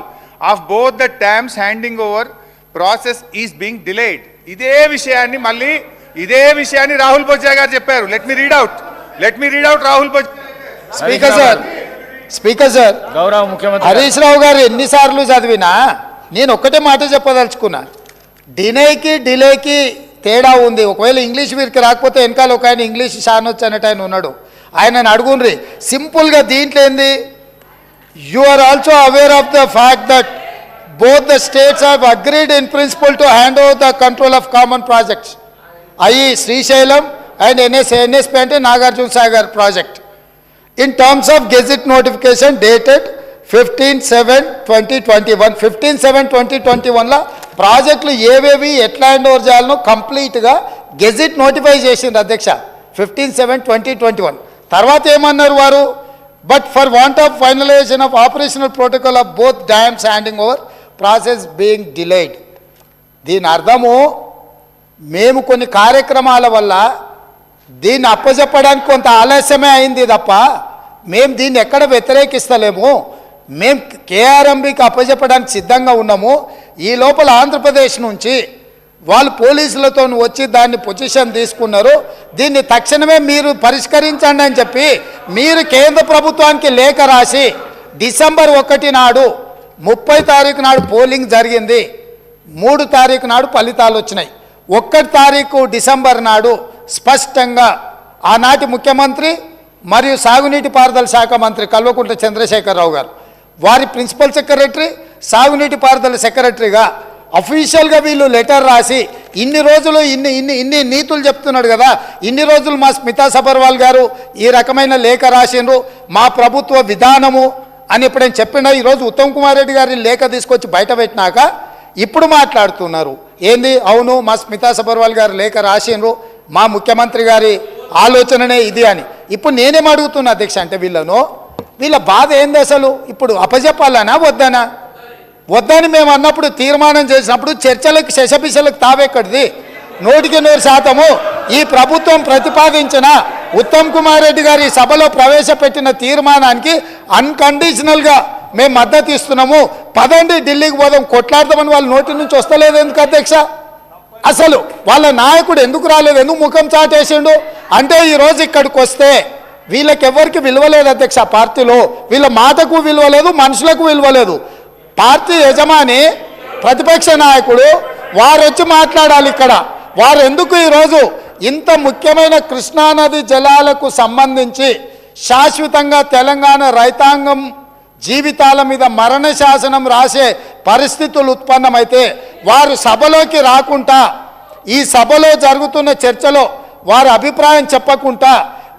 of both the dams handing over process is being delayed. ఇదే విషయాన్ని రాహుల్ బొజ్జా గారు చెప్పారు. Let me read out Rahul Bojja. Speaker sir గౌరవ ముఖ్యమంత్రి హరీష్ రావు గారు ఎన్నిసార్లు చదివినా నేను ఒక్కటే మాట చెప్పదలుచుకున్నా. డిలేకి తేడా ఉంది. ఒకవేళ ఇంగ్లీష్ వీరికి రాకపోతే వెనకాల ఒక ఆయన ఇంగ్లీష్ షానొచ్చు అనేట ఆయన ఉన్నాడు. ఆయనను అడుగుండ్రి. సింపుల్గా దీంట్లో ఏంది, you are also aware of the fact that both the states have agreed in principle to hand over the control of common projects, i.e. Srisailam and NSP ante Nagarjuna Sagar project, in terms of gazette notification dated 15/7/2021. 15/7/2021 la ప్రాజెక్టులు ఏవేవి ఎట్లా hand over చేయాలనో కంప్లీట్గా gazette notify చేసిండ్రు అధ్యక్ష 15/7/2021. తర్వాత ఏమన్నారు వారు, but for want of finalisation of operational protocol of both dams handing over process being delayed. దీని అర్థము మేము కొన్ని కార్యక్రమాల వల్ల దీన్ని అప్పచెప్పడానికి కొంత ఆలస్యమే అయింది తప్ప మేము దీన్ని ఎక్కడ వ్యతిరేకిస్తలేము. మేము కేఆర్ఎంబీకి అప్పచెప్పడానికి సిద్ధంగా ఉన్నాము. ఈ లోపల ఆంధ్రప్రదేశ్ నుంచి వాళ్ళు పోలీసులతో వచ్చి దాన్ని పొజిషన్ తీసుకున్నారు. దీన్ని తక్షణమే మీరు పరిష్కరించండి అని చెప్పి మీరు కేంద్ర ప్రభుత్వానికి లేఖ రాసి డిసెంబర్ 1 నాడు 30 తారీఖు నాడు పోలింగ్ జరిగింది. 3 తారీఖు నాడు ఫలితాలు వచ్చినాయి. 1 తారీఖు డిసెంబర్ నాడు స్పష్టంగా ఆనాటి ముఖ్యమంత్రి మరియు సాగునీటి పారుదల శాఖ మంత్రి కల్వకుంట్ల చంద్రశేఖరరావు గారు, వారి ప్రిన్సిపల్ సెక్రటరీ, సాగునీటి పారుదల సెక్రటరీగా అఫీషియల్గా వీళ్ళు లెటర్ రాసి ఇన్ని రోజులు ఇన్ని నీతులు చెప్తున్నాడు కదా, ఇన్ని రోజులు మా స్మితా సబర్వాల్ గారు ఈ రకమైన లేఖ రాసిండ్రు, మా ప్రభుత్వ విధానము అని ఎప్పుడైనా చెప్పినా ఈరోజు ఉత్తమ్ కుమార్ రెడ్డి గారి లేఖ తీసుకొచ్చి బయట పెట్టినాక ఇప్పుడు మాట్లాడుతున్నారు ఏంది, అవును మా స్మితా సబర్వాల్ గారు లేఖ రాసిండ్రు, మా ముఖ్యమంత్రి గారి ఆలోచననే ఇది అని. ఇప్పుడు నేనేం అడుగుతున్నా అధ్యక్ష అంటే వీళ్ళ బాధ ఏంది అసలు, ఇప్పుడు అప్పచెప్పాలనా వద్దనా? వద్దని మేము అన్నప్పుడు తీర్మానం చేసినప్పుడు చర్చలకు శశపిశలకు తావెక్కడిది? 100% ఈ ప్రభుత్వం ప్రతిపాదించిన ఉత్తమ్ కుమార్ రెడ్డి గారి సభలో ప్రవేశపెట్టిన తీర్మానానికి అన్కండిషనల్గా మేము మద్దతు ఇస్తున్నాము. పదండి ఢిల్లీకి పోదాం కొట్లాడదామని వాళ్ళ నోటి నుంచి వస్తలేదు ఎందుకు అధ్యక్ష? అసలు వాళ్ళ నాయకుడు ఎందుకు రాలేదు, ఎందుకు ముఖం చాటేసిండు అంటే ఈరోజు ఇక్కడికి వస్తే వీళ్ళకెవ్వరికి విలువ లేదు అధ్యక్ష. పార్టీలో వీళ్ళ మాటకు విలువ లేదు, మనుషులకు విలువ లేదు. పార్టీ యజమాని ప్రతిపక్ష నాయకుడు వారు వచ్చి మాట్లాడాలి ఇక్కడ. వారు ఎందుకు ఈరోజు ఇంత ముఖ్యమైన కృష్ణానది జలాలకు సంబంధించి శాశ్వతంగా తెలంగాణ రైతాంగం జీవితాల మీద మరణ శాసనం రాసే పరిస్థితులు ఉత్పన్నమైతే వారు సభలోకి రాకుండా, ఈ సభలో జరుగుతున్న చర్చలో వారి అభిప్రాయం చెప్పకుండా,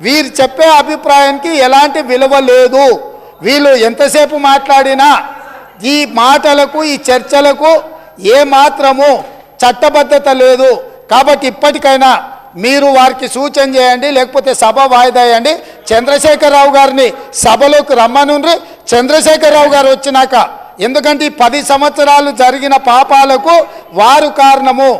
వీరు చెప్పే అభిప్రాయానికి ఎలాంటి విలువ లేదు. వీళ్ళు ఎంతసేపు మాట్లాడినా ఈ మాటలకు ఈ చర్చలకు ఏమాత్రము చట్టబద్ధత లేదు. కాబట్టి ఇప్పటికైనా మీరు వారికి సూచన చేయండి, లేకపోతే సభ వాయిదా వేయండి. చంద్రశేఖరరావు గారిని సభలోకి రమ్మనుండ్రి. చంద్రశేఖరరావు గారు వచ్చినాక, ఎందుకంటే ఈ 10 సంవత్సరాలు జరిగిన పాపాలకు వారు కారణము.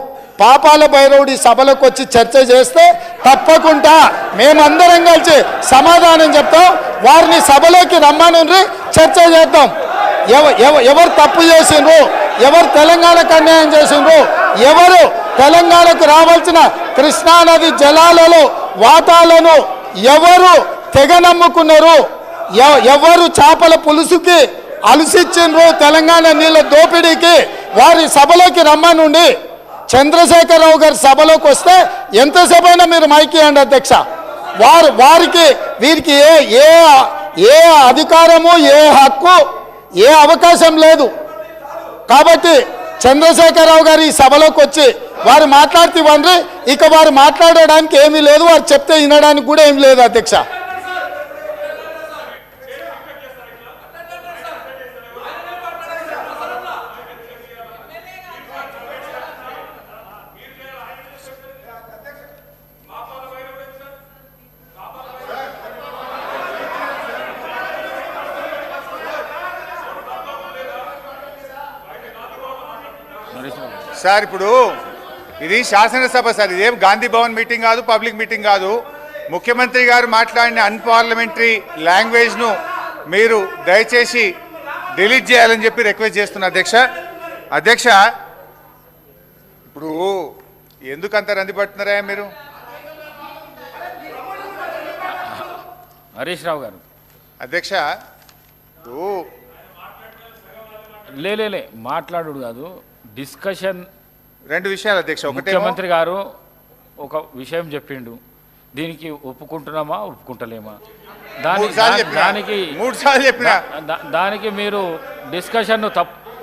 పాపాల భైరవుడి సభలకు వచ్చి చర్చ చేస్తే తప్పకుండా మేమందరం కలిసి సమాధానం చెప్తాం. వారిని సభలోకి రమ్మనుండ్రి, చర్చ చేద్దాం. ఎవరు తప్పు చేసిండ్రు, ఎవరు తెలంగాణకు అన్యాయం చేసిండ్రు, ఎవరు తెలంగాణకు రావాల్సిన కృష్ణానది జలాలలో వాటాలను ఎవరు తెగనమ్ముకున్నారు, ఎవరు చేపల పులుసుకి అలసిచ్చిండ్రు తెలంగాణ నీళ్ళ దోపిడీకి, వారి సభలోకి రమ్మనుండి. చంద్రశేఖరరావు గారి సభలోకి వస్తే ఎంతసేపు అయినా మీరు మైకి ఇవ్వండి అధ్యక్ష. వారికి వీరికి ఏ అధికారము, ఏ హక్కు, ఏ అవకాశం లేదు. కాబట్టి చంద్రశేఖరరావు గారు ఈ సభలోకి వచ్చి వారు మాట్లాడితే ఇవ్వండి. ఇక వారు మాట్లాడడానికి ఏమీ లేదు, వారు చెప్తే వినడానికి కూడా ఏమీ లేదు అధ్యక్ష. సార్ ఇప్పుడు ఇది శాసనసభ సార్, ఇదేం గాంధీ భవన్ మీటింగ్ కాదు, పబ్లిక్ మీటింగ్ కాదు. ముఖ్యమంత్రి గారు మాట్లాడిన అన్పార్లమెంటరీ లాంగ్వేజ్ను మీరు దయచేసి డిలీట్ చేయాలని చెప్పి రిక్వెస్ట్ చేస్తున్నా అధ్యక్ష. ఇప్పుడు ఎందుకంత రంది పడుతున్నారా మీరు? హరీష్ రావు గారు అధ్యక్ష లే మాట్లాడు కాదు, డిస్కషన్. 2 విషయాలు అధ్యక్ష. ఒకటి ముఖ్యమంత్రి గారు ఒక విషయం చెప్పిండు, దీనికి ఒప్పుకుంటున్నామా ఒప్పుకుంటలేమా మూడు సార్లు చెప్పినా దానికి మీరు డిస్కషన్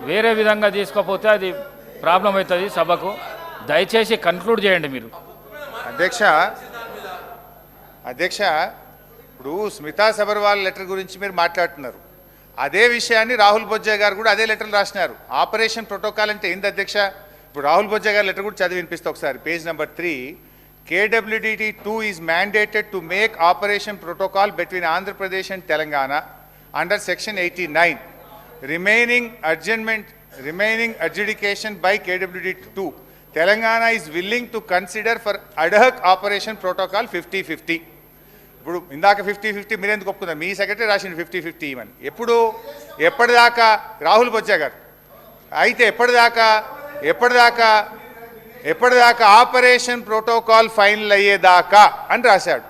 వేరే విధంగా తీసుకోకపోతే అది ప్రాబ్లం అవుతుంది సభకు. దయచేసి కన్క్లూడ్ చేయండి మీరు. అధ్యక్ష ఇప్పుడు స్మితా సబర్వాల్ లెటర్ గురించి మీరు మాట్లాడుతున్నారు. అదే విషయాన్ని రాహుల్ బొజ్జా గారు కూడా అదే లెటర్లు రాసినారు. ఆపరేషన్ ప్రోటోకాల్ అంటే ఏంది అధ్యక్ష? ఇప్పుడు రాహుల్ బొజ్జా గారు లెటర్ కూడా చదివి వినిపిస్తే ఒకసారి. Page number 3, KWDT 2 is mandated to make operation protocol between Andhra Pradesh and Telangana under section 89. Remaining adjudication by KWDT 2. Telangana is willing to consider for ad hoc operation protocol 50-50. ఇప్పుడు ఇందాక 50-50 మీరు ఎందుకు ఒప్పుకున్నారు? మీ secretary రాసింది 50-50 ఇవని. ఎప్పటిదాకా రాహుల్ బొజ్జా గారు అయితే ఎప్పటిదాకా ఆపరేషన్ ప్రోటోకాల్ ఫైనల్ అయ్యేదాకా అని రాశాడు.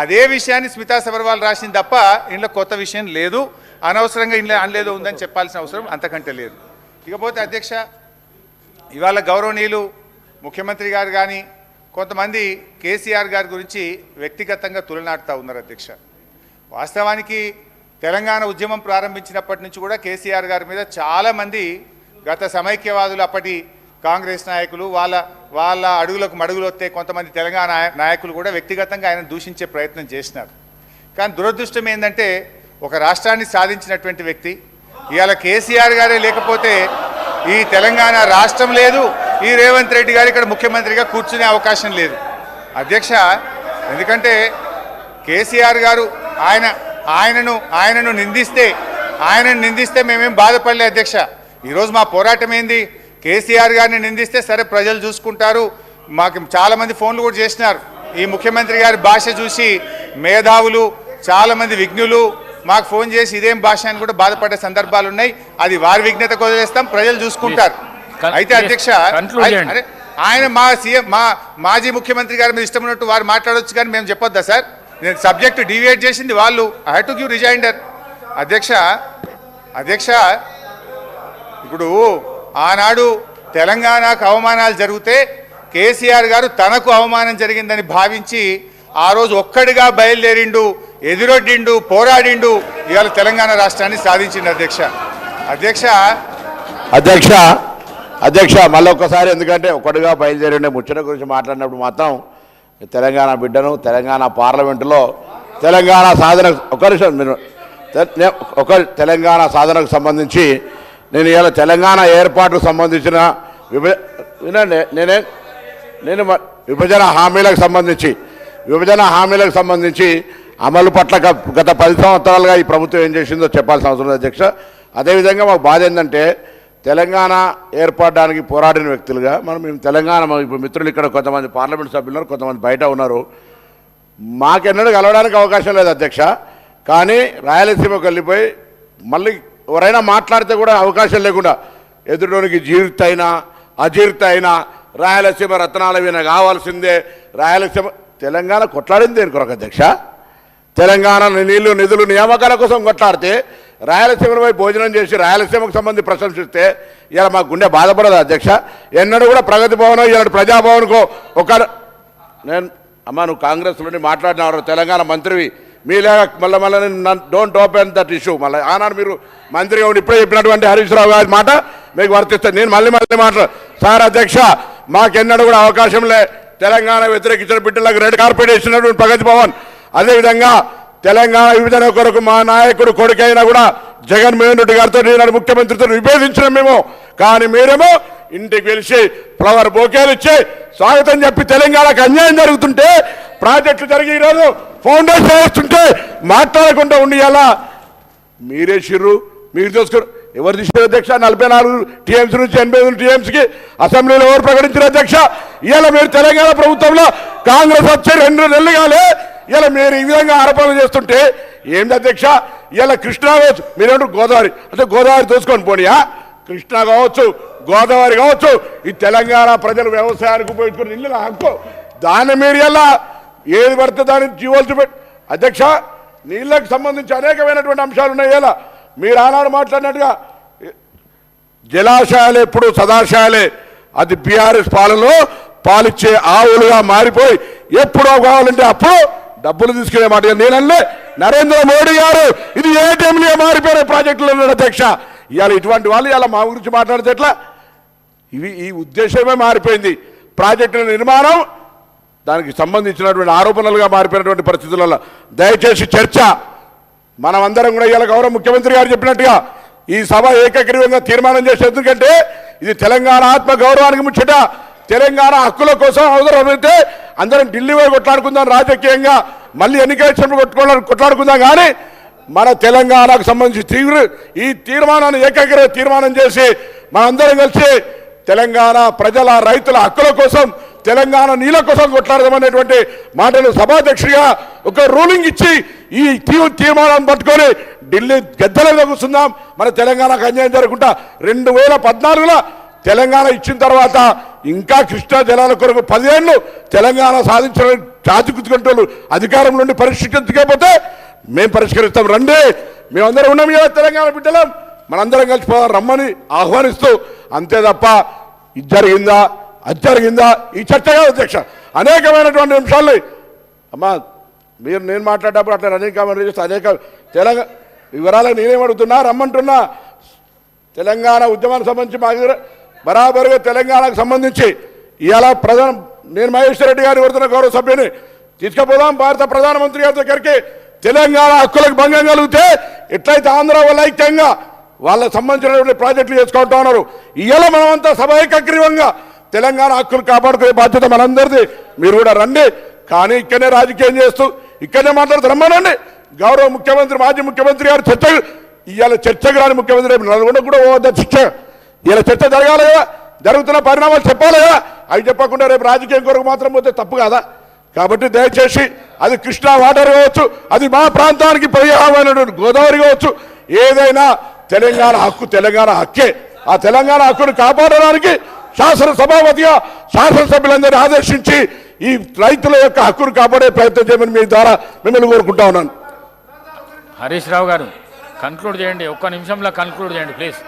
అదే విషయాన్ని స్మితా సబర్వాల్ రాసింది తప్ప ఇంట్లో కొత్త విషయం లేదు. అనవసరంగా ఇంట్లో అనలేదో ఉందని చెప్పాల్సిన అవసరం అంతకంటే లేదు. ఇకపోతే అధ్యక్ష, ఇవాళ గౌరవనీయులు ముఖ్యమంత్రి గారు కానీ కొంతమంది కేసీఆర్ గారి గురించి వ్యక్తిగతంగా తులనాడుతూ ఉన్నారు అధ్యక్ష. వాస్తవానికి తెలంగాణ ఉద్యమం ప్రారంభించినప్పటి నుంచి కూడా కేసీఆర్ గారి మీద చాలామంది గత సమైక్యవాదులు, అప్పటి కాంగ్రెస్ నాయకులు, వాళ్ళ అడుగులకు మడుగులు వస్తే కొంతమంది తెలంగాణ నాయకులు కూడా వ్యక్తిగతంగా ఆయన దూషించే ప్రయత్నం చేసినారు. కానీ దురదృష్టం ఏంటంటే ఒక రాష్ట్రాన్ని సాధించినటువంటి వ్యక్తి ఇవాళ కేసీఆర్ గారే లేకపోతే ఈ తెలంగాణ రాష్ట్రం లేదు, ఈ రేవంత్ రెడ్డి గారు ఇక్కడ ముఖ్యమంత్రిగా కూర్చునే అవకాశం లేదు అధ్యక్ష. ఎందుకంటే కేసీఆర్ గారు ఆయనను నిందిస్తే మేమేం బాధపడలే అధ్యక్ష. ఈరోజు మా పోరాటం ఏంది? కేసీఆర్ గారిని నిందిస్తే సరే ప్రజలు చూసుకుంటారు. మాకు చాలామంది ఫోన్లు కూడా చేసినారు. ఈ ముఖ్యమంత్రి గారి భాష చూసి మేధావులు, చాలామంది విజ్ఞులు మాకు ఫోన్ చేసి ఇదేం భాష అని కూడా బాధపడే సందర్భాలు ఉన్నాయి. అది వారి విజ్ఞతకు వదిలేస్తాం, ప్రజలు చూసుకుంటారు. అయితే అధ్యక్ష, ఆయన మాజీ ముఖ్యమంత్రి గారి మీద ఇష్టం ఉన్నట్టు వారు మాట్లాడవచ్చు, కానీ మేము చెప్పొద్దా సార్? నేను సబ్జెక్టు డివియేట్ చేసింది వాళ్ళు. I have to give rejoinder అధ్యక్ష. ఇప్పుడు ఆనాడు తెలంగాణకు అవమానాలు జరిగితే కేసీఆర్ గారు తనకు అవమానం జరిగిందని భావించి ఆ రోజు ఒక్కడిగా బయలుదేరిండు, ఎదురొడ్డిండు, పోరాడిండు, ఇవాళ తెలంగాణ రాష్ట్రాన్ని సాధించింది అధ్యక్ష మళ్ళీ ఒక్కసారి, ఎందుకంటే ఒక్కడిగా బయలుదేరిండే ముచ్చట గురించి మాట్లాడినప్పుడు మాత్రం తెలంగాణ బిడ్డను తెలంగాణ పార్లమెంటులో తెలంగాణ సాధన తెలంగాణ సాధనకు సంబంధించి నేను ఇవాళ తెలంగాణ ఏర్పాటుకు సంబంధించిన విభజన హామీలకు సంబంధించి అమలు పట్ల గత 10 సంవత్సరాలుగా ఈ ప్రభుత్వం ఏం చేసిందో చెప్పాల్సిన అవసరం ఉంది అధ్యక్ష. అదేవిధంగా మాకు బాధ ఏంటంటే తెలంగాణ ఏర్పడడానికి పోరాడిన వ్యక్తులుగా మేము తెలంగాణ ఇప్పుడు మిత్రులు ఇక్కడ కొంతమంది పార్లమెంట్ సభ్యులు ఉన్నారు, కొంతమంది బయట ఉన్నారు. మాకెన్నడూ కలవడానికి అవకాశం లేదు అధ్యక్ష. కానీ రాయలసీమకు వెళ్ళిపోయి మళ్ళీ ఎవరైనా మాట్లాడితే కూడా అవకాశం లేకుండా ఎదురులోనికి జీవిత అయినా అజీర్త అయినా రాయలసీమ రత్నాల వీణ కావాల్సిందే. రాయలసీమ తెలంగాణ కొట్లాడింది దేని కొరకు అధ్యక్ష? తెలంగాణ నీళ్లు నిధులు నియామకాల కోసం కొట్లాడితే రాయలసీమపై భోజనం చేసి రాయలసీమకు సంబంధించి ప్రశంసిస్తే ఇలా మా గుండె బాధపడదు అధ్యక్ష. ఎన్నడూ కూడా ప్రగతి భవన్ ఇలా ప్రజాభవన్కో నువ్వు కాంగ్రెస్ నుండి మాట్లాడినవారు, తెలంగాణ మంత్రివి, మీలాగా మళ్ళీ డోంట్ ఓపెన్ దట్ ఇష్యూ. మళ్ళీ ఆనాడు మీరు మంత్రిగా ఉండి ఇప్పుడే చెప్పినటువంటి హరీష్ రావు గారి మాట మీకు వర్తిస్తుంది. నేను మళ్ళీ మాట్లాడు సార్ అధ్యక్ష, మాకెన్నడూ కూడా అవకాశం లే తెలంగాణ వ్యతిరేకించిన బిడ్డలకు రెడ్ కార్పెట్ ఇచ్చినటువంటి ప్రగతి భవన్. అదేవిధంగా తెలంగాణ విభజన కొరకు మా నాయకుడు కొడుకైనా కూడా జగన్మోహన్ రెడ్డి గారితో నేను ముఖ్యమంత్రితో విభేదించిన మేము, కానీ మీరేమో ఇంటికి పిలిచి ఫ్లవర్ బొకేలు ఇచ్చి స్వాగతం చెప్పి తెలంగాణకు అన్యాయం జరుగుతుంటే, ప్రాజెక్టులు జరిగి ఈరోజు ఫౌండేషన్ వేస్తుంటే మాట్లాడకుండా ఉండి అలా మీరే షిర్రు మీరు చూసుకోరు. ఎవరు తీసారు అధ్యక్ష? 44 టీఎంసీ నుంచి 88 టీఎంసీకి అసెంబ్లీలో ఎవరు ప్రకటించారు అధ్యక్ష? ఇవాళ మీరు తెలంగాణ ప్రభుత్వంలో కాంగ్రెస్ వచ్చే 2 నెలలు కాలే, ఇలా మీరు ఈ విధంగా ఆరోపణలు చేస్తుంటే ఏంటి అధ్యక్ష? ఇలా కృష్ణా కావచ్చు, మీరేంటో గోదావరి అంటే గోదావరి దోసుకొని పోనీయా? కృష్ణా కావచ్చు, గోదావరి కావచ్చు, ఈ తెలంగాణ ప్రజలు వ్యవసాయానికి ఉపయోగించుకుని ఇల్లు హక్కు, దాన్ని మీరు ఇలా ఏది పడితే దాన్ని జీవోలు చూపెట్టి అధ్యక్ష, నీళ్ళకు సంబంధించి అనేకమైనటువంటి అంశాలు ఉన్నాయి. ఇలా మీరు ఆనాడు మాట్లాడినట్టుగా జలాశయాలు ఎప్పుడు సదాశయాలే, అది బీఆర్ఎస్ పాలనలో పాలిచ్చే ఆవులుగా మారిపోయి ఎప్పుడో కావాలంటే అప్పుడు డబ్బులు తీసుకునే మాట. నేనల్లే నరేంద్ర మోడీ గారు ఇది ఏటీఎంలుగా మారిపోయిన ప్రాజెక్టులు అన్నాడు అధ్యక్ష. ఇవాళ ఇటువంటి వాళ్ళు ఇలా మా గురించి మాట్లాడితే ఎట్లా? ఈ ఉద్దేశమే మారిపోయింది. ప్రాజెక్టుల నిర్మాణం దానికి సంబంధించినటువంటి ఆరోపణలుగా మారిపోయినటువంటి పరిస్థితులలో దయచేసి చర్చ మనమందరం కూడా ఇవాళ గౌరవ ముఖ్యమంత్రి గారు చెప్పినట్టుగా ఈ సభ ఏకగ్రీవంగా తీర్మానం చేసే, ఎందుకంటే ఇది తెలంగాణ ఆత్మ గౌరవానికి ముచ్చట. తెలంగాణ హక్కుల కోసం అవసరమైతే అందరం ఢిల్లీ పోయి కొట్లాడుకుందాం, రాజకీయంగా మళ్ళీ ఎన్నికలు వచ్చినప్పుడు కొట్లాడుకుందాం. కానీ మన తెలంగాణకు సంబంధించి ఈ తీర్మానాన్ని ఏకగ్రీవ తీర్మానం చేసి మనందరం కలిసి తెలంగాణ ప్రజల రైతుల హక్కుల కోసం, తెలంగాణ నీళ్ళ కోసం కొట్లాడదామనేటువంటి మాటలు సభాధ్యక్షుడిగా ఒక రూలింగ్ ఇచ్చి ఈ తీర్మానాన్ని పట్టుకొని ఢిల్లీ గద్దెలుగా కూర్చుందాం. మన తెలంగాణకు అన్యాయం జరగకుండా 2014లో తెలంగాణ ఇచ్చిన తర్వాత ఇంకా కృష్ణా జలాల కొరకు 10 ఏళ్ళు తెలంగాణ సాధించిన చాచుకుంటూ అధికారం నుండి పరిష్కరించకపోతే మేము పరిష్కరిస్తాం. రండి, మేమందరం ఉన్నాం కదా తెలంగాణ బిడ్డలం, మనందరం కలిసిపోదాం రమ్మని ఆహ్వానిస్తూ, అంతే తప్ప ఇది జరిగిందా అది జరిగిందా ఈ చర్చ కాదు అధ్యక్ష. అనేకమైనటువంటి అంశాలు అమ్మా నేను మాట్లాడేటప్పుడు అట్లా అనేకమైన అనేక తెలంగాణ వివరాలకు నేనేమడుగుతున్నా, రమ్మంటున్నా. తెలంగాణ ఉద్యమానికి సంబంధించి మా దగ్గర బరాబరుగా తెలంగాణకు సంబంధించి ఇవాళ నేను మహేశ్వర్ రెడ్డి గారిని కోరుతున్న గౌరవ సభ్యుని తీసుకుపోదాం భారత ప్రధానమంత్రి గారి దగ్గరికి. తెలంగాణ హక్కులకు భంగం కలిగితే ఎట్లయితే ఆంధ్ర వల్ల ఐక్యంగా వాళ్ళకు సంబంధించినటువంటి ప్రాజెక్టులు చేసుకుంటా ఉన్నారు, ఇవాళ మనమంతా సభ ఏకగ్రీవంగా తెలంగాణ హక్కులు కాపాడుకునే బాధ్యత మనందరిది. మీరు కూడా రండి, కానీ ఇక్కడనే రాజకీయం చేస్తూ ఇక్కడనే మాట్లాడుతూ రమ్మనండి. గౌరవ ముఖ్యమంత్రి మాజీ ముఖ్యమంత్రి గారు ఇవాళ చర్చకు రాని ముఖ్యమంత్రి నల్గొండ కూడా పోవద్ద శిక్ష. ఇలా చర్చ జరగాలి కదా, జరుగుతున్న పరిణామాలు చెప్పాలి కదా. అవి చెప్పకుండా రేపు రాజకీయం కొరకు మాత్రం పోతే తప్పు కదా. కాబట్టి దయచేసి అది కృష్ణా వాటర్ కావచ్చు, అది మా ప్రాంతానికి పర్యావరణమైనటువంటి గోదావరి కావచ్చు, ఏదైనా తెలంగాణ హక్కు తెలంగాణ హక్కే. ఆ తెలంగాణ హక్కును కాపాడడానికి శాసనసభాపతిగా శాసనసభ్యులందరినీ ఆదేశించి ఈ రైతుల యొక్క హక్కును కాపాడే ప్రయత్నం చేయమని మీ ద్వారా మిమ్మల్ని కోరుకుంటా ఉన్నాను. హరీష్ రావు గారు కన్క్లూడ్ చేయండి, ఒక్క నిమిషంలో కన్క్లూడ్ చేయండి ప్లీజ్.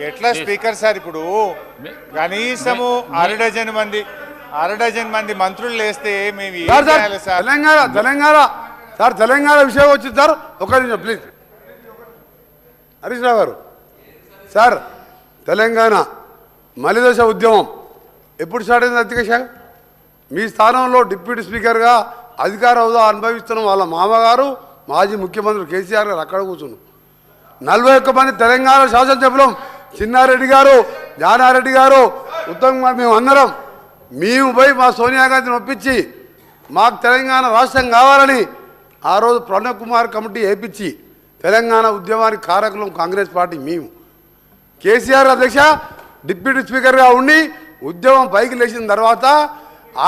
ఎట్లా స్పీకర్ సార్, ఇప్పుడు కనీసము అర డజన్ మంది మంత్రులు వేస్తే మేము ఏం చేయాలి సార్? తెలంగాణ విషయం వచ్చింది సార్, ఒక నిమిషం ప్లీజ్. హరీష్ రావు గారు సార్, తెలంగాణ మలిదశ ఉద్యమం ఎప్పుడు స్టార్ట్ అయింది అధ్యక్ష? మీ స్థానంలో డిప్యూటీ స్పీకర్గా అధికార హోదా అనుభవిస్తున్న వాళ్ళ మామగారు మాజీ ముఖ్యమంత్రి కేసీఆర్ గారు అక్కడ కూర్చున్నారు. 41 మంది తెలంగాణ శాసనసభ్యులం, చిన్నారెడ్డి గారు, జానారెడ్డి గారు, ఉత్తమ్ కుమార్, మేము పోయి మా సోనియా గాంధీని ఒప్పించి మాకు తెలంగాణ రాష్ట్రం కావాలని ఆ రోజు ప్రణబ్ కుమార్ కమిటీ వేయించి తెలంగాణ ఉద్యమానికి కారకులం కాంగ్రెస్ పార్టీ మేము. కేసీఆర్ అధ్యక్ష డిప్యూటీ స్పీకర్గా ఉండి ఉద్యమం పైకి లేచిన తర్వాత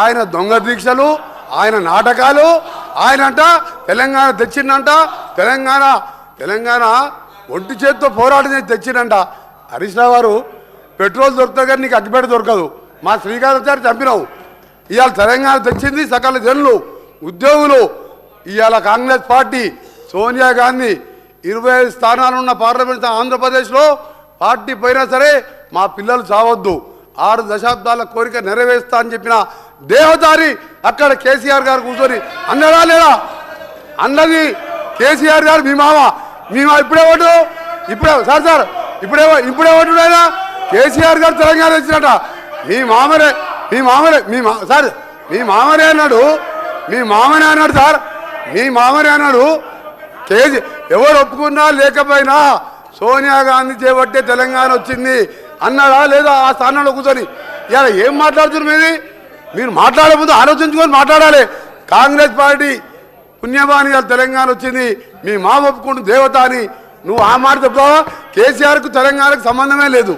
ఆయన దొంగ దీక్షలు, ఆయన నాటకాలు, ఆయనంట తెలంగాణ తెచ్చిందంట, తెలంగాణ ఒంటి చేతితో పోరాటం చేసి తెచ్చిందంట. హరీష్ రావు గారు పెట్రోల్ దొరుకుతుంది కానీ నీకు అగ్గిపెట్ట దొరకదు. మా శ్రీకాంతాచారి చంపినావు. ఇవాళ తెలంగాణ తెచ్చింది సకల జనులు, ఉద్యోగులు. ఇవాళ కాంగ్రెస్ పార్టీ సోనియా గాంధీ 25 స్థానాలు ఉన్న పార్లమెంట్ ఆంధ్రప్రదేశ్లో పార్టీ పోయినా సరే మా పిల్లలు చావద్దు, 6 దశాబ్దాల కోరిక నెరవేరుస్తా అని చెప్పిన దేవదారి అక్కడ కేసీఆర్ గారు కూర్చొని అన్నడా లేదా? అన్నది కేసీఆర్ గారు. మీ మామ ఇప్పుడే ఓటు, ఇప్పుడే ఓటుడైనా కేసీఆర్ గారు తెలంగాణ ఇచ్చినట. మీ మామనే అన్నాడు. ఎవరు ఒప్పుకున్నా లేకపోయినా సోనియా గాంధీ చేపట్టే తెలంగాణ వచ్చింది అన్నాడా లేదా? ఆ స్థానంలో కూర్చొని ఇలా ఏం మాట్లాడుతున్నారు? మీరు మాట్లాడే ముందు ఆలోచించుకొని మాట్లాడాలి. కాంగ్రెస్ పార్టీ పుణ్యమాని తెలంగాణ వచ్చింది, మీ మామ ఒప్పుకుంటూ దేవత అని నువ్వు ఆ మాట చెప్తావా? కేసీఆర్కు తెలంగాణకు సంబంధమే లేదు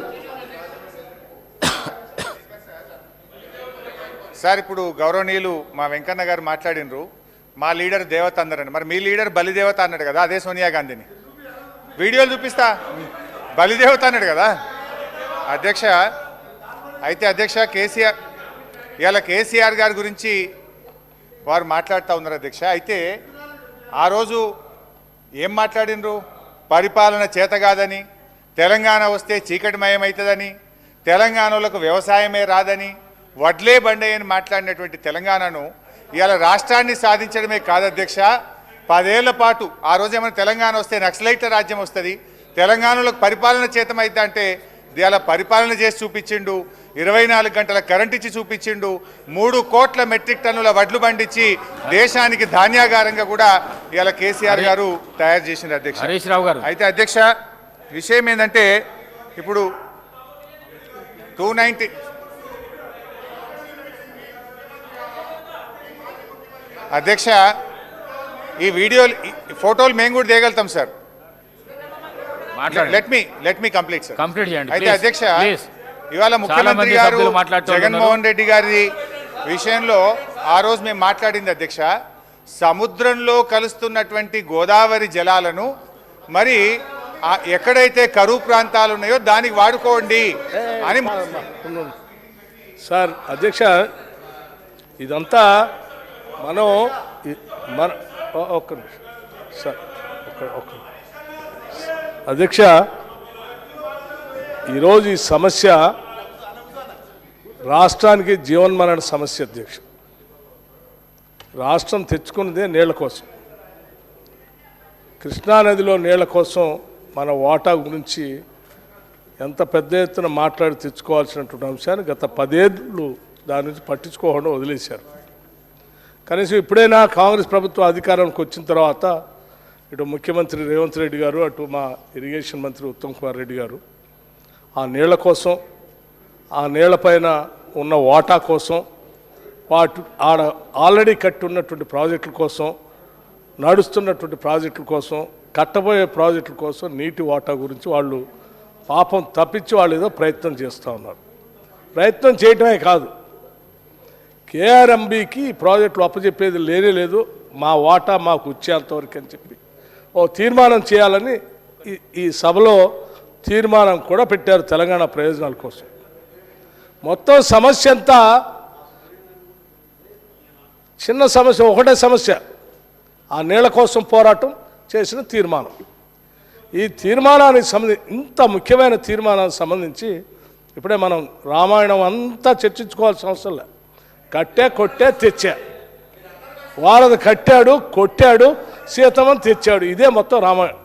సార్. ఇప్పుడు గౌరవనీయులు మా వెంకన్న గారు మాట్లాడినరు, మా లీడర్ దేవత అందరని. మరి మీ లీడర్ బలిదేవత అన్నాడు కదా, అదే సోనియా గాంధీని. వీడియోలు చూపిస్తా, బలిదేవత అన్నాడు కదా అధ్యక్ష. అయితే అధ్యక్ష కేసీఆర్ గారి గురించి వారు మాట్లాడుతూ ఉన్నారు అధ్యక్ష. అయితే ఆ రోజు ఏం మాట్లాడినరు? పరిపాలన చేత కాదని, తెలంగాణ వస్తే చీకటిమయమవుతుందని, తెలంగాణలకు వ్యవసాయమే రాదని, వడ్లే బండి అని మాట్లాడినటువంటి తెలంగాణను ఇవాళ రాష్ట్రాన్ని సాధించడమే కాదు అధ్యక్ష, 10 ఏళ్ల పాటు ఆ రోజు ఏమైనా తెలంగాణ వస్తే నక్సలైట్ల రాజ్యం వస్తుంది, తెలంగాణలో పరిపాలన చేతమైతే అంటే ఇవాళ పరిపాలన చేసి చూపించిండు, 24 గంటల కరెంట్ ఇచ్చి చూపించిండు, 3 కోట్ల మెట్రిక్ టన్నుల వడ్లు పండించి దేశానికి ధాన్యాగారంగా కూడా ఇవాళ కేసీఆర్ గారు తయారు చేసింది అధ్యక్ష. హరీష్ రావు గారు అయితే అధ్యక్ష విషయం ఏంటంటే ఇప్పుడు 290 అధ్యక్ష ఈ వీడియోలు ఫోటోలు మేము కూడా తీయగలుగుతాం sir. Let me complete sir. Complete చేయండి. అయితే అధ్యక్ష ఇవాళ ముఖ్యమంత్రి గారు జగన్మోహన్ రెడ్డి గారి విషయంలో ఆ రోజు మేము మాట్లాడింది అధ్యక్ష, సముద్రంలో కలుస్తున్నటువంటి గోదావరి జలాలను మరి ఎక్కడైతే కరువు ప్రాంతాలు ఉన్నాయో దానికి వాడుకోండి అని. సార్ అధ్యక్ష ఇదంతా మనం ఒక్క నిమిషం సార్, ఒక్క అధ్యక్ష ఈరోజు ఈ సమస్య రాష్ట్రానికి జీవన్మరణ సమస్య అధ్యక్ష. రాష్ట్రం తెచ్చుకున్నదే నీళ్ల కోసం, కృష్ణానదిలో నీళ్ల కోసం మన వాటా గురించి ఎంత పెద్ద ఎత్తున మాట్లాడి తెచ్చుకోవాల్సినటువంటి అంశాన్ని గత 10 ఏళ్ళు దాని నుంచి పట్టించుకోకుండా వదిలేశారు. కనీసం ఇప్పుడైనా కాంగ్రెస్ ప్రభుత్వం అధికారానికి వచ్చిన తర్వాత ఇటు ముఖ్యమంత్రి రేవంత్ రెడ్డి గారు, అటు మా ఇరిగేషన్ మంత్రి ఉత్తమ్ కుమార్ రెడ్డి గారు ఆ నీళ్ల కోసం, ఆ నీళ్లపైన ఉన్న వాటా కోసం, ఆడ ఆల్రెడీ కట్టి ఉన్నటువంటి ప్రాజెక్టుల కోసం, నడుస్తున్నటువంటి ప్రాజెక్టుల కోసం, కట్టబోయే ప్రాజెక్టుల కోసం నీటి వాటా గురించి వాళ్ళు పాపం తప్పించి వాళ్ళు ఏదో ప్రయత్నం చేస్తూ ఉన్నారు. ప్రయత్నం చేయటమే కాదు, కేఆర్ఎంబీకి ప్రాజెక్టులు అప్పచెప్పేది లేనే లేదు, మా వాటా మాకు వచ్చేంతవరకు అని చెప్పి ఓ తీర్మానం చేయాలని ఈ సభలో తీర్మానం కూడా పెట్టారు తెలంగాణ ప్రయోజనాల కోసం. మొత్తం సమస్య అంతా చిన్న సమస్య, ఒకటే సమస్య, ఆ నీళ్ల కోసం పోరాటం చేసిన తీర్మానం. ఈ తీర్మానానికి సంబంధించి, ఇంత ముఖ్యమైన తీర్మానానికి సంబంధించి ఇప్పుడే మనం రామాయణం అంతా చర్చించుకోవాల్సిన అవసరం లేదు. కట్టే కొట్టే తెచ్చా, వారధి కట్టాడు కొట్టాడు సీతమ్మని తెచ్చాడు, ఇదే మొత్తం రామాయణం.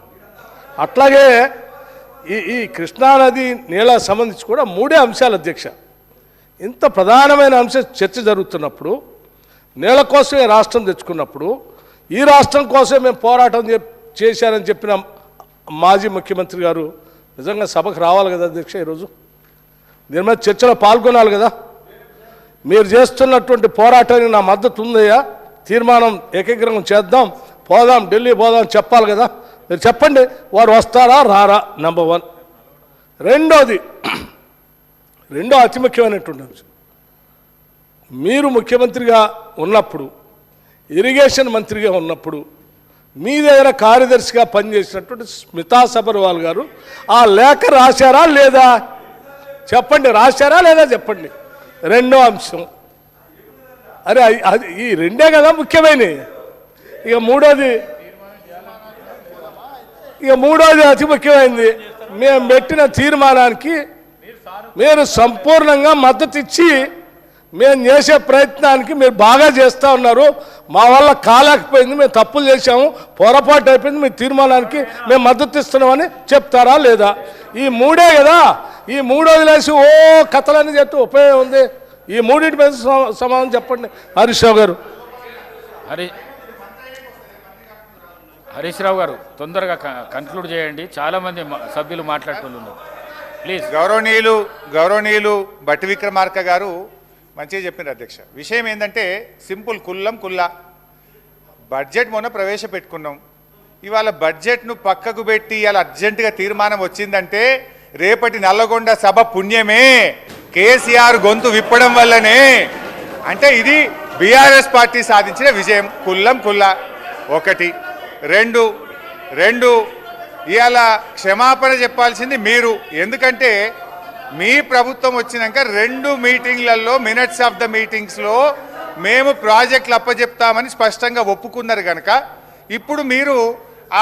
అట్లాగే ఈ కృష్ణానది నీళ్ళకు సంబంధించి కూడా 3 అంశాలు అధ్యక్ష. ఇంత ప్రధానమైన అంశం చర్చ జరుగుతున్నప్పుడు, నీళ్ళ కోసమే రాష్ట్రం తెచ్చుకున్నప్పుడు, ఈ రాష్ట్రం కోసమే మేము పోరాటం చేశారని చెప్పిన మాజీ ముఖ్యమంత్రి గారు నిజంగా సభకు రావాలి కదా అధ్యక్ష. ఈరోజు దీని మీద చర్చలో పాల్గొనాలి కదా. మీరు చేస్తున్నటువంటి పోరాటానికి నా మద్దతు ఉందయ్యా, తీర్మానం ఏకగ్రీవం చేద్దాం, పోదాం, ఢిల్లీ పోదాం చెప్పాలి కదా. మీరు చెప్పండి, వారు వస్తారా రారా, నెంబర్ 1. రెండో అతి ముఖ్యమైనటువంటి అంశం, మీరు ముఖ్యమంత్రిగా ఉన్నప్పుడు, ఇరిగేషన్ మంత్రిగా ఉన్నప్పుడు మీ దగ్గర కార్యదర్శిగా పనిచేసినటువంటి స్మితా సబర్వాల్ గారు ఆ లేఖ రాశారా లేదా చెప్పండి, రాశారా లేదా చెప్పండి. రెండో అంశం, అరే అది ఈ రెండే కదా ముఖ్యమైనవి. ఇక మూడోది అతి ముఖ్యమైనది, మేము పెట్టిన తీర్మానానికి మీరు సంపూర్ణంగా మద్దతు ఇచ్చి మేము చేసే ప్రయత్నానికి మీరు బాగా చేస్తూ ఉన్నారు. మా వల్ల కాలేకపోయింది, మేము తప్పులు చేశాము, పొరపాటు అయిపోయింది, మీ తీర్మానానికి మేము మద్దతు ఇస్తున్నామని చెప్తారా లేదా? ఈ 3 కదా. ఈ 3 వదిలేసి ఓ కథలన్నీ చెప్తే ఉపయోగం ఉంది. ఈ 3 మీద సమాధానం చెప్పండి హరీష్ రావు గారు. హరీష్ రావు గారు తొందరగా కన్క్లూడ్ చేయండి, చాలామంది సభ్యులు మాట్లాడుతున్నారు ప్లీజ్. గౌరవనీయులు బట్టి విక్రమార్క గారు మంచిగా చెప్పినారు అధ్యక్ష. విషయం ఏంటంటే సింపుల్, కుల్లా బడ్జెట్ మొన్న ప్రవేశపెట్టుకున్నాం. ఇవాళ బడ్జెట్ను పక్కకు పెట్టి ఇవాళ అర్జెంటుగా తీర్మానం వచ్చిందంటే రేపటి నల్లగొండ సభ పుణ్యమే, కేసీఆర్ గొంతు విప్పడం వల్లనే. అంటే ఇది బీఆర్ఎస్ పార్టీ సాధించిన విజయం. కుల్లా 1. 2 ఇవాళ క్షమాపణ చెప్పాల్సింది మీరు. ఎందుకంటే మీ ప్రభుత్వం వచ్చినాక 2 మీటింగ్లలో మినిట్స్ ఆఫ్ ద మీటింగ్స్లో మేము ప్రాజెక్టులు అప్పచెప్తామని స్పష్టంగా ఒప్పుకున్నారు కనుక ఇప్పుడు మీరు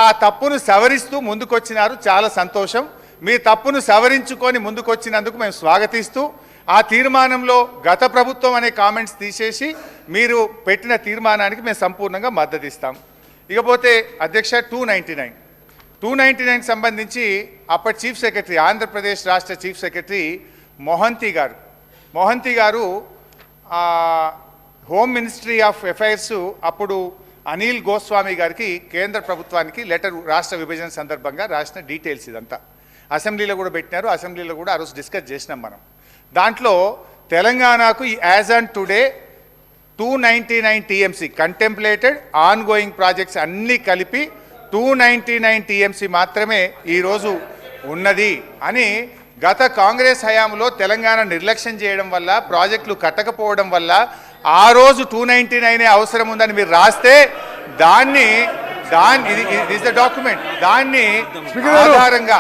ఆ తప్పును సవరిస్తూ ముందుకొచ్చినారు. చాలా సంతోషం. మీ తప్పును సవరించుకొని ముందుకొచ్చినందుకు మేము స్వాగతిస్తూ ఆ తీర్మానంలో గత ప్రభుత్వం అనే కామెంట్స్ తీసేసి మీరు పెట్టిన తీర్మానానికి మేము సంపూర్ణంగా మద్దతు ఇస్తాం. ఇకపోతే అధ్యక్ష 299 సంబంధించి అప్పటి చీఫ్ సెక్రటరీ, ఆంధ్రప్రదేశ్ రాష్ట్ర చీఫ్ సెక్రటరీ మొహంతి గారు హోమ్ మినిస్ట్రీ ఆఫ్ అఫైర్స్ అప్పుడు అనిల్ గోస్వామి గారికి కేంద్ర ప్రభుత్వానికి లెటర్ రాష్ట్ర విభజన సందర్భంగా రాసిన డీటెయిల్స్ ఇదంతా అసెంబ్లీలో కూడా పెట్టినారు. అసెంబ్లీలో కూడా ఆ రోజు డిస్కస్ చేసినాం మనం. దాంట్లో తెలంగాణకు as on today 299 TMC contemplated on going projects అన్నీ కలిపి 299 టీఎంసీ మాత్రమే ఈరోజు ఉన్నది అని గత కాంగ్రెస్ హయాంలో తెలంగాణ నిర్లక్ష్యం చేయడం వల్ల ప్రాజెక్టులు కట్టకపోవడం వల్ల ఆ రోజు 299 అవసరం ఉందని మీరు రాస్తే దాన్ని డాక్యుమెంట్ దాని ఆధారంగా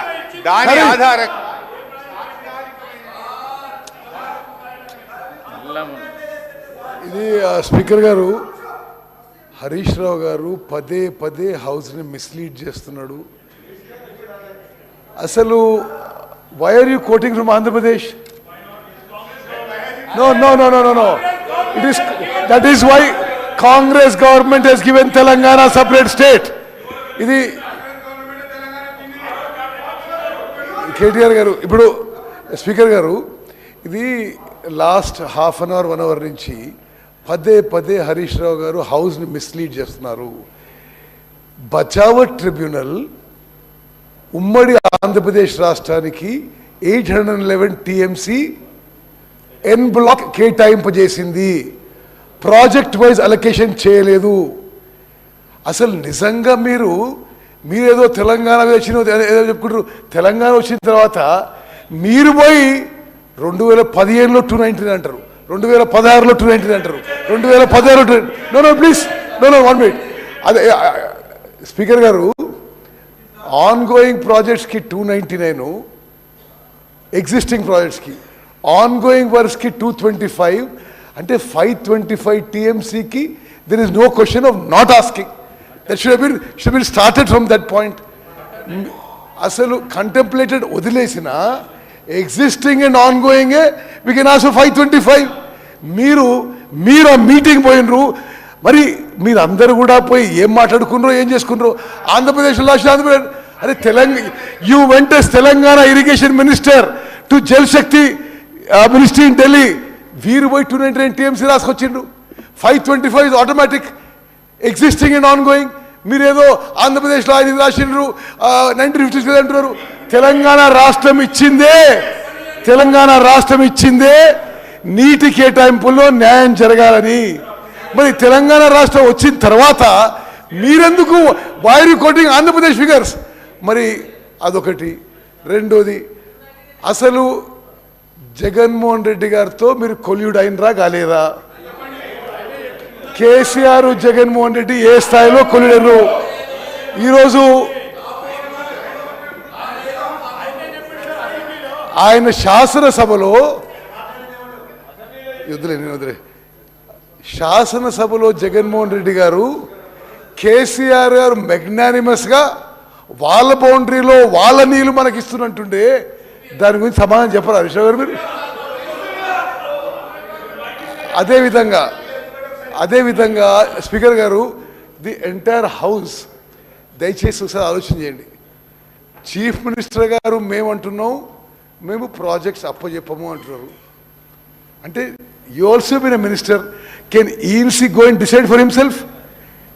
ఇది స్పీకర్ గారు హరీష్ రావు గారు పదే పదే హౌస్ని మిస్లీడ్ చేస్తున్నాడు. అసలు why are you coating from Andhra Pradesh? No. That is why Congress government has given Telangana separate state. ఇది కేటీఆర్ గారు, ఇప్పుడు స్పీకర్ గారు, ఇది last half an hour 1 hour నుంచి పదే పదే హరీష్ రావు గారు హౌస్ని మిస్లీడ్ చేస్తున్నారు. బచావ్ ట్రిబ్యునల్ ఉమ్మడి ఆంధ్రప్రదేశ్ రాష్ట్రానికి 811 టీఎంసీ ఎన్ బ్లాక్ కేటాయింపజేసింది, ప్రాజెక్ట్ వైజ్ అలొకేషన్ చేయలేదు. అసలు నిజంగా మీరేదో తెలంగాణ వచ్చిన ఏదో చెప్పుకుంటారు. తెలంగాణ వచ్చిన తర్వాత మీరు పోయి 2015లో 219 అంటారు, 2016లో 219 అంటారు, 2016లో నో ప్లీజ్ నో 1 మినిట్. అదే స్పీకర్ గారు, ఆన్ గోయింగ్ ప్రాజెక్ట్స్కి 299, ఎగ్జిస్టింగ్ ప్రాజెక్ట్స్కి ఆన్ గోయింగ్ వర్క్స్కి 225, అంటే 525 టీఎంసీకి there is no question of not asking. That should been started from that point. అసలు కంటెంప్లేటెడ్ వదిలేసిన ఎగ్జిస్టింగ్ అండ్ ఆన్ గోయింగే వీ కెన్ ఆల్సో 525. మీరు ఆ మీటింగ్ పోయినరు, మరి మీరు అందరూ కూడా పోయి ఏం మాట్లాడుకున్నారో ఏం చేసుకున్నారో. ఆంధ్రప్రదేశ్లో Andhra Pradesh, are you went as Telangana irrigation minister to Jal Shakti ministry in Delhi. వీరు పోయి 299 టీఎంసీ రాసుకొచ్చిండ్రు. 525 is automatic, existing and ongoing. మీరేదో ఆంధ్రప్రదేశ్లో ఆయన రాసిండ్రు 1956 అంటున్నారు. తెలంగాణ రాష్ట్రం ఇచ్చిందే నీటి కేటాయింపుల్లో న్యాయం జరగాలని. మరి తెలంగాణ రాష్ట్రం వచ్చిన తర్వాత మీరెందుకు వైర్ కోటింగ్ ఆంధ్రప్రదేశ్ ఫిగర్స్? మరి అదొకటి. రెండోది, అసలు జగన్మోహన్ రెడ్డి గారితో మీరు కొల్యూడ్ అయినరా కాలేదా? కేసీఆర్ జగన్మోహన్ రెడ్డి ఏ స్థాయిలో కొల్యూడరు? ఈరోజు ఆయన శాసనసభలో జగన్మోహన్ రెడ్డి గారు, కేసీఆర్ గారు మెగ్నానిమస్గా వాళ్ళ బౌండరీలో వాళ్ళ నీళ్లు మనకి ఇస్తున్నట్టుండే దాని గురించి సమాధానం చెప్పరా హరీష్ గారు మీరు? అదేవిధంగా స్పీకర్ గారు, ది ఎంటైర్ హౌస్ దయచేసి ఒకసారి ఆలోచన చేయండి. చీఫ్ మినిస్టర్ గారు మేము ప్రాజెక్ట్స్ అప్పచెప్పము అంటున్నారు. అంటే you also been a minister. Can ENC go and decide for himself?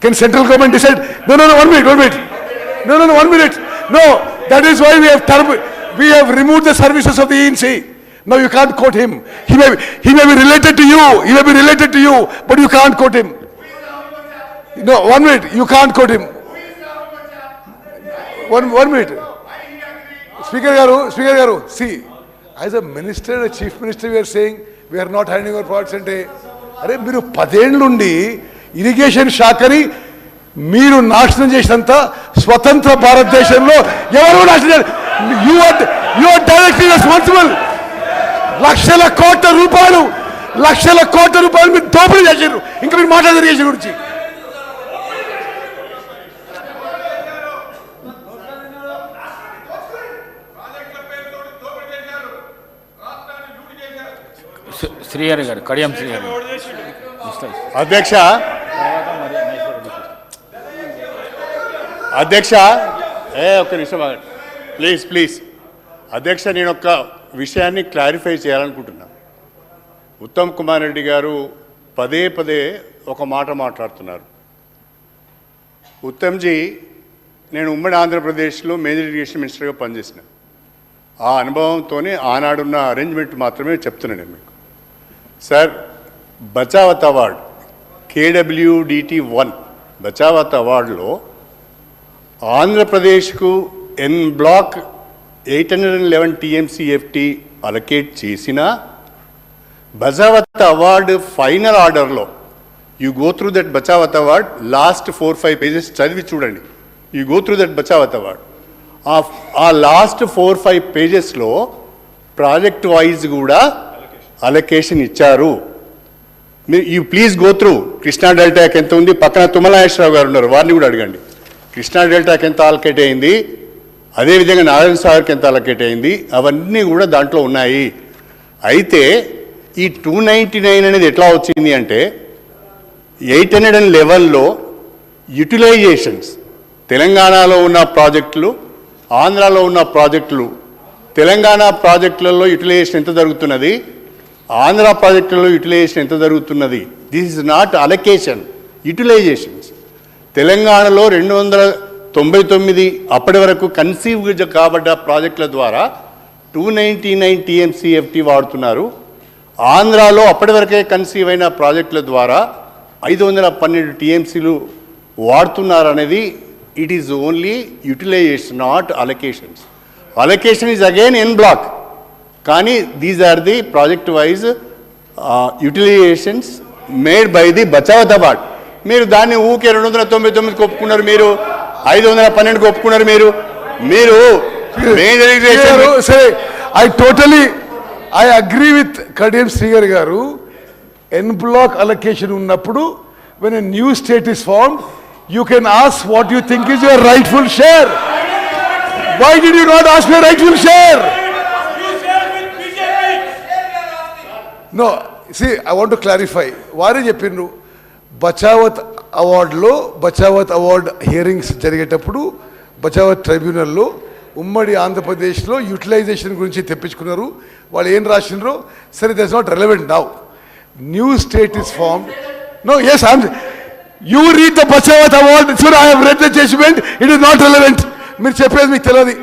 Can central government decide? No, 1 minute. No, that is why we have removed the services of the ENC. Now you can't quote him. He may be related to you, but you can't quote him. No, 1 minute, you can't quote him. 1 minute. Speaker garu, see, as a minister, a chief minister, we are saying we are not handing over projects అంటే అరే మీరు 10 ఏళ్ళ నుండి irrigation శాఖని మీరు నాశనం చేసినంత స్వతంత్ర భారతదేశంలో ఎవరు నాశనం? You are directly responsible. లక్షల కోట్ల రూపాయలు మీరు దోపిడీ చేశారు. ఇంకా మీరు మాట్లాడారు ఇరిగేషన్ గురించి. శ్రీహరి గారు, కడియం శ్రీహరి. అధ్యక్ష అధ్యక్ష ఒక్క నిమిషం ప్లీజ్ అధ్యక్ష, నేను ఒక విషయాన్ని క్లారిఫై చేయాలనుకుంటున్నా. ఉత్తమ్ కుమార్ రెడ్డి గారు పదే ఒక మాట మాట్లాడుతున్నారు. ఉత్తమ్జీ, నేను ఉమ్మడి ఆంధ్రప్రదేశ్లో మేజర్ ఇరిగేషన్ మినిస్టర్గా పనిచేసిన ఆ అనుభవంతోనే ఆనాడున్న అరేంజ్మెంట్ మాత్రమే చెప్తున్నాను నేను మీకు. Sir, Bachawat award KWDT 1 Bachawat అవార్డులో ఆంధ్రప్రదేశ్కు ఎన్ బ్లాక్ 811 TMCFT అలొకేట్ చేసిన బచావత్ అవార్డు ఫైనల్ ఆర్డర్లో you go through that Bachawat award last 4-5 pages చదివి చూడండి. You go through that Bachawat award. ఆ లాస్ట్ 4-5 పేజెస్లో ప్రాజెక్ట్ వైజ్ కూడా అలొకేషన్ ఇచ్చారు. You please go through. Krishna డెల్టాకి ఎంత ఉంది, పక్కన తుమ్మలాయేశ్వరరావు గారు ఉన్నారు, వారిని కూడా అడగండి. కృష్ణా డెల్టాకి ఎంత అలొకేట్ అయింది, అదేవిధంగా నారాయణ సాగర్కి ఎంత అలొకేట్ అయింది, అవన్నీ కూడా దాంట్లో ఉన్నాయి. అయితే ఈ 299 అనేది ఎట్లా వచ్చింది అంటే 811లో యూటిలైజేషన్స్ తెలంగాణలో ఉన్న ప్రాజెక్టులు, ఆంధ్రాలో ఉన్న ప్రాజెక్టులు, తెలంగాణ ప్రాజెక్టులలో యూటిలైజేషన్ ఎంత జరుగుతున్నది, ఆంధ్ర ప్రాజెక్టులలో యూటిలైజేషన్ ఎంత జరుగుతున్నది. This is not allocation, utilisations. తెలంగాణలో 299 అప్పటి వరకు కన్సీవ్ కాబడ్డ ప్రాజెక్టుల ద్వారా 299 TMCFT వాడుతున్నారు. ఆంధ్రాలో అప్పటి వరకే కన్సీవ్ అయిన ప్రాజెక్టుల ద్వారా 512 TMCలు వాడుతున్నారు అనేది it is only utilisation, not allocations. Allocation is again en bloc, కానీ these are the project wise utilisations made by the Bachawat award. మీరు దాన్ని ఊకే 299కి ఒప్పుకున్నారు, మీరు 512కి ఒప్పుకున్నారు. మీరు I agree with Kadiem Srigar garu. En block allocation ఉన్నప్పుడు when a new state is formed, you can ask what you think is your rightful share. Why did you not ask your rightful share? No, see, I want to clarify. వారే చెప్పిండ్రు Bachawat అవార్డులో Bachawat award hearings జరిగేటప్పుడు బచావత్ ట్రైబ్యునల్లో ఉమ్మడి ఆంధ్రప్రదేశ్లో utilisation గురించి తెప్పించుకున్నారు. వాళ్ళు ఏం రాసినారో సరే, that's not relevant now. New state is formed. No, yes, you read the Bachawat award. Sir, I have read the judgment. It is not relevant. మీరు చెప్పేది మీకు తెలియదు.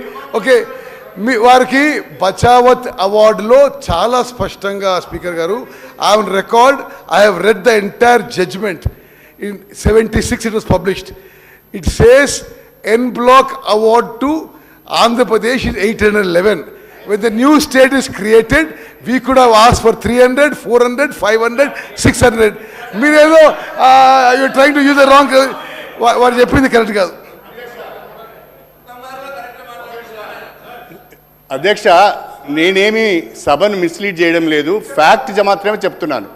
ఓకే, వారికి బచావత్ అవార్డులో చాలా స్పష్టంగా స్పీకర్ గారు, I have record, I have read the entire judgment. In 76 it was published. It says en block award to Andhra Pradesh is 811. When the new state is created, we could have asked for 300, 400, 500, 600. మీరేదో you trying to use the wrong. వారు చెప్పింది correct కాదు. అధ్యక్ష, నేనేమి సభను mislead చేయడం లేదు, fact మాత్రమే చెప్తున్నాను.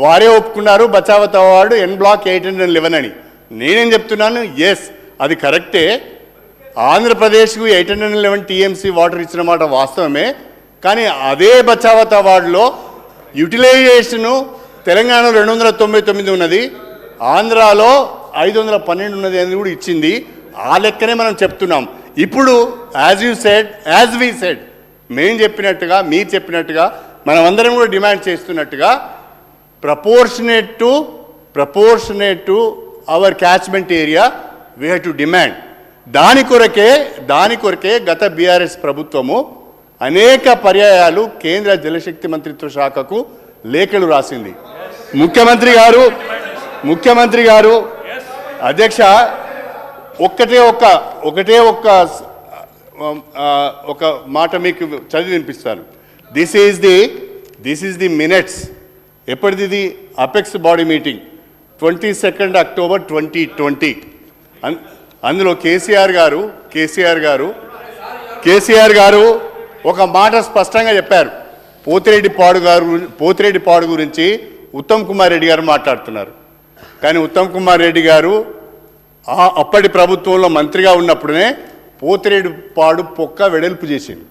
వారే ఒప్పుకున్నారు బచావత్ అవార్డు ఎన్ బ్లాక్ 811 అని. నేనేం చెప్తున్నాను, ఎస్, అది కరెక్టే. ఆంధ్రప్రదేశ్కు 811 TMC వాటర్ ఇచ్చిన మాట వాస్తవమే. కానీ అదే బచావత్ అవార్డులో యూటిలైజేషను తెలంగాణలో 299 ఉన్నది, ఆంధ్రాలో 512 ఉన్నది అనేది కూడా ఇచ్చింది. ఆ లెక్కనే మనం చెప్తున్నాం. ఇప్పుడు యాజ్ వి సెడ్, మేము చెప్పినట్టుగా, మీరు చెప్పినట్టుగా, మనమందరం కూడా డిమాండ్ చేస్తున్నట్టుగా proportionate to our catchment area we have to demand. దాని కొరకే గత బీఆర్ఎస్ ప్రభుత్వము అనేక పర్యాయాలు కేంద్ర జలశక్తి మంత్రిత్వ శాఖకు లేఖలు రాసింది. ముఖ్యమంత్రి గారు అధ్యక్ష, ఒక మాట మీకు చదివి వినిపిస్తాను. This is the minutes. ఎప్పటిది? Apex body meeting 22 October 2020. అందులో కేసీఆర్ గారు ఒక మాట స్పష్టంగా చెప్పారు. పోతిరెడ్డిపాడు గురించి ఉత్తమ్ కుమార్ రెడ్డి గారు మాట్లాడుతున్నారు. కానీ ఉత్తమ్ కుమార్ రెడ్డి గారు అప్పటి ప్రభుత్వంలో మంత్రిగా ఉన్నప్పుడే పోతిరెడ్డిపాడు పొక్క వెడల్పు చేసింది.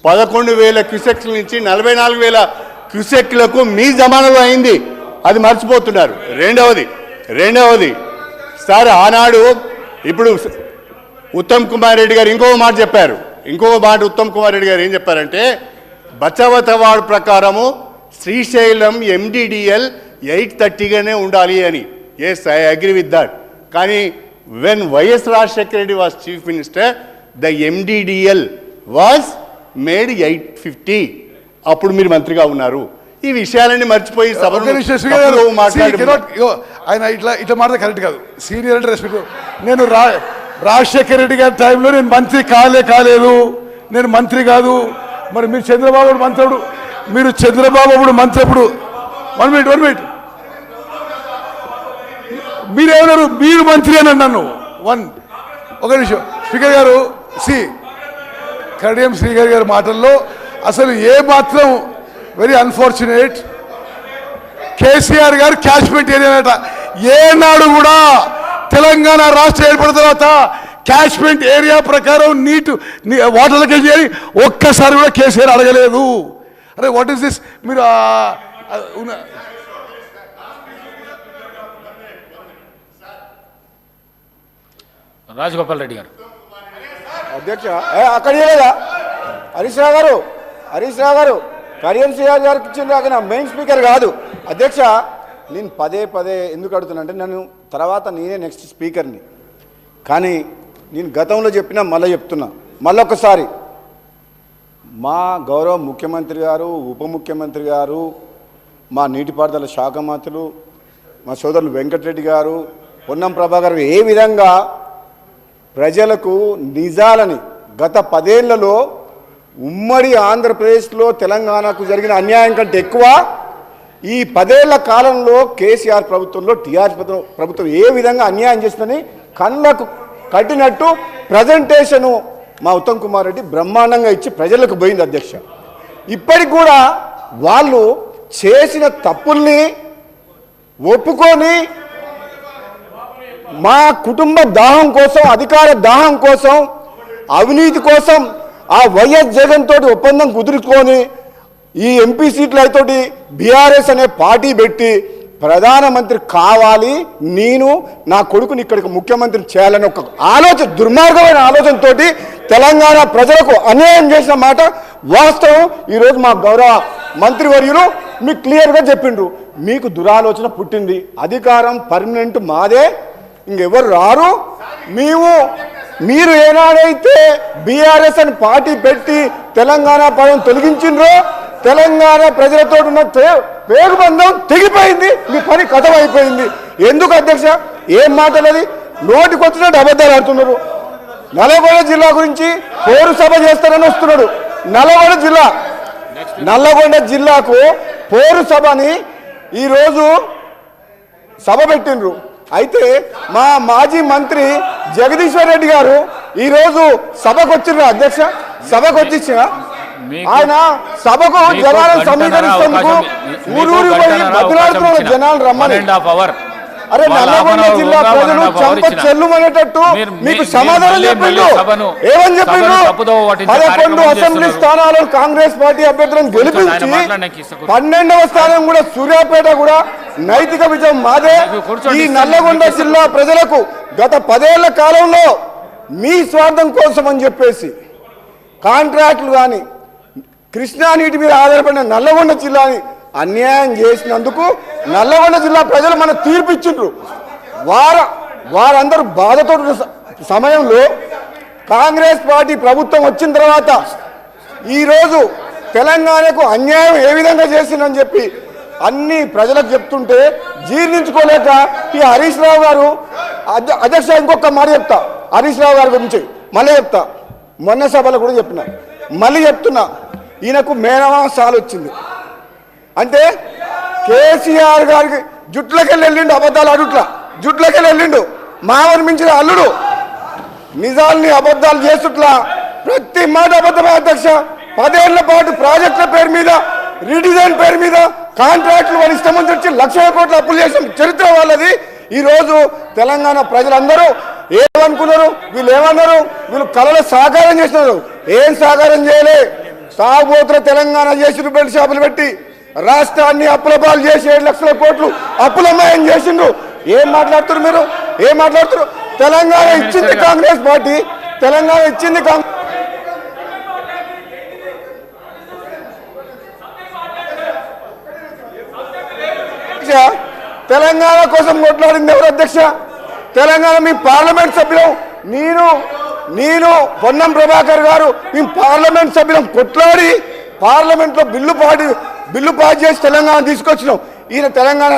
11,000 క్యూసెక్ల నుంచి 44,000 క్యూసెక్లకు మీ జమానాలో అయింది, అది మర్చిపోతున్నారు. రెండవది సార్ ఆనాడు ఇప్పుడు ఉత్తమ్ కుమార్ రెడ్డి గారు ఇంకో మాట చెప్పారు. ఉత్తమ్ కుమార్ రెడ్డి గారు ఏం చెప్పారంటే బచావత్ అవార్డు ప్రకారము శ్రీశైలం MDDL 830గానే ఉండాలి అని. Yes, I agree with that. కానీ when YS Rajasekhara Reddy was chief minister the MDDL was made 850. అప్పుడు మీరు మంత్రిగా ఉన్నారు. ఈ విషయాలన్నీ మర్చిపోయి ఆయన ఇట్లా మాట్లాడితే కరెక్ట్ కాదు. సీనియర్ అంటే రెస్పెక్ట్. నేను రాజశేఖర రెడ్డి గారి టైంలో నేను మంత్రి కాలేదు, నేను మంత్రి కాదు. మరి మీరు చంద్రబాబు మంత్రుడు, మీరు చంద్రబాబు అప్పుడు మంత్రి అప్పుడు 1 మినిట్ మీరేమన్నారు? మీరు మంత్రి అని అన్నాను. ఒక నిమిషం స్పీకర్ గారు. కడియం శ్రీగారి గారి మాటల్లో అసలు ఏ మాత్రం వెరీ అన్ఫార్చునేట్. కేసీఆర్ గారు క్యాచ్మెంట్ ఏరియా ఏనాడు కూడా తెలంగాణ రాష్ట్రం ఏర్పడిన తర్వాత క్యాచ్మెంట్ ఏరియా ప్రకారం వాటర్లకి చేయాలి ఒక్కసారి కూడా కేసీఆర్ అడగలేదు. అరే వాట్ ఈస్ దిస్? మీరు రాజగోపాల్ రెడ్డి గారు. అధ్యక్ష అక్కడ హరీష్ రావు గారు కడియం శ్రీగారు గారికి ఇచ్చిన దాకా నా మెయిన్ స్పీకర్ కాదు. అధ్యక్ష నేను పదే ఎందుకు అడుగుతున్నా అంటే నన్ను తర్వాత నేనే నెక్స్ట్ స్పీకర్ని. కానీ నేను గతంలో చెప్పినా మళ్ళీ చెప్తున్నా, మళ్ళొకసారి మా గౌరవ ముఖ్యమంత్రి గారు, ఉప ముఖ్యమంత్రి గారు, మా నీటిపారుదల శాఖ మంత్రులు, మా సోదరులు వెంకటరెడ్డి గారు, పొన్నం ప్రభాకర్ గారు ఏ విధంగా ప్రజలకు నిజాలని గత 10 ఏళ్లలో ఉమ్మడి ఆంధ్రప్రదేశ్లో తెలంగాణకు జరిగిన అన్యాయం కంటే ఎక్కువ ఈ 10 ఏళ్ల కాలంలో కేసీఆర్ ప్రభుత్వంలో టీఆర్ఎస్ ప్రభుత్వం ఏ విధంగా అన్యాయం చేస్తుందని కళ్ళకు కట్టినట్టు ప్రజెంటేషను మా ఉత్తమ్ కుమార్ రెడ్డి బ్రహ్మాండంగా ఇచ్చి ప్రజలకు పోయింది. అధ్యక్ష ఇప్పటికి కూడా వాళ్ళు చేసిన తప్పుల్ని ఒప్పుకొని మా కుటుంబ దాహం కోసం, అధికార దాహం కోసం, అవినీతి కోసం ఆ వైఎస్ జగన్ తోటి ఒప్పందం కుదుర్చుకొని ఈ ఎంపీ సీట్ల తోటి బీఆర్ఎస్ అనే పార్టీ పెట్టి ప్రధానమంత్రి కావాలి, నేను నా కొడుకుని ఇక్కడికి ముఖ్యమంత్రిని చేయాలని ఒక ఆలోచన, దుర్మార్గమైన ఆలోచనతో తెలంగాణ ప్రజలకు అన్యాయం చేసిన మాట వాస్తవం. ఈరోజు మా గౌరవ మంత్రివర్యులు మీకు క్లియర్గా చెప్పిండ్రు, మీకు దురాలోచన పుట్టింది, అధికారం పర్మనెంట్ మాదే, ఇంకెవరు రారు. మీరు ఏనాడైతే బీఆర్ఎస్ అని పార్టీ పెట్టి తెలంగాణ పదం తొలగించిండ్రో తెలంగాణ ప్రజలతో ఉన్న పేగుబంధం తెగిపోయింది, మీ పని కథం అయిపోయింది. ఎందుకు అధ్యక్ష ఏం మాటలది? నోటికొచ్చినట్టు అబద్ధాలు ఆడుతున్నారు. నల్లగొండ జిల్లా గురించి పౌర సభ చేస్తారని వస్తున్నాడు. నల్లగొండ జిల్లాకు పౌర సభని ఈరోజు సభ పెట్టిండ్రు. అయితే మా మాజీ మంత్రి జగదీశ్వర్ రెడ్డి గారు ఈరోజు సభకు వచ్చిండ్రు. అధ్యక్ష సభకు వచ్చిన ఆయన సభకు జనాలను సమీకరిస్తేందుకు ఊరూరు పోయి బదులాడుతున్న జనాలు రమ్మని. అరే నల్లగొండ జిల్లా ప్రజలు చంప చెల్లుమనేటట్టు మీకు సమాధానం చెప్పిండు. ఏమని చెప్పిండు? 11 అసెంబ్లీ స్థానాలను కాంగ్రెస్ పార్టీ అభ్యర్థులను గెలిపించి 12వ స్థానం కూడా సూర్యాపేట కూడా నైతిక విజయం మాదే. ఈ నల్లగొండ జిల్లా ప్రజలకు గత 10 ఏళ్ల కాలంలో మీ స్వార్థం కోసం అని చెప్పేసి కాంట్రాక్టులు కానీ కృష్ణా నీటి మీద ఆధారపడిన నల్లగొండ జిల్లాని అన్యాయం చేసినందుకు నల్లగొండ జిల్లా ప్రజలు మన తీర్పిచ్చిండ్రు. వారందరూ బాధతో సమయంలో కాంగ్రెస్ పార్టీ ప్రభుత్వం వచ్చిన తర్వాత ఈరోజు తెలంగాణకు అన్యాయం ఏ విధంగా చేసిందని చెప్పి అన్ని ప్రజలకు చెప్తుంటే జీర్ణించుకోలేక ఈ హరీష్ రావు గారు, అధ్యక్ష ఇంకొక మాట చెప్తా హరీష్ రావు గారి గురించి మళ్ళీ చెప్తా, మొన్న సభలో కూడా చెప్పిన మళ్ళీ చెప్తున్నా, ఈయనకు మేనమాసాలు వచ్చింది అంటే కేసీఆర్ గారికి జుట్లకెళ్ళి వెళ్ళిండు, అబద్ధాలు అడుట్లా జుట్లకెళ్ళి వెళ్ళిండు, మావని మించిన అల్లుడు నిజాల్ని అబద్ధాలు చేస్తుట్లా ప్రతి మాట అబద్ధమే. అధ్యక్ష 10 ఏళ్ల పాటు ప్రాజెక్టుల పేరు మీద, రీడిజైన్ పేరు మీద కాంట్రాక్టులు వారి ఇష్టం వచ్చి లక్షల కోట్ల అప్పులు చేసిన చరిత్ర వాళ్ళది. ఈరోజు తెలంగాణ ప్రజలందరూ ఏమనుకున్నారు? వీళ్ళు ఏమన్నారు? వీళ్ళు కళలో సాకారం చేస్తున్నారు. ఏం సాకారం చేయలే? తాగుబోతుల తెలంగాణ చేసి బెల్ట్ షాపులు పెట్టి రాష్ట్రాన్ని అప్పులపాలు చేసి 7 లక్షల కోట్లు అప్పులమయం చేసిండ్రు. ఏం మాట్లాడుతున్నారు మీరు? ఏం మాట్లాడుతున్నారు? తెలంగాణ ఇచ్చింది కాంగ్రెస్ పార్టీ, తెలంగాణ ఇచ్చింది తెలంగాణ కోసం కొట్లాడింది ఎవరు అధ్యక్ష? తెలంగాణ మీ పార్లమెంట్ సభ్యులం, నేను పొన్నం ప్రభాకర్ గారు మీ పార్లమెంట్ సభ్యులం కొట్లాడి పార్లమెంట్లో బిల్లు పాస్ చేసి తెలంగాణ తీసుకొచ్చినాం. ఈయన తెలంగాణ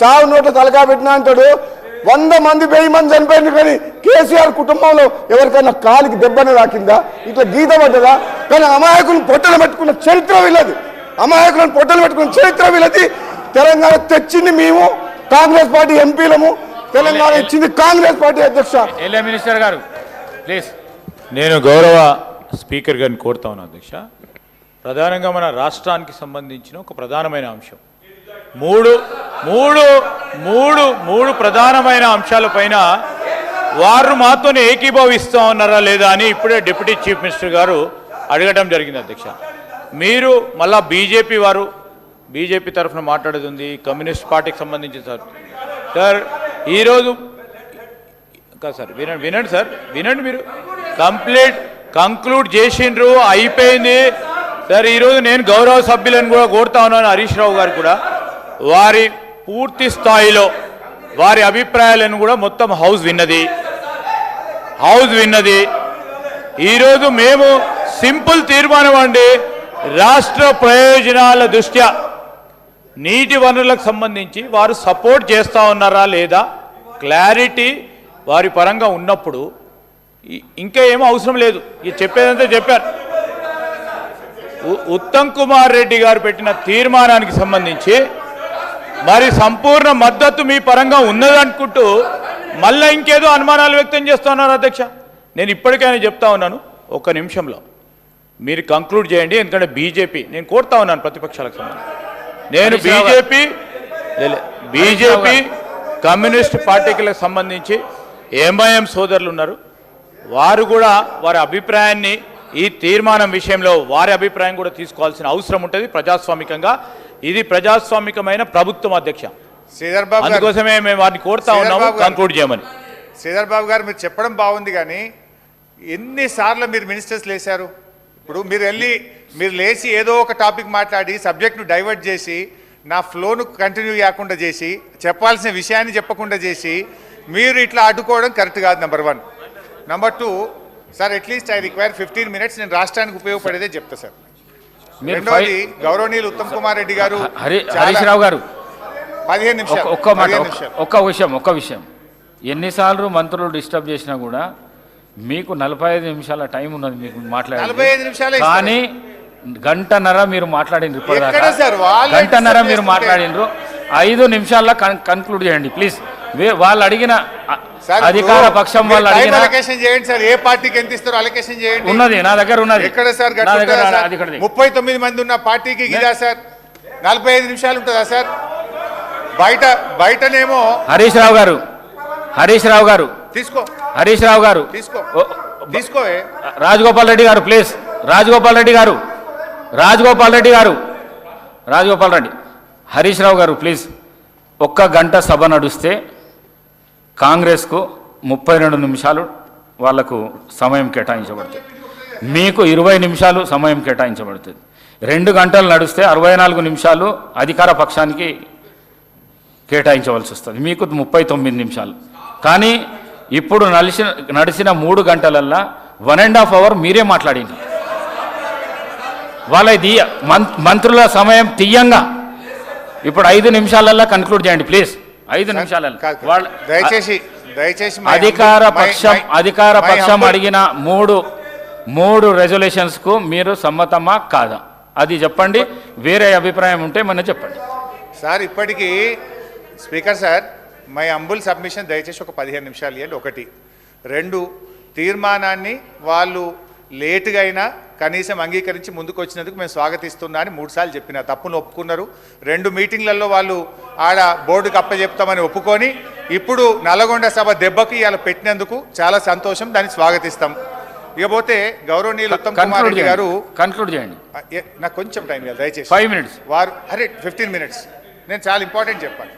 చావు నోట్ల తలకా పెట్టినా అంటాడు. 100 మంది 1000 మంది చనిపోయింది, కానీ కేసీఆర్ కుటుంబంలో ఎవరికైనా కాలికి దెబ్బను తాకిందా? ఇట్లా గీత పడ్డదా? కానీ అమాయకులను పొట్టలు పెట్టుకున్న చరిత్ర వీళ్ళది, అమాయకులను పొట్టలు పెట్టుకున్న చరిత్ర వీళ్ళది. తెలంగాణ తెచ్చింది మేము, కాంగ్రెస్ పార్టీ ఎంపీలము, తెలంగాణ ఇచ్చింది కాంగ్రెస్ పార్టీ అధ్యక్ష. మినిస్టర్ గారు ప్లీజ్. నేను గౌరవ స్పీకర్ గారిని కోరుతా ఉన్నాను అధ్యక్ష. ప్రధానంగా మన రాష్ట్రానికి సంబంధించిన ఒక ప్రధానమైన అంశం, మూడు ప్రధానమైన అంశాలపైన వారు మాతోనే ఏకీభవిస్తూ ఉన్నారా లేదా అని ఇప్పుడే డిప్యూటీ చీఫ్ మినిస్టర్ గారు అడగడం జరిగింది అధ్యక్ష. మీరు మళ్ళా బీజేపీ తరఫున మాట్లాడేది ఉంది, కమ్యూనిస్ట్ పార్టీకి సంబంధించి సార్ ఈరోజు కాదు సార్, వినండి సార్, వినండి. మీరు కంక్లూడ్ చేసిండ్రు, అయిపోయింది సార్. ఈరోజు నేను గౌరవ సభ్యులను కూడా కోరుతా ఉన్నాను, హరీష్ రావు గారు కూడా వారి పూర్తి స్థాయిలో వారి అభిప్రాయాలను కూడా మొత్తం హౌస్ విన్నది. ఈరోజు మేము సింపుల్ తీర్మానం అండి, రాష్ట్ర ప్రయోజనాల దృష్ట్యా నీటి వనరులకు సంబంధించి వారు సపోర్ట్ చేస్తూ ఉన్నారా లేదా క్లారిటీ వారి పరంగా ఉన్నప్పుడు ఇంకా ఏమో అవసరం లేదు, ఇది చెప్పేదంతా చెప్పారు. ఉత్తమ్ కుమార్ రెడ్డి గారు పెట్టిన తీర్మానానికి సంబంధించి మరి సంపూర్ణ మద్దతు మీ పరంగా ఉన్నదనుకుంటూ మళ్ళీ ఇంకేదో అనుమానాలు వ్యక్తం చేస్తూ ఉన్నారు అధ్యక్ష. నేను ఇప్పటికైనా చెప్తా ఉన్నాను, ఒక్క నిమిషంలో మీరు కంక్లూడ్ చేయండి. ఎందుకంటే బీజేపీ నేను కోరుతా ఉన్నాను ప్రతిపక్షాలకు సంబంధించి, నేను బీజేపీ కమ్యూనిస్ట్ పార్టీలకు సంబంధించి ఎంఐఎం సోదరులు ఉన్నారు, వారు కూడా వారి అభిప్రాయాన్ని ఈ తీర్మానం విషయంలో వారి అభిప్రాయం కూడా తీసుకోవాల్సిన అవసరం ఉంటుంది ప్రజాస్వామికంగా. ఇది ప్రజాస్వామికమైన ప్రభుత్వం అధ్యక్ష, అందుకోసమే మేము వారిని కోరుతా ఉన్నాము కంక్లూడ్ చేయమని. శ్రీధర్ బాబు గారు మీరు చెప్పడం బాగుంది, కానీ ఎన్నిసార్లు మీరు మినిస్టర్స్ లేశారు? ఇప్పుడు మీరు లేచి ఏదో ఒక టాపిక్ మాట్లాడి సబ్జెక్ట్ను డైవర్ట్ చేసి నా ఫ్లోను కంటిన్యూ చేయకుండా చేసి చెప్పాల్సిన విషయాన్ని చెప్పకుండా చేసి మీరు ఇట్లా అడ్డుకోవడం కరెక్ట్ కాదు. Number 1. Number 2, sir at least I require 15 minutes, నేను రాష్ట్రానికి ఉపయోగపడేదే చెప్తా సార్. రెండోది, గౌరవనీయులు ఉత్తమ్ కుమార్ రెడ్డి గారు, హరీష్ రావు గారు 15 నిమిషాలు. ఒక్క విషయం, ఎన్నిసార్లు మంత్రులు డిస్టర్బ్ చేసినా కూడా మీకు 45 నిమిషాల టైం ఉన్నది మీకు మాట్లాడాలి. 45 నిమిషాలే, కానీ గంటన్నర మీరు మాట్లాడిండ్రు. గంటన్నర మీరు మాట్లాడిండ్రు, 5 నిమిషాల్లో కన్క్లూడ్ చేయండి ప్లీజ్. వాళ్ళు అడిగిన అధికార పక్షం వాళ్ళు అడిగిన అలొకేషన్ చేయండి సార్, ఏ పార్టీకి ఎంత ఇస్తారో అలొకేషన్ చేయండి. ఉన్నది నా దగ్గర ఉన్నది. ఎక్కడ సార్? 39 మంది ఉన్న పార్టీకి ఇదా సార్ 45 నిమిషాలు ఉంటుందా సార్? బయటనేమో హరీష్ రావు గారు తీసుకో, హరీష్ రావు గారు తీసుకో. రాజగోపాల్ రెడ్డి గారు ప్లీజ్, రాజగోపాల్ రెడ్డి, హరీష్ రావు గారు ప్లీజ్. 1 గంట సభ నడుస్తే కాంగ్రెస్కు 32 నిమిషాలు వాళ్లకు సమయం కేటాయించబడుతుంది, మీకు 20 నిమిషాలు సమయం కేటాయించబడుతుంది. 2 గంటలు నడిస్తే 64 నిమిషాలు అధికార పక్షానికి కేటాయించవలసి వస్తుంది, మీకు 39 నిమిషాలు. కానీ ఇప్పుడు నడిచిన 3 గంటలల్లా 1.5 hour మీరే మాట్లాడింది. వాళ్ళ మంత్రుల సమయం తీయంగా ఇప్పుడు 5 నిమిషాలల్లా కన్క్లూడ్ చేయండి ప్లీజ్. 5 నిమిషాలలో దయచేసి అధికార పక్షం అడిగిన మూడు రెజల్యూషన్స్కు మీరు సమ్మతమా కాదా అది చెప్పండి. వేరే అభిప్రాయం ఉంటే మన చెప్పండి సార్. ఇప్పటికీ స్పీకర్ సార్, మై అంబుల్ సబ్మిషన్ దయచేసి ఒక 15 నిమిషాలు ఇవ్వండి. 1. 2, తీర్మానాన్ని వాళ్ళు లేటుగా అయినా కనీసం అంగీకరించి ముందుకు వచ్చినందుకు మేము స్వాగతిస్తున్నా అని 3 సార్లు చెప్పిన, తప్పును ఒప్పుకున్నారు. 2 మీటింగ్లలో వాళ్ళు ఆడ బోర్డుకి అప్పచెప్తామని ఒప్పుకొని ఇప్పుడు నల్గొండ సభ దెబ్బకి ఇవాళ పెట్టినందుకు చాలా సంతోషం, దాన్ని స్వాగతిస్తాం. ఇకపోతే గౌరవనీయులు ఉత్తమ్ కుమార్ రెడ్డి గారు కన్క్లూడ్ చేయండి. నాకు కొంచెం టైం ఇవ్వాలి దయచేసి. 5 minutes. వారు 15 minutes. నేను చాలా ఇంపార్టెంట్ చెప్పాను.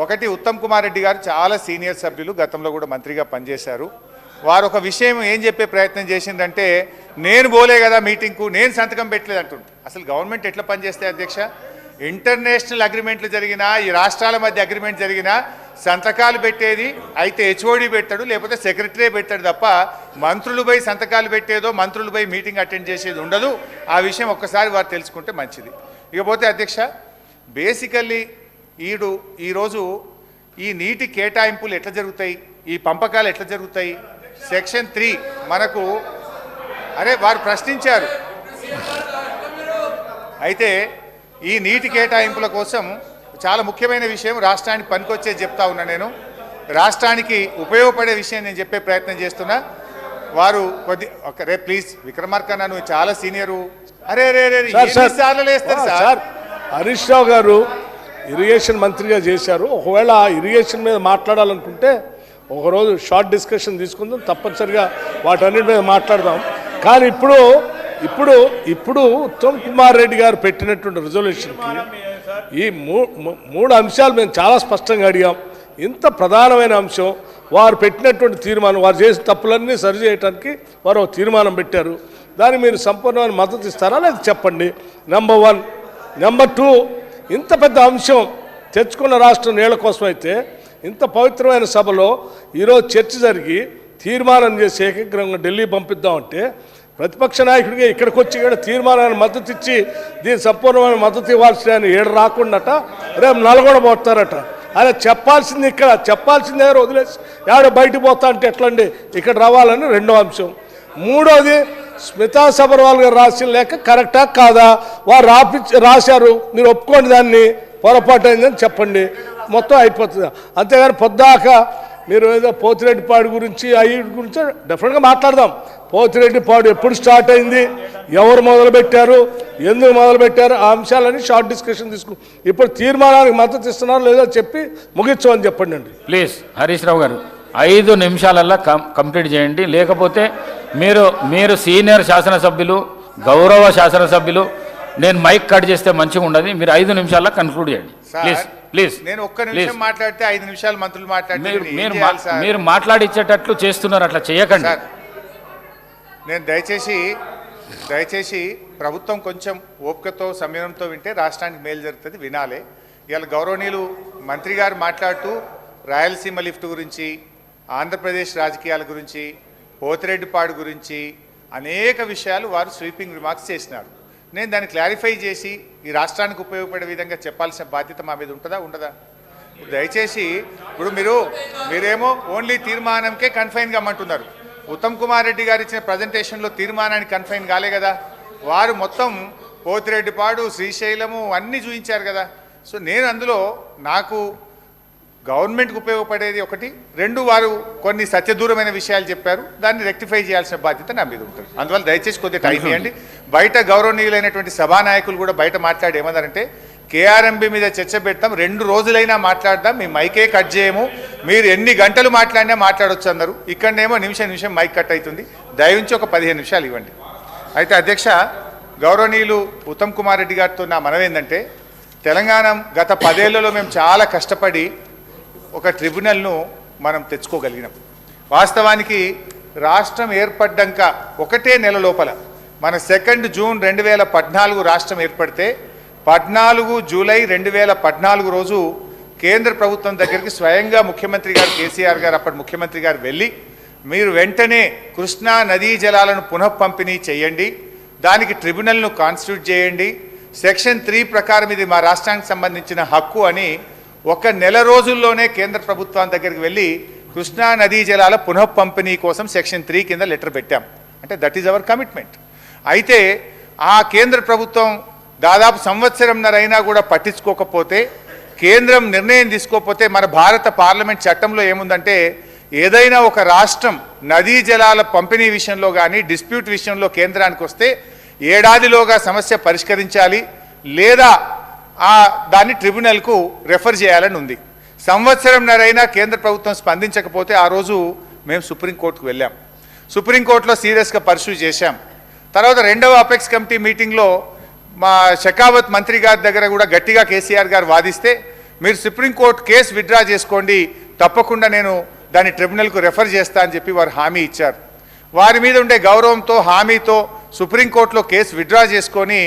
ఒకటి, ఉత్తమ్ కుమార్ రెడ్డి గారు చాలా సీనియర్ సభ్యులు, గతంలో కూడా మంత్రిగా పనిచేశారు. వారు ఒక విషయం ఏం చెప్పే ప్రయత్నం చేసిందంటే, నేను పోలే కదా మీటింగ్కు, నేను సంతకం పెట్టలేదు అంటుండ్రు. అసలు గవర్నమెంట్ ఎట్లా పనిచేస్తే అధ్యక్ష? ఇంటర్నేషనల్ అగ్రిమెంట్లు జరిగినా, ఈ రాష్ట్రాల మధ్య అగ్రిమెంట్ జరిగినా సంతకాలు పెట్టేది అయితే హెచ్ఓడి పెట్టాడు, లేకపోతే సెక్రటరీ పెట్టాడు తప్ప మంత్రులు పోయి సంతకాలు పెట్టేదో మంత్రులు పోయి మీటింగ్ అటెండ్ చేసేది ఉండదు. ఆ విషయం ఒక్కసారి వారు తెలుసుకుంటే మంచిది. ఇకపోతే అధ్యక్ష, బేసికల్లీ ఈరోజు ఈ నీటి కేటాయింపులు ఎట్లా జరుగుతాయి, ఈ పంపకాలు ఎట్లా జరుగుతాయి? సెక్షన్ 3 మనకు వారు ప్రశ్నించారు. అయితే ఈ నీటి కేటాయింపుల కోసం చాలా ముఖ్యమైన విషయం రాష్ట్రానికి పనికొచ్చేది చెప్తా ఉన్నా. నేను రాష్ట్రానికి ఉపయోగపడే విషయం నేను చెప్పే ప్రయత్నం చేస్తున్నా. వారు ప్లీజ్ విక్రమార్క, నువ్వు చాలా సీనియరు. సార్ హరీష్ రావు గారు ఇరిగేషన్ మంత్రిగా చేశారు. ఒకవేళ ఇరిగేషన్ మీద మాట్లాడాలనుకుంటే ఒకరోజు షార్ట్ డిస్కషన్ తీసుకుందాం, తప్పనిసరిగా వాటన్నిటి మీద మాట్లాడదాం. కానీ ఇప్పుడు ఉత్తమ్ కుమార్ రెడ్డి గారు పెట్టినటువంటి రిజల్యూషన్కి ఈ 3 అంశాలు మేము చాలా స్పష్టంగా అడిగాం. ఇంత ప్రధానమైన అంశం వారు పెట్టినటువంటి తీర్మానం, వారు చేసిన తప్పులన్నీ సరిచేయడానికి వారు ఒక తీర్మానం పెట్టారు. దాన్ని మీరు సంపూర్ణమైన మద్దతు ఇస్తారా లేదా చెప్పండి, నెంబర్ 1. నెంబర్ 2, ఇంత పెద్ద అంశం తెచ్చుకున్న రాష్ట్రం నీళ్ల కోసం అయితే ఇంత పవిత్రమైన సభలో ఈరోజు చర్చ జరిగి తీర్మానం చేసి ఏకగ్రంగా ఢిల్లీ పంపిద్దామంటే ప్రతిపక్ష నాయకుడిగా ఇక్కడికి వచ్చి ఇక్కడ తీర్మానాన్ని మద్దతు ఇచ్చి దీని సంపూర్ణమైన మద్దతు ఇవ్వాల్సిన ఆయన రాకుండాట రేపు నల్గొండ పోతారట. అలా చెప్పాల్సింది ఇక్కడ, చెప్పాల్సింది ఎవరు వదిలేసి ఎవడ బయటకు పోతా అంటే ఎట్లండి, ఇక్కడ రావాలని 2వ అంశం. 3వది, స్మితా సబర్వాల్ గారు రాసిన లేఖ కరెక్టా కాదా, వారు రాశారు, మీరు ఒప్పుకోండి, దాన్ని పొరపాటు అయిందని చెప్పండి, మొత్తం అయిపోతుంది. అంతేగాని పొద్దాక మీరు ఏదో పోతిరెడ్డిపాడు గురించి అవి గురించి డెఫినెట్గా మాట్లాడదాం. పోతిరెడ్డిపాడు ఎప్పుడు స్టార్ట్ అయింది, ఎవరు మొదలుపెట్టారు, ఎందుకు మొదలుపెట్టారు, ఆ అంశాలని షార్ట్ డిస్కషన్ తీసుకుని ఇప్పుడు తీర్మానానికి మద్దతు ఇస్తున్నారు లేదో చెప్పి ముగించమని చెప్పండి అండి. ప్లీజ్ హరీష్ రావు గారు 5 నిమిషాలల్లో కంప్లీట్ చేయండి. లేకపోతే మీరు సీనియర్ శాసనసభ్యులు, గౌరవ శాసనసభ్యులు, నేను మైక్ కట్ చేస్తే మంచిగా ఉండదు. మీరు 5 నిమిషాల్లో కన్క్లూడ్ చేయండి ప్లీజ్. నేను ఒక్క నిమిషం మాట్లాడితే 5 నిమిషాలు మంత్రులు మాట్లాడితే మీరు మాట్లాడిచ్చేటట్లు చేస్తున్నారు, అట్లా చేయకండి. నేను దయచేసి ప్రభుత్వం కొంచెం ఓపికతో సంయమనంతో వింటే రాష్ట్రానికి మేలు జరుగుతుంది, వినాలి. ఇవాళ గౌరవనీయులు మంత్రి గారు మాట్లాడుతూ రాయలసీమ లిఫ్ట్ గురించి, ఆంధ్రప్రదేశ్ రాజకీయాల గురించి, పోతిరెడ్డిపాడు గురించి అనేక విషయాలు వారు స్వీపింగ్ రిమార్క్స్ చేసినారు. నేను దాన్ని క్లారిఫై చేసి ఈ రాష్ట్రానికి ఉపయోగపడే విధంగా చెప్పాల్సిన బాధ్యత మా మీద ఉంటుందా ఉండదా? దయచేసి ఇప్పుడు మీరేమో ఓన్లీ తీర్మానంకే కన్ఫైన్ కమ్మంటున్నారు. ఉత్తమ్ కుమార్ రెడ్డి గారు ఇచ్చిన ప్రజెంటేషన్లో తీర్మానానికి కన్ఫైన్ కాలే కదా, వారు మొత్తం పోతిరెడ్డిపాడు, శ్రీశైలము అన్నీ చూపించారు కదా. సో నేను అందులో నాకు గవర్నమెంట్కి ఉపయోగపడేది 1, 2 వారు కొన్ని సత్యదూరమైన విషయాలు చెప్పారు, దాన్ని రెక్టిఫై చేయాల్సిన బాధ్యత నా మీద ఉంటుంది. అందువల్ల దయచేసి కొద్దిగా టైం ఇవ్వండి. బయట గౌరవనీయులైనటువంటి సభానాయకులు కూడా బయట మాట్లాడి ఏమన్నారంటే, కేఆర్ఎంబీ మీద చర్చ పెడతాం, 2 రోజులైనా మాట్లాడదాం, మీ మైకే కట్ చేయము, మీరు ఎన్ని గంటలు మాట్లాడినా మాట్లాడొచ్చు అన్నారు. ఇక్కడనేమో నిమిషం మైక్ కట్ అవుతుంది. దయవుంచి ఒక 15 నిమిషాలు ఇవ్వండి. అయితే అధ్యక్ష, గౌరవనీయులు ఉత్తమ్ కుమార్ రెడ్డి గారితో నా మనవి ఏంటంటే, తెలంగాణ గత 10 ఏళ్లలో మేము చాలా కష్టపడి ఒక ట్రిబ్యునల్ను మనం తెచ్చుకోగలిగినాం. వాస్తవానికి రాష్ట్రం ఏర్పడ్డాక 1 నెల లోపల మన 2 జూన్ 2014 రాష్ట్రం ఏర్పడితే 14 జూలై 2014 రోజు కేంద్ర ప్రభుత్వం దగ్గరికి స్వయంగా ముఖ్యమంత్రి గారు కేసీఆర్ గారు, అప్పటి ముఖ్యమంత్రి గారు వెళ్ళి, మీరు వెంటనే కృష్ణా నదీ జలాలను పునఃపంపిణీ చేయండి, దానికి ట్రిబ్యునల్ను కాన్స్టిట్యూట్ చేయండి, సెక్షన్ 3 ప్రకారం ఇది మా రాష్ట్రానికి సంబంధించిన హక్కు అని 1 నెల రోజుల్లోనే కేంద్ర ప్రభుత్వం దగ్గరికి వెళ్ళి కృష్ణా నదీ జలాల పునఃపంపిణీ కోసం సెక్షన్ 3 కింద లెటర్ పెట్టాం. అంటే దట్ ఈజ్ అవర్ కమిట్మెంట్. అయితే ఆ కేంద్ర ప్రభుత్వం దాదాపు సంవత్సరంన్నరైనా కూడా పట్టించుకోకపోతే, కేంద్రం నిర్ణయం తీసుకోకపోతే, మన భారత పార్లమెంట్ చట్టంలో ఏముందంటే, ఏదైనా ఒక రాష్ట్రం నదీ జలాల పంపిణీ విషయంలో కానీ డిస్ప్యూట్ విషయంలో కేంద్రానికి వస్తే ఏడాదిలోగా సమస్య పరిష్కరించాలి, లేదా దాన్ని ట్రిబ్యునల్కు రెఫర్ చేయాలని ఉంది. సంవత్సరంన్నరైనా కేంద్ర ప్రభుత్వం స్పందించకపోతే ఆ రోజు మేము సుప్రీంకోర్టుకు వెళ్ళాం. సుప్రీంకోర్టులో సీరియస్గా పర్సూ చేశాం. తర్వాత రెండవ అపెక్స్ కమిటీ మీటింగ్లో మా షెకావత్ మంత్రి గారి దగ్గర కూడా గట్టిగా కేసీఆర్ గారు వాదిస్తే మీరు సుప్రీంకోర్టు కేసు విత్డ్రా చేసుకోండి, తప్పకుండా నేను దాన్ని ట్రిబ్యునల్కు రెఫర్ చేస్తా అని చెప్పి వారు హామీ ఇచ్చారు. వారి మీద ఉండే గౌరవంతో హామీతో సుప్రీంకోర్టులో కేసు విత్డ్రా చేసుకొని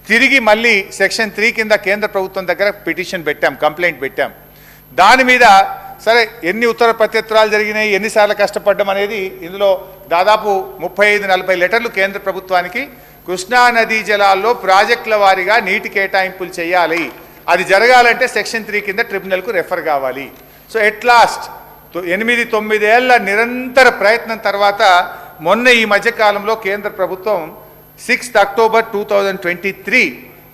తిరిగి మళ్ళీ సెక్షన్ 3 కింద కేంద్ర ప్రభుత్వం దగ్గర పిటిషన్ పెట్టాం, కంప్లైంట్ పెట్టాం. దాని మీద సరే ఎన్ని ఉత్తర ప్రత్యుత్తరాలు జరిగినాయి, ఎన్నిసార్లు కష్టపడ్డం అనేది ఇందులో దాదాపు 35-40 లెటర్లు కేంద్ర ప్రభుత్వానికి కృష్ణా నదీ జలాల్లో ప్రాజెక్టుల వారీగా నీటి కేటాయింపులు చేయాలి, అది జరగాలంటే సెక్షన్ 3 కింద ట్రిబ్యునల్కు రెఫర్ కావాలి. సో ఎట్ లాస్ట్ 8-9 ఏళ్ల నిరంతర ప్రయత్నం తర్వాత మొన్న ఈ మధ్యకాలంలో కేంద్ర ప్రభుత్వం 6 అక్టోబర్ 2023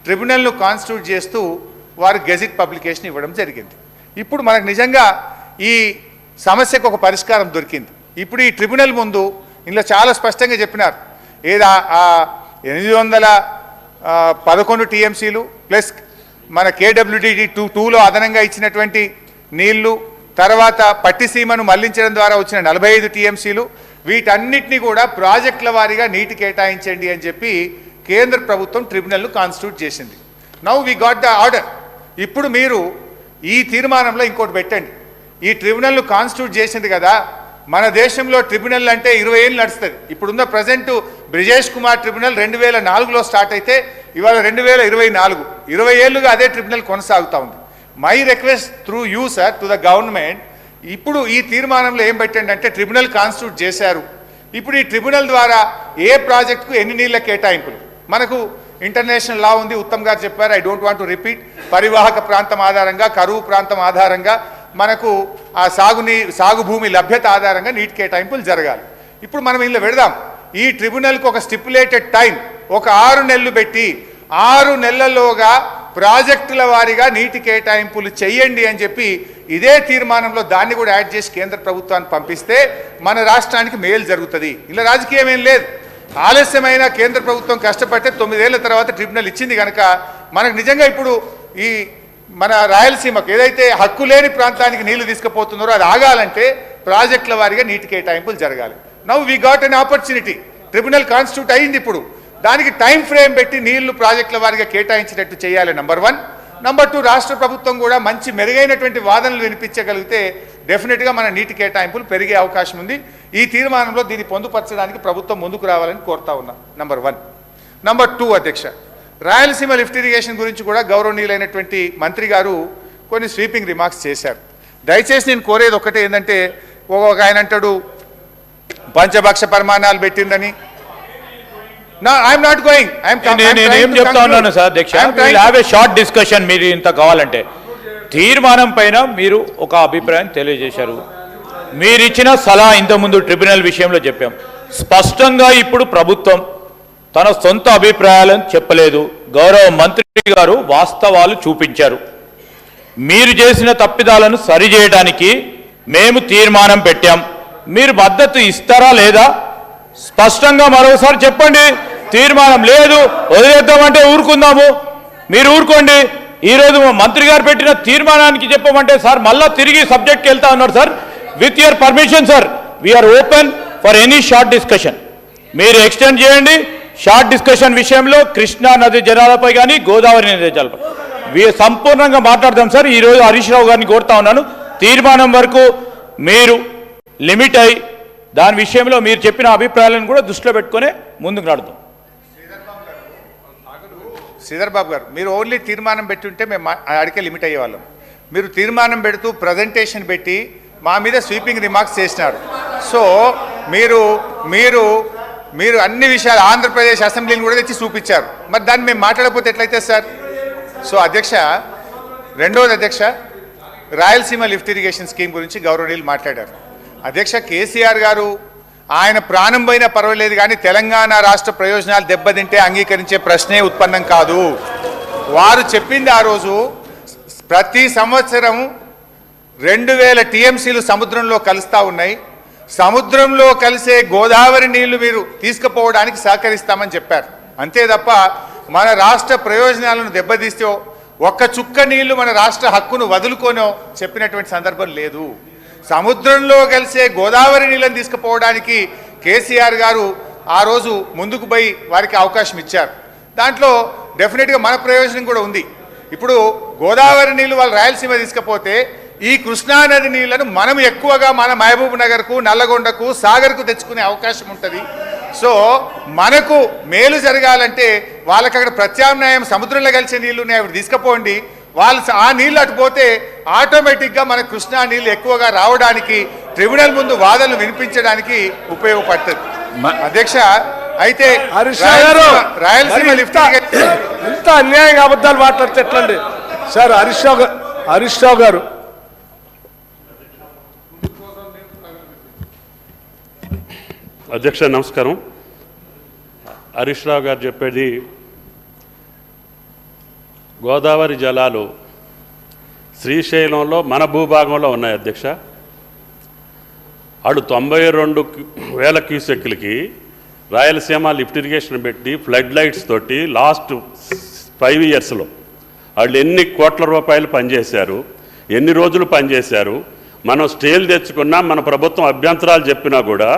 ట్రిబ్యునల్ను కాన్స్టిట్యూట్ చేస్తూ వారు గెజిట్ పబ్లికేషన్ ఇవ్వడం జరిగింది. ఇప్పుడు మనకు నిజంగా ఈ సమస్యకు ఒక పరిష్కారం దొరికింది. ఇప్పుడు ఈ ట్రిబ్యునల్ ముందు ఇందులో చాలా స్పష్టంగా చెప్పినారు, ఏదా 811 టీఎంసీలు ప్లస్ మన కేడబ్ల్యూడిడి 2లో అదనంగా ఇచ్చినటువంటి నీళ్లు, తర్వాత పట్టిసీమను మళ్లించడం ద్వారా వచ్చిన 45 టీఎంసీలు, వీటన్నిటినీ కూడా ప్రాజెక్టుల వారీగా నీటి కేటాయించండి అని చెప్పి కేంద్ర ప్రభుత్వం ట్రిబ్యునల్ను కాన్స్టిట్యూట్ చేసింది. Now we got the order. ఇప్పుడు మీరు ఈ తీర్మానంలో ఇంకోటి పెట్టండి, ఈ ట్రిబ్యునల్ను కాన్స్టిట్యూట్ చేసింది కదా, మన దేశంలో ట్రిబ్యునల్ అంటే 20 ఏళ్ళు నడుస్తుంది. ఇప్పుడున్న ప్రజెంట్ బ్రిజేష్ కుమార్ ట్రిబ్యునల్ 2004లో స్టార్ట్ అయితే ఇవాళ 2024, 20 ఏళ్ళుగా అదే ట్రిబ్యునల్ కొనసాగుతూ ఉంది. My request through you sir to the government, ఇప్పుడు ఈ తీర్మానంలో ఏం పెట్టండి అంటే ట్రిబ్యునల్ కాన్స్టిట్యూట్ చేశారు, ఇప్పుడు ఈ ట్రిబ్యునల్ ద్వారా ఏ ప్రాజెక్టుకు ఎన్ని నీళ్ళ కేటాయింపులు, మనకు ఇంటర్నేషనల్ లా ఉంది, ఉత్తమ్ గారు చెప్పారు, I don't want to repeat, పరివాహక ప్రాంతం ఆధారంగా, కరువు ప్రాంతం ఆధారంగా, మనకు ఆ సాగు భూమి లభ్యత ఆధారంగా నీటి కేటాయింపులు జరగాలి. ఇప్పుడు మనం ఇందులో పెడదాం, ఈ ట్రిబ్యునల్కి ఒక స్టిపులేటెడ్ టైం, ఒక 6 నెలలు పెట్టి 6 నెలల్లోగా ప్రాజెక్టుల వారీగా నీటి కేటాయింపులు చేయండి అని చెప్పి ఇదే తీర్మానంలో దాన్ని కూడా యాడ్ చేసి కేంద్ర ప్రభుత్వానికి పంపిస్తే మన రాష్ట్రానికి మేలు జరుగుతుంది. ఇలా రాజకీయం ఏం లేదు. ఆలస్యమైన కేంద్ర ప్రభుత్వం కష్టపడితే 9 ఏళ్ల తర్వాత ట్రిబ్యునల్ ఇచ్చింది కనుక మనకు నిజంగా ఇప్పుడు ఈ మన రాయలసీమకు ఏదైతే హక్కు లేని ప్రాంతానికి నీళ్లు తీసుకుపోతున్నారో అది ఆగాలంటే ప్రాజెక్టుల వారీగా నీటి కేటాయింపులు జరగాలి. Now we got an opportunity, tribunal constitute అయింది, ఇప్పుడు దానికి టైం ఫ్రేమ్ పెట్టి నీళ్లు ప్రాజెక్టుల వారీగా కేటాయించేటట్టు చేయాలి. నంబర్ 1. నంబర్ 2, రాష్ట్ర ప్రభుత్వం కూడా మంచి మెరుగైనటువంటి వాదనలు వినిపించగలిగితే డెఫినెట్గా మన నీటి కేటాయింపులు పెరిగే అవకాశం ఉంది. ఈ తీర్మానంలో దీన్ని పొందుపరచడానికి ప్రభుత్వం ముందుకు రావాలని కోరుతా ఉన్నా. నంబర్ 1. నంబర్ 2 అధ్యక్ష, రాయలసీమ లిఫ్ట్ ఇరిగేషన్ గురించి కూడా గౌరవనీయులైనటువంటి మంత్రి గారు కొన్ని స్వీపింగ్ రిమార్క్స్ చేశారు. దయచేసి నేను కోరేది ఒకటే ఏంటంటే, ఒక ఆయన అంటాడు పంచభక్ష పరిమాణాలు పెట్టిందని. I'm not going. నేను ఏం చెప్తా ఉన్నాను సార్ అధ్యక్ష, హ్యావ్ ఏ షార్ట్ డిస్కషన్. మీరు ఇంత కావాలంటే తీర్మానం పైన మీరు ఒక అభిప్రాయం తెలియజేశారు. మీరు ఇచ్చిన సలహా ఇంతకుముందు ట్రిబ్యునల్ విషయంలో చెప్పాం. స్పష్టంగా ఇప్పుడు ప్రభుత్వం తన సొంత అభిప్రాయాలను చెప్పలేదు. గౌరవ మంత్రి గారు వాస్తవాలు చూపించారు. మీరు చేసిన తప్పిదాలను సరిచేయడానికి మేము తీర్మానం పెట్టాం. మీరు మద్దతు ఇస్తారా లేదా స్పష్టంగా మరోసారి చెప్పండి. తీర్మానం లేదు వదిలేద్దామంటే ఊరుకుందాము, మీరు ఊరుకోండి. ఈరోజు మంత్రి గారు పెట్టిన తీర్మానానికి చెప్పమంటే సార్ మళ్ళా తిరిగి సబ్జెక్ట్కి వెళ్తా ఉన్నారు sir. With your permission sir, we're open for any short discussion. మీరు ఎక్స్టెండ్ చేయండి. షార్ట్ డిస్కషన్ విషయంలో కృష్ణా నది జలాలపై కానీ గోదావరి నది జలాలపై సంపూర్ణంగా మాట్లాడదాం సార్. ఈరోజు హరీష్ రావు గారిని కోరుతా ఉన్నాను, తీర్మానం వరకు మీరు లిమిట్ అయి దాని విషయంలో మీరు చెప్పిన అభిప్రాయాలను కూడా దృష్టిలో పెట్టుకునే ముందుకు నడుద్దాం. శ్రీధర్ బాబు గారు, మీరు ఓన్లీ తీర్మానం పెట్టుంటే మేము అడిగే లిమిట్ అయ్యేవాళ్ళం. మీరు తీర్మానం పెడుతూ ప్రజెంటేషన్ పెట్టి మా మీద స్వీపింగ్ రిమార్క్స్ చేసినారు. సో మీరు మీరు మీరు అన్ని విషయాలు ఆంధ్రప్రదేశ్ అసెంబ్లీని కూడా తెచ్చి చూపించారు. మరి దాన్ని మేము మాట్లాడకపోతే ఎట్లయితే సార్? సో అధ్యక్ష, రెండవది అధ్యక్ష, రాయలసీమ లిఫ్ట్ ఇరిగేషన్ స్కీమ్ గురించి గౌరవనీయులు మాట్లాడారు. అధ్యక్ష, కేసీఆర్ గారు ఆయన ప్రాణం పోయినా పర్వాలేదు కానీ తెలంగాణ రాష్ట్ర ప్రయోజనాలు దెబ్బతింటే అంగీకరించే ప్రశ్నే ఉత్పన్నం కాదు. వారు చెప్పింది ఆ రోజు ప్రతి సంవత్సరం 2000 టీఎంసీలు సముద్రంలో కలుస్తూ ఉన్నాయి. సముద్రంలో కలిసే గోదావరి నీళ్లు మీరు తీసుకుపోవడానికి సహకరిస్తామని చెప్పారు. అంతే తప్ప మన రాష్ట్ర ప్రయోజనాలను దెబ్బతీస్తే ఒక్క చుక్క నీళ్లు మన రాష్ట్ర హక్కును వదులుకోనో చెప్పినటువంటి సందర్భం లేదు. సముద్రంలో కలిసే గోదావరి నీళ్ళని తీసుకుపోవడానికి కేసీఆర్ గారు ఆ రోజు ముందుకు పోయి వారికి అవకాశం ఇచ్చారు. దాంట్లో డెఫినెట్గా మన ప్రయోజనం కూడా ఉంది. ఇప్పుడు గోదావరి నీళ్లు వాళ్ళు రాయలసీమ తీసుకపోతే ఈ కృష్ణానది నీళ్లను మనం ఎక్కువగా మన మహబూబ్ నగర్కు, నల్లగొండకు, సాగర్కు తెచ్చుకునే అవకాశం ఉంటుంది. సో మనకు మేలు జరగాలంటే వాళ్ళకి అక్కడ ప్రత్యామ్నాయం సముద్రంలో కలిసే నీళ్లు ఉన్నాయి, అవి తీసుకుపోండి. వాళ్ళు ఆ నీళ్ళు అటు పోతే ఆటోమేటిక్గా మన కృష్ణా నీళ్ళు ఎక్కువగా రావడానికి, ట్రిబ్యునల్ ముందు వాదనలు వినిపించడానికి ఉపయోగపడుతుంది. అధ్యక్ష, అయితే రాయలసీమ లిఫ్ట్ ఎంత అన్యాయంగా అబద్ధాలు మాట్లాడితే ఎట్లండి సార్? హరీష్ రావు గారు అధ్యక్ష నమస్కారం. హరీష్ రావు గారు చెప్పేది గోదావరి జలాలు శ్రీశైలంలో మన భూభాగంలో ఉన్నాయి అధ్యక్ష. అడు 92,000 క్యూసెక్లకి రాయలసీమ లిఫ్ట్ ఇరిగేషన్ పెట్టి ఫ్లడ్ లైట్స్ తోటి లాస్ట్ 5 ఇయర్స్లో వాళ్ళు ఎన్ని కోట్ల రూపాయలు పనిచేశారు, ఎన్ని రోజులు పనిచేశారు. మనం స్టేలు తెచ్చుకున్నా, మన ప్రభుత్వం అభ్యంతరాలు చెప్పినా కూడా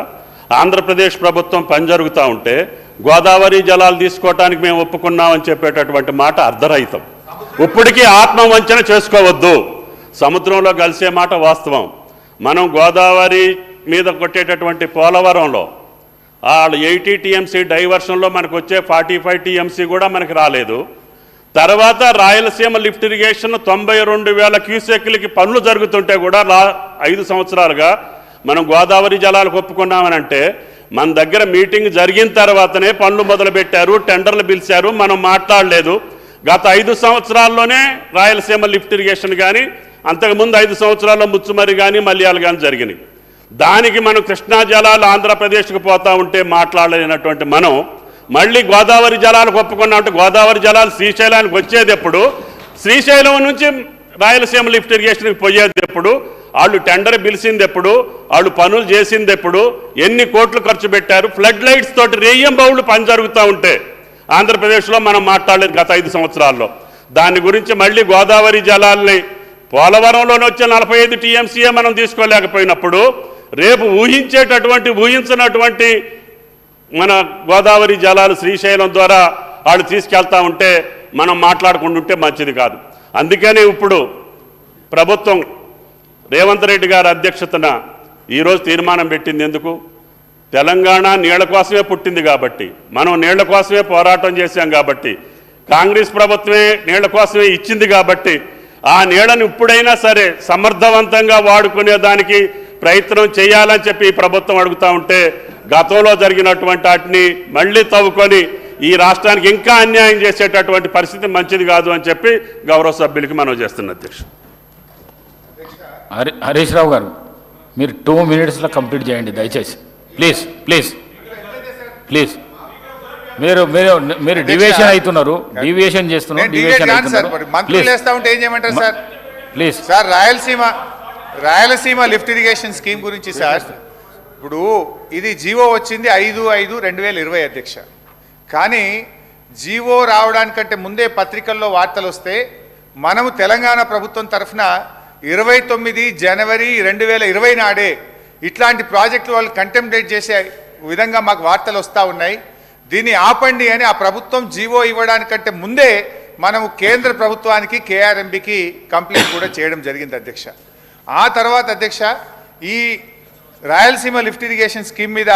ఆంధ్రప్రదేశ్ ప్రభుత్వం పని జరుగుతూ ఉంటే గోదావరి జలాలు తీసుకోవటానికి మేము ఒప్పుకున్నామని చెప్పేటటువంటి మాట అర్ధరహితం. ఇప్పటికీ ఆత్మవంచన చేసుకోవద్దు. సముద్రంలో కలిసే మాట వాస్తవం. మనం గోదావరి మీద కొట్టేటటువంటి పోలవరంలో వాళ్ళు 80 టీఎంసీ డైవర్షన్లో మనకు వచ్చే 45 టీఎంసీ కూడా మనకు రాలేదు. తర్వాత రాయలసీమ లిఫ్ట్ ఇరిగేషన్ 92,000 క్యూసెక్లకి పనులు జరుగుతుంటే కూడా 5 సంవత్సరాలుగా మనం గోదావరి జలాలకు ఒప్పుకున్నామని అంటే మన దగ్గర మీటింగ్ జరిగిన తర్వాతనే పనులు మొదలుపెట్టారు, టెండర్లు పిలిచారు, మనం మాట్లాడలేదు. గత 5 సంవత్సరాల్లోనే రాయలసీమ లిఫ్ట్ ఇరిగేషన్ కానీ, అంతకుముందు 5 సంవత్సరాల్లో ముచ్చుమరి కానీ, మల్యాలు కానీ జరిగినాయి. దానికి మనం కృష్ణా జలాలు ఆంధ్రప్రదేశ్కి పోతూ ఉంటే మాట్లాడలేనటువంటి మనం మళ్ళీ గోదావరి జలాలకు ఒప్పుకున్నామంటే గోదావరి జలాలు శ్రీశైలానికి వచ్చేది ఎప్పుడు, శ్రీశైలం నుంచి రాయలసీమ లిఫ్ట్ ఇరిగేషన్కి పోయేది ఎప్పుడు, వాళ్ళు టెండర్ పిలిచింది ఎప్పుడు, వాళ్ళు పనులు చేసింది ఎప్పుడు, ఎన్ని కోట్లు ఖర్చు పెట్టారు, ఫ్లడ్ లైట్స్ తోటి రేయం బౌళ్ళు పని జరుగుతూ ఉంటే ఆంధ్రప్రదేశ్లో మనం మాట్లాడలేదు గత 5 సంవత్సరాల్లో. దాని గురించి మళ్ళీ గోదావరి జలాల్ని పోలవరంలోనే వచ్చే 45 టీఎంసీఏ మనం తీసుకోలేకపోయినప్పుడు రేపు ఊహించినటువంటి మన గోదావరి జలాలు శ్రీశైలం ద్వారా వాళ్ళు తీసుకెళ్తా ఉంటే మనం మాట్లాడుకుంటుంటే మంచిది కాదు. అందుకని ఇప్పుడు ప్రభుత్వం రేవంత్ రెడ్డి గారి అధ్యక్షతన ఈరోజు తీర్మానం పెట్టింది. ఎందుకు? తెలంగాణ నీళ్ల కోసమే పుట్టింది కాబట్టి, మనం నీళ్ల కోసమే పోరాటం చేశాం కాబట్టి, కాంగ్రెస్ ప్రభుత్వమే నీళ్ల కోసమే ఇచ్చింది కాబట్టి ఆ నీళ్లను ఇప్పుడైనా సరే సమర్థవంతంగా వాడుకునే దానికి ప్రయత్నం చేయాలని చెప్పి ఈ ప్రభుత్వం అడుగుతూ ఉంటే గతంలో జరిగినటువంటి వాటిని మళ్ళీ తవ్వుకొని ఈ రాష్ట్రానికి ఇంకా అన్యాయం చేసేటటువంటి పరిస్థితి మంచిది కాదు అని చెప్పి గౌరవ సభ్యులకి మనం చేస్తున్న అధ్యక్ష. హరీష్ రావు గారు, మీరు 2 minutesలో కంప్లీట్ చేయండి దయచేసి. Please please please. మీరు డివియేషన్ అవుతున్నారు, డివియేషన్ చేస్తున్నారు, డివియేషన్ అవుతున్నారు. Please sir, Rayalaseema lift irrigation scheme గురించి సార్, ఇప్పుడు ఇది జీవో వచ్చింది 5/5/2020 అధ్యక్ష. కానీ జీవో రావడానికంటే ముందే పత్రికల్లో వార్తలు వస్తే మనము తెలంగాణ ప్రభుత్వం తరఫున 29 జనవరి 2020 నాడే ఇట్లాంటి ప్రాజెక్టులు వాళ్ళు కంటెంప్లేట్ చేసే విధంగా మాకు వార్తలు వస్తూ ఉన్నాయి. దీన్ని ఆపండి అని ఆ ప్రభుత్వం జీవో ఇవ్వడానికంటే ముందే మనము కేంద్ర ప్రభుత్వానికి, కేఆర్ఎంబికి కంప్లైంట్ కూడా చేయడం జరిగింది అధ్యక్ష. ఆ తర్వాత అధ్యక్ష, ఈ రాయలసీమ లిఫ్ట్ ఇరిగేషన్ స్కీమ్ మీద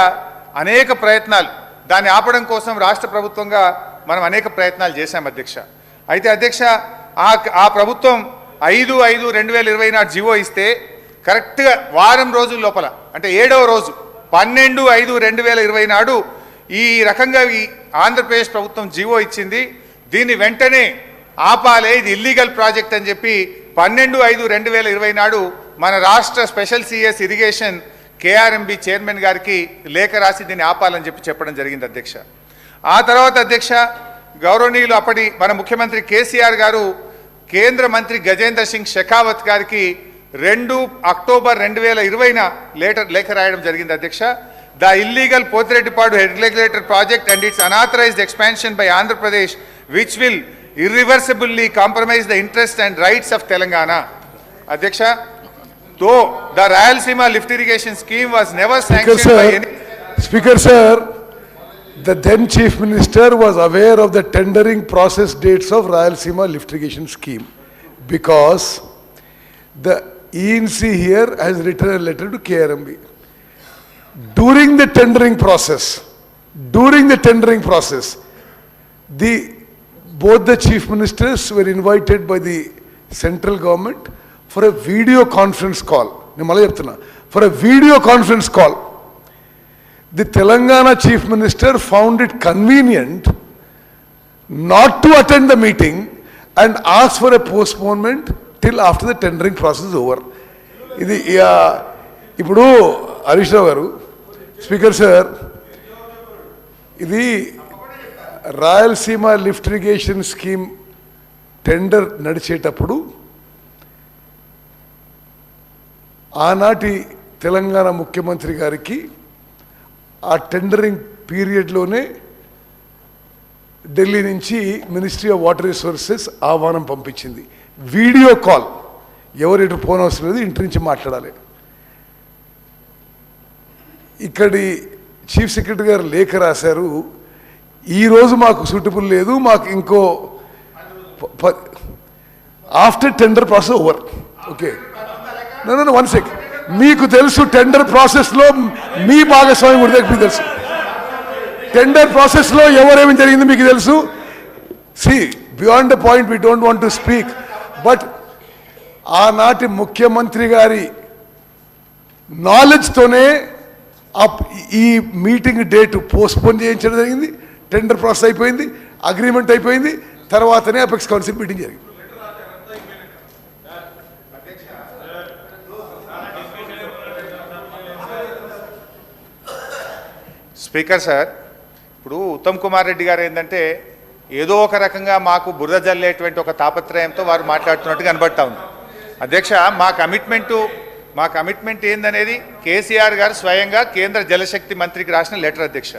అనేక ప్రయత్నాలు, దాన్ని ఆపడం కోసం రాష్ట్ర ప్రభుత్వంగా మనం అనేక ప్రయత్నాలు చేశాం అధ్యక్ష. అయితే అధ్యక్ష, ఆ ప్రభుత్వం 5/5/2020 నాడు జీవో ఇస్తే కరెక్ట్గా వారం రోజుల లోపల, అంటే 7వ రోజు 12/5/2020 నాడు ఈ రకంగా ఈ ఆంధ్రప్రదేశ్ ప్రభుత్వం జీవో ఇచ్చింది. దీన్ని వెంటనే ఆపాలే, ఇది ఇల్లీగల్ ప్రాజెక్ట్ అని చెప్పి 12/5/2020 నాడు మన రాష్ట్ర special CS irrigation KRMB chairman గారికి లేఖ రాసి దీన్ని ఆపాలని చెప్పడం జరిగింది అధ్యక్ష. ఆ తర్వాత అధ్యక్ష, గౌరవనీయులు అప్పటి మన ముఖ్యమంత్రి కేసీఆర్ గారు కేంద్ర మంత్రి గజేంద్ర సింగ్ షెకావత్ గారికి 2 అక్టోబర్ 2020 లేఖ రాయడం జరిగింది అధ్యక్ష. The illegal Pothireddypadu regulator project and it's unauthorised expansion by Andhra Pradesh which will irreversibly compromise the interests and rights of Telangana. Adhyaksha, though the Rayalaseema lift irrigation scheme was never sanctioned by any... Speaker sir, the then Chief Minister was aware of the tendering process dates of Rayalaseema lift irrigation scheme because the ENC here has written a letter to KRMB. During the tendering process, both the Chief Ministers were invited by the central government for a video conference call. For a video conference call. The Telangana Chief Minister found it convenient not to attend the meeting and asked for a postponement till after the tendering process is over. Ipudu Harish Rao garu, Speaker sir, idi Rayalaseema lift irrigation scheme tender nadicheటప్పుడు ఆనాటి తెలంగాణ ముఖ్యమంత్రి గారికి ఆ tendering పీరియడ్లోనే Delhi నుంచి ministry of water resources ఆహ్వానం పంపించింది. Video call, ఎవరు ఇటు phone అవసరం లేదు, ఇంటి నుంచి మాట్లాడాలి. ఇక్కడి చీఫ్ సెక్రటరీ గారు లేఖ రాశారు, ఈరోజు మాకు సూటబుల్ లేదు, మాకు ఇంకో after tender process over. Okay, నన్ను వన్ సెకండ్, మీకు తెలుసు టెండర్ ప్రాసెస్లో మీ భాగస్వామ్యం కూడా మీకు తెలుసు. టెండర్ ప్రాసెస్లో ఎవరేమి జరిగింది మీకు తెలుసు. See beyond the point we don't want to speak, but ఆనాటి ముఖ్యమంత్రి గారి నాలెడ్జ్తోనే ఈ మీటింగ్ డేట్ పోస్ట్పోన్ చేయించడం జరిగింది. టెండర్ ప్రాసెస్ అయిపోయింది, అగ్రిమెంట్ అయిపోయింది, తర్వాతనే అపెక్స్ కౌన్సిల్ మీటింగ్ జరిగింది. స్పీకర్ సార్, ఇప్పుడు ఉత్తమ్ కుమార్ రెడ్డి గారు ఏంటంటే ఏదో ఒక రకంగా మాకు బురద జల్లేటువంటి ఒక తాపత్రయంతో వారు మాట్లాడుతున్నట్టు కనబడతా ఉంది. అధ్యక్ష, మా కమిట్మెంట్ ఏందనేది కేసీఆర్ గారు స్వయంగా కేంద్ర జలశక్తి మంత్రికి రాసిన లెటర్ అధ్యక్ష.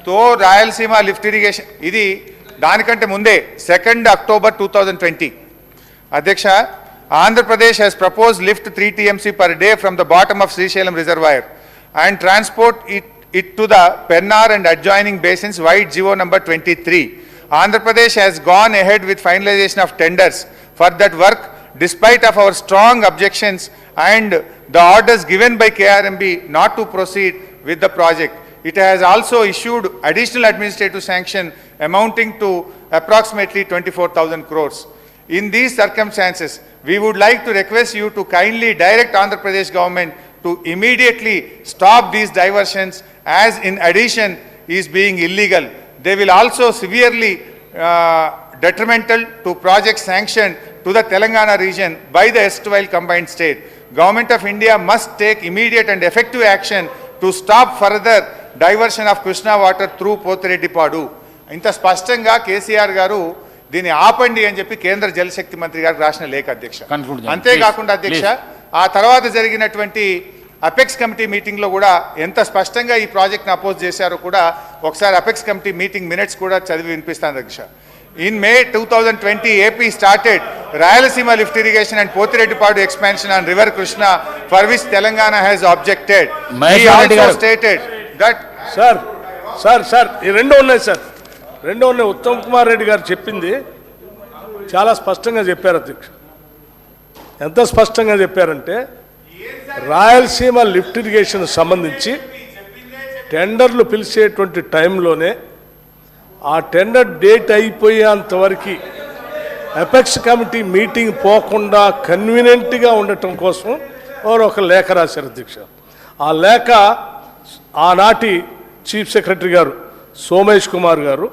తో రాయలసీమ లిఫ్ట్ ఇరిగేషన్ ఇది దానికంటే ముందే 2 October 2020 అధ్యక్ష, Andhra Pradesh has proposed lift 3 TMC per day from the bottom of Srisailam reservoir and transport it to the Pennar and adjoining basins vide GO number 23. Andhra Pradesh has gone ahead with finalization of tenders for that work despite of our strong objections and the orders given by KRMB not to proceed with the project. It has also issued additional administrative sanction amounting to approximately 24,000 crores. In these circumstances, we would like to request you to kindly direct Andhra Pradesh government to immediately stop these diversions, as in addition is being illegal. They will also severely detrimental to projects sanctioned to the Telangana region by the erstwhile combined state. Government of India must take immediate and effective action to stop further diversion of Krishna water through Potireddipadu. ఇంత స్పష్టంగా కేసీఆర్ గారు దీన్ని ఆపండి అని చెప్పి కేంద్ర జలశక్తి మంత్రి గారికి రాసిన లేఖ అధ్యక్ష. అంతేకాకుండా అధ్యక్ష, ఆ తర్వాత జరిగినటువంటి అపెక్స్ కమిటీ మీటింగ్లో కూడా ఎంత స్పష్టంగా ఈ ప్రాజెక్ట్ని అపోజ్ చేశారో కూడా ఒకసారి అపెక్స్ కమిటీ మీటింగ్ మినిట్స్ కూడా చదివి వినిపిస్తాను అధ్యక్ష. In May 2020, AP started Rayalaseema lift irrigation and Potireddipadu expansion on River Krishna, for which Telangana has objected. He also stated that... sir ఈ రెండో ఉన్నాయి ఉత్తమ్ కుమార్ రెడ్డి గారు చెప్పింది చాలా స్పష్టంగా చెప్పారు అధ్యక్ష. ఎంత స్పష్టంగా చెప్పారంటే రాయలసీమ లిఫ్ట్ ఇరిగేషన్ సంబంధించి టెండర్లు పిలిచేటువంటి టైంలోనే ఆ టెండర్ డేట్ అయిపోయేంతవరకు అపెక్స్ కమిటీ మీటింగ్ పోకుండా కన్వీనియంట్గా ఉండటం కోసం వారు ఒక లేఖ రాశారు అధ్యక్ష. ఆ లేఖ ఆనాటి చీఫ్ సెక్రటరీ గారు సోమేష్ కుమార్ గారు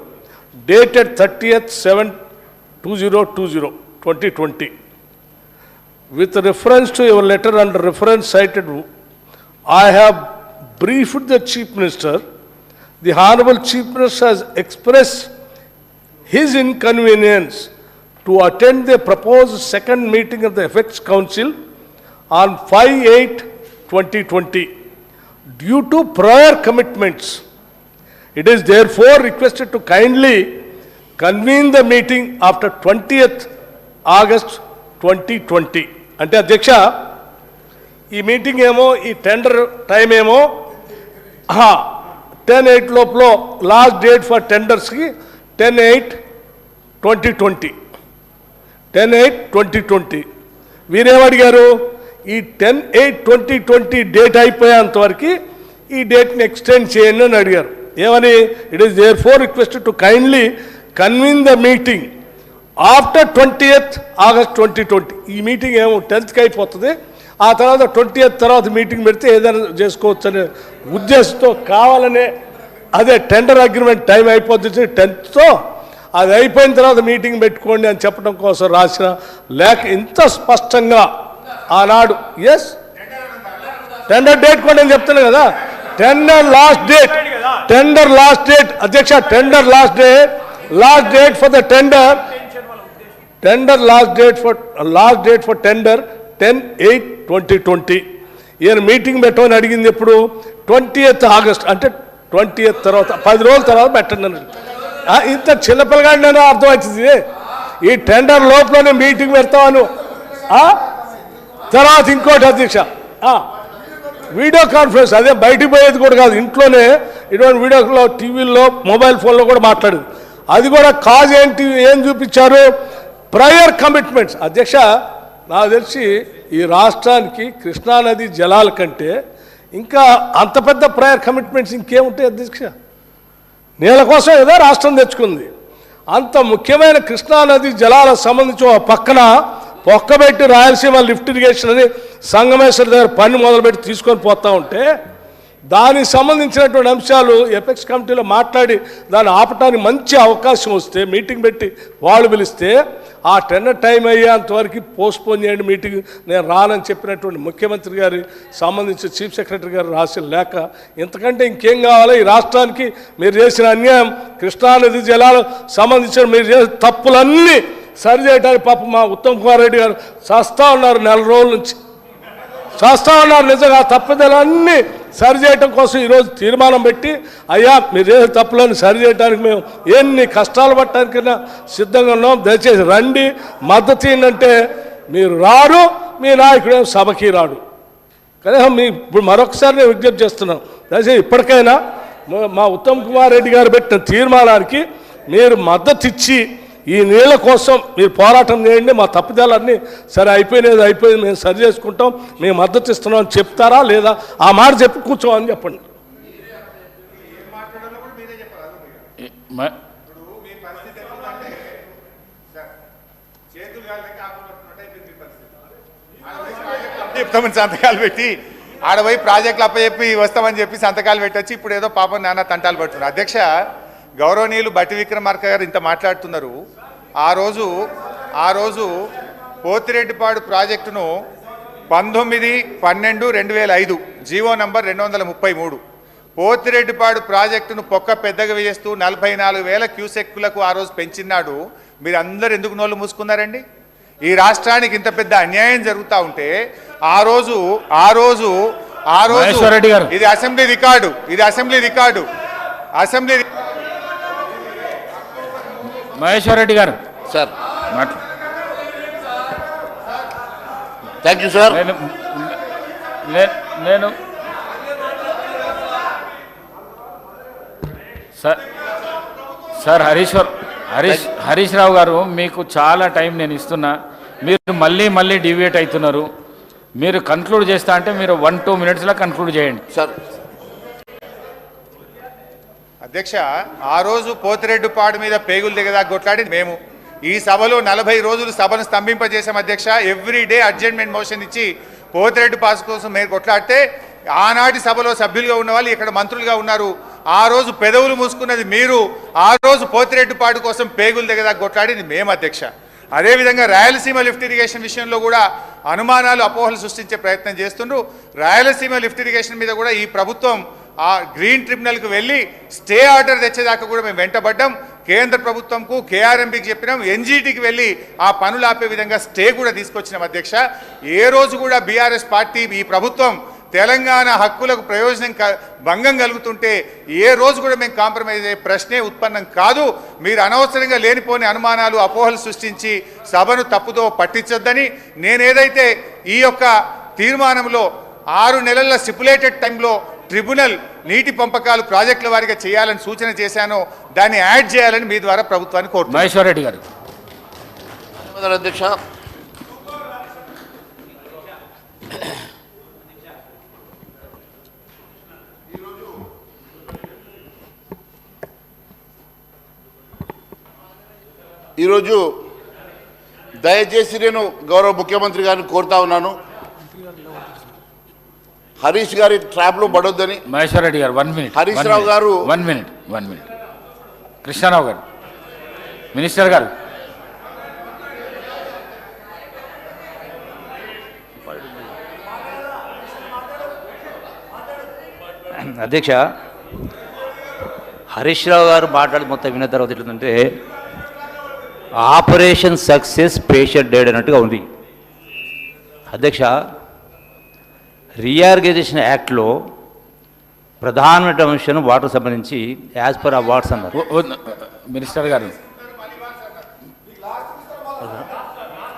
dated 30/7/2020 with reference to your letter under reference cited, I have briefed the Chief Minister. The Honorable Chief Minister has expressed his inconvenience to attend the proposed second meeting of the Effects Council on 5/8/2020 due to prior commitments. It is therefore requested to kindly convene the meeting after 20th August 2020. అంటే అధ్యక్ష, ఈ meeting ఏమో ఈ tender time ఏమో 10/8 లోపల last date for టెండర్స్కి 10/8/2020 10/8/2020 వీరేమడిగారు ఈ 10/8/2020 date అయిపోయేంత వరకు ఈ డేట్ని ఎక్స్టెండ్ చేయండి అని అడిగారు. ఏమని? It is there for request to kindly convene the meeting after 20th August 2020. ఈ మీటింగ్ ఏమో 10th అయిపోతుంది, ఆ తర్వాత 20th తర్వాత మీటింగ్ పెడితే ఏదైనా చేసుకోవచ్చు అనే ఉద్దేశంతో కావాలనే అదే టెండర్ అగ్రిమెంట్ టైం అయిపోతుంది 10th, అది అయిపోయిన తర్వాత మీటింగ్ పెట్టుకోండి అని చెప్పడం కోసం రాసిన లేఖ ఇంత స్పష్టంగా ఆనాడు. ఎస్, టెండర్ డేట్ కూడా నేను చెప్తాను కదా, టెండర్ లాస్ట్ డేట్ అధ్యక్ష, tender last date for the tender last date for tender 10/8/2020. ఈయన మీటింగ్ పెట్టమని అడిగింది ఎప్పుడు? 20th August, అంటే 20th తర్వాత 10 రోజుల తర్వాత పెట్టండి అన్నాడు. ఇంత చిన్నపిల్లగాడిని అర్థమవుతుంది. ఈ టెండర్ లోపలనే మీటింగ్ పెడతాను. తర్వాత ఇంకోటి అధ్యక్ష, వీడియో కాన్ఫరెన్స్, అదే బయటికి పోయేది కూడా కాదు, ఇంట్లోనే ఇటువంటి వీడియోలో టీవీల్లో మొబైల్ ఫోన్లో కూడా మాట్లాడేది. అది కూడా కాజ్ ఏంటి, ఏం చూపించారు? Prior commitments. అధ్యక్ష, నాకు తెలిసి ఈ రాష్ట్రానికి కృష్ణానది జలాల కంటే ఇంకా అంత పెద్ద ప్రయర్ కమిట్మెంట్స్ ఇంకేముంటాయి అధ్యక్ష? నీళ్ళ కోసం ఏదో రాష్ట్రం తెచ్చుకుంది. అంత ముఖ్యమైన కృష్ణానది జలాలకు సంబంధించి ఒక పక్కన పొక్కబెట్టి రాయలసీమ లిఫ్ట్ ఇరిగేషన్ అని సంగమేశ్వర దగ్గర పని మొదలుపెట్టి తీసుకొని పోతూ ఉంటే దానికి సంబంధించినటువంటి అంశాలు ఎపెక్స్ కమిటీలో మాట్లాడి దాన్ని ఆపటానికి మంచి అవకాశం వస్తే, మీటింగ్ పెట్టి వాళ్ళు పిలిస్తే ఆ టెండర్ టైం అయ్యేంతవరకు పోస్ట్పోన్ చేయండి మీటింగ్, నేను రానని చెప్పినటువంటి ముఖ్యమంత్రి గారి సంబంధించి చీఫ్ సెక్రటరీ గారు రాసిన లేఖ. ఇంతకంటే ఇంకేం కావాలి? ఈ రాష్ట్రానికి మీరు చేసిన అన్యాయం, కృష్ణానది జలాలు సంబంధించిన మీరు చేసిన తప్పులన్నీ సరి చేయడానికి పాపం మా ఉత్తమ్ కుమార్ రెడ్డి గారు చేస్తూ ఉన్నారు, 4 రోజుల నుంచి చేస్తూ ఉన్నారు. నిజంగా తప్పుదలన్నీ సరి చేయటం కోసం ఈరోజు తీర్మానం పెట్టి, అయ్యా మీరు చేసే తప్పులను సరి చేయడానికి మేము ఎన్ని కష్టాలు పట్టడానికైనా సిద్ధంగా ఉన్నాం, దయచేసి రండి, మద్దతు ఏంటంటే మీరు రారు, మీ నాయకుడు సభకి రాడు. కనీసం మీ ఇప్పుడు మరొకసారి నేను విజ్ఞప్తి చేస్తున్నాను, దయచేసి ఇప్పటికైనా మా ఉత్తమ్ కుమార్ రెడ్డి గారు పెట్టిన తీర్మానానికి మీరు మద్దతు ఇచ్చి ఈ నీళ్ళ కోసం మీరు పోరాటం చేయండి, మా తప్పిదాలన్నీ సరే అయిపోయింది, మేము సరి చేసుకుంటాం, మేము మద్దతు ఇస్తున్నాం అని చెప్తారా లేదా? ఆ మాట చెప్పి కూర్చోమని చెప్పండి. చెప్తామని సంతకాలు పెట్టి ఆడపోయి ప్రాజెక్టులు అప్పచెప్పి వస్తామని చెప్పి సంతకాలు పెట్టొచ్చి ఇప్పుడు ఏదో పాపం నాన్న తంటాలు పడుతున్నారు. అధ్యక్ష, గౌరవనీయులు బట్టి విక్రమార్క గారు ఇంత మాట్లాడుతున్నారు. ఆ రోజు పోతిరెడ్డిపాడు ప్రాజెక్టును 19/12/2005 జీవో నంబర్ 233 పోతిరెడ్డిపాడు ప్రాజెక్టును పొక్క పెద్దగా వేస్తూ 44,000 క్యూసెక్కులకు ఆ రోజు పెంచినాడు. మీరు అందరు ఎందుకు నోళ్ళు మూసుకున్నారండి? ఈ రాష్ట్రానికి ఇంత పెద్ద అన్యాయం జరుగుతూ ఉంటే ఆ రోజు ఇది అసెంబ్లీ రికార్డు మహేశ్వర్ రెడ్డి గారు సార్. Thank you sir. నేను సార్ హరీష్ రావు గారు, మీకు చాలా టైం నేను ఇస్తున్నా, మీరు మళ్ళీ డివియేట్ అవుతున్నారు. మీరు కన్క్లూడ్ చేస్తా అంటే మీరు 1-2 minutesలో కన్క్లూడ్ చేయండి సార్. అధ్యక్ష, ఆ రోజు పోతిరెడ్డిపాడు మీద పేగులు దిగదాకా కొట్లాడింది మేము. ఈ సభలో 40 రోజులు సభను స్తంభింపజేశాం అధ్యక్ష. ఎవ్రీడే అడ్జర్న్మెంట్ మోషన్ ఇచ్చి పోతిరెడ్డి పాస్ కోసం మేము కొట్లాడితే ఆనాటి సభలో సభ్యులుగా ఉన్న వాళ్ళు ఇక్కడ మంత్రులుగా ఉన్నారు. ఆ రోజు పెదవులు మూసుకున్నది మీరు, ఆ రోజు పోతిరెడ్డిపాడు కోసం పేగులు దిగదాకా కొట్లాడింది మేము అధ్యక్ష. అదేవిధంగా రాయలసీమ లిఫ్ట్ ఇరిగేషన్ విషయంలో కూడా అనుమానాలు, అపోహలు సృష్టించే ప్రయత్నం చేస్తుండ్రు. రాయలసీమ లిఫ్ట్ ఇరిగేషన్ మీద కూడా ఈ ప్రభుత్వం ఆ గ్రీన్ ట్రిబ్యునల్కి వెళ్ళి స్టే ఆర్డర్ తెచ్చేదాకా కూడా మేము వెంటబడ్డాం. కేంద్ర ప్రభుత్వంకు, కేఆర్ఎంబీకి చెప్పినాం, ఎన్జీటీకి వెళ్ళి ఆ పనులు ఆపే విధంగా స్టే కూడా తీసుకొచ్చినాం అధ్యక్ష. ఏ రోజు కూడా బీఆర్ఎస్ పార్టీ, ఈ ప్రభుత్వం తెలంగాణ హక్కులకు ప్రయోజనం భంగం కలుగుతుంటే ఏ రోజు కూడా మేము కాంప్రమైజ్ అయ్యే ప్రశ్నే ఉత్పన్నం కాదు. మీరు అనవసరంగా లేనిపోని అనుమానాలు, అపోహలు సృష్టించి సభను తప్పుదో పట్టించొద్దని నేనేదైతే ఈ యొక్క తీర్మానంలో 6 నెలల స్టిపులేటెడ్ టైంలో ట్రిబ్యునల్ నీటి పంపకాలు ప్రాజెక్టుల వారిగా చేయాలని సూచన చేశాను. దాన్ని యాడ్ చేయాలని మీ ద్వారా ప్రభుత్వాన్ని కోరుతున్నాను. మహేశ్వర్ రెడ్డి గారు. అధ్యక్ష, ఈరోజు దయచేసి నేను గౌరవ ముఖ్యమంత్రి గారిని కోరుతా ఉన్నాను, హరీష్ గారి ట్రాప్లో పడొద్దని. మహేశ్వర్ రెడ్డి గారు 1 మినిట్. హరీష్ రావు గారు 1 మినిట్. కృష్ణారావు గారు, మినిస్టర్ గారు. అధ్యక్ష, హరీష్ రావు గారు మాట్లాడి మొత్తం విన్న తర్వాత ఎట్లుందంటే ఆపరేషన్ సక్సెస్ పేషెంట్ డెడ్ అన్నట్టుగా ఉంది. అధ్యక్ష, రీఆర్గనైజేషన్ యాక్ట్లో ప్రధానమైన అంశం వాటర్ సంబంధించి యాజ్ పర్ అవార్డ్స్ అన్నారు. మినిస్టర్ గారు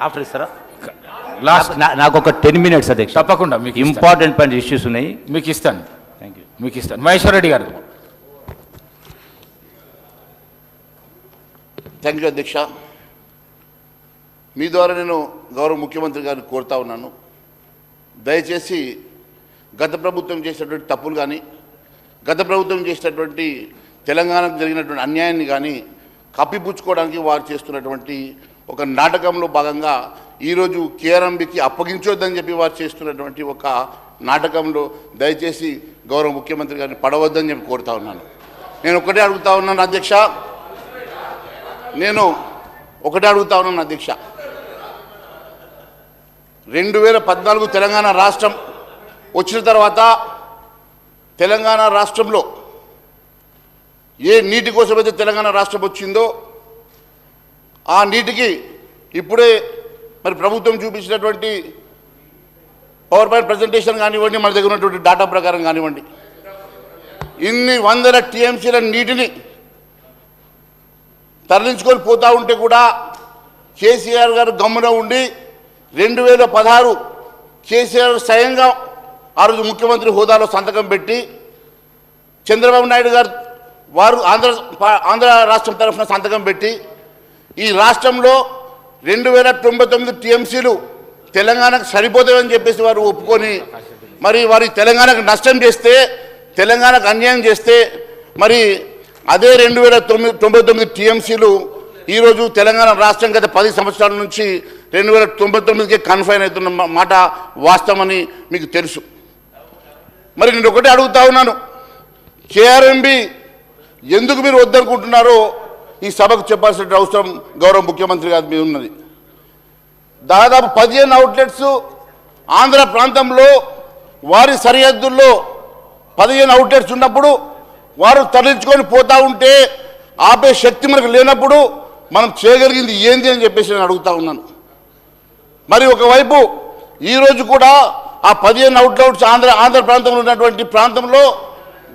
ఆఫ్టర్ ఇస్తారా? నాకు ఒక 10 మినిట్స్ అధ్యక్ష. తప్పకుండా మీకు ఇంపార్టెంట్ పాయింట్ ఇష్యూస్ ఉన్నాయి, మీకు ఇస్తాను. Thank you. మీకు ఇస్తాను. మహేశ్వర్ రెడ్డి గారు. థ్యాంక్ యూ అధ్యక్ష. మీ ద్వారా నేను గౌరవ ముఖ్యమంత్రి గారిని కోరుతా ఉన్నాను, దయచేసి గత ప్రభుత్వం చేసినటువంటి తప్పులు కానీ, గత ప్రభుత్వం చేసినటువంటి తెలంగాణకు జరిగినటువంటి అన్యాయాన్ని కానీ కప్పిపుచ్చుకోవడానికి వారు చేస్తున్నటువంటి ఒక నాటకంలో భాగంగా ఈరోజు కేఆర్ఎంబీకి అప్పగించొద్దని చెప్పి వారు చేస్తున్నటువంటి ఒక నాటకంలో దయచేసి గౌరవ ముఖ్యమంత్రి గారిని పడవద్దని చెప్పి కోరుతా ఉన్నాను. నేను ఒకటే అడుగుతా ఉన్నాను అధ్యక్ష, అధ్యక్ష, 2014 తెలంగాణ రాష్ట్రం వచ్చిన తర్వాత తెలంగాణ రాష్ట్రంలో ఏ నీటి కోసమైతే తెలంగాణ రాష్ట్రం వచ్చిందో ఆ నీటికి ఇప్పుడే మరి ప్రభుత్వం చూపించినటువంటి పవర్ పాయింట్ ప్రజెంటేషన్ కానివ్వండి, మన దగ్గర ఉన్నటువంటి డాటా ప్రకారం కానివ్వండి, ఇన్ని వందల టీఎంసీల నీటిని తరలించుకొని పోతూ ఉంటే కూడా కేసీఆర్ గారు గమ్మున ఉండి 2016 కేసీఆర్ స్వయంగా ఆ రోజు ముఖ్యమంత్రి హోదాలో సంతకం పెట్టి చంద్రబాబు నాయుడు గారు వారు ఆంధ్ర రాష్ట్రం తరఫున సంతకం పెట్టి ఈ రాష్ట్రంలో 2099 టీఎంసీలు తెలంగాణకు సరిపోతాయని చెప్పేసి వారు ఒప్పుకొని మరి వారి తెలంగాణకు నష్టం చేస్తే, తెలంగాణకు అన్యాయం చేస్తే మరి అదే 2099 టీఎంసీలు ఈరోజు తెలంగాణ రాష్ట్రం గత 10 సంవత్సరాల నుంచి 2099కే కన్ఫైన్ అవుతున్న మాట వాస్తవమని మీకు తెలుసు. మరి నేను ఒకటే అడుగుతా ఉన్నాను, కేఆర్ఎంబీ ఎందుకు మీరు వద్దనుకుంటున్నారో ఈ సభకు చెప్పాల్సిన అవసరం గౌరవ ముఖ్యమంత్రి గారి మీద ఉన్నది. దాదాపు 15 అవుట్లెట్స్ ఆంధ్ర ప్రాంతంలో వారి సరిహద్దుల్లో 15 అవుట్లెట్స్ ఉన్నప్పుడు వారు తరలించుకొని పోతూ ఉంటే ఆపే శక్తి మనకు లేనప్పుడు మనం చేయగలిగింది ఏంది అని చెప్పేసి నేను అడుగుతా ఉన్నాను. మరి ఒకవైపు ఈరోజు కూడా ఆ 15 అవుట్లెట్స్ ఆంధ్ర ప్రాంతంలో ఉన్నటువంటి ప్రాంతంలో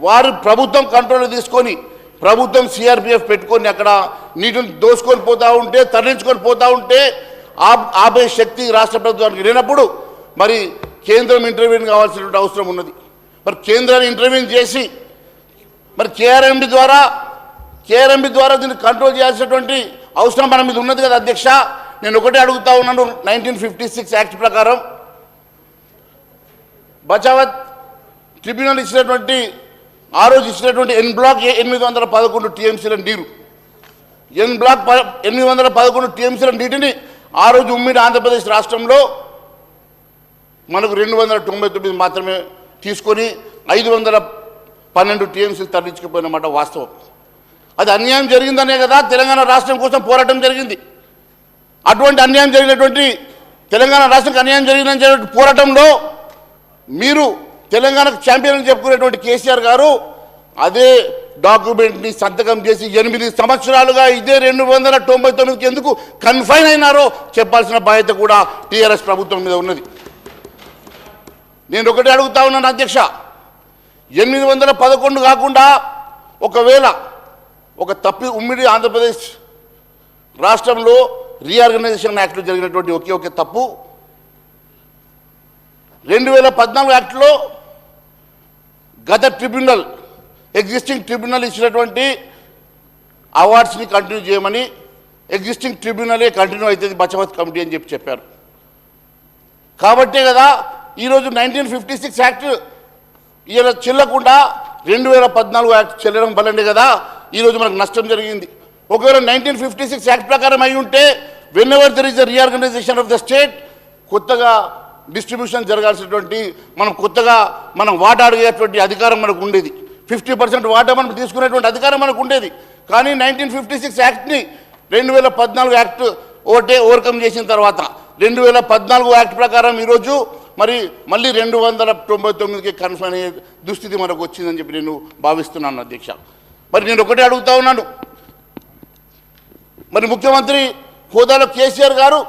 వారు ప్రభుత్వం కంట్రోల్ తీసుకొని ప్రభుత్వం సిఆర్పిఎఫ్ పెట్టుకొని అక్కడ నీటిని దోసుకొని పోతూ ఉంటే, తరలించుకొని పోతూ ఉంటే ఆపే శక్తి రాష్ట్ర ప్రభుత్వానికి లేనప్పుడు మరి కేంద్రం ఇంటర్వ్యూన్ కావాల్సినటువంటి అవసరం ఉన్నది. మరి కేంద్రాన్ని ఇంటర్వ్యూన్ చేసి మరి కేఆర్ఎంబీ ద్వారా దీన్ని కంట్రోల్ చేయాల్సినటువంటి అవసరం మన మీద ఉన్నది కదా అధ్యక్ష. నేను ఒకటే అడుగుతా ఉన్నాను, 1956 యాక్ట్ ప్రకారం బచావత్ ట్రిబ్యునల్ ఇచ్చినటువంటి ఆ రోజు ఇచ్చినటువంటి ఎన్ బ్లాక్ 811 టీఎంసీల నీరు, ఎన్ బ్లాక్ 811 టీఎంసీల నీటిని ఆ రోజు ఉమ్మడి ఆంధ్రప్రదేశ్ రాష్ట్రంలో మనకు 299 మాత్రమే తీసుకొని 512 టీఎంసీలు తరలించుకుపోయినమాట వాస్తవం. అది అన్యాయం జరిగిందనే కదా తెలంగాణ రాష్ట్రం కోసం పోరాటం జరిగింది. అటువంటి అన్యాయం జరిగినటువంటి తెలంగాణ రాష్ట్రానికి అన్యాయం జరిగిన పోరాటంలో మీరు తెలంగాణకు ఛాంపియన్ అని చెప్పుకునేటువంటి కేసీఆర్ గారు అదే డాక్యుమెంట్ని సంతకం చేసి 8 సంవత్సరాలుగా ఇదే 299కి ఎందుకు కన్ఫైన్ అయినారో చెప్పాల్సిన బాధ్యత కూడా టీఆర్ఎస్ ప్రభుత్వం మీద ఉన్నది. నేను ఒకటే అడుగుతా ఉన్నాను అధ్యక్ష, 811 కాకుండా ఒకవేళ ఒక ఉమ్మడి ఆంధ్రప్రదేశ్ రాష్ట్రంలో రీఆర్గనైజేషన్ యాక్ట్లో జరిగినటువంటి ఒకే తప్పు 2014 యాక్ట్లో గత ట్రిబ్యునల్ ఎగ్జిస్టింగ్ ట్రిబ్యునల్ ఇచ్చినటువంటి అవార్డ్స్ని కంటిన్యూ చేయమని, ఎగ్జిస్టింగ్ ట్రిబ్యునలే కంటిన్యూ అవుతుంది బచావత్ కమిటీ అని చెప్పారు. కాబట్టే కదా ఈరోజు 1956 యాక్ట్ ఇలా చెల్లకుండా 2014 యాక్ట్ చెల్లడం వల్లనే కదా ఈరోజు మనకు నష్టం జరిగింది. ఒకవేళ 1956 యాక్ట్ ప్రకారం అయి ఉంటే whenever there is the reorganisation of the state, కొత్తగా డిస్ట్రిబ్యూషన్ జరగాల్సినటువంటి కొత్తగా మనం వాటా అడిగేటువంటి అధికారం మనకు ఉండేది. 50% వాటా మనం తీసుకునేటువంటి అధికారం మనకు ఉండేది. కానీ 1956 యాక్ట్ని 2014 యాక్ట్ ఓవర్కమ్ చేసిన తర్వాత 2014 యాక్ట్ ప్రకారం ఈరోజు మళ్ళీ 299కి కన్ఫర్మ్ అయ్యే దుస్థితి మనకు వచ్చిందని చెప్పి నేను భావిస్తున్నాను అధ్యక్ష. నేను ఒకటే అడుగుతా ఉన్నాను, ముఖ్యమంత్రి హోదాలో కేసీఆర్ గారు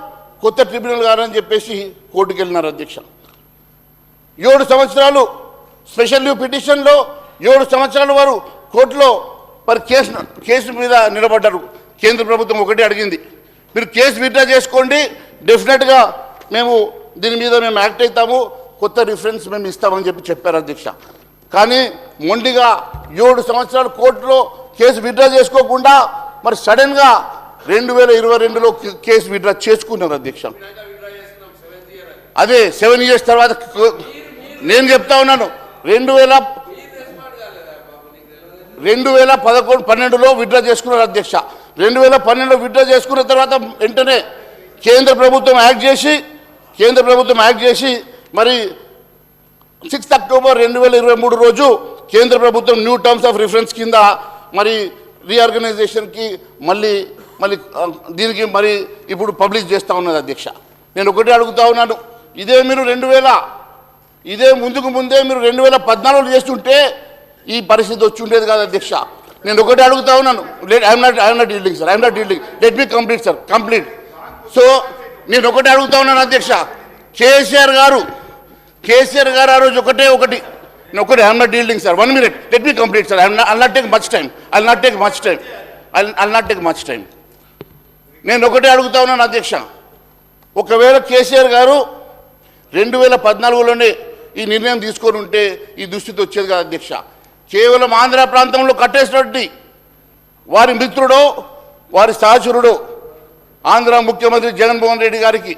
కొత్త ట్రిబ్యునల్ గారు అని చెప్పేసి కోర్టుకు వెళ్ళినారు అధ్యక్ష. 7 సంవత్సరాలు స్పెషల్ లీవ్ పిటిషన్లో 7 సంవత్సరాల వారు కోర్టులో కేసు మీద నిలబడ్డారు. కేంద్ర ప్రభుత్వం ఒకటే అడిగింది, మీరు కేసు విత్డ్రా చేసుకోండి, డెఫినెట్గా మేము దీని మీద యాక్ట్ అవుతాము, కొత్త రిఫరెన్స్ మేము ఇస్తామని చెప్పారు అధ్యక్ష. కానీ మొండిగా 7 సంవత్సరాలు కోర్టులో కేసు విత్డ్రా చేసుకోకుండా సడన్గా 2022లో కేసు విత్డ్రా చేసుకున్నారు అధ్యక్ష. అదే 7 years తర్వాత నేను చెప్తా ఉన్నాను, 2012లో విత్డ్రా చేసుకున్నారు అధ్యక్ష. 2012లో విత్డ్రా చేసుకున్న తర్వాత వెంటనే కేంద్ర ప్రభుత్వం యాక్ట్ చేసి 6 అక్టోబర్ 2023 రోజు కేంద్ర ప్రభుత్వం న్యూ టర్మ్స్ ఆఫ్ రిఫరెన్స్ కింద రీఆర్గనైజేషన్కి మళ్ళీ దీనికి ఇప్పుడు పబ్లిష్ చేస్తూ ఉన్నది అధ్యక్ష. నేను ఒకటే అడుగుతా ఉన్నాను, ఇదే మీరు ముందే మీరు 2014లో చేస్తుంటే ఈ పరిస్థితి వచ్చి ఉండేది కాదు అధ్యక్ష. నేను ఒకటే అడుగుతా ఉన్నాను, I'm not dealing sir, I'm not dealing, let me complete sir, complete. So నేను ఒకటే అడుగుతా ఉన్నాను అధ్యక్ష, కేసీఆర్ గారు ఆ రోజు ఒకటి I'm not dealing sir, 1 minute, let me complete sir, I'll not take much time. నేను ఒకటే అడుగుతా ఉన్నాను అధ్యక్ష, ఒకవేళ కేసీఆర్ గారు 2014లోనే ఈ నిర్ణయం తీసుకొని ఉంటే ఈ దుస్థితి వచ్చేది కాదు అధ్యక్ష. కేవలం ఆంధ్ర ప్రాంతంలో కట్టేసినటువంటి వారి మిత్రుడో వారి సహచరుడో ఆంధ్ర ముఖ్యమంత్రి జగన్మోహన్ రెడ్డి గారికి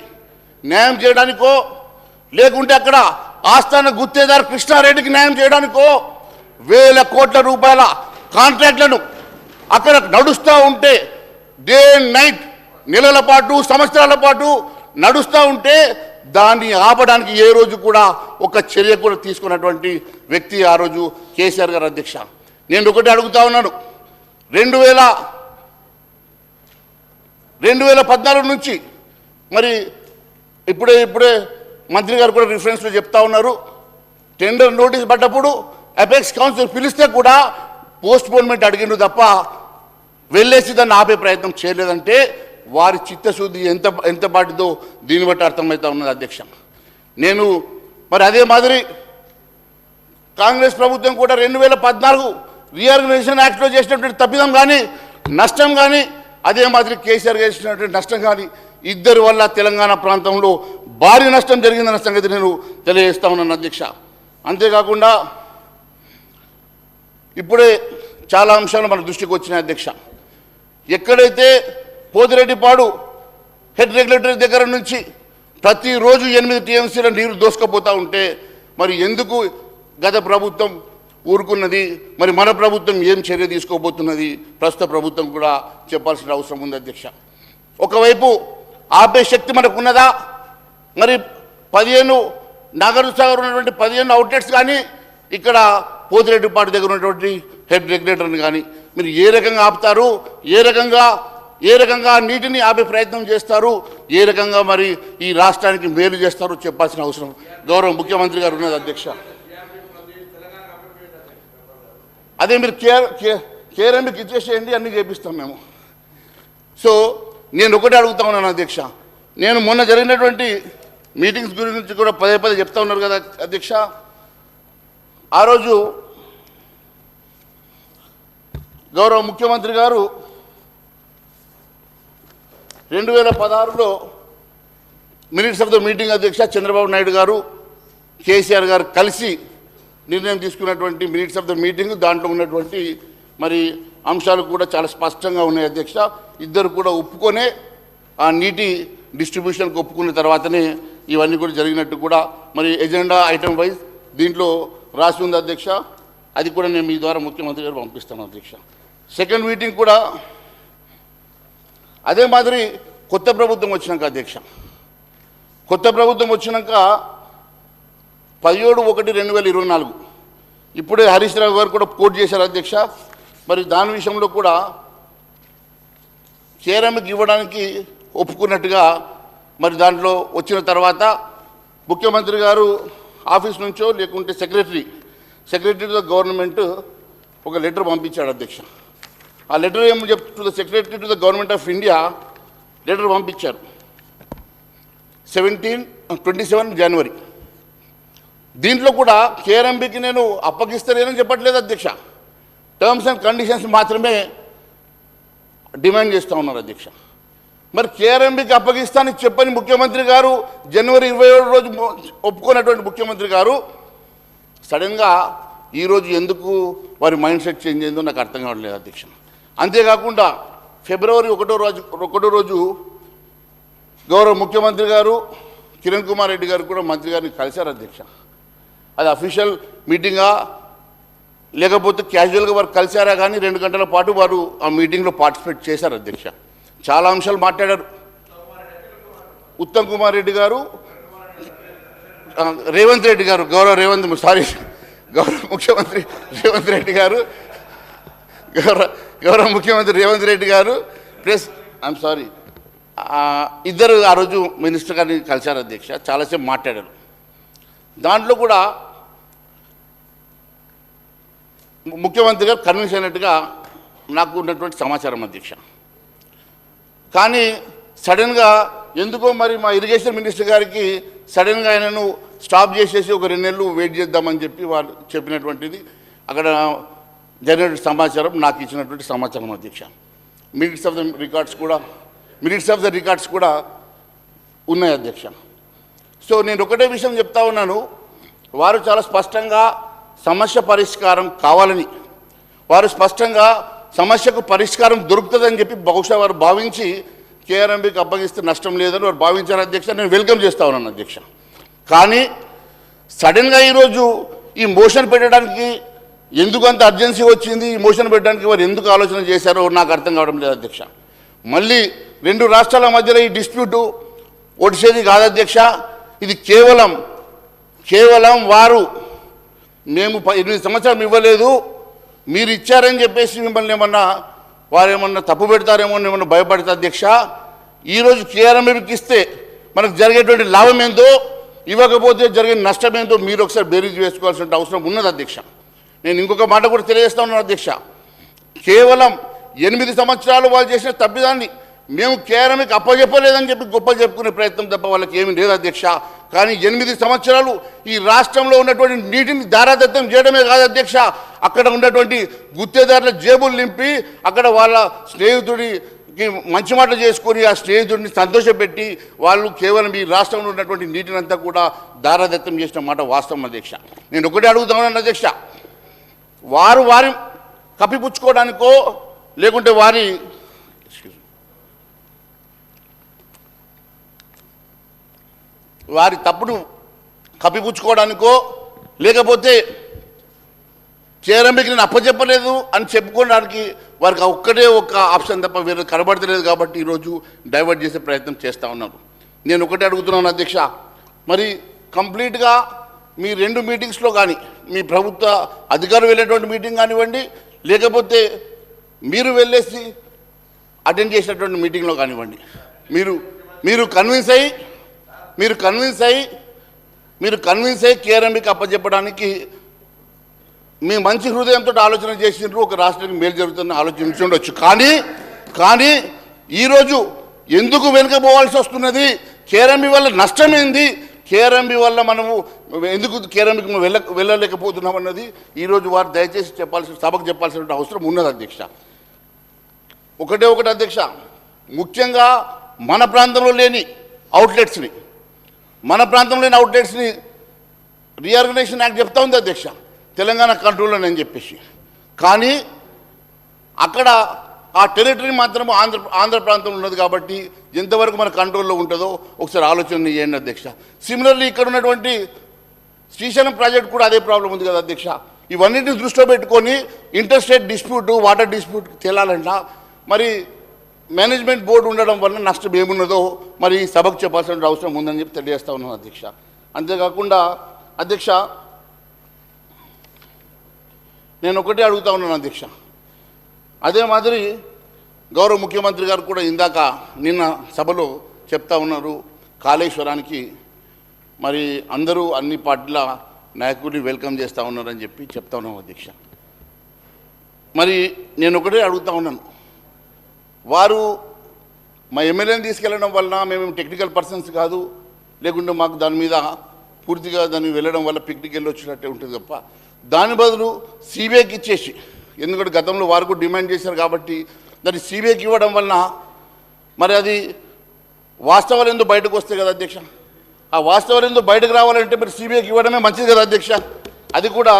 న్యాయం చేయడానికో, లేకుంటే అక్కడ ఆస్థాన గుత్తేదారు కృష్ణారెడ్డికి న్యాయం చేయడానికో వేల కోట్ల రూపాయల కాంట్రాక్ట్లను అక్కడ నడుస్తూ ఉంటే, డే అండ్ నైట్, నెలల పాటు సంవత్సరాల పాటు నడుస్తూ ఉంటే దాన్ని ఆపడానికి ఏ రోజు కూడా ఒక చర్య కూడా తీసుకున్నటువంటి వ్యక్తి ఆ రోజు కేసీఆర్ గారు అధ్యక్ష. నేను ఒకటి అడుగుతా ఉన్నాను, 2014 నుంచి ఇప్పుడే మంత్రి గారు కూడా రిఫరెన్స్లో చెప్తా ఉన్నారు, టెండర్ నోటీస్ పడ్డప్పుడు అపెక్స్ కౌన్సిల్ పిలిస్తే కూడా పోస్ట్పోన్మెంట్ అడిగిండు తప్ప వెళ్ళేసి దాన్ని ఆపే ప్రయత్నం చేయలేదంటే వారి చిత్తశుద్ధి ఎంత పాటిదో దీన్ని బట్టి అర్థమవుతా ఉన్నది అధ్యక్ష. నేను అదే మాదిరి కాంగ్రెస్ ప్రభుత్వం కూడా 2014 రీఆర్గనైజేషన్ యాక్ట్లో చేసినటువంటి తప్పిదం కానీ నష్టం కానీ, అదే మాదిరి కేసీఆర్ చేసినటువంటి నష్టం కానీ, ఇద్దరి వల్ల తెలంగాణ ప్రాంతంలో భారీ నష్టం జరిగిందన్న సంగతి నేను తెలియజేస్తా ఉన్నాను అధ్యక్ష. అంతేకాకుండా ఇప్పుడే చాలా అంశాలు మన దృష్టికి వచ్చినాయి అధ్యక్ష. ఎక్కడైతే పోతిరెడ్డిపాడు హెడ్ రెగ్యులేటరీ దగ్గర నుంచి ప్రతిరోజు 8 TMCల నీరు దోసుకుపోతూ ఉంటే ఎందుకు గత ప్రభుత్వం ఊరుకున్నది, మన ప్రభుత్వం ఏం చర్య తీసుకోబోతున్నది ప్రస్తుత ప్రభుత్వం కూడా చెప్పాల్సిన అవసరం ఉంది అధ్యక్ష. ఒకవైపు ఆపే శక్తి మనకు ఉన్నదా, 15 నాగార్జునసాగర్ ఉన్నటువంటి 15 అవుట్లెట్స్ కానీ, ఇక్కడ పోతిరెడ్డిపాడు దగ్గర ఉన్నటువంటి హెడ్ రెగ్యులేటర్ని కానీ మీరు ఏ రకంగా ఆపుతారు, ఏ రకంగా నీటిని ఆపే ప్రయత్నం చేస్తారు, ఏ రకంగా ఈ రాష్ట్రానికి మేలు చేస్తారో చెప్పాల్సిన అవసరం గౌరవ ముఖ్యమంత్రి గారు ఉన్నది అధ్యక్ష. అదే మీరు కేఆర్ఎంబీకి ఇచ్చేసేయండి, అన్నీ చేపిస్తాం మేము. సో నేను ఒకటే అడుగుతా ఉన్నాను అధ్యక్ష, నేను మొన్న జరిగినటువంటి మీటింగ్స్ గురించి కూడా పదే చెప్తా ఉన్నారు కదా అధ్యక్ష. ఆ రోజు గౌరవ ముఖ్యమంత్రి గారు 2016లో మినిట్స్ ఆఫ్ ద మీటింగ్ అధ్యక్ష చంద్రబాబు నాయుడు గారు కేసీఆర్ గారు కలిసి నిర్ణయం తీసుకున్నటువంటి మినిట్స్ ఆఫ్ ద మీటింగ్, దాంట్లో ఉన్నటువంటి మరి అంశాలు కూడా చాలా స్పష్టంగా ఉన్నాయి అధ్యక్ష. ఇద్దరు కూడా ఒప్పుకొనే ఆ నీటి డిస్ట్రిబ్యూషన్కి ఒప్పుకున్న తర్వాతనే ఇవన్నీ కూడా జరిగినట్టు కూడా మరి ఎజెండా ఐటమ్ వైజ్ దీంట్లో రాసి ఉంది అధ్యక్ష. అది కూడా నేను మీ ద్వారా ముఖ్యమంత్రి గారు పంపిస్తాను అధ్యక్ష. సెకండ్ మీటింగ్ కూడా అదే మాదిరి కొత్త ప్రభుత్వం వచ్చినాక అధ్యక్ష, కొత్త ప్రభుత్వం వచ్చినాక 17/1/2024 ఇప్పుడే హరీష్ రావు గారు కూడా కోట్ చేశారు అధ్యక్ష. మరి దాని విషయంలో కూడా కేరమ్కి ఇవ్వడానికి ఒప్పుకున్నట్టుగా మరి దాంట్లో వచ్చిన తర్వాత ముఖ్యమంత్రి గారు ఆఫీస్ నుంచో లేకుంటే సెక్రటరీ టు ద గవర్నమెంట్ ఒక లెటర్ పంపించాడు అధ్యక్ష. ఆ లెటర్ ఏమో to the secretary to the government of India letter పంపించారు 27 జనవరి. దీంట్లో కూడా కేఆర్ఎంబీకి నేను అప్పగిస్తలేనని చెప్పట్లేదు అధ్యక్ష, టర్మ్స్ అండ్ కండిషన్స్ మాత్రమే డిమాండ్ చేస్తూ ఉన్నారు అధ్యక్ష. మరి కేఆర్ఎంబీకి అప్పగిస్తానని చెప్పని ముఖ్యమంత్రి గారు జనవరి 27 రోజు ఒప్పుకున్నటువంటి ముఖ్యమంత్రి గారు సడన్గా ఈరోజు ఎందుకు వారి మైండ్ సెట్ చేంజ్ అయిందో నాకు అర్థం కావట్లేదు అధ్యక్ష. అంతేకాకుండా ఫిబ్రవరి 1వ రోజు గౌరవ ముఖ్యమంత్రి గారు కిరణ్ కుమార్ రెడ్డి గారు కూడా మంత్రి గారిని కలిశారు అధ్యక్ష. అది అఫీషియల్ మీటింగా లేకపోతే క్యాజువల్గా వారు కలిశారా కానీ 2 గంటల పాటు వారు ఆ మీటింగ్లో పార్టిసిపేట్ చేశారు అధ్యక్ష. చాలా అంశాలు మాట్లాడారు. ఉత్తమ్ కుమార్ రెడ్డి గారు, రేవంత్ రెడ్డి గారు, గౌరవ ముఖ్యమంత్రి రేవంత్ రెడ్డి గారు, గౌరవ ముఖ్యమంత్రి రేవంత్ రెడ్డి గారు ప్లస్ ఇద్దరు ఆ రోజు మినిస్టర్ గారిని కలిశారు అధ్యక్ష. చాలాసేపు మాట్లాడారు. దాంట్లో కూడా ముఖ్యమంత్రి గారు కన్విన్స్ అయినట్టుగా నాకు ఉన్నటువంటి సమాచారం అధ్యక్ష. కానీ సడన్గా ఎందుకో మరి మా ఇరిగేషన్ మినిస్టర్ గారికి సడన్గా ఆయనను స్టాప్ చేసేసి ఒక 2 నెలలు వెయిట్ చేద్దామని చెప్పి వారు చెప్పినటువంటిది అక్కడ జరిగిన సమాచారం, నాకు ఇచ్చినటువంటి సమాచారం అధ్యక్ష. మినిట్స్ ఆఫ్ ద రికార్డ్స్ కూడా ఉన్నాయి అధ్యక్ష. సో నేను ఒకటే విషయం చెప్తా ఉన్నాను, వారు చాలా స్పష్టంగా సమస్య పరిష్కారం కావాలని, వారు స్పష్టంగా సమస్యకు పరిష్కారం దొరుకుతుందని చెప్పి బహుశా వారు భావించి కేఆర్ఎంబీకి అప్పగిస్తే నష్టం లేదని వారు భావించారు అధ్యక్ష. నేను వెల్కమ్ చేస్తా ఉన్నాను అధ్యక్ష. కానీ సడన్గా ఈరోజు ఈ మోషన్ పెట్టడానికి ఎందుకు అంత అర్జెన్సీ వచ్చింది, ఈ మోషన్ పెట్టడానికి వారు ఎందుకు ఆలోచన చేశారో నాకు అర్థం కావడం లేదు అధ్యక్ష. మళ్ళీ 2 రాష్ట్రాల మధ్యలో ఈ డిస్ప్యూటు ఒడిసేది కాదు అధ్యక్ష. ఇది కేవలం వారు మేము 8 సంవత్సరాలు ఇవ్వలేదు, మీరు ఇచ్చారని చెప్పేసి మిమ్మల్ని వారు ఏమన్నా తప్పు పెడతారేమో ఏమన్నా భయపడతా అధ్యక్ష. ఈరోజు కేఆర్ఎంబీకి ఇస్తే మనకు జరిగేటువంటి లాభం ఏందో, ఇవ్వకపోతే జరిగే నష్టం ఏందో మీరు ఒకసారి బేరీజ్ వేసుకోవాల్సిన అవసరం ఉన్నది అధ్యక్ష. నేను ఇంకొక మాట కూడా తెలియజేస్తా ఉన్నాను అధ్యక్ష. కేవలం 8 సంవత్సరాలు వాళ్ళు చేసిన తప్పిదాన్ని మేము కేఆర్ఎంబీకి అప్పచెప్పలేదని చెప్పి గొప్ప చెప్పుకునే ప్రయత్నం తప్ప వాళ్ళకి ఏమీ లేదు అధ్యక్ష. కానీ 8 సంవత్సరాలు ఈ రాష్ట్రంలో ఉన్నటువంటి నీటిని దారాదత్తం చేయడమే కాదు అధ్యక్ష, అక్కడ ఉన్నటువంటి గుత్తేదారుల జేబులు నింపి అక్కడ వాళ్ళ స్నేహితుడికి మంచి మాట చేసుకొని ఆ స్నేహితుడిని సంతోషపెట్టి వాళ్ళు కేవలం ఈ రాష్ట్రంలో ఉన్నటువంటి నీటిని అంతా కూడా దారాదత్తం చేసిన మాట వాస్తవం అధ్యక్ష. నేను ఒకటే అడుగుతున్నాను అధ్యక్ష, వారి కప్పిపుచ్చుకోవడానికో లేకుంటే వారి తప్పును కప్పిపుచ్చుకోవడానికో లేకపోతే కేఆర్ఎంబీకి నేను అప్పచెప్పలేదు అని చెప్పుకోవడానికి వారికి ఒక్కటే ఒక ఆప్షన్ తప్ప వేరే కనబడతలేదు. కాబట్టి ఈరోజు డైవర్ట్ చేసే ప్రయత్నం చేస్తూ ఉన్నాను. నేను ఒకటే అడుగుతున్నాను అధ్యక్ష, మరి కంప్లీట్గా మీ 2 మీటింగ్స్లో కానీ మీ ప్రభుత్వ అధికారులు వెళ్ళేటువంటి మీటింగ్ కానివ్వండి లేకపోతే మీరు వెళ్ళేసి అటెండ్ చేసినటువంటి మీటింగ్లో కానివ్వండి, మీరు కన్విన్స్ అయ్యి కేఆర్ఎంబీకి అప్పచెప్పడానికి మీ మంచి హృదయంతో ఆలోచన చేసినారు, ఒక రాష్ట్రానికి మేలు జరుగుతుందని ఆలోచించి ఉండొచ్చు. కానీ ఈరోజు ఎందుకు వెనుకపోవాల్సి వస్తున్నది, కేఆర్ఎంబీ వల్ల నష్టమేంది, కేఆర్ఎంబీ వల్ల మనము ఎందుకు కేఆర్ఎంబీకి వెళ్ళలేకపోతున్నాం అన్నది ఈరోజు వారు దయచేసి సభకు చెప్పాల్సిన అవసరం ఉన్నది అధ్యక్ష. ఒకటే అధ్యక్ష, ముఖ్యంగా మన ప్రాంతంలో లేని అవుట్లెట్స్ని రీఆర్గనైజేషన్ యాక్ట్ చెప్తా ఉంది అధ్యక్ష, తెలంగాణ కంట్రోల్లో అని చెప్పేసి. కానీ అక్కడ ఆ టెరిటరీ మాత్రం ఆంధ్ర ప్రాంతంలో ఉన్నది కాబట్టి ఎంతవరకు మన కంట్రోల్లో ఉంటుందో ఒకసారి ఆలోచన చేయండి అధ్యక్ష. సిమిలర్లీ ఇక్కడ ఉన్నటువంటి శ్రీశైలం ప్రాజెక్ట్ కూడా అదే ప్రాబ్లం ఉంది కదా అధ్యక్ష. ఇవన్నిటిని దృష్టిలో పెట్టుకొని ఇంటర్స్టేట్ డిస్ప్యూట్, వాటర్ డిస్ప్యూట్ తేలాలంట మరి మేనేజ్మెంట్ బోర్డు ఉండడం వల్ల నష్టం ఏమున్నదో మరి సభకు చెప్పాల్సిన అవసరం ఉందని చెప్పి తెలియజేస్తా ఉన్నాను అధ్యక్ష. అంతేకాకుండా అధ్యక్ష, నేను ఒకటే అడుగుతా ఉన్నాను అధ్యక్ష, అదే మాదిరి గౌరవ ముఖ్యమంత్రి గారు కూడా ఇందాక నిన్న సభలో చెప్తా ఉన్నారు, కాళేశ్వరానికి మరి అందరూ అన్ని పార్టీల నాయకుడిని వెల్కమ్ చేస్తూ ఉన్నారని చెప్పి చెప్తా ఉన్నాం అధ్యక్ష. మరి నేను ఒకటే అడుగుతా ఉన్నాను, వారు మా ఎమ్మెల్యేని తీసుకెళ్ళడం వలన మేము టెక్నికల్ పర్సన్స్ కాదు, లేకుంటే మాకు దాని మీద పూర్తిగా దాన్ని వెళ్ళడం వల్ల పిక్నిక్ వెళ్ళి వచ్చినట్టే ఉంటుంది తప్ప, దాని బదులు సిబిఐకి ఇచ్చేసి, ఎందుకంటే గతంలో వారు కూడా డిమాండ్ చేశారు కాబట్టి దాన్ని సిబిఐకి ఇవ్వడం వలన మరి అది వాస్తవాలు ఎందుకు బయటకు వస్తాయి కదా అధ్యక్ష. ఆ వాస్తవాలు ఎందుకు బయటకు రావాలంటే మరి సిబిఐకి ఇవ్వడమే మంచిది కదా అధ్యక్ష. అది కూడా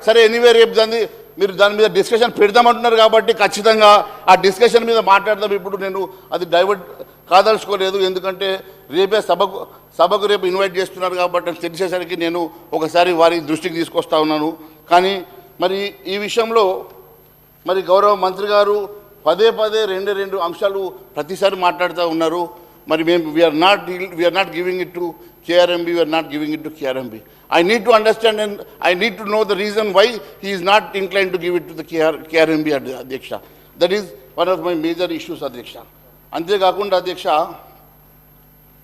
సరే, ఎనీవే రేపు దాన్ని మీరు దాని మీద డిస్కషన్ పెడదామంటున్నారు కాబట్టి ఖచ్చితంగా ఆ డిస్కషన్ మీద మాట్లాడదాం. ఇప్పుడు నేను అది డైవర్ట్ కాదలుచుకోలేదు, ఎందుకంటే రేపే సభకు రేపు ఇన్వైట్ చేస్తున్నారు కాబట్టి తెలిసేసరికి నేను ఒకసారి వారి దృష్టికి తీసుకొస్తా ఉన్నాను. కానీ మరి ఈ విషయంలో మరి గౌరవ మంత్రి గారు పదే పదే రెండు అంశాలు ప్రతిసారి మాట్లాడుతూ ఉన్నారు. మరి మేము we're not giving it to KRMB, we are not giving it to KRMB. I need to understand and I need to know the reason why he is not inclined to give it to the KRMB, Adhyaksha. That is one of my major issues, Adhyaksha. Antekaakunda, Adhyaksha,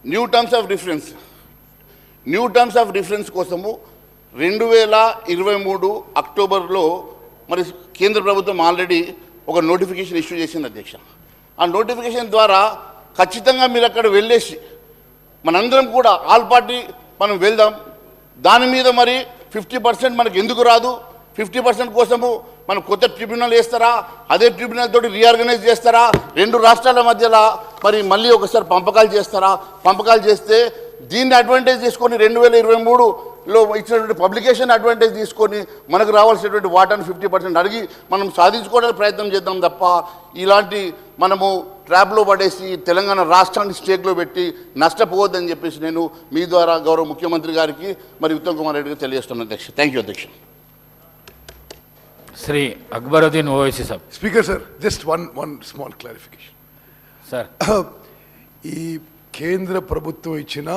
new terms of reference kosamu 2023 అక్టోబర్లో మరి కేంద్ర ప్రభుత్వం already ఒక notification issue చేసింది అధ్యక్ష. ఆ notification ద్వారా ఖచ్చితంగా మీరు అక్కడ వెళ్ళేసి మనందరం కూడా ఆల్ పార్టీ మనం వెళ్దాం, దాని మీద మరి 50% మనకు ఎందుకు రాదు, 50% కోసము మనం కొత్త ట్రిబ్యునల్ వేస్తారా, అదే ట్రిబ్యునల్ తోటి రీఆర్గనైజ్ చేస్తారా, రెండు రాష్ట్రాల మధ్యలో మరి మళ్ళీ ఒకసారి పంపకాలు చేస్తారా, పంపకాలు చేస్తే దీన్ని అడ్వాంటేజ్ తీసుకొని 2023లో ఇచ్చినటువంటి పబ్లికేషన్ అడ్వాంటేజ్ తీసుకొని మనకు రావాల్సినటువంటి వాటాను 50% అడిగి మనం సాధించుకోవడానికి ప్రయత్నం చేద్దాం తప్ప ఇలాంటి మనము ట్రాప్లో పడేసి తెలంగాణ రాష్ట్రాన్ని స్టేక్లో పెట్టి నష్టపోవద్దని చెప్పేసి నేను మీ ద్వారా గౌరవ ముఖ్యమంత్రి గారికి మరి ఉత్తమ్ కుమార్ రెడ్డి గారికి తెలియజేస్తున్నాను అధ్యక్ష. థ్యాంక్ యూ అధ్యక్ష. Shri Akbaruddin Owaisi sir. Speaker sir, just one small clarification sir. ఈ కేంద్ర ప్రభుత్వం ఇచ్చిన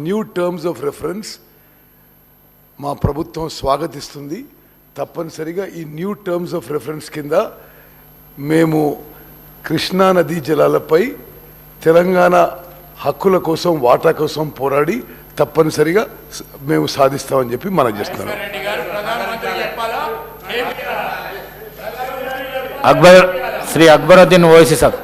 న్యూ టర్మ్స్ ఆఫ్ రెఫరెన్స్ మా ప్రభుత్వం స్వాగతిస్తుంది. తప్పనిసరిగా ఈ న్యూ టర్మ్స్ ఆఫ్ రెఫరెన్స్ కింద మేము కృష్ణా నదీ జలాలపై తెలంగాణ హక్కుల కోసం, వాటా కోసం పోరాడి తప్పనిసరిగా మేము సాధిస్తామని చెప్పి మనం చేస్తున్నాం. శ్రీ అక్బరుద్దీన్ ఓవైసీ సార్.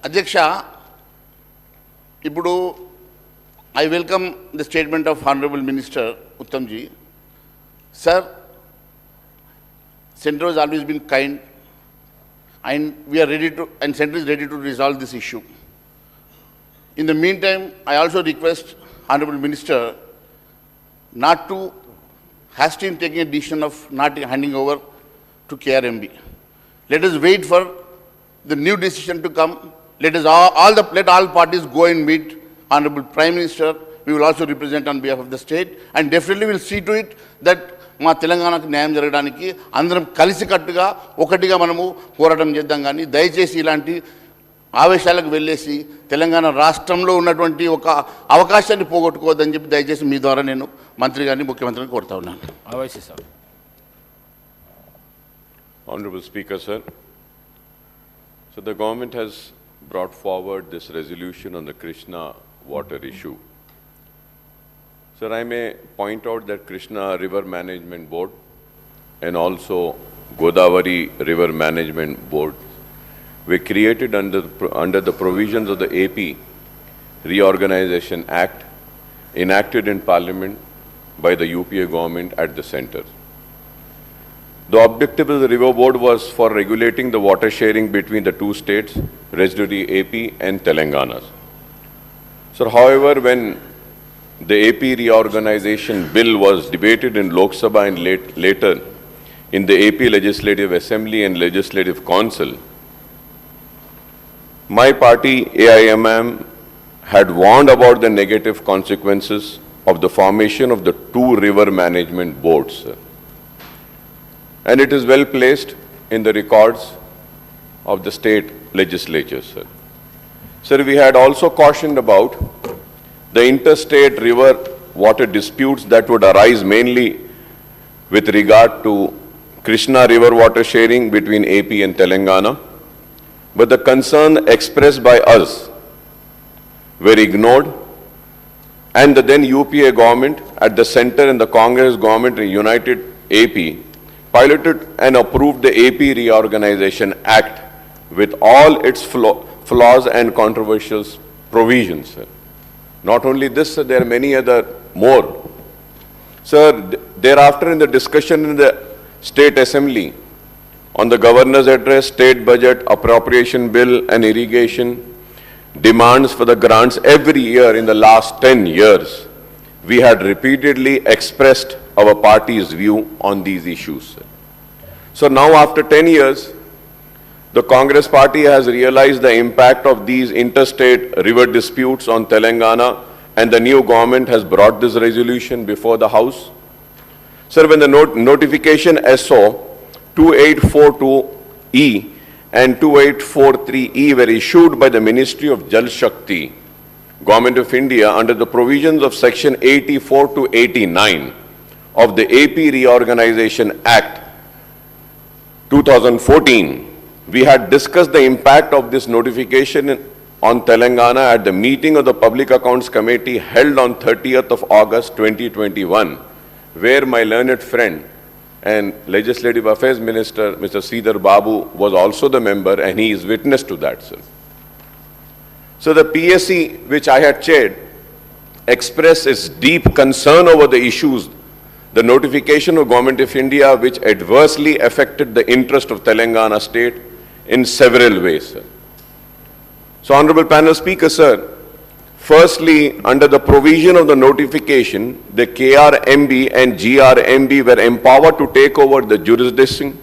అధ్యక్ష, ఇప్పుడు I welcome the statement of Honorable Minister Uttamji. Sir, Centre has always been kind and we are ready to, and Centre is ready to resolve this issue. In the meantime, I also request Honorable Minister not to hasty in taking a decision of not handing over to KRMB. Let us wait for the new decision to come. Let all parties go and meet Honorable Prime Minister. We will also represent on behalf of the state and definitely will see to it that మా తెలంగాణకు న్యాయం జరగడానికి అందరం కలిసికట్టుగా ఒకటిగా మనము పోరాటం చేద్దాం. కానీ దయచేసి ఇలాంటి ఆవేశాలకు వెళ్ళేసి తెలంగాణ రాష్ట్రంలో ఉన్నటువంటి ఒక అవకాశాన్ని పోగొట్టుకోవద్దని చెప్పి దయచేసి మీ ద్వారా నేను మంత్రి గారిని, ముఖ్యమంత్రిని కోరుతా ఉన్నాను. Honorable Speaker, sir. So the government has brought forward this resolution on the Krishna water issue. Sir, I may point out that Krishna River Management Board and also Godavari River Management Board were created under the provisions of the AP Reorganization Act enacted in Parliament by the UPA government at the center. The objective of the River Board was for regulating the water sharing between the two states, residuary AP and Telangana. So, however, when the AP reorganization bill was debated in Lok Sabha and later in the AP Legislative Assembly and Legislative Council, my party, AIMM, had warned about the negative consequences of the formation of the two river management boards. And it is well placed in the records of the state legislatures, sir. Sir, we had also cautioned about the interstate river water disputes that would arise mainly with regard to Krishna river water sharing between AP and Telangana. But the concern expressed by us were ignored, and the then UPA government at the center and the Congress government in United AP piloted and approved the AP Reorganization Act with all its flaws and controversial provisions. Sir. Not only this, sir, there are many other more. Sir, thereafter in the discussion in the State Assembly on the Governor's Address, State Budget, Appropriation Bill and Irrigation, demands for the grants every year in the last 10 years, we had repeatedly expressed our party's view on these issues. So now after 10 years, the Congress party has realized the impact of these interstate river disputes on Telangana, and the new government has brought this resolution before the House. Sir, when the notification SO 2842E and 2843E were issued by the Ministry of Jal Shakti, Government of India, under the provisions of Section 84 to 89 of the AP Reorganization Act 2014, we had discussed the impact of this notification on Telangana at the meeting of the Public Accounts Committee held on 30th of August 2021, where my learned friend and Legislative Affairs Minister, Mr. Sridhar Babu, was also the member, and he is witness to that, sir. So the PSC, which I had chaired, expressed its deep concern over the issues, the notification of Government of India, which adversely affected the interest of Telangana state in several ways, sir. So, Honorable Panel Speaker, sir, firstly, under the provision of the notification, the KRMB and GRMB were empowered to take over the jurisdiction,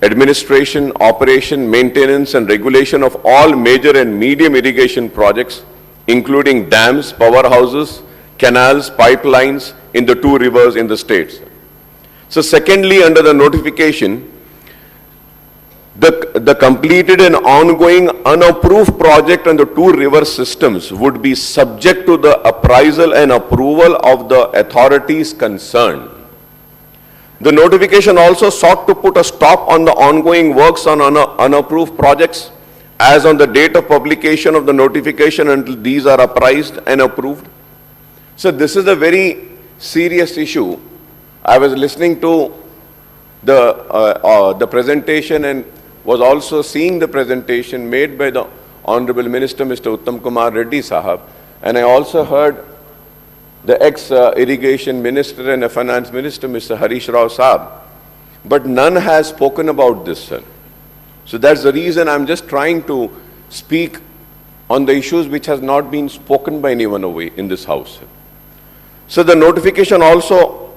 administration, operation, maintenance and regulation of all major and medium irrigation projects, including dams, powerhouses, canals, pipelines in the two rivers in the states. So secondly, under the notification, the completed and ongoing unapproved project on the two river systems would be subject to the appraisal and approval of the authorities concerned. The notification also sought to put a stop on the ongoing works on unapproved projects as on the date of publication of the notification until these are appraised and approved. So this is a very serious issue. I was listening to the presentation and was also seeing the presentation made by the Honorable Minister, Mr. Uttam Kumar Reddy Sahab, and I also heard the ex-irrigation minister and the finance minister, Mr. Harish Rao Sahab, but none has spoken about this, sir. So that's the reason I'm just trying to speak on the issues which has not been spoken by anyone away in this house. So the notification also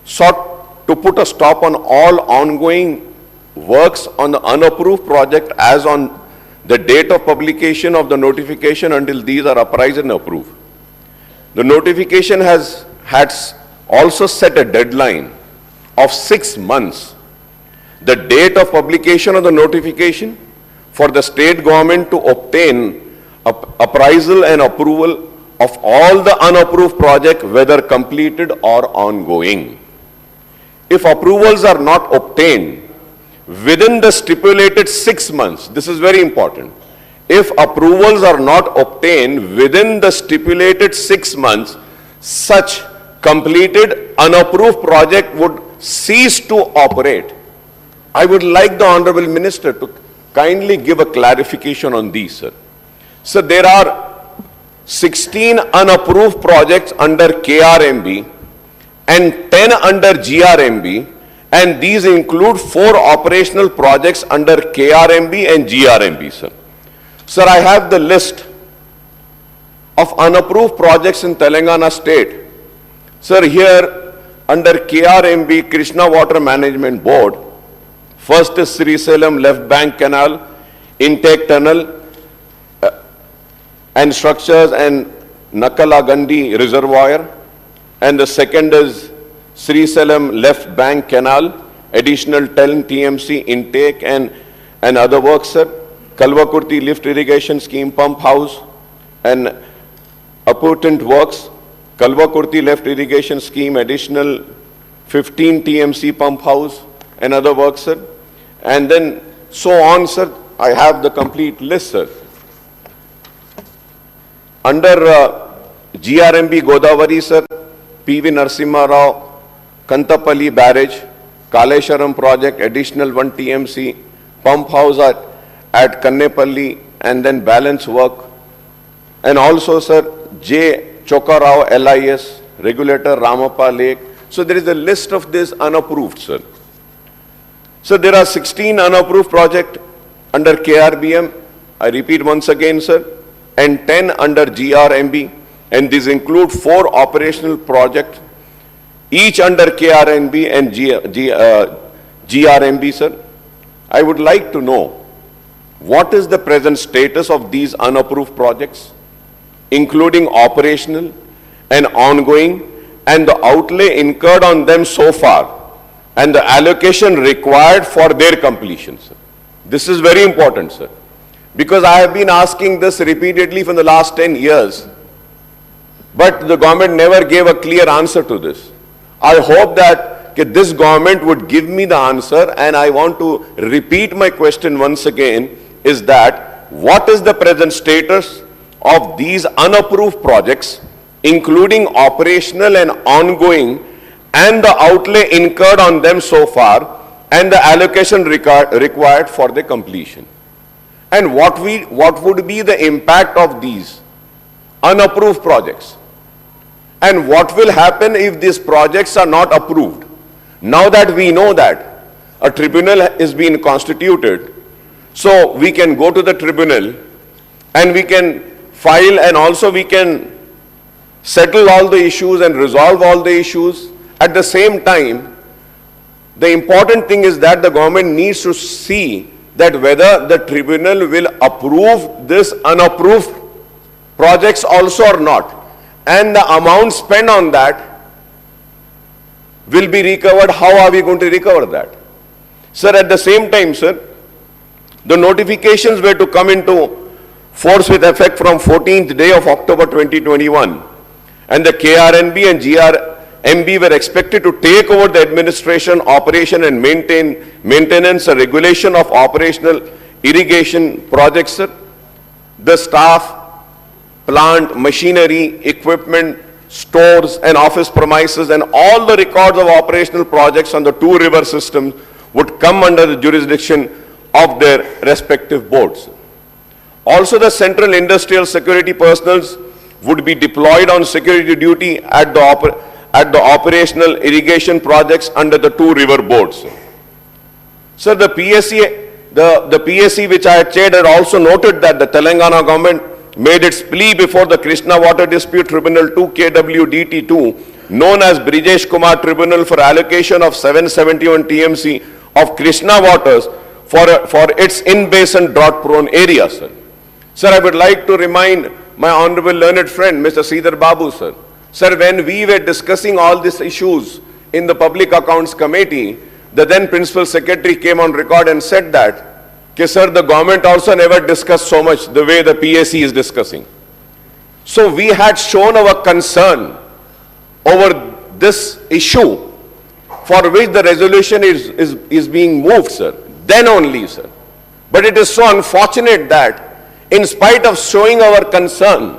sought to put a stop on all ongoing works on the unapproved project as on the date of publication of the notification until these are appraised and approved. The notification had also set a deadline of 6 months, the date of publication of the notification, for the state government to obtain appraisal and approval of all the unapproved project, whether completed or ongoing. If approvals are not obtained within the stipulated 6 months, this is very important. If approvals are not obtained within the stipulated 6 months, such completed unapproved project would cease to operate. I would like the Honorable Minister to kindly give a clarification on these, sir. So there are 16 unapproved projects under KRMB and 10 under GRMB, And these include 4 operational projects under KRMB and GRMB, sir. Sir, I have the list of unapproved projects in Telangana state. Sir, here under KRMB, Krishna Water Management Board, first is Srisalem Left Bank Canal, intake tunnel and structures and Nakalagandi Reservoir, and the second is Srisalem Left Bank Canal, additional 10 TMC intake and other works, sir. Kalvakurti Lift Irrigation Scheme Pump House and appurtenant works. Kalvakurti Left Irrigation Scheme, additional 15 TMC Pump House and other works, sir. And then so on, sir. I have the complete list, sir. Under GRMB Godavari, sir, PV Narasimha Rao, Kantapalli Barrage, Kalesharam project, additional 1 TMC, pump house at Kannepalli, and then balance work. And also, sir, J. Chokarao LIS, regulator Ramappa Lake. So there is a list of this unapproved, sir. So there are 16 unapproved projects under KRBM, I repeat once again, sir, and 10 under GRMB, and these include 4 operational projects, each under KRNB and GRMB, sir. I would like to know what is the present status of these unapproved projects, including operational and ongoing, and the outlay incurred on them so far, and the allocation required for their completion, sir. This is very important, sir, because I have been asking this repeatedly for the last 10 years, but the government never gave a clear answer to this. I hope that this government would give me the answer, and I want to repeat my question once again, is that what is the present status of these unapproved projects, including operational and ongoing, and the outlay incurred on them so far, and the allocation required for the completion? And what would be the impact of these unapproved projects? And what will happen if these projects are not approved? Now that we know that a tribunal is being constituted, so we can go to the tribunal and we can file, and also we can settle all the issues and resolve all the issues. At the same time, the important thing is that the government needs to see that whether the tribunal will approve this unapproved projects also or not, and the amount spent on that will be recovered. How are we going to recover that? Sir, at the same time, sir, the notifications were to come into force with effect from 14th day of October 2021, and the KRNB and GRMB were expected to take over the administration, operation and maintenance and regulation of operational irrigation projects, sir. The staff, plant, machinery, equipment, stores and office premises and all the records of operational projects on the 2 river systems would come under the jurisdiction of their respective boards. Also, the central industrial security personnel would be deployed on security duty at the operational irrigation projects under the 2 river boards. Sir, the PSC which I had chaired had also noted that the Telangana government made its plea before the Krishna Water Dispute Tribunal 2 KWDT2, known as Brijesh Kumar Tribunal, for allocation of 771 TMC of Krishna waters for its in-basin drought-prone areas, sir. Sir, I would like to remind my honorable learned friend, Mr. Sridhar Babu, sir. Sir, when we were discussing all these issues in the Public Accounts Committee, the then Principal Secretary came on record and said that, sir, the government also never discussed so much the way the PSC is discussing. So we had shown our concern over this issue, for which the resolution is being moved, sir. Then only, sir. But it is so unfortunate that in spite of showing our concern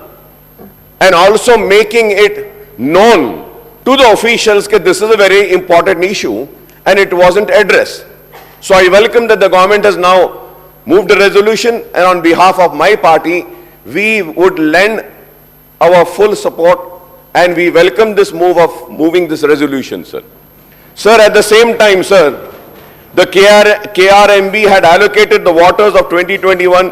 and also making it known to the officials that this is a very important issue, and it wasn't addressed. So I welcome that the government has now moved a resolution, and on behalf of my party, we would lend our full support, and we welcome this move of moving this resolution, sir. Sir, at the same time, sir, the KRMB had allocated the waters of 2021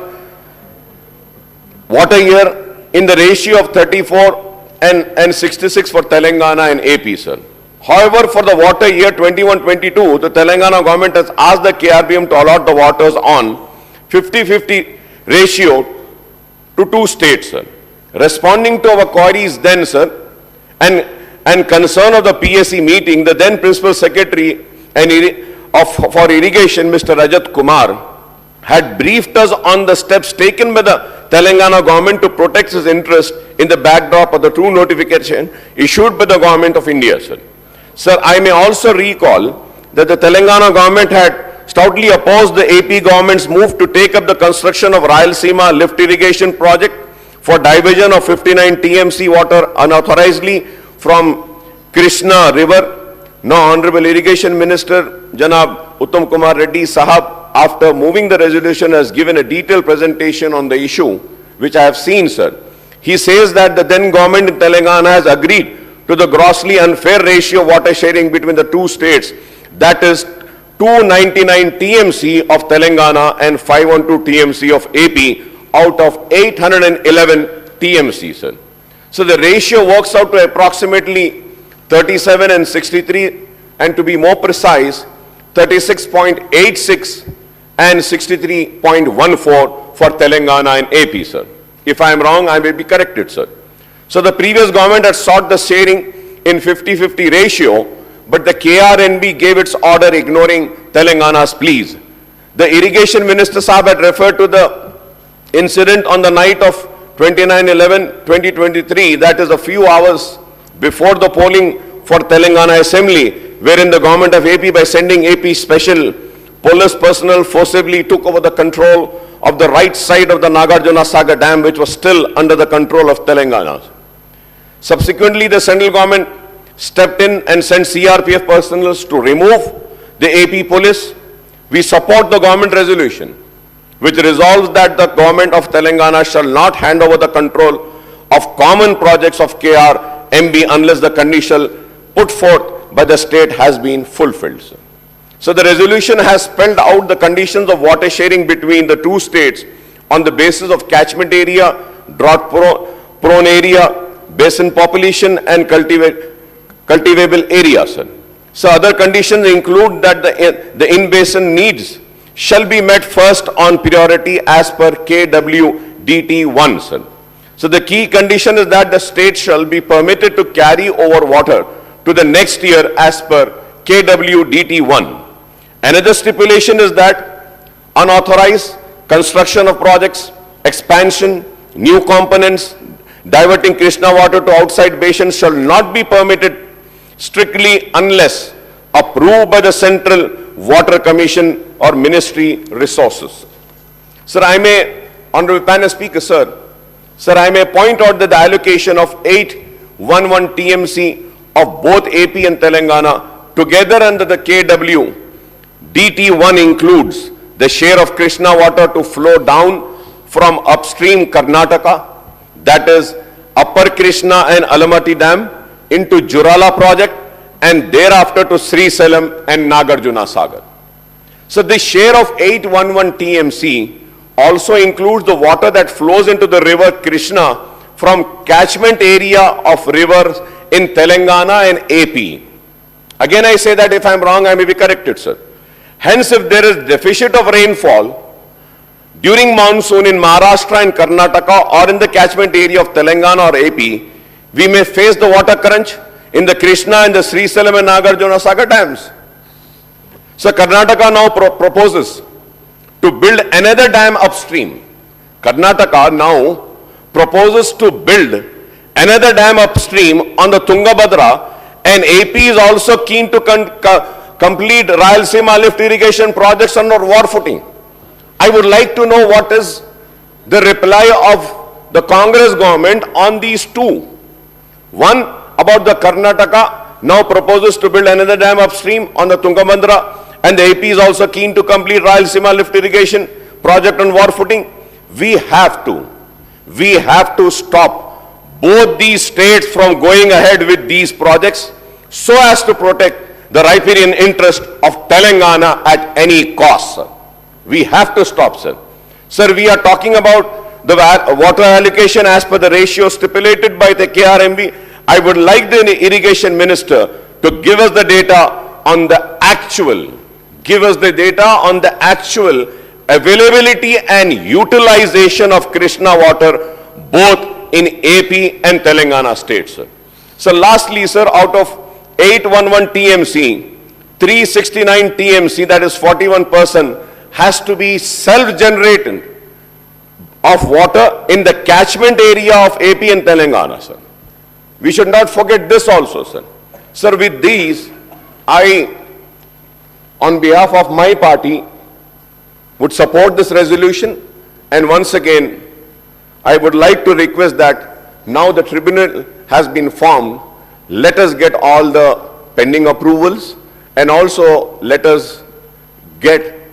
water year in the ratio of 34 and 66 for Telangana and AP, sir. However, for the water year 21-22, the Telangana government has asked the KRBM to allot the waters on 50-50 ratio to two states, sir. Responding to our queries then, sir, and concern of the PSC meeting, the then Principal Secretary for Irrigation, Mr. Rajat Kumar, had briefed us on the steps taken by the Telangana government to protect his interest in the backdrop of the true notification issued by the Government of India, sir. Sir, I may also recall that the Telangana government had stoutly opposed the AP government's move to take up the construction of Rayalaseema lift irrigation project for diversion of 59 TMC water unauthorizedly from Krishna River. Now, Honorable Irrigation Minister Janab Uttam Kumar Reddy Sahab, after moving the resolution, has given a detailed presentation on the issue, which I have seen, sir. He says that the then government in Telangana has agreed to the grossly unfair ratio of water sharing between the two states, that is 299 TMC of Telangana and 512 TMC of AP out of 811 TMC, sir. So the ratio works out to approximately 37 and 63, and to be more precise, 36.86 and 63.14 for Telangana and AP, sir. If I am wrong, I may be corrected, sir. So the previous government had sought the sharing in 50-50 ratio, but the KRNB gave its order ignoring Telangana's pleas. The Irrigation Minister Sahab had referred to the incident on the night of 29/11/2023, that is a few hours before the polling for Telangana Assembly, wherein the government of AP, by sending AP special police personnel, forcibly took over the control of the right side of the Nagarjuna Sagar Dam, which was still under the control of Telangana. Subsequently, the central government stepped in and sent CRPF personnel to remove the AP police. We support the government resolution, which resolves that the government of Telangana shall not hand over the control of common projects of KRMB unless the condition put forth by the state has been fulfilled, sir. So the resolution has spelled out the conditions of water sharing between the two states on the basis of catchment area, drought-prone area, basin population, and cultivable area, sir. So other conditions include that the in-basin needs shall be met first on priority as per KWDT1, sir. So the key condition is that the state shall be permitted to carry over water to the next year as per KWDT1. Another stipulation is that unauthorized construction of projects, expansion, new components, diverting Krishna water to outside basins shall not be permitted strictly unless approved by the Central Water Commission or Ministry resources. Sir, I may, Honorable Panel Speaker, sir, I may point out that the allocation of 811 TMC of both AP and Telangana together under the KW DT1 includes the share of Krishna water to flow down from upstream Karnataka, that is Upper Krishna and Alamati Dam, into Jurala project, and thereafter to Srisalam and Nagarjuna Sagar. So the share of 811 TMC also includes the water that flows into the river Krishna from catchment area of rivers in Telangana and AP. Again, I say that if I am wrong, I may be corrected, sir. Hence, if there is deficit of rainfall during monsoon in Maharashtra and Karnataka or in the catchment area of Telangana or AP, we may face the water crunch in the Krishna and the Srisalam and Nagarjuna Sagar dams. So Karnataka now proposes to build another dam upstream. Karnataka now proposes to build another dam upstream on the Tungabhadra, and AP is also keen to complete Rayalaseema lift irrigation projects on war footing. I would like to know what is the reply of the Congress government on these two. One, about the Karnataka now proposes to build another dam upstream on the Tungabhadra, and the AP is also keen to complete Rayalaseema lift irrigation project on war footing. We have to stop both these states from going ahead with these projects so as to protect the riparian interest of Telangana at any cost, sir. We have to stop, sir. Sir, we are talking about the water allocation as per the ratio stipulated by the KRMB. I would like the irrigation minister to give us the data on the actual, availability and utilization of Krishna water both in AP and Telangana states, sir. So lastly, sir, out of 811 TMC, 369 TMC, that is 41%, has to be self-generated of water in the catchment area of AP and Telangana, sir. We should not forget this also, sir. Sir, with these, I, on behalf of my party, would support this resolution, and once again, I would like to request that now the tribunal has been formed, let us get all the pending approvals and also let us get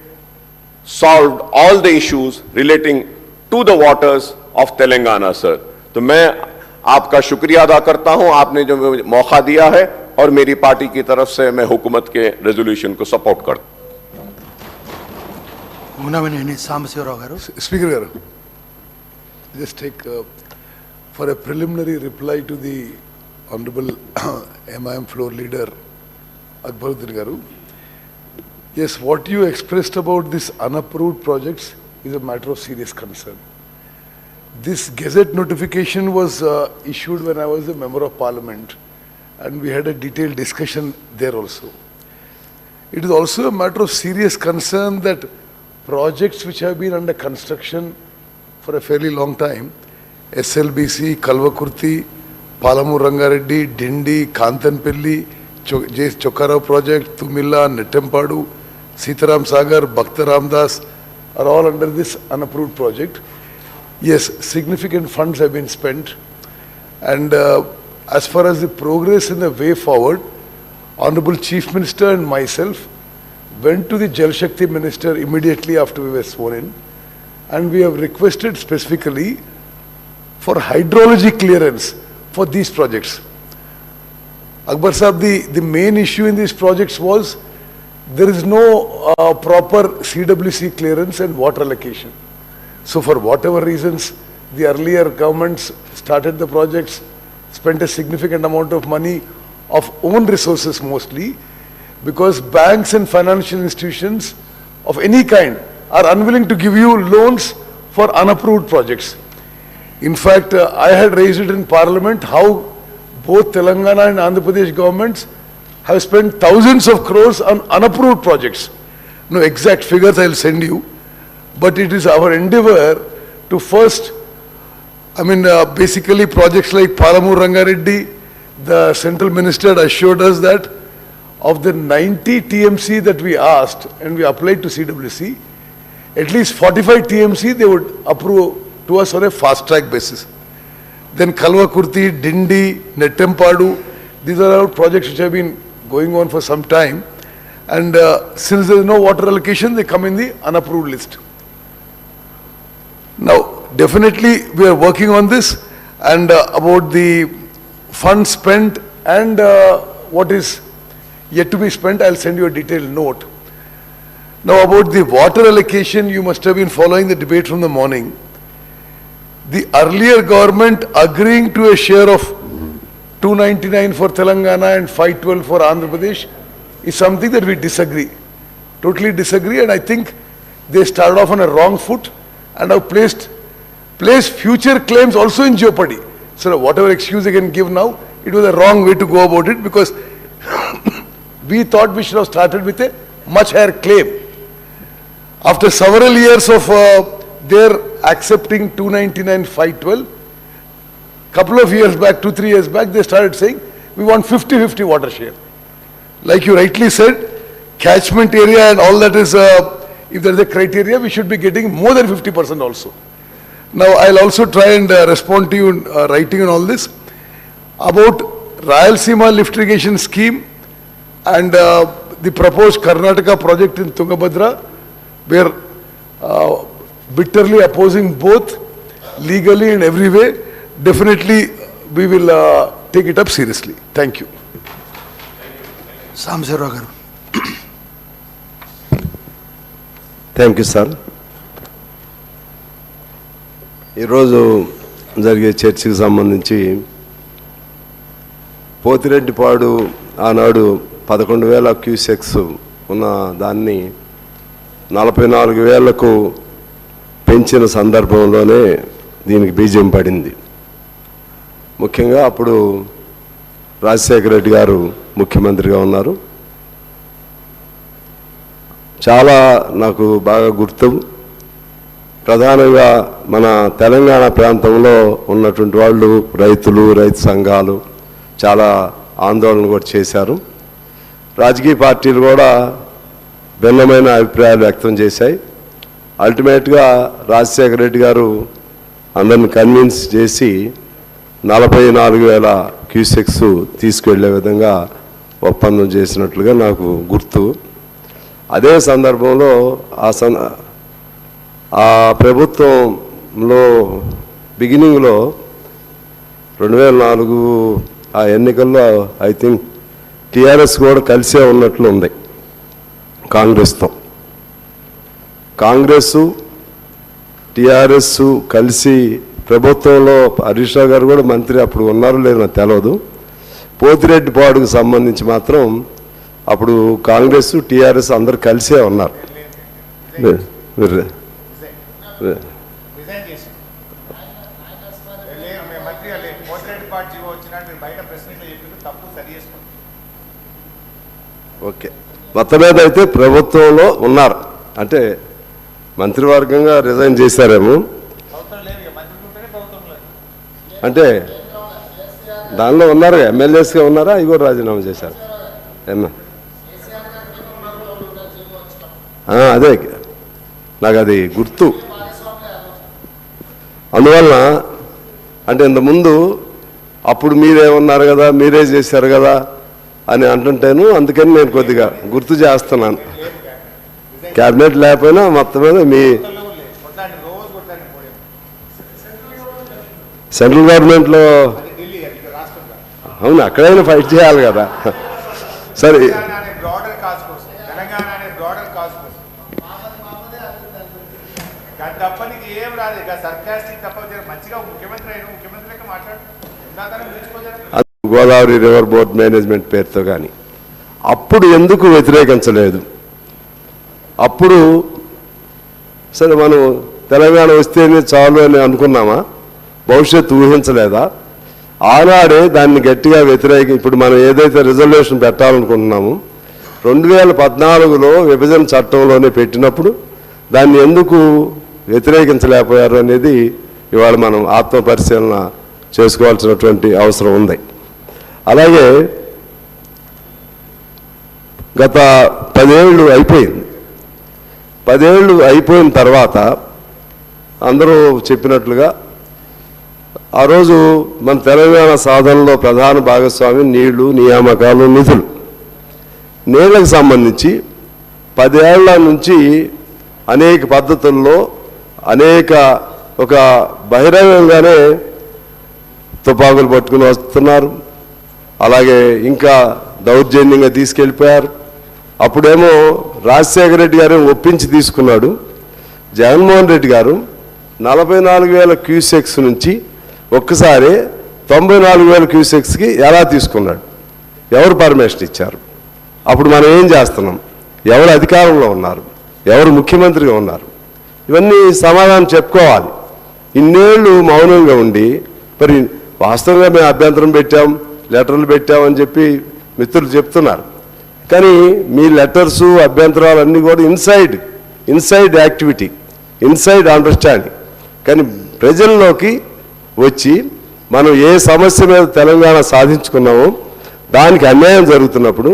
solved all the issues relating to the waters of Telangana, sir. तो मैं आपका शुक्रिया अदा करता हूं, आपने जो मौका दिया है और मेरी पार्टी की तरफ से मैं हुकूमत के रेजोल्यूशन को सपोर्ट करता हूं. Speaker garu, just take for a preliminary reply to the Honorable MIM floor leader Akbaruddin garu. Yes, what you expressed about these unapproved projects is a matter of serious concern. This Gazette notification was issued when I was a member of Parliament, and we had a detailed discussion there also. It is also a matter of serious concern that projects which have been under construction for a fairly long time, SLBC, Kalvakurti, Palamur Rangareddy, Dindi, Kantanpilli, Chokkarao project, Tumilla, Nettempadu, Sitaram Sagar, Bhakta Ramdas are all under this unapproved project. Yes, significant funds have been spent, and as far as the progress in the way forward, Honorable Chief Minister and myself went to the Jal Shakti Minister immediately after we were sworn in, and we have requested specifically for hydrology clearance for these projects. Akbar Sahab, the main issue in these projects was there is no proper CWC clearance and water allocation. So for whatever reasons, the earlier governments started the projects, spent a significant amount of money of own resources mostly, because banks and financial institutions of any kind are unwilling to give you loans for unapproved projects. In fact, I had raised it in Parliament how both Telangana and Andhra Pradesh governments have spent thousands of crores on unapproved projects. No exact figures I will send you, but it is our endeavor to first, basically projects like Palamur Rangareddy, the central minister had assured us that of the 90 TMC that we asked and we applied to CWC, at least 45 TMC they would approve to us on a fast track basis. Then Kalvakurti, Dindi, Nettempadu, these are all projects which have been going on for some time, and since there is no water allocation, they come in the unapproved list. Now, definitely we are working on this, and about the funds spent and what is yet to be spent, I will send you a detailed note. Now, about the water allocation, you must have been following the debate from the morning. The earlier government agreeing to a share of 299 for Telangana and 512 for Andhra Pradesh is something that we disagree, totally disagree, and I think they started off on a wrong foot and have placed future claims also in jeopardy. So whatever excuse they can give now, it was a wrong way to go about it, because we thought we should have started with a much higher claim. After several years of their accepting 299, 512, couple of years back, 2-3 years back, they started saying, we want 50-50 water share. Like you rightly said, catchment area and all that is, if there is a criteria, we should be getting more than 50% also. Now, I'll also try and respond to you in writing and all this. About Rayalaseema lift irrigation scheme and the proposed Karnataka project in Tungabhadra, we are bitterly opposing both, legally and every way. Definitely, we will take it up seriously. Thank you. Sambasivarao గారు. Thank you sir. ఈరోజు జరిగే చర్చకు సంబంధించి పోతిరెడ్డిపాడు ఆనాడు 11,000 cusecs ఉన్న దాన్ని 44,000కు పెంచిన సందర్భంలోనే దీనికి బీజం పడింది. ముఖ్యంగా అప్పుడు రాజశేఖర రెడ్డి గారు ముఖ్యమంత్రిగా ఉన్నారు. చాలా నాకు బాగా గుర్తు, ప్రధానంగా మన తెలంగాణ ప్రాంతంలో ఉన్నటువంటి వాళ్ళు రైతులు, రైతు సంఘాలు చాలా ఆందోళన కూడా చేశారు. రాజకీయ పార్టీలు కూడా భిన్నమైన అభిప్రాయాలు వ్యక్తం చేశాయి. అల్టిమేట్గా రాజశేఖర రెడ్డి గారు అందరిని కన్విన్స్ చేసి 44,000 క్యూసెక్స్ తీసుకెళ్లే విధంగా ఒప్పందం చేసినట్లుగా నాకు గుర్తు. అదే సందర్భంలో ఆ ప్రభుత్వంలో బిగినింగ్లో 2004 ఆ ఎన్నికల్లో ఐ థింక్ టీఆర్ఎస్ కూడా కలిసే ఉన్నట్లు ఉంది కాంగ్రెస్తో. కాంగ్రెస్ టీఆర్ఎస్ కలిసి ప్రభుత్వంలో హరీష్ రావు గారు కూడా మంత్రి అప్పుడు ఉన్నారో లేదో నాకు తెలియదు. పోతిరెడ్డిపాడుకు సంబంధించి మాత్రం అప్పుడు కాంగ్రెస్ టీఆర్ఎస్ అందరు కలిసే ఉన్నారు. ఓకే, మొత్తం మీద అయితే ప్రభుత్వంలో ఉన్నారు, అంటే మంత్రివర్గంగా రిజైన్ చేశారేమో, అంటే దానిలో ఉన్నారు, ఎమ్మెల్యేస్గా ఉన్నారా, అవి కూడా రాజీనామా చేశారు. అదే నాకు అది గుర్తు. అందువలన అంటే ఇంతకుముందు అప్పుడు మీరే ఉన్నారు కదా, మీరే చేశారు కదా అని అంటుంటాను. అందుకని నేను కొద్దిగా గుర్తు చేస్తున్నాను. క్యాబినెట్ లేకపోయినా మొత్తం మీద మీ సెంట్రల్ గవర్నమెంట్లో అవును అక్కడైనా ఫైట్ చేయాలి కదా. సరే, గోదావరి రివర్ బోర్డ్ మేనేజ్మెంట్ పేరుతో కానీ అప్పుడు ఎందుకు వ్యతిరేకించలేదు? అప్పుడు సరే మనం తెలంగాణ వస్తేనే చాలు అని అనుకున్నామా? భవిష్యత్తు ఊహించలేదా? ఆనాడే దాన్ని గట్టిగా ఇప్పుడు మనం ఏదైతే రిజర్వేషన్ పెట్టాలనుకుంటున్నామో 2014లో విభజన చట్టంలోనే పెట్టినప్పుడు దాన్ని ఎందుకు వ్యతిరేకించలేకపోయారు అనేది ఇవాళ మనం ఆత్మపరిశీలన చేసుకోవాల్సినటువంటి అవసరం ఉంది. అలాగే గత 10 ఏళ్ళు అయిపోయింది. 10 ఏళ్ళు అయిపోయిన తర్వాత అందరూ చెప్పినట్లుగా ఆ రోజు మన తెలంగాణ సాధనలో ప్రధాన భాగస్వామి నీళ్లు, నియామకాలు, నిధులు. నీళ్లకు సంబంధించి 10 ఏళ్ల నుంచి అనేక పద్ధతుల్లో ఒక బహిరంగంగానే తుపాకులు పట్టుకుని వస్తున్నారు. అలాగే ఇంకా దౌర్జన్యంగా తీసుకెళ్ళిపోయారు. అప్పుడేమో రాజశేఖర రెడ్డి గారు ఒప్పించి తీసుకున్నాడు. జగన్మోహన్ రెడ్డి గారు 44,000 క్యూసెక్స్ నుంచి ఒక్కసారి 94,000 క్యూసెక్స్కి ఎలా తీసుకున్నాడు? ఎవరు పర్మిషన్ ఇచ్చారు? అప్పుడు మనం ఏం చేస్తున్నాం? ఎవరు అధికారంలో ఉన్నారు? ఎవరు ముఖ్యమంత్రిగా ఉన్నారు? ఇవన్నీ సమాధానం చెప్పుకోవాలి. ఇన్నేళ్ళు మౌనంగా ఉండి మరి వాస్తవంగా మేము అభ్యంతరం పెట్టాం, లెటర్లు పెట్టామని చెప్పి మిత్రులు చెప్తున్నారు. కానీ మీ లెటర్సు, అభ్యంతరాలు అన్నీ కూడా ఇన్సైడ్ యాక్టివిటీ, ఇన్సైడ్ అండర్స్టాండింగ్. కానీ ప్రజల్లోకి వచ్చి మనం ఏ సమస్య మీద తెలంగాణ సాధించుకున్నామో దానికి అన్యాయం జరుగుతున్నప్పుడు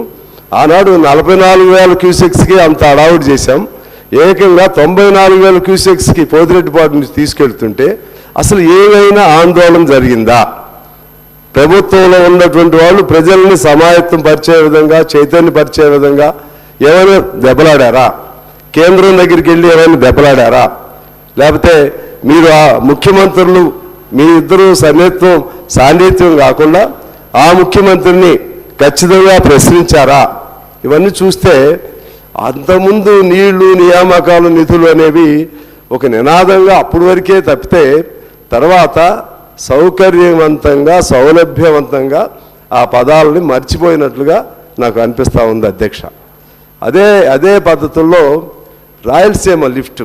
ఆనాడు 44,000 క్యూసెక్స్కి అంత అడావుడు చేశాం. ఏకంగా 94,000 క్యూసెక్స్కి పోతిరెడ్డిపాడు నుంచి తీసుకెళ్తుంటే అసలు ఏమైనా ఆందోళన జరిగిందా? ప్రభుత్వంలో ఉన్నటువంటి వాళ్ళు ప్రజల్ని సమాయత్తం పరిచే విధంగా, చైతన్యపరిచే విధంగా ఏమైనా దెబ్బలాడారా? కేంద్రం దగ్గరికి వెళ్ళి ఏమైనా దెబ్బలాడారా? లేకపోతే మీరు ఆ ముఖ్యమంత్రులు మీ ఇద్దరు సాన్నిధ్యం కాకుండా ఆ ముఖ్యమంత్రిని ఖచ్చితంగా ప్రశ్నించారా? ఇవన్నీ చూస్తే అంతకుముందు నీళ్లు నియామకాలు నిధులు అనేవి ఒక నినాదంగా అప్పటి వరకే తప్పితే తర్వాత సౌకర్యవంతంగా సౌలభ్యవంతంగా ఆ పదాలని మర్చిపోయినట్లుగా నాకు అనిపిస్తూ ఉంది అధ్యక్ష. అదే పద్ధతుల్లో రాయలసీమ లిఫ్ట్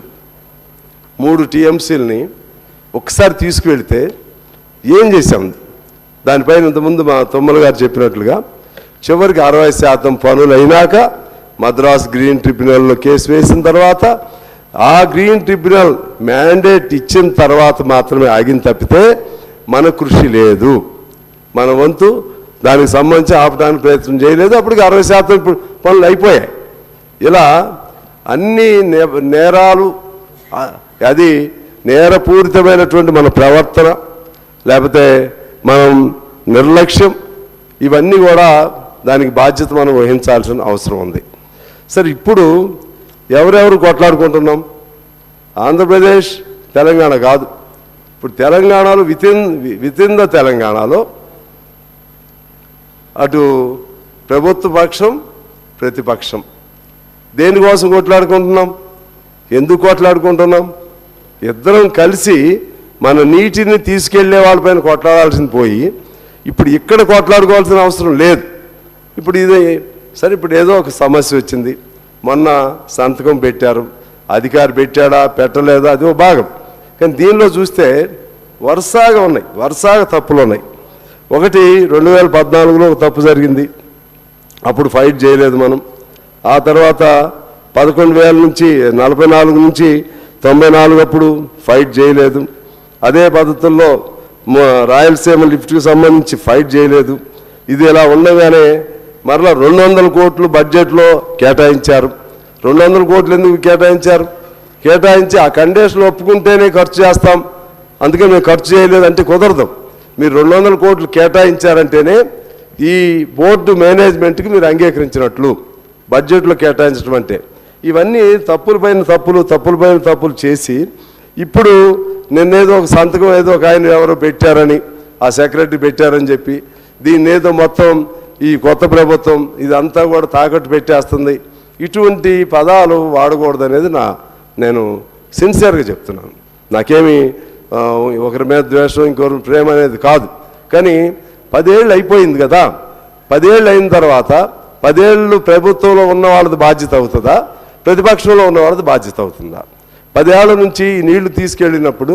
3 టీఎంసీలని ఒకసారి తీసుకువెళితే ఏం చేశాం దానిపైన ఇంతకుముందు మా తొమ్మల గారు చెప్పినట్లుగా చివరికి 60% పనులు అయినాక మద్రాస్ గ్రీన్ ట్రిబ్యునల్లో కేసు వేసిన తర్వాత ఆ గ్రీన్ ట్రిబ్యునల్ మ్యాండేట్ ఇచ్చిన తర్వాత మాత్రమే ఆగిన తప్పితే మన కృషి లేదు. మన వంతు దానికి సంబంధించి ఆపడానికి ప్రయత్నం చేయలేదు. అప్పటికి 60% పనులు అయిపోయాయి. ఇలా అన్ని నేరాలు, అది నేరపూరితమైనటువంటి మన ప్రవర్తన లేకపోతే మనం నిర్లక్ష్యం, ఇవన్నీ కూడా దానికి బాధ్యత మనం వహించాల్సిన అవసరం ఉంది. సరే, ఇప్పుడు ఎవరెవరు కొట్లాడుకుంటున్నాం? ఆంధ్రప్రదేశ్ తెలంగాణ కాదు. ఇప్పుడు తెలంగాణలో వితిన్ ద తెలంగాణలో అటు ప్రభుత్వ పక్షం ప్రతిపక్షం దేనికోసం కొట్లాడుకుంటున్నాం? ఎందుకు కొట్లాడుకుంటున్నాం? ఇద్దరం కలిసి మన నీటిని తీసుకెళ్లే వాళ్ళపైన కొట్లాడాల్సింది పోయి ఇప్పుడు ఇక్కడ కొట్లాడుకోవాల్సిన అవసరం లేదు. ఇప్పుడు ఇప్పుడు ఏదో ఒక సమస్య వచ్చింది, మొన్న సంతకం పెట్టారు, అధికారి పెట్టాడా పెట్టలేదా అది ఒక భాగం. కానీ దీనిలో చూస్తే వరుసగా తప్పులు ఉన్నాయి. ఒకటి 2014లో ఒక తప్పు జరిగింది, అప్పుడు ఫైట్ చేయలేదు మనం. ఆ తర్వాత 11,000 నుంచి 44 నుంచి 94 అప్పుడు ఫైట్ చేయలేదు. అదే పద్ధతుల్లో రాయలసీమ లిఫ్ట్కి సంబంధించి ఫైట్ చేయలేదు. ఇది ఇలా ఉండగానే మరలా 200 కోట్లు బడ్జెట్లో కేటాయించారు. 200 కోట్లు ఎందుకు కేటాయించారు? కేటాయించి ఆ కండిషన్లు ఒప్పుకుంటేనే ఖర్చు చేస్తాం, అందుకే మేము ఖర్చు చేయలేదంటే కుదరదు. మీరు 200 కోట్లు కేటాయించారంటేనే ఈ బోర్డు మేనేజ్మెంట్కి మీరు అంగీకరించినట్లు బడ్జెట్లో కేటాయించడం అంటే. ఇవన్నీ తప్పులపైన తప్పులు చేసి ఇప్పుడు నిన్నేదో ఒక సంతకం ఏదో ఒక ఆయన ఎవరో పెట్టారని, ఆ సెక్రటరీ పెట్టారని చెప్పి దీన్ని ఏదో మొత్తం ఈ కొత్త ప్రభుత్వం ఇదంతా కూడా తాకట్టు పెట్టేస్తుంది. ఇటువంటి పదాలు వాడకూడదు అనేది నేను సిన్సియర్గా చెప్తున్నాను. నాకేమి ఒకరి మీద ద్వేషం ఇంకొకరి ప్రేమ అనేది కాదు. కానీ 10 ఏళ్ళు అయిపోయింది కదా, 10 ఏళ్ళు అయిన తర్వాత 10 ఏళ్ళు ప్రభుత్వంలో ఉన్న వాళ్ళది బాధ్యత అవుతుందా, ప్రతిపక్షంలో ఉన్న వాళ్ళది బాధ్యత అవుతుందా? 10 ఏళ్ల నుంచి నీళ్లు తీసుకెళ్ళినప్పుడు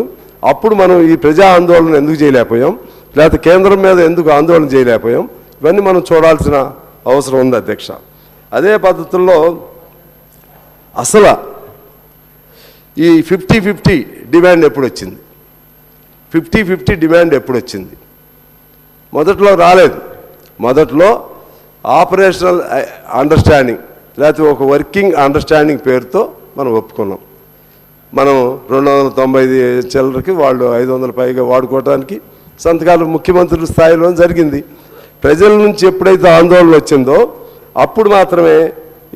అప్పుడు మనం ఈ ప్రజా ఆందోళన ఎందుకు చేయలేకపోయాం, లేకపోతే కేంద్రం మీద ఎందుకు ఆందోళన చేయలేకపోయాం, ఇవన్నీ మనం చూడాల్సిన అవసరం ఉంది అధ్యక్ష. అదే పద్ధతుల్లో అసలు ఈ 50-50 డిమాండ్ ఎప్పుడు వచ్చింది? 50-50 డిమాండ్ ఎప్పుడు వచ్చింది? మొదట్లో రాలేదు. మొదట్లో ఆపరేషనల్ అండర్స్టాండింగ్ లేకపోతే ఒక వర్కింగ్ అండర్స్టాండింగ్ పేరుతో మనం ఒప్పుకున్నాం. మనం 290 చిల్లరకి వాళ్ళు 500 పైగా వాడుకోవడానికి సంతకాలు ముఖ్యమంత్రుల స్థాయిలో జరిగింది. ప్రజల నుంచి ఎప్పుడైతే ఆందోళన వచ్చిందో అప్పుడు మాత్రమే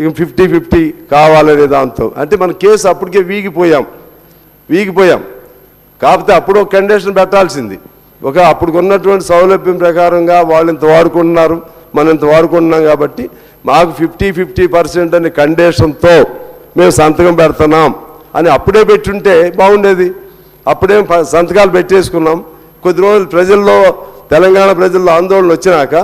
ఇక 50-50 కావాలనే దాంతో, అంటే మన కేసు అప్పటికే వీగిపోయాం. కాకపోతే అప్పుడు ఒక కండిషన్ పెట్టాల్సింది. అప్పుడు ఉన్నటువంటి సౌలభ్యం ప్రకారంగా వాళ్ళు ఇంత వాడుకుంటున్నారు, మనం ఇంత వాడుకుంటున్నాం కాబట్టి మాకు 50-50% అనే కండిషన్తో మేము సంతకం పెడుతున్నాం అని అప్పుడే పెట్టుంటే బాగుండేది. అప్పుడేం సంతకాలు పెట్టేసుకున్నాం. కొద్ది రోజులు తెలంగాణ ప్రజల్లో ఆందోళన వచ్చినాక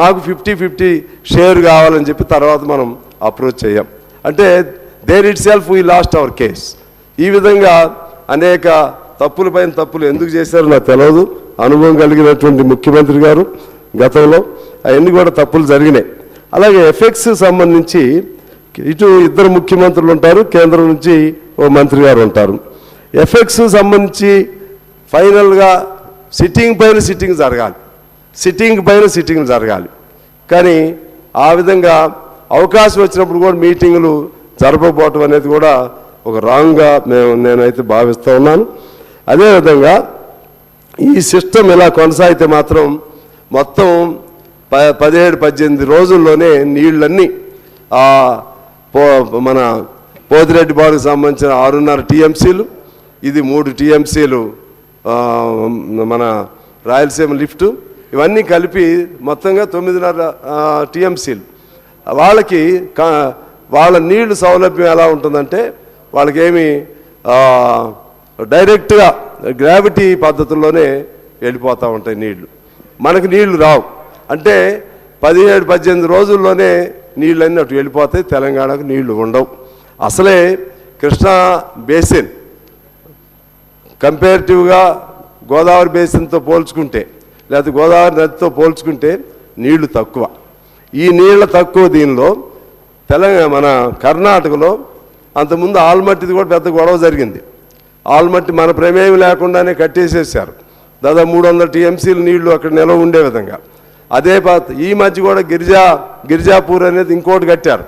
మాకు 50-50 షేర్ కావాలని చెప్పి తర్వాత మనం అప్రోచ్ చేయం. అంటే there itself we lost our case. ఈ విధంగా అనేక తప్పులపైన తప్పులు ఎందుకు చేశారో నాకు తెలియదు. అనుభవం కలిగినటువంటి ముఖ్యమంత్రి గారు గతంలో అవన్నీ కూడా తప్పులు జరిగినాయి. అలాగే ఎఫెక్ట్స్ సంబంధించి ఇటు 2 ముఖ్యమంత్రులు ఉంటారు, కేంద్రం నుంచి ఓ మంత్రి గారు ఉంటారు. ఎఫెక్ట్స్ సంబంధించి ఫైనల్గా సిట్టింగ్ పైన సిట్టింగ్ జరగాలి. కానీ ఆ విధంగా అవకాశం వచ్చినప్పుడు కూడా మీటింగులు జరపకపోవటం అనేది కూడా ఒక రాంగ్గా నేనైతే భావిస్తూ ఉన్నాను. అదేవిధంగా ఈ సిస్టమ్ ఇలా కొనసాగితే మాత్రం మొత్తం 17-18 రోజుల్లోనే నీళ్ళన్నీ మన పోతిరెడ్డి బాడుకు సంబంధించిన 6.5 టీఎంసీలు, ఇది 3 టీఎంసీలు మన రాయలసీమ లిఫ్టు, ఇవన్నీ కలిపి మొత్తంగా 9.5 టీఎంసీలు. వాళ్ళకి వాళ్ళ నీళ్లు సౌలభ్యం ఎలా ఉంటుందంటే వాళ్ళకేమి డైరెక్ట్గా గ్రావిటీ పద్ధతుల్లోనే వెళ్ళిపోతూ ఉంటాయి నీళ్లు. మనకి నీళ్లు రావు. అంటే 17-18 రోజుల్లోనే నీళ్ళన్నీ అటు వెళ్ళిపోతాయి. తెలంగాణకు నీళ్లు ఉండవు. అసలే కృష్ణా బేసిన్ కంపేరిటివ్గా గోదావరి బేసిన్తో పోల్చుకుంటే లేకపోతే గోదావరి నదితో పోల్చుకుంటే నీళ్లు తక్కువ. ఈ నీళ్ళ తక్కువ దీనిలో మన కర్ణాటకలో అంతకుముందు ఆల్మట్టిది కూడా పెద్ద గొడవ జరిగింది. ఆల్మట్టి మన ప్రమేయం లేకుండానే కట్టేసేసారు. దాదాపు 300 టీఎంసీలు నీళ్లు అక్కడ నిల్వ ఉండే విధంగా. అదే ఈ మధ్య కూడా గిరిజాపూర్ అనేది ఇంకోటి కట్టారు.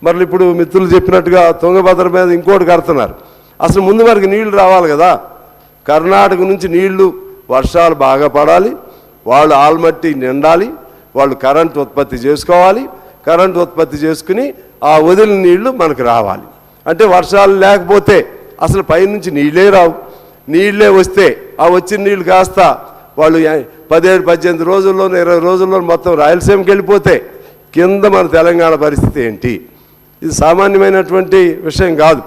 మరి ఇప్పుడు మిత్రులు చెప్పినట్టుగా తుంగభద్ర మీద ఇంకోటి కడుతున్నారు. అసలు ముందు మనకి నీళ్లు రావాలి కదా. కర్ణాటక నుంచి నీళ్లు వర్షాలు బాగా పడాలి, వాళ్ళు ఆల్మట్టి నిండాలి, వాళ్ళు కరెంట్ ఉత్పత్తి చేసుకోవాలి, కరెంట్ ఉత్పత్తి చేసుకుని ఆ వదిలిన నీళ్లు మనకు రావాలి. అంటే వర్షాలు లేకపోతే అసలు పైనుంచి నీళ్ళే రావు. నీళ్ళే వస్తే ఆ వచ్చిన నీళ్ళు కాస్త వాళ్ళు 17-18 రోజుల్లోనూ 20 రోజుల్లో మొత్తం రాయలసీమకి వెళ్ళిపోతే కింద మన తెలంగాణ పరిస్థితి ఏంటి? ఇది సామాన్యమైనటువంటి విషయం కాదు.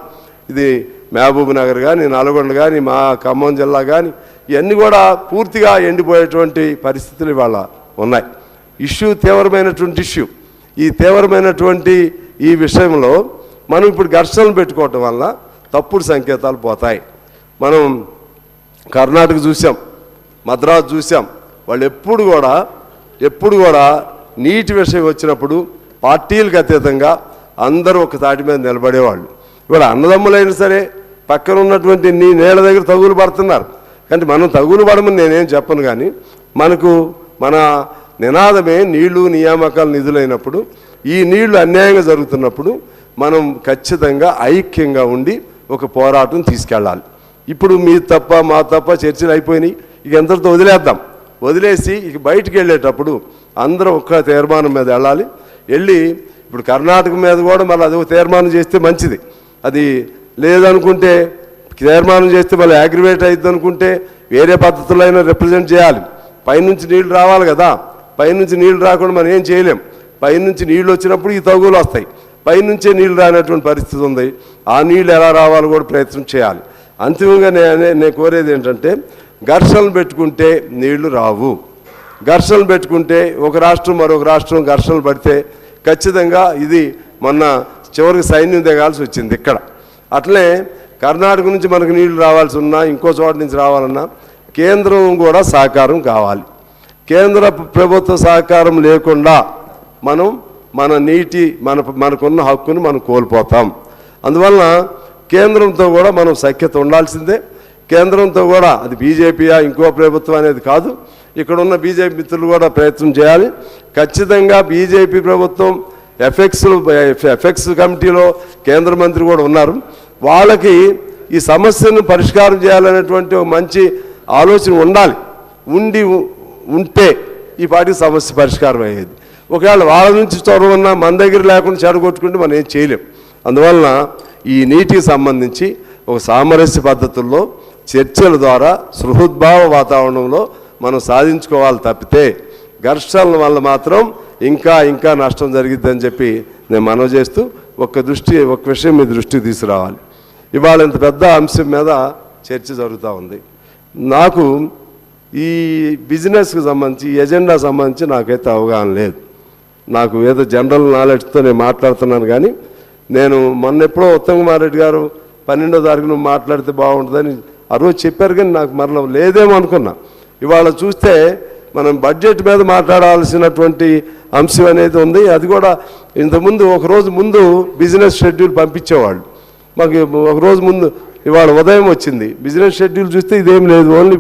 ఇది మహబూబ్ నగర్ కానీ, నల్గొండ కానీ, మా ఖమ్మం జిల్లా కానీ ఇవన్నీ కూడా పూర్తిగా ఎండిపోయేటువంటి పరిస్థితులు ఇవాళ ఉన్నాయి. తీవ్రమైనటువంటి ఇష్యూ. ఈ తీవ్రమైనటువంటి ఈ విషయంలో మనం ఇప్పుడు ఘర్షణలు పెట్టుకోవటం వల్ల తప్పుడు సంకేతాలు పోతాయి. మనం కర్ణాటక చూసాం, మద్రాసు చూసాం. వాళ్ళు ఎప్పుడు కూడా నీటి విషయం వచ్చినప్పుడు పార్టీలకు అతీతంగా అందరూ ఒక తాటి మీద నిలబడేవాళ్ళు. ఇవాళ అన్నదమ్ములైనా సరే పక్కన ఉన్నటువంటి నీళ్ళ దగ్గర తగులు పడుతున్నారు. కానీ మనం తగులు పడమని నేనేం చెప్పను. కానీ మన నినాదమే నీళ్లు నియామకాలు నిధులైనప్పుడు, ఈ నీళ్లు అన్యాయంగా జరుగుతున్నప్పుడు మనం ఖచ్చితంగా ఐక్యంగా ఉండి ఒక పోరాటం తీసుకెళ్ళాలి. ఇప్పుడు మీ తప్ప మా తప్ప చర్చలు అయిపోయినాయి. ఇక ఎంతటితో వదిలేసి ఇక బయటికి వెళ్ళేటప్పుడు అందరం ఒక్క తీర్మానం మీద వెళ్ళాలి. ఇప్పుడు కర్ణాటక మీద కూడా మళ్ళీ అది తీర్మానం చేస్తే మంచిది. అది లేదనుకుంటే తీర్మానం చేస్తే మళ్ళీ అగ్రివేట్ అవుతుంది అనుకుంటే వేరే పద్ధతుల్లో అయినా రిప్రజెంట్ చేయాలి. పైనుంచి నీళ్లు రావాలి కదా. పైనుంచి నీళ్లు రాకుండా మనం ఏం చేయలేం. పైనుంచి నీళ్లు వచ్చినప్పుడు ఈ తగులు వస్తాయి. పైనుంచే నీళ్లు రానటువంటి పరిస్థితి ఉంది. ఆ నీళ్లు ఎలా రావాలో కూడా ప్రయత్నం చేయాలి. అంతిమంగా నేను కోరేది ఏంటంటే ఘర్షణలు పెట్టుకుంటే నీళ్లు రావు. ఘర్షణలు పెట్టుకుంటే ఒక రాష్ట్రం మరొక రాష్ట్రం ఘర్షణలు పడితే ఖచ్చితంగా ఇది మొన్న చివరికి సైన్యం దిగాల్సి వచ్చింది ఇక్కడ. అట్లనే కర్ణాటక నుంచి మనకు నీళ్లు రావాల్సి ఉన్నా, ఇంకో చోట నుంచి రావాలన్నా కేంద్రం కూడా సహకారం కావాలి. కేంద్ర ప్రభుత్వ సహకారం లేకుండా మనం మనకున్న హక్కును మనం కోల్పోతాం. అందువలన కేంద్రంతో కూడా మనం సఖ్యత ఉండాల్సిందే. కేంద్రంతో కూడా అది బీజేపీయా ఇంకో ప్రభుత్వం అనేది కాదు. ఇక్కడ ఉన్న బీజేపీ మిత్రులు కూడా ప్రయత్నం చేయాలి. ఖచ్చితంగా బీజేపీ ప్రభుత్వం ఎఫెక్స్ కమిటీలో కేంద్ర మంత్రి కూడా ఉన్నారు. వాళ్ళకి ఈ సమస్యను పరిష్కారం చేయాలనేటువంటి ఒక మంచి ఆలోచన ఉంటే ఈ పార్టీ సమస్య పరిష్కారం అయ్యేది. ఒకవేళ వాళ్ళ నుంచి చొరవ ఉన్నా మన దగ్గర లేకుండా చెడగొట్టుకుంటే మనం ఏం చేయలేం. అందువలన ఈ నీటికి సంబంధించి ఒక సామరస్య పద్ధతుల్లో చర్చల ద్వారా సృహద్భావ వాతావరణంలో మనం సాధించుకోవాలి తప్పితే ఘర్షణల వల్ల మాత్రం ఇంకా నష్టం జరిగిద్దని చెప్పి నేను మనవి చేస్తూ ఒక విషయం మీ దృష్టికి తీసుకురావాలి. ఇవాళ ఇంత పెద్ద అంశం మీద చర్చ జరుగుతూ ఉంది. నాకు ఈ బిజినెస్కి సంబంధించి ఈ ఎజెండా సంబంధించి నాకైతే అవగాహన లేదు. నాకు ఏదో జనరల్ నాలెడ్జ్తో నేను మాట్లాడుతున్నాను. కానీ నేను మొన్నెప్పుడో ఉత్తమ్ కుమార్ రెడ్డి గారు 12వ తారీఖున మాట్లాడితే బాగుంటుందని ఆ రోజు చెప్పారు. కానీ నాకు మరలా లేదేమో అనుకున్నా. ఇవాళ చూస్తే మనం బడ్జెట్ మీద మాట్లాడాల్సినటువంటి అంశం అనేది ఉంది. అది కూడా ఇంతకుముందు ఒకరోజు ముందు బిజినెస్ షెడ్యూల్ పంపించేవాళ్ళు మాకు. ఒకరోజు ముందు ఇవాళ ఉదయం వచ్చింది బిజినెస్ షెడ్యూల్ చూస్తే ఇదేం లేదు. ఓన్లీ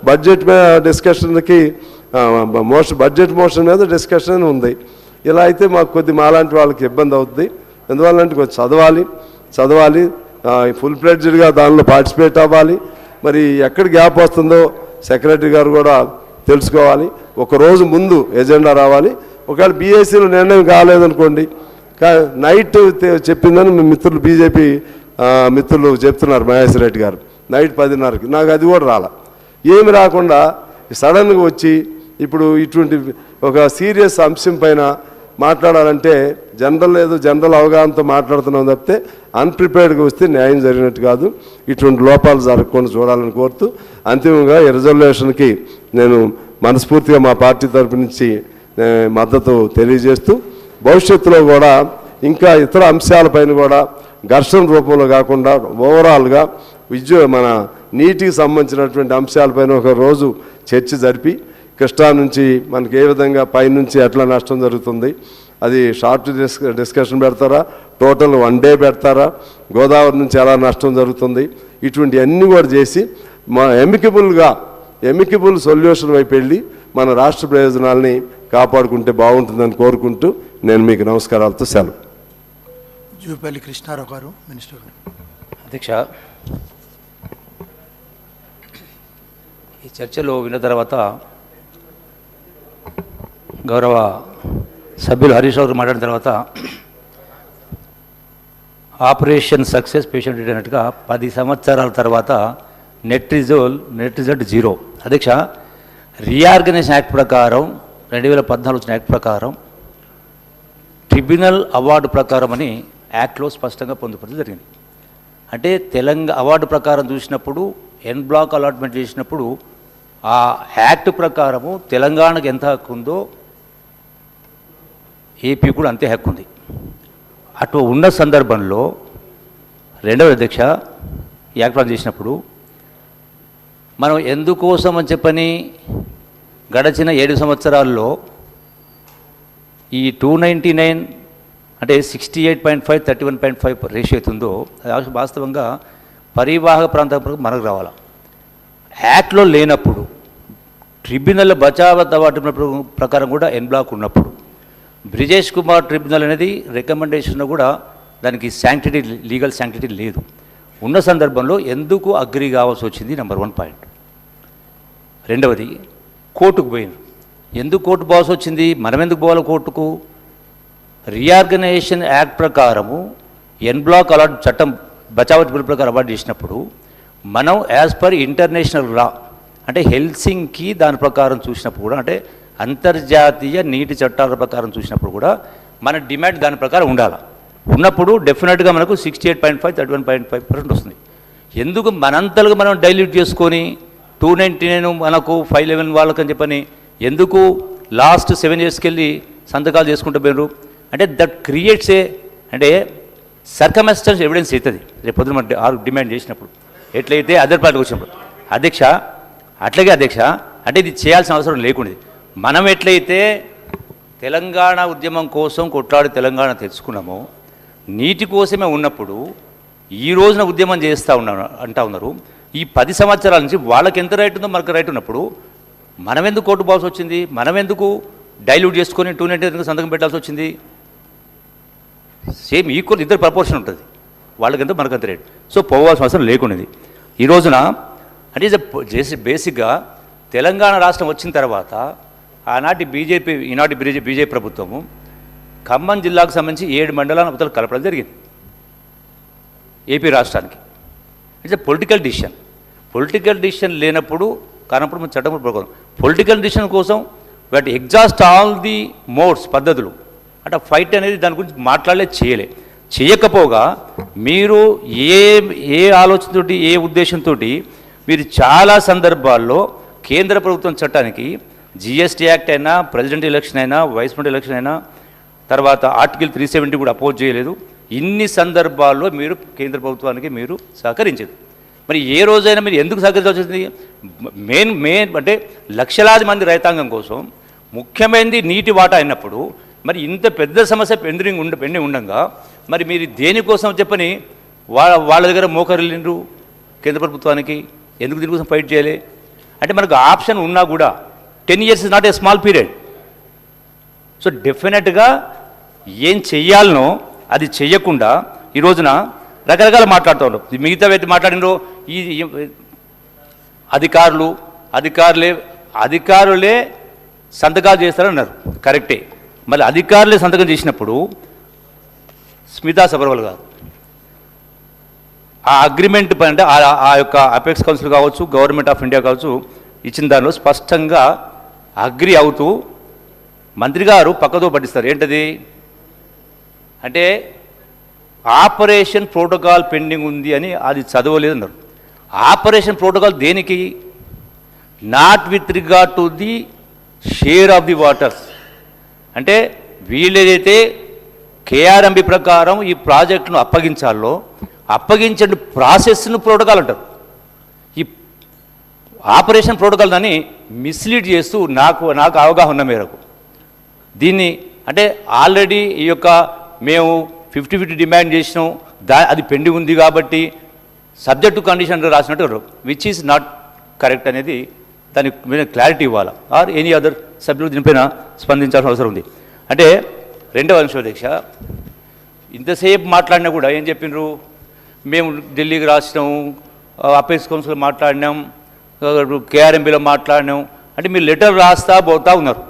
బడ్జెట్ మీద డిస్కషన్కి బడ్జెట్ మోషన్ మీద డిస్కషన్ ఉంది. ఇలా అయితే మాకు మాలాంటి వాళ్ళకి ఇబ్బంది అవుతుంది. ఎందువల్లంటే కొంచెం చదవాలి ఫుల్ ఫ్లెడ్జ్డ్గా దానిలో పార్టిసిపేట్ అవ్వాలి. మరి ఎక్కడ గ్యాప్ వస్తుందో సెక్రటరీ గారు కూడా తెలుసుకోవాలి. ఒకరోజు ముందు ఎజెండా రావాలి. ఒకవేళ బీఎస్సీలో నిర్ణయం కాలేదనుకోండి, నైట్ చెప్పిందని మిత్రులు బీజేపీ మిత్రులు చెప్తున్నారు. మహేశ్వర రెడ్డి గారు నైట్ 10:30కి నాకు అది కూడా రాలా. ఏమి రాకుండా సడన్గా వచ్చి ఇప్పుడు ఇటువంటి ఒక సీరియస్ అంశం పైన మాట్లాడాలంటే జనరల్ అవగాహనతో మాట్లాడుతున్నాం తప్పితే అన్ప్రిపేర్డ్గా వస్తే న్యాయం జరిగినట్టు కాదు. ఇటువంటి లోపాలు జరగకుండా చూడాలని కోరుతూ అంతిమంగా ఈ రిజర్వేషన్కి నేను మనస్ఫూర్తిగా మా పార్టీ తరపు నుంచి మద్దతు తెలియజేస్తూ భవిష్యత్తులో కూడా ఇంకా ఇతర అంశాలపైన కూడా ఘర్షణ రూపంలో కాకుండా ఓవరాల్గా మన నీటికి సంబంధించినటువంటి అంశాలపైన ఒక రోజు చర్చ జరిపి కృష్ణా నుంచి మనకి ఏ విధంగా పైనుంచి ఎట్లా నష్టం జరుగుతుంది, అది షార్ట్ డిస్కషన్ పెడతారా, టోటల్ 1 డే పెడతారా, గోదావరి నుంచి ఎలా నష్టం జరుగుతుంది, ఇటువంటి అన్నీ కూడా చేసి మా ఎమికబుల్ సొల్యూషన్ వైపు వెళ్ళి మన రాష్ట్ర ప్రయోజనాల్ని కాపాడుకుంటే బాగుంటుందని కోరుకుంటూ నేను మీకు నమస్కారాలతో సెలవు. జూపల్లి కృష్ణారావు గారు, మినిస్టర్ గారు. అధ్యక్ష, ఈ చర్చలో విన్న తర్వాత గౌరవ సభ్యులు హరీష్ రావు మాట్లాడిన తర్వాత ఆపరేషన్ సక్సెస్ పేషెంట్ అన్నట్టుగా 10 సంవత్సరాల తర్వాత నెట్ రిజల్ట్ 0. అధ్యక్ష, రీఆర్గనైజేషన్ యాక్ట్ ప్రకారం 2014 వచ్చిన యాక్ట్ ప్రకారం ట్రిబ్యునల్ అవార్డు ప్రకారం అని యాక్ట్లో స్పష్టంగా పొందుపరచడం జరిగింది. అంటే తెలంగాణ అవార్డు ప్రకారం చూసినప్పుడు ఎన్ బ్లాక్ అలాట్మెంట్ చేసినప్పుడు ఆ యాక్ట్ ప్రకారము తెలంగాణకు ఎంత హక్కు ఉందో ఏపీ కూడా అంతే హక్కు ఉంది. అటు ఉన్న సందర్భంలో రెండవ అధ్యక్ష ఈ యాక్ట్ ప్లాన్ చేసినప్పుడు మనం ఎందుకోసం అని చెప్పని గడచిన 7 సంవత్సరాల్లో ఈ 299 అంటే 68.5 31.5 రేషియో అవుతుందో అది వాస్తవంగా పరివాహక ప్రాంతం మనకు రావాలి. యాక్ట్లో లేనప్పుడు ట్రిబ్యునల్ బచావత్ అవార్డు ప్రకారం కూడా ఎన్ బ్లాక్ ఉన్నప్పుడు బ్రిజేష్ కుమార్ ట్రిబ్యునల్ అనేది రికమెండేషన్లో కూడా దానికి శాంక్టిటీ లీగల్ శాంక్టిటీ లేదు. ఉన్న సందర్భంలో ఎందుకు అగ్రి కావాల్సి వచ్చింది నెంబర్ 1 పాయింట్. రెండవది కోర్టుకు పోయింది. ఎందుకు కోర్టు పోవాల్సి వచ్చింది, మనం ఎందుకు పోవాలి కోర్టుకు? రీఆర్గనైజేషన్ యాక్ట్ ప్రకారము ఎన్ బ్లాక్ అలాట్ చట్టం బచావత్ బిల్ ప్రకారం అవార్డు చేసినప్పుడు మనం యాజ్ పర్ ఇంటర్నేషనల్ లా అంటే హెల్సింకి దాని ప్రకారం చూసినప్పుడు కూడా అంటే అంతర్జాతీయ నీటి చట్టాల ప్రకారం చూసినప్పుడు కూడా మన డిమాండ్ దాని ప్రకారం ఉండాలి. ఉన్నప్పుడు డెఫినెట్గా మనకు 68.5 31.5% వస్తుంది. ఎందుకు మనంతలుగా మనం డైల్యూట్ చేసుకొని 299 మనకు 511 వాళ్ళకని చెప్పని ఎందుకు లాస్ట్ 7 yearsకి వెళ్ళి సంతకాలు చేసుకుంటూ పోయినారు అంటే దట్ క్రియేట్స్ అంటే సర్కమ్స్టెన్స్ ఎవిడెన్స్ అవుతుంది రేపు పొద్దున మనం డిమాండ్ చేసినప్పుడు ఎట్లయితే అదర్ పార్టీకి వచ్చినప్పుడు. అధ్యక్ష అట్లాగే అధ్యక్ష అంటే ఇది చేయాల్సిన అవసరం లేకుండేది. మనం ఎట్లయితే తెలంగాణ ఉద్యమం కోసం కొట్లాడి తెలంగాణ తెచ్చుకున్నామో నీటి కోసమే ఉన్నప్పుడు ఈ రోజున ఉద్యమం చేస్తూ ఉన్నారు. ఈ 10 సంవత్సరాల నుంచి వాళ్ళకి ఎంత రైట్ ఉందో మనకు రైట్ ఉన్నప్పుడు మనం ఎందుకు కోర్టు పోవాల్సి వచ్చింది, మనం ఎందుకు డైల్యూట్ చేసుకొని 299 సంతకం పెట్టాల్సి వచ్చింది? సేమ్ ఈక్వల్ ఇద్దరు ప్రపోర్షన్ ఉంటుంది, వాళ్ళకంతా మనకంత రేట్. సో పోవాల్సిన అవసరం లేకునేది. ఈ రోజున అంటే బేసిక్గా తెలంగాణ రాష్ట్రం వచ్చిన తర్వాత ఆనాటి ఈనాటి బీజేపీ ప్రభుత్వము ఖమ్మం జిల్లాకు సంబంధించి 7 మండలాల అవతల కలపడం జరిగింది ఏపీ రాష్ట్రానికి. ఇట్స్ పొలిటికల్ డిసిషన్ లేనప్పుడు కానప్పుడు మనం చట్టం ప్రకారం పొలిటికల్ డిసిషన్ కోసం వాటి ఎగ్జాస్ట్ ఆల్ ది మోడ్స్ పద్ధతులు అంటే ఫైట్ అనేది దాని గురించి చేయకపోగా మీరు ఏ ఆలోచనతోటి ఏ ఉద్దేశంతో మీరు చాలా సందర్భాల్లో కేంద్ర ప్రభుత్వం చట్టానికి జిఎస్టీ యాక్ట్ అయినా ప్రెసిడెంట్ ఎలక్షన్ అయినా వైస్ ప్రెసిడెంట్ ఎలక్షన్ అయినా తర్వాత ఆర్టికల్ 370 కూడా అపోజ్ చేయలేదు. ఇన్ని సందర్భాల్లో మీరు కేంద్ర ప్రభుత్వానికి మీరు సహకరించదు. మరి ఏ రోజైనా మీరు ఎందుకు సహకరించాల్సి వచ్చింది? మెయిన్ అంటే లక్షలాది మంది రైతాంగం కోసం ముఖ్యమైనది నీటి వాటా అయినప్పుడు మరి ఇంత పెద్ద సమస్య పెండింగ్ ఉండగా మరి మీరు దేనికోసం చెప్పని వాళ్ళ దగ్గర మోకరిల్లిండ్రు కేంద్ర ప్రభుత్వానికి ఎందుకు దీనికోసం ఫైట్ చేయాలి అంటే మనకు ఆప్షన్ ఉన్నా కూడా 10 years is not a small period. So డెఫినెట్గా ఏం చెయ్యాలనో అది చెయ్యకుండా ఈ రోజున రకరకాల మాట్లాడుతూ ఉన్నాం. మిగతా వ్యక్తి మాట్లాడినో ఈ అధికారులే సంతకాలు చేస్తారన్నారు, కరెక్టే. మళ్ళీ అధికారులే సంతకం చేసినప్పుడు స్మితా సబర్వాల్ గారు ఆ అగ్రిమెంట్ పని అంటే ఆ యొక్క అపెక్స్ కౌన్సిల్ కావచ్చు, గవర్నమెంట్ ఆఫ్ ఇండియా కావచ్చు ఇచ్చిన దానిలో స్పష్టంగా అగ్రి అవుతూ మంత్రి గారు పక్కదో పట్టిస్తారు. ఏంటది అంటే ఆపరేషన్ ప్రోటోకాల్ పెండింగ్ ఉంది అని అది చదవలేదన్నారు. ఆపరేషన్ ప్రోటోకాల్ దేనికి? Not with regard to the share of the waters. అంటే వీళ్ళేదైతే కేఆర్ఎంబి ప్రకారం ఈ ప్రాజెక్టును అప్పగించాలో అప్పగించే ప్రాసెస్ను ప్రోటోకాల్ అంటారు. ఈ ఆపరేషన్ ప్రోటోకాల్ దాన్ని మిస్లీడ్ చేస్తూ నాకు అవగాహన మేరకు దీన్ని అంటే ఆల్రెడీ ఈ యొక్క మేము 50-50 డిమాండ్ చేసినాం, అది పెండింగ్ ఉంది కాబట్టి సబ్జెక్టు కండిషన్ రాసినట్టు విచ్ ఈజ్ నాట్ కరెక్ట్ అనేది దానికి మీద క్లారిటీ ఇవ్వాలి. ఆర్ ఎనీ అదర్ సభ్యులు దీనిపైన స్పందించాల్సిన అవసరం ఉంది. అంటే రెండవ అంశం అధ్యక్ష, ఇంతసేపు మాట్లాడినా కూడా ఏం చెప్పిండ్రు, మేము ఢిల్లీకి రాసినాము, అపేక్స్ కౌన్సిల్ మాట్లాడినాం, కేఆర్ఎంబీలో మాట్లాడినాం అంటే మీరు లెటర్ రాస్తా పోతా ఉన్నారు.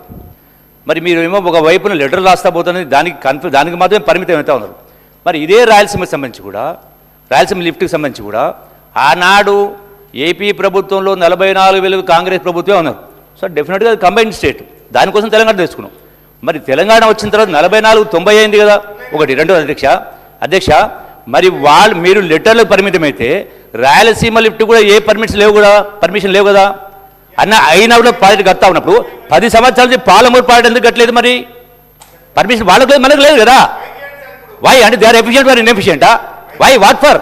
మరి మీరు ఏమో ఒక వైపున లెటర్ రాస్తా పోతున్నది దానికి మాత్రమే పరిమితం అవుతా ఉన్నారు. మరి ఇదే రాయలసీమకి సంబంధించి కూడా రాయలసీమ లిఫ్ట్కి సంబంధించి కూడా ఆనాడు ఏపీ ప్రభుత్వంలో 44,000 కాంగ్రెస్ ప్రభుత్వమే ఉన్నారు. సో డెఫినెట్గా అది కంబైన్డ్ స్టేట్, దానికోసం తెలంగాణ తెచ్చుకున్నాం. మరి తెలంగాణ వచ్చిన తర్వాత 44 90 అయింది కదా. ఒకటి. రెండో అధ్యక్ష మరి మీరు లెటర్లకు పరిమితమైతే రాయలసీమ లిఫ్ట్ కూడా ఏ పర్మిషన్ లేవు కదా అన్న అయినా కూడా ప్రాజెక్ట్ కడతా ఉన్నప్పుడు 10 సంవత్సరాల నుంచి పాలమూరు ప్రాజెక్ట్ ఎందుకు కట్టలేదు? మరి పర్మిషన్ వాళ్ళకు లేదు, మనకు లేదు కదా. వై అంటే దే ఆర్ ఎఫిషియెంట్ ఆర్ ఇన్ఎఫిషియెంటా? Why what for?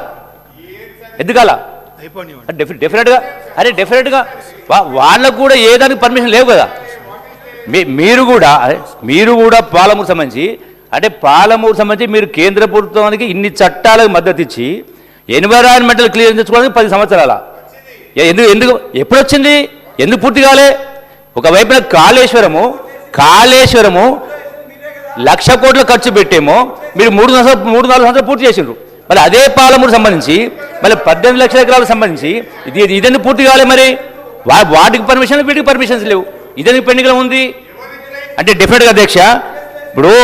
ఎందుకలా? డెఫినెట్గా వాళ్ళకు కూడా ఏ దానికి పర్మిషన్ లేవు కదా. మీరు కూడా పాలమూరు సంబంధించి మీరు కేంద్ర ప్రభుత్వానికి ఇన్ని చట్టాలకు మద్దతు ఇచ్చి ఎన్విరాన్మెంటల్ క్లియరెన్స్ తెచ్చుకోవడానికి 10 సంవత్సరాల ఎందుకు ఎప్పుడు వచ్చింది? ఎందుకు పూర్తి కాలే? ఒకవైపున కాళేశ్వరము 1,00,000 కోట్ల ఖర్చు పెట్టేమో మీరు 3-4 సంవత్సరాలు పూర్తి చేసిండ్రు. మరి అదే పాలమూరు సంబంధించి మళ్ళీ 18 లక్షల ఎకరాలకు సంబంధించి ఇదెందుకు పూర్తి కాలే? మరి వాటికి పర్మిషన్, వీటికి పర్మిషన్స్ లేవు, ఇదెందుకు పెండింగ్లో ఉంది? అంటే డెఫినెట్గా అధ్యక్ష ఇప్పుడు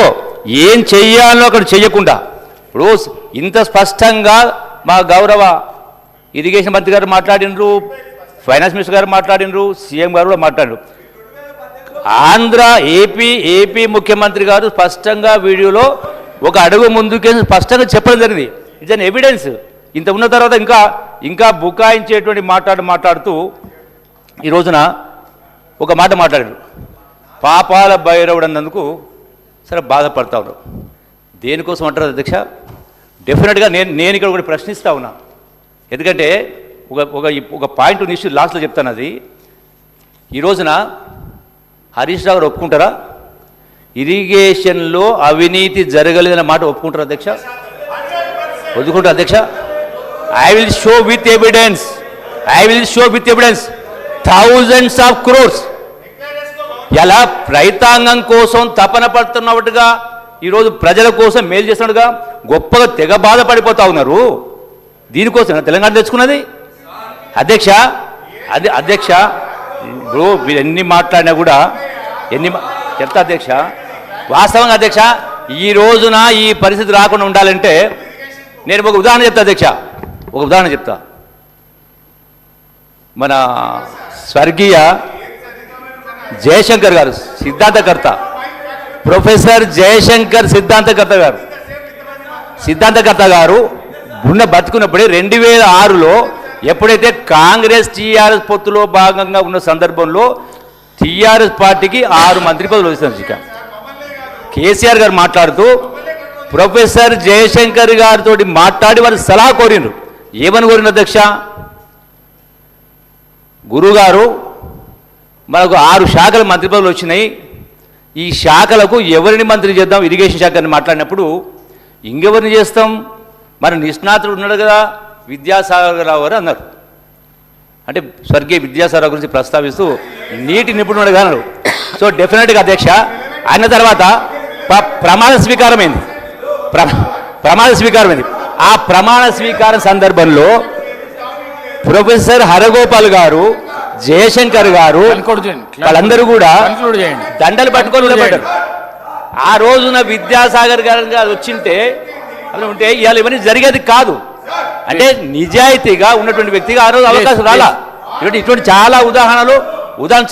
ఏం చెయ్యాలో అక్కడ చెయ్యకుండా ఇప్పుడు ఇంత స్పష్టంగా మా గౌరవ ఇరిగేషన్ మంత్రి గారు మాట్లాడినరు, ఫైనాన్స్ మినిస్టర్ గారు మాట్లాడినరు, సీఎం గారు కూడా మాట్లాడారు. ఆంధ్ర ఏపీ ముఖ్యమంత్రి గారు స్పష్టంగా వీడియోలో ఒక అడుగు ముందుకే స్పష్టంగా చెప్పడం జరిగింది. It's an evidence. ఇంత ఉన్న తర్వాత ఇంకా బుకాయించేటువంటి మాట్లాడుతూ ఈ రోజున ఒక మాట మాట్లాడారు. పాపాల భైరవుడు అన్నందుకు సరే బాధపడతా ఉన్నారు. దేనికోసం అంటారు అధ్యక్ష? డెఫినెట్గా నేను ఇక్కడ ఒకటి ప్రశ్నిస్తూ ఉన్నా. ఎందుకంటే ఒక పాయింట్ ఇష్యూ లాస్ట్లో చెప్తాను. అది ఈ రోజున హరీష్ రావు గారు ఒప్పుకుంటారా? ఇరిగేషన్లో అవినీతి జరగలేదన్న మాట ఒప్పుకుంటారా అధ్యక్ష? ఒప్పుకుంటారా అధ్యక్ష? I will show with evidence thousands of crores. ఎలా రైతాంగం కోసం తపన పడుతున్నట్టుగా ఈరోజు ప్రజల కోసం మేలు చేస్తున్నట్టుగా గొప్పగా తెగ బాధపడిపోతా ఉన్నారు. దీనికోసం తెలంగాణ తెచ్చుకున్నది అధ్యక్ష. అధ్యక్ష ఇప్పుడు మీరు ఎన్ని మాట్లాడినా కూడా చెప్తా అధ్యక్ష. వాస్తవంగా అధ్యక్ష ఈ రోజున ఈ పరిస్థితి రాకుండా ఉండాలంటే నేను ఒక ఉదాహరణ చెప్తా అధ్యక్ష. మన స్వర్గీయ జయశంకర్ గారు సిద్ధాంతకర్త, ప్రొఫెసర్ జయశంకర్ సిద్ధాంతకర్త గారు బతుకున్నప్పుడే 2006లో ఎప్పుడైతే కాంగ్రెస్ టీఆర్ఎస్ పొత్తులో భాగంగా ఉన్న సందర్భంలో టీఆర్ఎస్ పార్టీకి 6 మంత్రి పదవులు వచ్చింది. కేసీఆర్ గారు మాట్లాడుతూ ప్రొఫెసర్ జయశంకర్ గారితో మాట్లాడి వారు సలహా కోరినారు. ఏమని కోరిన అధ్యక్ష? గురుగారు మనకు 6 శాఖల మంత్రి పదవులు వచ్చినాయి, ఈ శాఖలకు ఎవరిని మంత్రి చేద్దాం? ఇరిగేషన్ శాఖ అని మాట్లాడినప్పుడు ఇంకెవరిని చేస్తాం? మన నిష్ణాతుడు ఉన్నాడు కదా విద్యాసాగర్ రావు గారు అన్నారు. అంటే స్వర్గీయ విద్యాసాగర్ రావు గురించి ప్రస్తావిస్తూ నీటి నిపుణుడు అన్నారు. సో డెఫినెట్గా అధ్యక్ష అన్న తర్వాత ప్రమాణ స్వీకారమైంది. ఆ ప్రమాణ స్వీకారం సందర్భంలో ప్రొఫెసర్ హరగోపాల్ గారు, జయశంకర్ గారు వాళ్ళందరూ కూడా దండలు పట్టుకొని నిలబడ్డారు. ఆ రోజున విద్యాసాగర్ గారు వచ్చింటే ఉంటే ఇవాళ ఇవన్నీ జరిగేది కాదు. అంటే నిజాయితీగా ఉన్నటువంటి వ్యక్తిగా ఆ రోజు అవకాశం రాలా. ఇటువంటి చాలా ఉదాహరణలు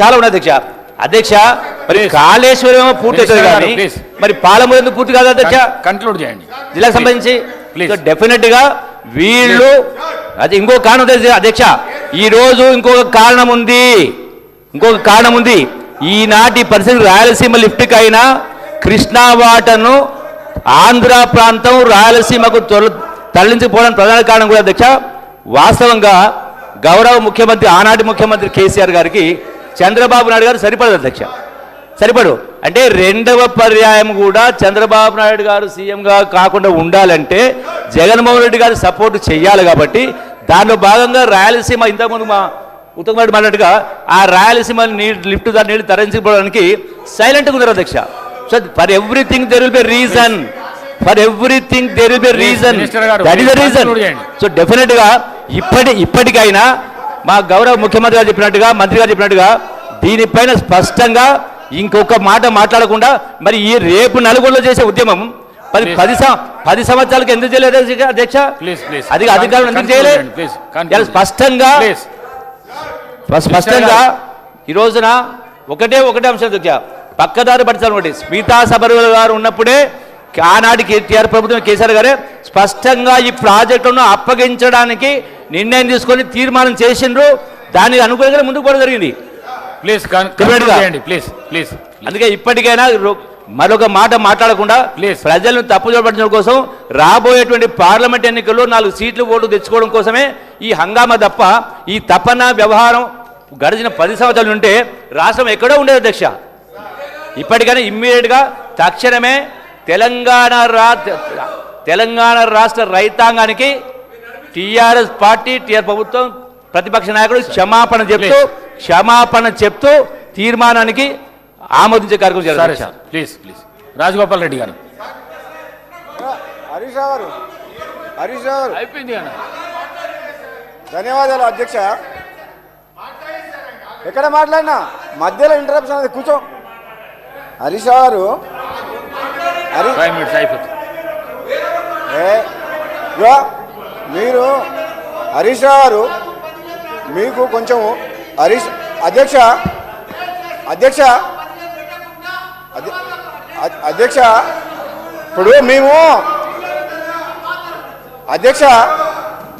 చాలా ఉన్నాయి అధ్యక్ష. మరి కాళేశ్వరం పూర్తి అవుతుంది కానీ మరి పాలమూరు ఎందుకు పూర్తి కాదు అధ్యక్ష? కంక్లూడ్ చేయండి. జిల్లాకు సంబంధించి డెఫినెట్ గా వీళ్ళు అది ఇంకొక కారణం ఉంది అధ్యక్ష. ఈ రోజు ఇంకొక కారణం ఉంది. ఈనాటి పరిస్థితి రాయలసీమ లిఫ్ట్కి అయినా కృష్ణా వాటర్ను ఆంధ్ర ప్రాంతం రాయలసీమకు తరలించిపోవడానికి ప్రధాన కారణం కూడా అధ్యక్ష. వాస్తవంగా గౌరవ ముఖ్యమంత్రి ఆనాటి ముఖ్యమంత్రి కేసీఆర్ గారికి చంద్రబాబు నాయుడు గారు సరిపడదు అధ్యక్ష. సరిపడు అంటే రెండవ పర్యాయం కూడా చంద్రబాబు నాయుడు గారు సీఎంగా కాకుండా ఉండాలంటే జగన్మోహన్ రెడ్డి గారు సపోర్ట్ చేయాలి. కాబట్టి దానిలో భాగంగా రాయలసీమ ఇంతకుముందు మా ఉత్తమ్ రెడ్డి మాట్లాడుగా ఆ రాయలసీమ లిఫ్ట్ దాని నీళ్ళు తరలించుకోవడానికి సైలెంట్గా ఉన్నారు అధ్యక్ష. So for everything there will be reason. That is the reason. So definite గా ఇప్పటికైనా మా గౌరవ ముఖ్యమంత్రి గారు చెప్పినట్టుగా మంత్రి గారు చెప్పినట్టుగా దీనిపైన స్పష్టంగా ఇంకొక మాట మాట్లాడకుండా మరి ఈ రేపు నలుగురిలో చేసే ఉద్యమం 10 సంవత్సరాలకు ఎందుకు చేయలేదు అధ్యక్ష? అది అధికారులు ఎందుకు చేయలేదు? స్పష్టంగా ఈ రోజున ఒకటే అంశం అధ్యక్ష. పక్కదారి పట్టించాలి. ఒకటి స్మితా సబర్వాల్ గారు ఉన్నప్పుడే ఆనాటి కేటీఆర్ ప్రభుత్వం కేసీఆర్ గారే స్పష్టంగా ఈ ప్రాజెక్టును అప్పగించడానికి నిర్ణయం తీసుకొని తీర్మానం చేసిండ్రు. దానికి అనుకూలంగా ముందుకు పోవడం జరిగింది. అందుకే ఇప్పటికైనా మరొక మాట మాట్లాడకుండా ప్రజలను తప్పుదోవ పట్టించడం కోసం రాబోయేటువంటి పార్లమెంట్ ఎన్నికల్లో 4 సీట్లు ఓటు తెచ్చుకోవడం కోసమే ఈ హంగామా తప్ప ఈ తపన వ్యవహారం గడిచిన 10 సంవత్సరాలు ఉంటే రాష్ట్రం ఎక్కడో ఉండేది అధ్యక్ష. ఇప్పటికైనా ఇమ్మీడియట్గా తక్షణమే తెలంగాణ రాష్ట్ర రైతాంగానికి టీఆర్ఎస్ పార్టీ ప్రభుత్వం ప్రతిపక్ష నాయకుడు క్షమాపణ చెప్తూ తీర్మానానికి ఆమోదించే కార్యక్రమం చేయాలి. ప్లీజ్ రాజగోపాల్ రెడ్డి గారు. హరీష్ రావు అయిపోయింది. ధన్యవాదాలు అధ్యక్ష. ఎక్కడ మాట్లాడినా మధ్యలో ఇంటరప్షన్ అనేది కూర్చో. హరీష్ రావు గారు మీరు హరీష్ రావు గారు మీకు కొంచెం అధ్యక్ష ఇప్పుడు మేము అధ్యక్ష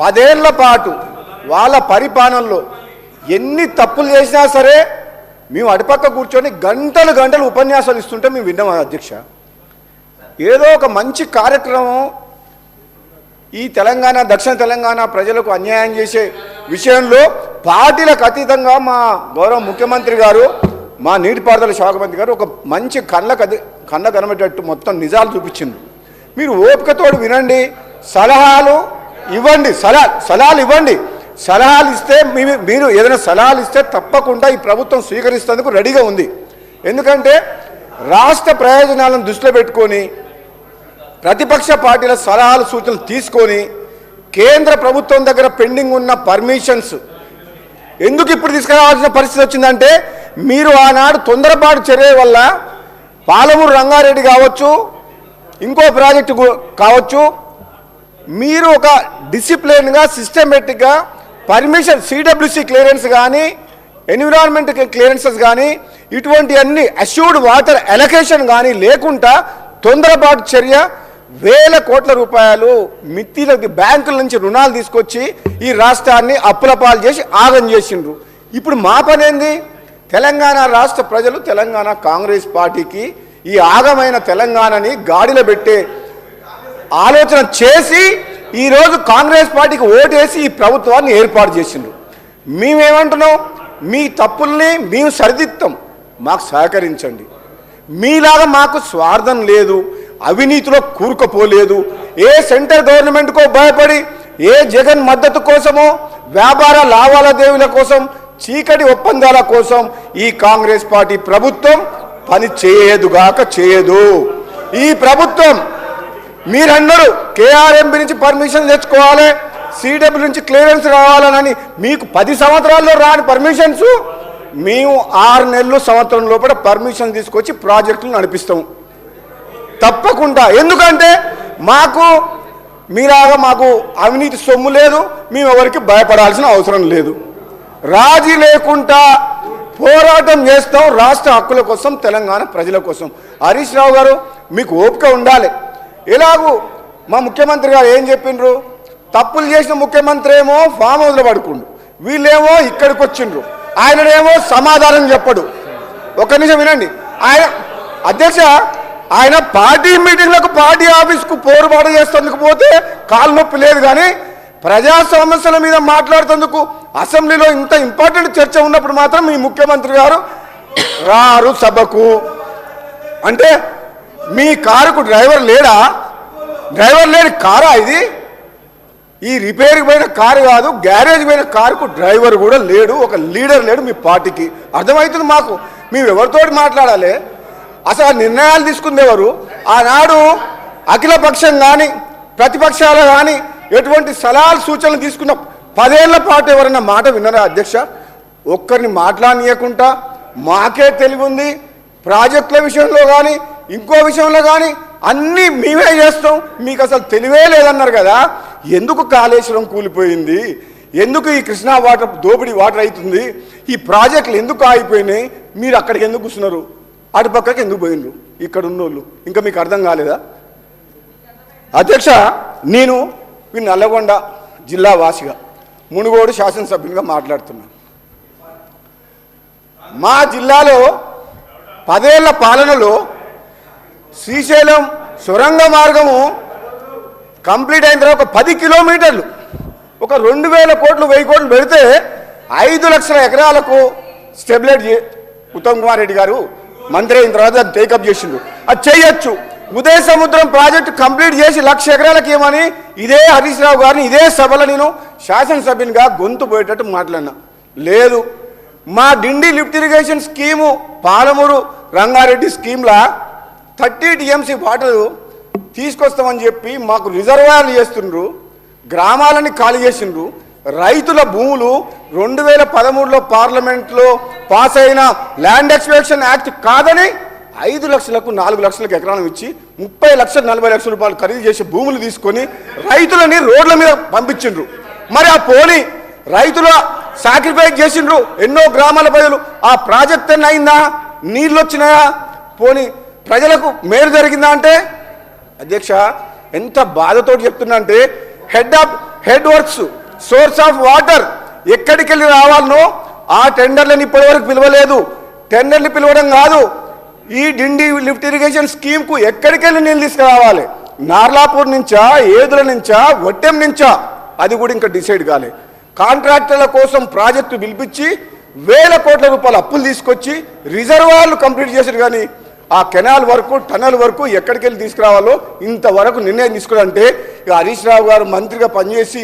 10 ఏళ్ల పాటు వాళ్ళ పరిపాలనలో ఎన్ని తప్పులు చేసినా సరే మేము అటుపక్క కూర్చొని గంటలు ఉపన్యాసాలు ఇస్తుంటే మేము విన్నాం అధ్యక్ష. ఏదో ఒక మంచి కార్యక్రమం ఈ దక్షిణ తెలంగాణ ప్రజలకు అన్యాయం చేసే విషయంలో పార్టీలకు అతీతంగా మా గౌరవ ముఖ్యమంత్రి గారు మా నీటిపారుదల శాఖ మంత్రి గారు ఒక మంచి కళ్ళ కనబడేటట్టు మొత్తం నిజాలు చూపించింది. మీరు ఓపికతోడు వినండి, సలహాలు ఇవ్వండి. సలహాలు ఇస్తే మీరు ఏదైనా సలహాలు ఇస్తే తప్పకుండా ఈ ప్రభుత్వం స్వీకరిస్తేందుకు రెడీగా ఉంది. ఎందుకంటే రాష్ట్ర ప్రయోజనాలను దృష్టిలో పెట్టుకొని ప్రతిపక్ష పార్టీల సలహాలు సూచనలు తీసుకొని కేంద్ర ప్రభుత్వం దగ్గర పెండింగ్ ఉన్న పర్మిషన్స్ ఎందుకు ఇప్పుడు తీసుకురావాల్సిన పరిస్థితి వచ్చిందంటే మీరు ఆనాడు తొందరపాటు చర్య వల్ల పాలమూరు రంగారెడ్డి కావచ్చు, ఇంకో ప్రాజెక్టు కావచ్చు, మీరు ఒక డిసిప్లిన్గా సిస్టమేటిక్గా పర్మిషన్ సిడబ్ల్యూసి క్లియరెన్స్ కానీ ఎన్విరాన్మెంట్ క్లియరెన్సెస్ కానీ ఇటువంటి అన్ని అష్యూర్డ్ వాటర్ అలొకేషన్ కానీ లేకుండా తొందరపాటు చర్య 1000 కోట్ల రూపాయలు మిత్తిలకి బ్యాంకుల నుంచి రుణాలు తీసుకొచ్చి ఈ రాష్ట్రాన్ని అప్పుల పాలు చేసి ఆగం చేసిండ్రు. ఇప్పుడు మా పని ఏంది? తెలంగాణ రాష్ట్ర ప్రజలు తెలంగాణ కాంగ్రెస్ పార్టీకి ఈ ఆగమైన తెలంగాణని గాడిలో పెట్టే ఆలోచన చేసి ఈరోజు కాంగ్రెస్ పార్టీకి ఓటేసి ఈ ప్రభుత్వాన్ని ఏర్పాటు చేసిండ్రు. మేమేమంటున్నాం? మీ తప్పుల్ని మేము సరిదిద్దాం, మాకు సహకరించండి. మీలాగా మాకు స్వార్థం లేదు, అవినీతిలో కూరుకుపోలేదు. ఏ సెంట్రల్ గవర్నమెంట్కో భయపడి ఏ జగన్ మద్దతు కోసమో వ్యాపార లావాదేవీల కోసం చీకటి ఒప్పందాల కోసం ఈ కాంగ్రెస్ పార్టీ ప్రభుత్వం పని చేయదు. ఈ ప్రభుత్వం మీరందరూ కేఆర్ఎంబి నుంచి పర్మిషన్ తెచ్చుకోవాలి, సిడబ్ల్యూ నుంచి క్లియరెన్స్ రావాలని మీకు 10 సంవత్సరాల్లో రాని పర్మిషన్స్ మేము 6 నెలలు సంవత్సరం లోపల పర్మిషన్ తీసుకొచ్చి ప్రాజెక్టులు నడిపిస్తాం తప్పకుండా. ఎందుకంటే మాకు అవినీతి సొమ్ము లేదు, మేము ఎవరికి భయపడాల్సిన అవసరం లేదు. రాజీ లేకుండా పోరాటం చేస్తాం రాష్ట్ర హక్కుల కోసం, తెలంగాణ ప్రజల కోసం. హరీష్ రావు గారు మీకు ఓపిక ఉండాలి. ఎలాగూ మా ముఖ్యమంత్రి గారు ఏం చెప్పిండ్రు, తప్పులు చేసిన ముఖ్యమంత్రి ఏమో ఫామ్ హౌస్లో పడుకుండు, వీళ్ళేమో ఇక్కడికి వచ్చిండ్రు, ఆయననేమో సమాధానం చెప్పడు. ఒక నిమిషం వినండి. ఆయన అధ్యక్ష, ఆయన పార్టీ మీటింగ్లకు పార్టీ ఆఫీస్కు పోరుబాటు చేసేందుకు పోతే కాలు నొప్పి లేదు, కానీ ప్రజా సమస్యల మీద మాట్లాడుతందుకు అసెంబ్లీలో ఇంత ఇంపార్టెంట్ చర్చ ఉన్నప్పుడు మాత్రం మీ ముఖ్యమంత్రి గారు రారు సభకు. అంటే మీ కారుకు డ్రైవర్ లేడా? డ్రైవర్ లేని కారా ఇది? ఈ రిపేర్కి పోయిన కారు కాదు, గ్యారేజ్ పోయిన కారుకు డ్రైవర్ కూడా లేడు, ఒక లీడర్ లేడు మీ పార్టీకి. అర్థమవుతుంది మాకు. మేము ఎవరితోటి మాట్లాడాలి? అసలు నిర్ణయాలు తీసుకుంది ఎవరు? ఆనాడు అఖిలపక్షం కానీ ప్రతిపక్షాలు కానీ ఎటువంటి సలహాలు సూచనలు తీసుకున్న 10 ఏళ్ల పాటు ఎవరైనా మాట విన్నారా అధ్యక్ష? ఒక్కరిని మాట్లాడనీయకుండా మాకే తెలివి ఉంది, ప్రాజెక్టుల విషయంలో కానీ ఇంకో విషయంలో కానీ అన్నీ మేమే చేస్తాం, మీకు అసలు తెలివే లేదన్నారు కదా. ఎందుకు కాళేశ్వరం కూలిపోయింది, ఎందుకు ఈ కృష్ణా వాటర్ దోపిడీ వాటర్ అవుతుంది, ఈ ప్రాజెక్టులు ఎందుకు ఆగిపోయినాయి, మీరు అక్కడికి ఎందుకు కూర్చున్నారు, అటుపక్కకి ఎందుకు పోయినరు ఇక్కడ ఉన్నోళ్ళు? ఇంకా మీకు అర్థం కాలేదా? అధ్యక్ష, నేను ఈ నల్లగొండ జిల్లా వాసిగా మునుగోడు శాసనసభ్యునిగా మాట్లాడుతున్నాను. మా జిల్లాలో 10 ఏళ్ల పాలనలో శ్రీశైలం సొరంగ మార్గము కంప్లీట్ అయిన తర్వాత 10 కిలోమీటర్లు ఒక 2000 కోట్లు 1000 కోట్లు పెడితే 5 లక్షల ఎకరాలకు స్టెబిలైజ్ ఉత్తమ్ కుమార్ రెడ్డి గారు మంత్రి అయిన తర్వాత అది టేకప్ చేసిండు. అది చేయొచ్చు. ఉదయ సముద్రం ప్రాజెక్టు కంప్లీట్ చేసి 1,00,000 ఎకరాలకు ఏమని ఇదే హరీష్ రావు గారిని ఇదే సభలో నేను శాసనసభ్యునిగా గొంతు పోయేటట్టు మాట్లాడినా. లేదు, మా Dindi lift irrigation scheme Palamuru Rangareddy స్కీమ్లా 30 టీఎంసీ వాటర్ తీసుకొస్తామని చెప్పి మాకు రిజర్వాయర్లు చేస్తుండ్రు, గ్రామాలని ఖాళీ చేసిండ్రు. రైతుల భూములు 2013లో పార్లమెంట్లో పాస్ అయిన ల్యాండ్ ఎక్స్పెక్షన్ యాక్ట్ కాదని 5 లక్షలకు 4 లక్షలకు ఎకరాలు ఇచ్చి 30 లక్షలు 40 లక్షల రూపాయలు ఖరీదు చేసే భూములు తీసుకొని రైతులని రోడ్ల మీద పంపించిండ్రు. మరి ఆ పోనీ రైతుల సాక్రిఫైస్ చేసిండ్రు ఎన్నో గ్రామాల ప్రజలు. ఆ ప్రాజెక్ట్ అన్న అయిందా? నీళ్ళు వచ్చినాయా? పోనీ ప్రజలకు మేలు జరిగిందా? అంటే అధ్యక్ష, ఎంత బాధతో చెప్తున్నా అంటే head works source of water ఎక్కడికి వెళ్ళి రావాలనో ఆ టెండర్లను ఇప్పటివరకు పిలవలేదు. టెండర్లు పిలవడం కాదు, ఈ డిండి లిఫ్ట్ ఇరిగేషన్ స్కీమ్కు ఎక్కడికి వెళ్ళి నీళ్ళు తీసుకురావాలి, నార్లాపూర్ నుంచా, ఏదుల నుంచా, వట్టెం నుంచా, అది కూడా ఇంకా డిసైడ్ కాలే. కాంట్రాక్టర్ల కోసం ప్రాజెక్టు పిలిపించి 1000 కోట్ల రూపాయలు అప్పులు తీసుకొచ్చి రిజర్వాయర్లు కంప్లీట్ చేశారు, కానీ ఆ కెనాల్ వరకు టనల్ వరకు ఎక్కడికి వెళ్ళి తీసుకురావాలో ఇంతవరకు నిర్ణయం తీసుకోవాలంటే ఇక హరీష్ రావు గారు మంత్రిగా పనిచేసి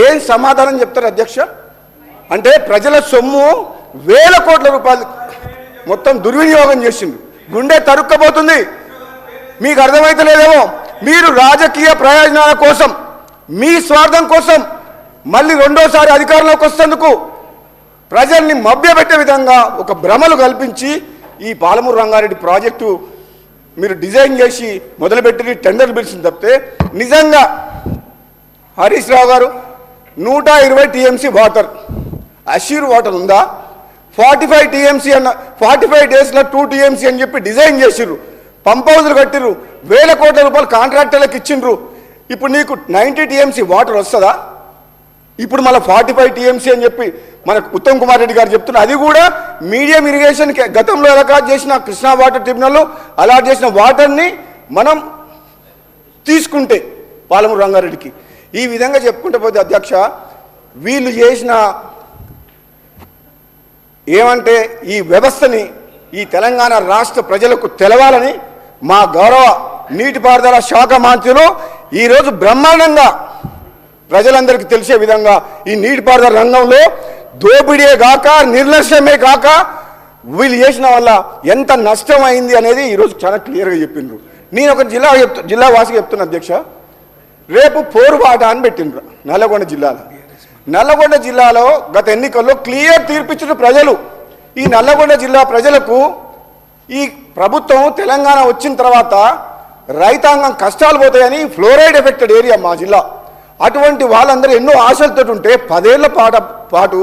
ఏం సమాధానం చెప్తారు అధ్యక్ష? అంటే ప్రజల సొమ్ము 1000 కోట్ల రూపాయలు మొత్తం దుర్వినియోగం చేసిండు. గుండె తరుక్కపోతుంది. మీకు అర్థమైతలేదేమో. మీరు రాజకీయ ప్రయోజనాల కోసం, మీ స్వార్థం కోసం మళ్ళీ రెండోసారి అధికారంలోకి వస్తేందుకు ప్రజల్ని మభ్యపెట్టే విధంగా ఒక భ్రమలు కల్పించి ఈ పాలమూరు రంగారెడ్డి ప్రాజెక్టు మీరు డిజైన్ చేసి మొదలుపెట్టి టెండర్లు పిలిచింది తప్పితే నిజంగా హరీష్ రావు గారు 120 టీఎంసీ వాటర్ అష్యూర్ వాటర్ ఉందా? 45 టీఎంసీ అన్న 45 డేస్లో 2 టీఎంసీ అని చెప్పి డిజైన్ చేసిర్రు, పంప్ హౌజులు కట్టిర్రు, 1000 కోట్ల రూపాయలు కాంట్రాక్టర్లకు ఇచ్చిండ్రు. ఇప్పుడు నీకు 90 టీఎంసీ వాటర్ వస్తుందా? ఇప్పుడు మళ్ళీ 45 టీఎంసీ అని చెప్పి మనకు ఉత్తమ్ కుమార్ రెడ్డి గారు చెప్తున్నారు. అది కూడా మీడియం ఇరిగేషన్ గతంలో అలాట్ చేసిన కృష్ణా వాటర్ ట్రిబ్యునల్లో అలాట్ చేసిన వాటర్ని మనం తీసుకుంటే పాలమూరు రంగారెడ్డికి ఈ విధంగా చెప్పుకుంటే పోతే అధ్యక్ష, వీళ్ళు చేసిన ఏమంటే ఈ వ్యవస్థని ఈ తెలంగాణ రాష్ట్ర ప్రజలకు తెలవాలని మా గౌరవ నీటిపారుదల శాఖ మంత్రులు ఈరోజు బ్రహ్మాండంగా ప్రజలందరికీ తెలిసే విధంగా ఈ నీటిపారుదల రంగంలో దోపిడీ కాక నిర్లక్ష్యమే కాక వీళ్ళు చేసిన వల్ల ఎంత నష్టం అయింది అనేది ఈరోజు చాలా క్లియర్గా చెప్పిండ్రు. నేను ఒక జిల్లా వాసిగా చెప్తున్నా అధ్యక్ష, రేపు పోరుబాట అని పెట్టిండ్రు నల్లగొండ జిల్లాలో. నల్లగొండ జిల్లాలో గత ఎన్నికల్లో క్లియర్ తీర్పిచ్చిన ప్రజలు. ఈ నల్లగొండ జిల్లా ప్రజలకు ఈ ప్రభుత్వం తెలంగాణ వచ్చిన తర్వాత రైతాంగం కష్టాలు పోతాయని ఫ్లోరైడ్ ఎఫెక్టెడ్ ఏరియా మా జిల్లా. అటువంటి వాళ్ళందరూ ఎన్నో ఆశలతో ఉంటే 10 ఏళ్ల పాటు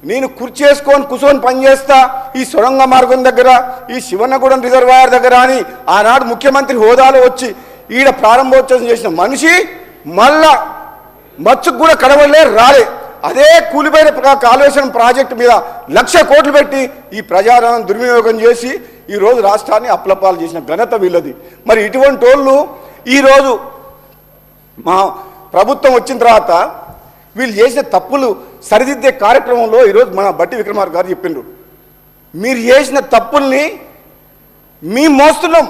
నేను కుర్చీ వేసుకొని కూర్చొని పనిచేస్తా ఈ సొరంగ మార్గం దగ్గర, ఈ శివన్నగూడెం రిజర్వాయర్ దగ్గర అని ఆనాడు ముఖ్యమంత్రి హోదాలో వచ్చి ఈడ ప్రారంభోత్సవం చేసిన మనిషి మళ్ళా మచ్చుకు కూడా కడవలే రాలే. అదే కూలిపోయిన కాళేశ్వరం ప్రాజెక్టు మీద 1,00,000 కోట్లు పెట్టి ఈ ప్రజాధనం దుర్వినియోగం చేసి ఈరోజు రాష్ట్రాన్ని అప్లపాలు చేసిన ఘనత వీళ్ళది. మరి ఇటువంటి వాళ్ళు ఈరోజు మా ప్రభుత్వం వచ్చిన తర్వాత వీళ్ళు చేసిన తప్పులు సరిదిద్దే కార్యక్రమంలో ఈరోజు మన బట్టి విక్రమార్క గారు చెప్పిండ్రు, మీరు చేసిన తప్పుల్ని మేము మోస్తున్నాం,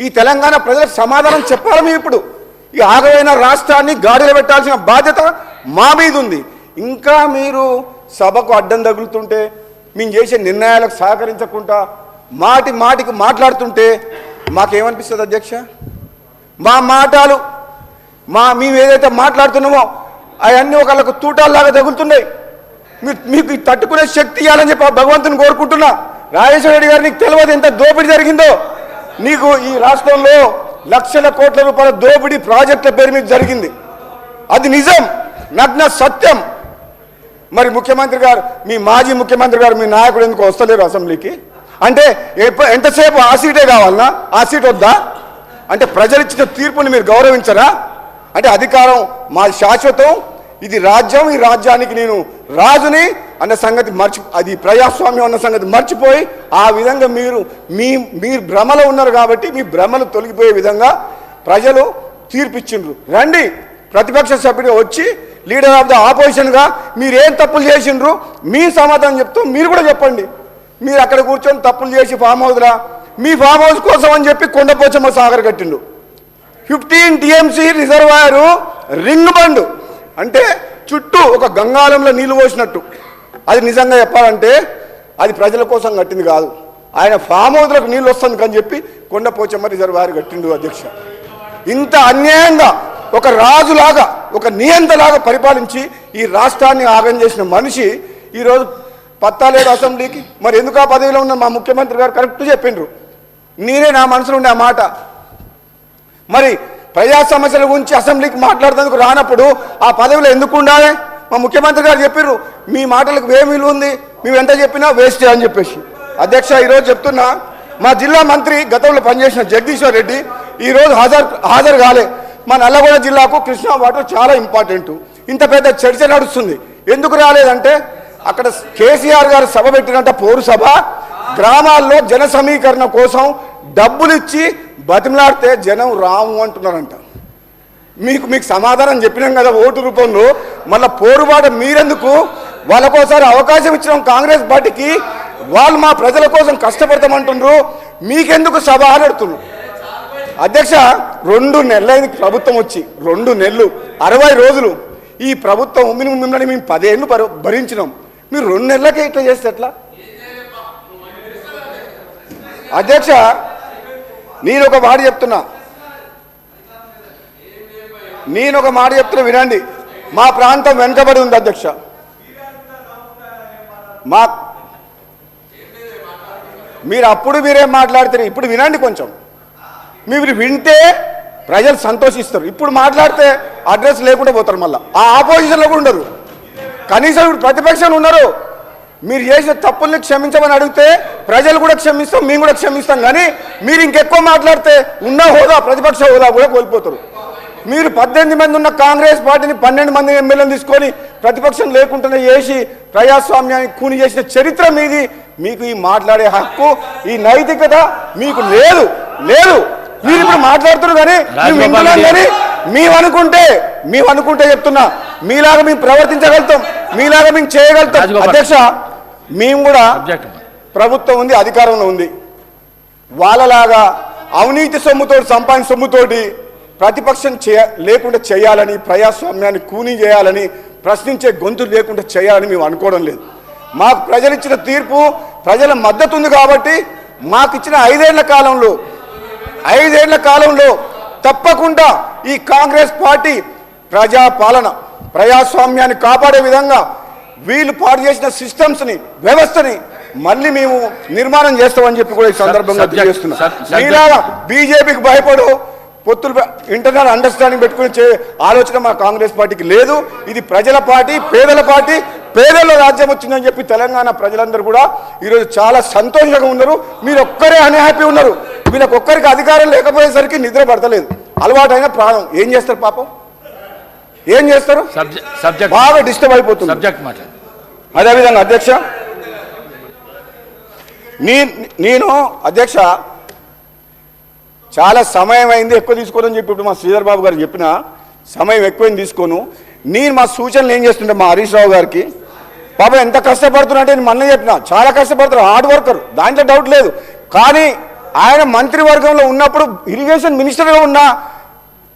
ఈ తెలంగాణ ప్రజలకు సమాధానం చెప్పాలి. మేము ఇప్పుడు ఈ ఆగమైన రాష్ట్రాన్ని గాడిలో పెట్టాల్సిన బాధ్యత మా మీద ఉంది. ఇంకా మీరు సభకు అడ్డం తగులుతుంటే, మేము చేసే నిర్ణయాలకు సహకరించకుండా మాటికి మాట్లాడుతుంటే మాకేమనిపిస్తుంది అధ్యక్ష? మా మాటలు మేము ఏదైతే మాట్లాడుతున్నామో అవన్నీ ఒకళ్ళకు తూటాల్లాగా తగులుతున్నాయి. మీకు తట్టుకునే శక్తి ఇవ్వాలని చెప్పి భగవంతుని కోరుకుంటున్నా. రాజేశ్వర రెడ్డి గారు, నీకు తెలియదు ఎంత దోపిడీ జరిగిందో. నీకు ఈ రాష్ట్రంలో 1,00,000 కోట్ల రూపాయల దోపిడీ ప్రాజెక్టుల పేరు మీద జరిగింది. అది నిజం, నగ్న సత్యం. మరి ముఖ్యమంత్రి గారు, మీ మాజీ ముఖ్యమంత్రి గారు, మీ నాయకుడు ఎందుకు వస్తలేరు అసెంబ్లీకి? అంటే ఎంతసేపు ఆ సీటే కావాలన్నా? ఆ సీట్ వద్దా? అంటే ప్రజలు ఇచ్చిన తీర్పుని మీరు గౌరవించరా? అంటే అధికారం మాది శాశ్వతం, ఇది రాజ్యం, ఈ రాజ్యానికి నేను రాజుని అన్న సంగతి అది ప్రజాస్వామ్యం అన్న సంగతి మర్చిపోయి ఆ విధంగా మీరు భ్రమలో ఉన్నారు. కాబట్టి మీ భ్రమలు తొలగిపోయే విధంగా ప్రజలు తీర్పిచ్చిండ్రు. రండి, ప్రతిపక్ష సభ్యుడిగా వచ్చి లీడర్ ఆఫ్ ద ఆపోజిషన్గా మీరేం తప్పులు చేసిండ్రు మీ సమాధానం చెప్తూ మీరు కూడా చెప్పండి. మీరు అక్కడ కూర్చొని తప్పులు చేసి ఫామ్ హౌస్రా, మీ ఫామ్ హౌస్ కోసం అని చెప్పి కొండపోచమ్మ సాగర్ కట్టిండు. 15 TMC రిజర్వాయరు రింగ్ బండ్, అంటే చుట్టూ ఒక గంగాళంలో నీళ్లు పోసినట్టు. అది నిజంగా చెప్పాలంటే అది ప్రజల కోసం కట్టింది కాదు, ఆయన ఫామ్ హౌస్లకు నీళ్ళు వస్తుంది అని చెప్పి కొండపోచమ్మ రిజర్వాయర్ కట్టిండు. అధ్యక్ష, ఇంత అన్యాయంగా ఒక రాజులాగా, ఒక నియంతలాగా పరిపాలించి ఈ రాష్ట్రాన్ని ఆగం చేసిన మనిషి ఈరోజు పత్తాలేదు అసెంబ్లీకి. మరి ఎందుకు ఆ పదవిలో ఉన్న మా ముఖ్యమంత్రి గారు కరెక్ట్ చెప్పిండ్రు, నేనే నా మనసులో ఉండే ఆ మాట. మరి ప్రజా సమస్యల గురించి అసెంబ్లీకి మాట్లాడేందుకు రానప్పుడు ఆ పదవిలో ఎందుకు ఉండాలి? మా ముఖ్యమంత్రి గారు చెప్పారు, మీ మాటలకు ఏం విలువ ఉంది, మేము ఎంత చెప్పినా వేస్ట్ అని చెప్పేసి. అధ్యక్ష, ఈరోజు చెప్తున్నా, మా జిల్లా మంత్రి గతంలో పనిచేసిన జగదీశ్వర్ రెడ్డి ఈరోజు హాజరు కాలే. మా నల్లగొండ జిల్లాకు కృష్ణా వాటర్ చాలా ఇంపార్టెంట్. ఇంత పెద్ద చర్చ నడుస్తుంది, ఎందుకు రాలేదంటే అక్కడ కేసీఆర్ గారు సభ పెట్టినట్ట పౌరు సభ, గ్రామాల్లో జన సమీకరణ కోసం డబ్బులు ఇచ్చి బతిమలాడితే జనం రాము అంటున్నారంట. మీకు సమాధానం చెప్పినాం కదా ఓటు రూపంలో, మళ్ళీ పోరుబాట మీరెందుకు? వాళ్ళకోసారి అవకాశం ఇచ్చినాం కాంగ్రెస్ పార్టీకి, వాళ్ళు మా ప్రజల కోసం కష్టపడతామంటున్నారు, మీకెందుకు సభ ఆడుతున్నారు? అధ్యక్ష, 2 నెలలైంది ప్రభుత్వం వచ్చి, 2 నెలలు 60 రోజులు ఈ ప్రభుత్వం మిమ్మల్ని మేము 10 ఏళ్ళు భరించినాం. మీరు 2 నెలలకే ఇట్లా చేస్తే ఎట్లా? అధ్యక్ష, నేను ఒక మాట చెప్తున్నా వినండి. మా ప్రాంతం వెనుకబడి ఉంది అధ్యక్ష. మీరేం మాట్లాడతారు? ఇప్పుడు వినండి కొంచెం. మీరు వింటే ప్రజలు సంతోషిస్తారు. ఇప్పుడు మాట్లాడితే అడ్రస్ లేకుండా పోతారు. మళ్ళీ ఆ ఆపోజిషన్లో కూడా ఉండరు, కనీసం ఇప్పుడు ప్రతిపక్షంలో ఉన్నారు. మీరు చేసిన తప్పుల్ని క్షమించమని అడిగితే ప్రజలు కూడా క్షమిస్తాం, మేము కూడా క్షమిస్తాం. కానీ మీరు ఇంకెక్కువ మాట్లాడితే ఉన్న హోదా, ప్రతిపక్ష హోదా కూడా కోల్పోతారు. మీరు 18 మంది ఉన్న కాంగ్రెస్ పార్టీని 12 మంది ఎమ్మెల్యేలు తీసుకొని ప్రతిపక్షం లేకుండానే చేసి ప్రజాస్వామ్యాన్ని కూని చేసిన చరిత్ర మీది. మీకు ఈ మాట్లాడే హక్కు, ఈ నైతికత మీకు లేదు. మీరు ఇప్పుడు మాట్లాడుతున్నారు కానీ మేము వింటున్నాం. కానీ మేము అనుకుంటే చెప్తున్నా, మీలాగా మేము ప్రవర్తించగలుగుతాం, మీలాగా మేము చేయగలుగుతాం. అధ్యక్ష, మేము కూడా ప్రభుత్వం ఉంది, అధికారంలో ఉంది, వాళ్ళలాగా అవినీతి సొమ్ముతోటి, సంపాదించిన సొమ్ముతోటి ప్రతిపక్షం లేకుండా చేయాలని, ప్రజాస్వామ్యాన్ని కూనీ చేయాలని, ప్రశ్నించే గొంతులు లేకుండా చేయాలని మేము అనుకోవడం లేదు. మాకు ప్రజలు ఇచ్చిన తీర్పు, ప్రజల మద్దతు ఉంది కాబట్టి మాకు ఇచ్చిన 5 ఏళ్ల కాలంలో తప్పకుండా ఈ కాంగ్రెస్ పార్టీ ప్రజాపాలన, ప్రజాస్వామ్యాన్ని కాపాడే విధంగా వీళ్ళు పాడు చేసిన సిస్టమ్స్ని, వ్యవస్థని మళ్ళీ మేము నిర్మాణం చేస్తామని చెప్పి కూడా ఈ సందర్భంగా తెలియజేస్తున్నాం. మీలాగా బీజేపీకి భయపడు, పొత్తులు ఇంటర్నల్ అండర్స్టాండింగ్ పెట్టుకుని ఆలోచన మా కాంగ్రెస్ పార్టీకి లేదు. ఇది ప్రజల పార్టీ, పేదల పార్టీ. పేదల్లో రాజ్యం వచ్చిందని చెప్పి తెలంగాణ ప్రజలందరూ కూడా ఈరోజు చాలా సంతోషంగా ఉన్నారు. మీరు ఒక్కరే అన్హ్యాపీ ఉన్నారు. వీళ్ళకి ఒక్కరికి అధికారం లేకపోయేసరికి నిద్ర పడతలేదు. అలవాటైన ప్రాణం ఏం చేస్తారు పాపం, ఏం చేస్తారు, బాగా డిస్టర్బ్ అయిపోతుంది. అదేవిధంగా అధ్యక్ష, నేను అధ్యక్ష చాలా సమయం అయింది, ఎక్కువ తీసుకోనని చెప్పి ఇప్పుడు మా శ్రీధర్ బాబు గారు చెప్పిన సమయం ఎక్కువైంది తీసుకోను. నేను మా సూచనలు ఏం చేస్తుంటే మా హరీష్ రావు గారికి, పాపం ఎంత కష్టపడుతున్నా అంటే నేను మొన్న చెప్పిన, చాలా కష్టపడుతున్నారు, హార్డ్ వర్కర్, దాంట్లో డౌట్ లేదు. కానీ ఆయన మంత్రివర్గంలో ఉన్నప్పుడు ఇరిగేషన్ మినిస్టర్గా ఉన్న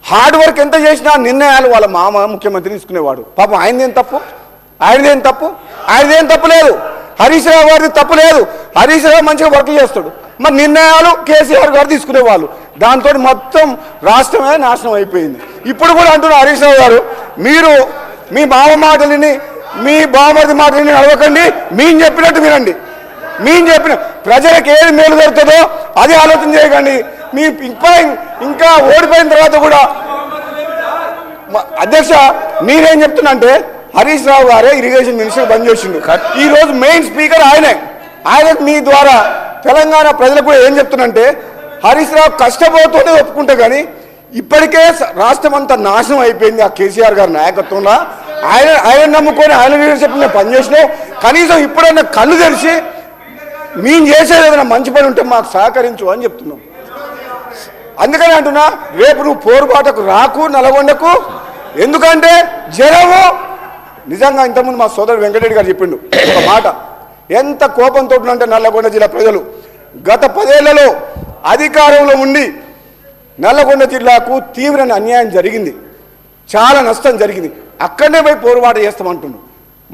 హార్డ్ వర్క్ ఎంత చేసినా నిర్ణయాలు వాళ్ళ మామ ముఖ్యమంత్రి తీసుకునేవాడు. పాపం ఆయనదేం తప్పు, ఆయనదేం తప్పు, ఆయనదేం తప్పు లేదు. హరీష్ రావు గారిది తప్పు లేదు. హరీష్ రావు మంచిగా వర్క్ చేస్తాడు. మరి నిర్ణయాలు కేసీఆర్ గారు తీసుకునేవాళ్ళు. దాంతో మొత్తం రాష్ట్రమే నాశనం అయిపోయింది. ఇప్పుడు కూడా అంటున్నారు హరీష్ రావు గారు, మీరు మీ మామ మాటలని, మీ బావమరిది మాటలని అడగకండి, మేము చెప్పినట్టు వినండి. మేము చెప్పిన ప్రజలకు ఏది మేలు జరుగుతుందో అది ఆలోచన చేయకండి. మీ ఇంకా ఓడిపోయిన తర్వాత కూడా అధ్యక్ష నేనేం చెప్తున్నా అంటే, హరీష్ రావు గారే ఇరిగేషన్ మినిస్టర్ బంద్ చేసిండు. ఈ రోజు మెయిన్ స్పీకర్ ఆయనకు మీ ద్వారా తెలంగాణ ప్రజలకు కూడా ఏం చెప్తున్నంటే, హరీష్ రావు కష్టపోతూనే ఒప్పుకుంటే కానీ ఇప్పటికే రాష్ట్రం అంతా నాశనం అయిపోయింది. ఆ కేసీఆర్ గారి నాయకత్వంలో ఆయన నమ్ముకొని ఆయన లీడర్షిప్ మీద పనిచేసినావు. కనీసం ఇప్పుడన్నా కళ్ళు తెరిచి మేము చేసేది ఏదైనా మంచి పని ఉంటే మాకు సహకరించు అని చెప్తున్నాం. అందుకని అంటున్నా, రేపు నువ్వు పోరుబాటకు రాకు నల్గొండకు. ఎందుకంటే జనము నిజంగా ఇంతకుముందు మా సోదరుడు వెంకటరెడ్డి గారు చెప్పిండు ఒక మాట, ఎంత కోపంతో అంటే నల్లగొండ జిల్లా ప్రజలు గత 10 ఏళ్లలో అధికారంలో ఉండి నల్లగొండ జిల్లాకు తీవ్ర అన్యాయం జరిగింది, చాలా నష్టం జరిగింది. అక్కడనే పోయి పోరుబాట చేస్తామంటున్నాడు.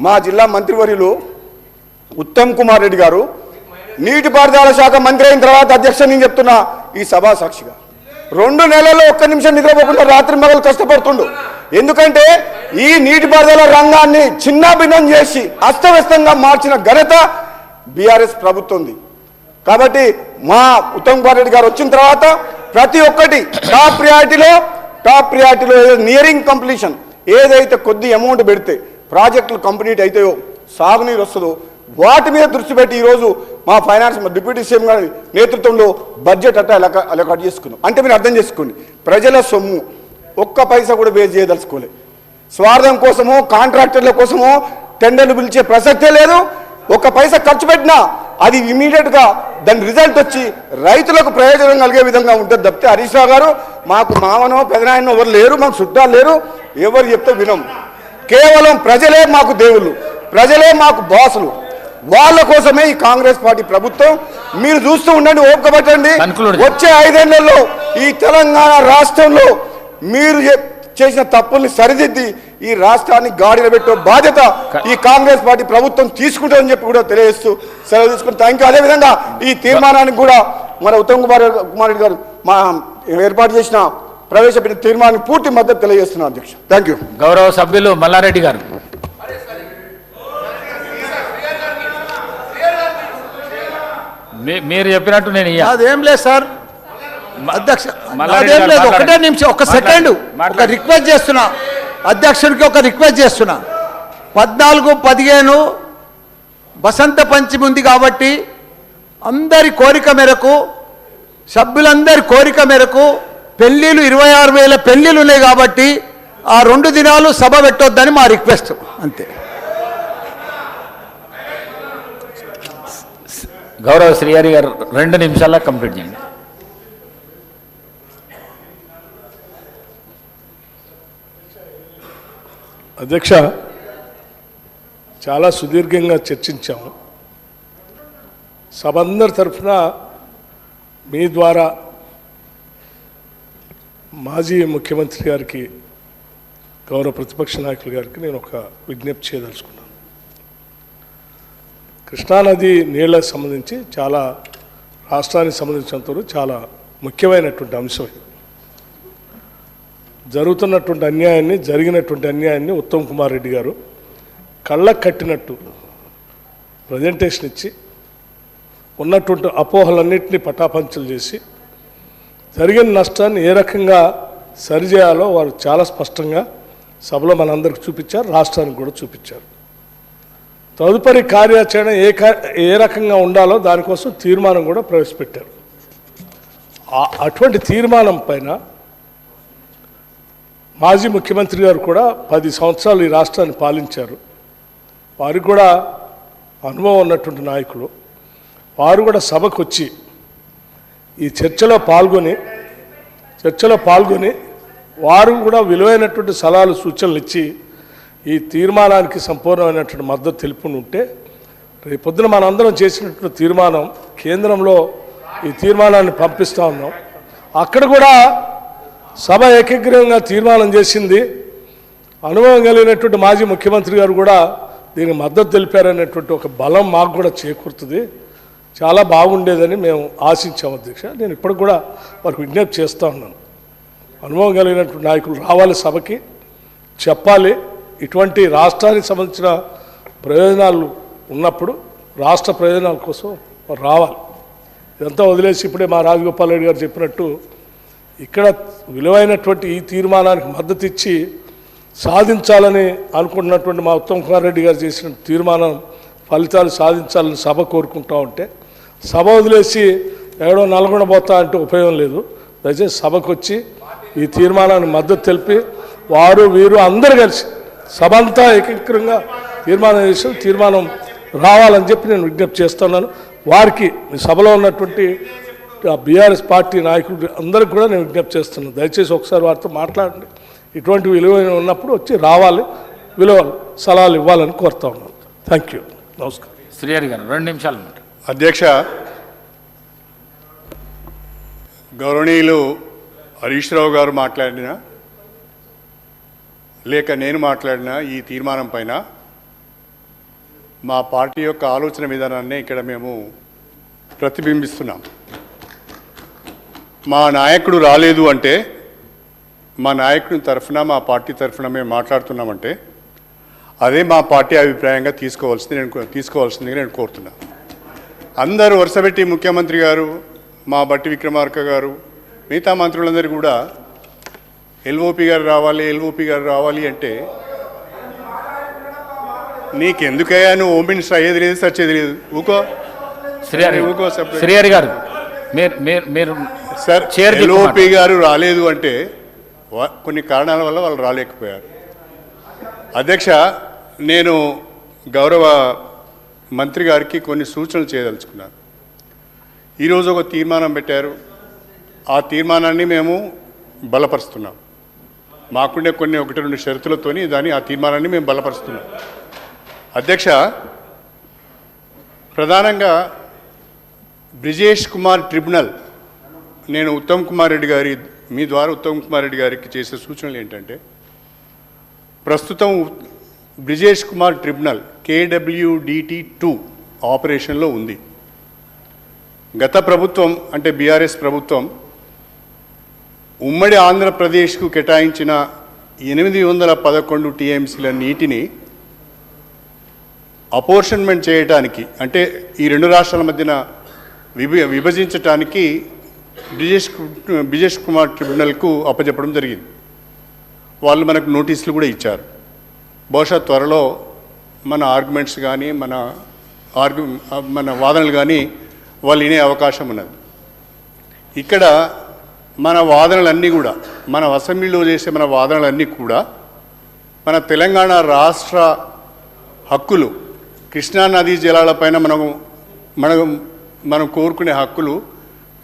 మా జిల్లా మంత్రివర్యులు ఉత్తమ్ కుమార్ రెడ్డి గారు నీటిపారుదల శాఖ మంత్రి అయిన తర్వాత అధ్యక్ష నేను చెప్తున్నా ఈ సభా సాక్షిగా 2 నెలల్లో ఒక్క నిమిషం నిద్రపోకుండా రాత్రి మగలు కష్టపడుతుండు. ఎందుకంటే ఈ నీటిపారుదల రంగాన్ని చిన్నాభిన్నం చేసి అస్తవ్యస్తంగా మార్చిన ఘనత బీఆర్ఎస్ ప్రభుత్వంది. కాబట్టి మా ఉత్తమ్ కుమార్ రెడ్డి గారు వచ్చిన తర్వాత ప్రతి ఒక్కటి టాప్ ప్రియారిటీలో నియరింగ్ కంప్లీషన్, ఏదైతే కొద్ది అమౌంట్ పెడితే ప్రాజెక్టులు కంప్లీట్ అవుతాయో, సాగునీరు వస్తుందో వాటి మీద దృష్టి పెట్టి ఈరోజు మా ఫైనాన్స్ డిప్యూటీ సీఎం గారి నేతృత్వంలో బడ్జెట్ అలా కట్ చేసుకున్నాం. అంటే మీరు అర్థం చేసుకోండి, ప్రజల సొమ్ము ఒక్క పైసా కూడా వేస్ట్ చేయదలుచుకోలేదు. స్వార్థం కోసమో కాంట్రాక్టర్ల కోసమో టెండర్లు పిలిచే ప్రసక్తే లేదు. ఒక్క పైసా ఖర్చు పెట్టినా అది ఇమీడియట్గా దాని రిజల్ట్ వచ్చి రైతులకు ప్రయోజనం కలిగే విధంగా ఉంటుంది తప్పితే హరీష్ రావు గారు మాకు మామనో పెదనాయనో ఎవరు లేరు, మాకు చుట్టాలు లేరు, ఎవరు చెప్తే వినం. కేవలం ప్రజలే మాకు దేవుళ్ళు, ప్రజలే మాకు బాసులు. వాళ్ళ కోసమే ఈ కాంగ్రెస్ పార్టీ ప్రభుత్వం. మీరు చూస్తూ ఉండండి, ఓపిక పట్టండి. వచ్చే 5 ఏళ్లలో ఈ తెలంగాణ రాష్ట్రంలో మీరు చేసిన తప్పుల్ని సరిదిద్ది ఈ రాష్ట్రాన్ని గాడిలో పెట్టే బాధ్యత ఈ కాంగ్రెస్ పార్టీ ప్రభుత్వం తీసుకుంటుందని చెప్పి కూడా తెలియజేస్తూ సెలవు తీసుకుని థ్యాంక్ యూ. అదేవిధంగా ఈ తీర్మానానికి కూడా మన ఉత్తమ్ కుమార్ రెడ్డి గారు మా ఏర్పాటు చేసిన ప్రవేశపెట్టిన తీర్మానానికి పూర్తి మద్దతు తెలియజేస్తున్నారు అధ్యక్ష. Thank you. గౌరవ సభ్యులు మల్లారెడ్డి గారు. మీరు చెప్పినట్టు నేను అదేం లేదు సార్ అధ్యక్ష, అదేం లేదు. ఒకటే నిమిషం, ఒక సెకండ్, ఒక రిక్వెస్ట్ చేస్తున్నా అధ్యక్షుడికి, ఒక రిక్వెస్ట్ చేస్తున్నా. 14, 15 వసంత పంచమి ఉంది కాబట్టి అందరి కోరిక మేరకు, సభ్యులందరి కోరిక మేరకు పెళ్ళిళ్ళు 26,000 పెళ్ళిళ్ళు ఉన్నాయి కాబట్టి ఆ 2 దినాలు సభ పెట్టొద్దని మా రిక్వెస్ట్ అంతే. గౌరవ శ్రీహరి గారు 2 నిమిషాల్లో కంప్లీట్ చేయండి. అధ్యక్ష, చాలా సుదీర్ఘంగా చర్చించాము. సభ అందరి తరఫున మీ ద్వారా మాజీ ముఖ్యమంత్రి గారికి, గౌరవ ప్రతిపక్ష నాయకులు గారికి నేను ఒక విజ్ఞప్తి చేయదలుచుకున్నాను. కృష్ణానది నీళ్లకు సంబంధించి చాలా రాష్ట్రానికి సంబంధించినంతవరకు చాలా ముఖ్యమైనటువంటి అంశం. జరుగుతున్నటువంటి అన్యాయాన్ని, జరిగినటువంటి అన్యాయాన్ని ఉత్తమ్ కుమార్ రెడ్డి గారు కళ్ళకు కట్టినట్టు ప్రజెంటేషన్ ఇచ్చి ఉన్నటువంటి అపోహలన్నింటినీ పటాపంచలు చేసి జరిగిన నష్టాన్ని ఏ రకంగా సరిచేయాలో వారు చాలా స్పష్టంగా సభలో మనందరికి చూపించారు, రాష్ట్రానికి కూడా చూపించారు. తదుపరి కార్యాచరణ ఏ రకంగా ఉండాలో దానికోసం తీర్మానం కూడా ప్రవేశపెట్టారు. అటువంటి తీర్మానం పైన మాజీ ముఖ్యమంత్రి గారు కూడా 10 సంవత్సరాలు ఈ రాష్ట్రాన్ని పాలించారు. వారికి కూడా అనుభవం ఉన్నటువంటి నాయకులు. వారు కూడా సభకు వచ్చి ఈ చర్చలో పాల్గొని వారు కూడా విలువైనటువంటి సలహాలు సూచనలు ఇచ్చి ఈ తీర్మానానికి సంపూర్ణమైనటువంటి మద్దతు తెలుపుని ఉంటే రేపొద్దున మనందరం చేసినటువంటి తీర్మానం కేంద్రంలో ఈ తీర్మానాన్ని పంపిస్తూ ఉన్నాం. అక్కడ కూడా సభ ఏకగ్రీవంగా తీర్మానం చేసింది. అనుభవం కలిగినటువంటి మాజీ ముఖ్యమంత్రి గారు కూడా దీనికి మద్దతు తెలిపారనేటువంటి ఒక బలం మాకు కూడా చేకూరుతుంది. చాలా బాగుండేదని మేము ఆశించాము అధ్యక్ష. నేను ఇప్పటికి కూడా వారికి విజ్ఞప్తి చేస్తూ ఉన్నాను. అనుభవం కలిగినటువంటి నాయకులు రావాలి, సభకి చెప్పాలి. ఇటువంటి రాష్ట్రానికి సంబంధించిన ప్రయోజనాలు ఉన్నప్పుడు రాష్ట్ర ప్రయోజనాల కోసం రావాలి. ఇదంతా వదిలేసి ఇప్పుడే మా రాజగోపాల్ రెడ్డి గారు చెప్పినట్టు ఇక్కడ విలువైనటువంటి ఈ తీర్మానానికి మద్దతు ఇచ్చి సాధించాలని అనుకుంటున్నటువంటి మా ఉత్తమ్ కుమార్ రెడ్డి గారు చేసిన తీర్మానం ఫలితాలు సాధించాలని సభ కోరుకుంటూ ఉంటే సభ వదిలేసి ఎక్కడో నల్గొండ పోతా అంటే ఉపయోగం లేదు. దయచేసి సభకు వచ్చి ఈ తీర్మానానికి మద్దతు తెలిపి వారు వీరు అందరూ కలిసి సభ అంతా ఏకీకృతంగా తీర్మానం చేసి తీర్మానం రావాలని చెప్పి నేను విజ్ఞప్తి చేస్తున్నాను. వారికి ఈ సభలో ఉన్నటువంటి బీఆర్ఎస్ పార్టీ నాయకులు అందరికీ కూడా నేను విజ్ఞప్తి చేస్తున్నాను. దయచేసి ఒకసారి వారితో మాట్లాడండి. ఇటువంటి విలువైన ఉన్నప్పుడు వచ్చి రావాలి, విలువలు సలహాలు ఇవ్వాలని కోరుతా ఉన్నాను. Thank you. నమస్కారం. శ్రీహరి గారు 2 నిమిషాలు. అధ్యక్ష, గౌరవనీయులు హరీష్ రావు గారు మాట్లాడిన లేక నేను మాట్లాడిన ఈ తీర్మానం పైన మా పార్టీ యొక్క ఆలోచన విధానాన్ని ఇక్కడ మేము ప్రతిబింబిస్తున్నాం. మా నాయకుడు రాలేదు అంటే, మా నాయకుడి తరఫున మా పార్టీ తరఫున మేము మాట్లాడుతున్నామంటే అదే మా పార్టీ అభిప్రాయంగా తీసుకోవాల్సిందిగా నేను కోరుతున్నాను. అందరూ వరుసపెట్టి ముఖ్యమంత్రి గారు, మా బట్టి విక్రమార్క గారు, మిగతా మంత్రులందరూ కూడా ఎల్ఓపి గారు రావాలి అంటే నీకెందుకయ్యా, నువ్వు హోమ్ మినిస్టర్ అయ్యేది లేదు, సచ్చేది లేదు, ఊకో. శ్రీహరి గారు మీరు సార్, ఎల్ఓపి గారు రాలేదు అంటే కొన్ని కారణాల వల్ల వాళ్ళు రాలేకపోయారు. అధ్యక్ష, నేను గౌరవ మంత్రి గారికి కొన్ని సూచనలు చేయదలుచుకున్నాను. ఈరోజు ఒక తీర్మానం పెట్టారు. ఆ తీర్మానాన్ని మేము బలపరుస్తున్నాం. మాకుండే కొన్ని 1-2 షరతులతోని ఆ తీర్మానాన్ని మేము బలపరుస్తున్నాం. అధ్యక్ష, ప్రధానంగా బ్రిజేష్ కుమార్ ట్రిబ్యునల్, నేను ఉత్తమ్ కుమార్ రెడ్డి గారి మీ ద్వారా ఉత్తమ్ కుమార్ రెడ్డి గారికి చేసే సూచనలు ఏంటంటే, ప్రస్తుతం బ్రిజేష్ కుమార్ ట్రిబ్యునల్ KWDT2 ఆపరేషన్లో ఉంది. గత ప్రభుత్వం అంటే బీఆర్ఎస్ ప్రభుత్వం ఉమ్మడి ఆంధ్రప్రదేశ్కు కేటాయించిన 811 TMCల నీటిని అపోర్షన్మెంట్ చేయడానికి, అంటే ఈ 2 రాష్ట్రాల మధ్యన విభజించటానికి బ్రిజేష్ కుమార్ ట్రిబ్యునల్కు అప్పచెప్పడం జరిగింది. వాళ్ళు మనకు నోటీసులు కూడా ఇచ్చారు. బహుశా త్వరలో మన ఆర్గ్యుమెంట్స్ కానీ మన వాదనలు కానీ వాళ్ళు వినే అవకాశం ఉన్నది. ఇక్కడ మన వాదనలన్నీ కూడా, మన అసెంబ్లీలో చేసే మన వాదనలన్నీ కూడా మన తెలంగాణ రాష్ట్ర హక్కులు, కృష్ణా నదీ జలాలపైన మనం కోరుకునే హక్కులు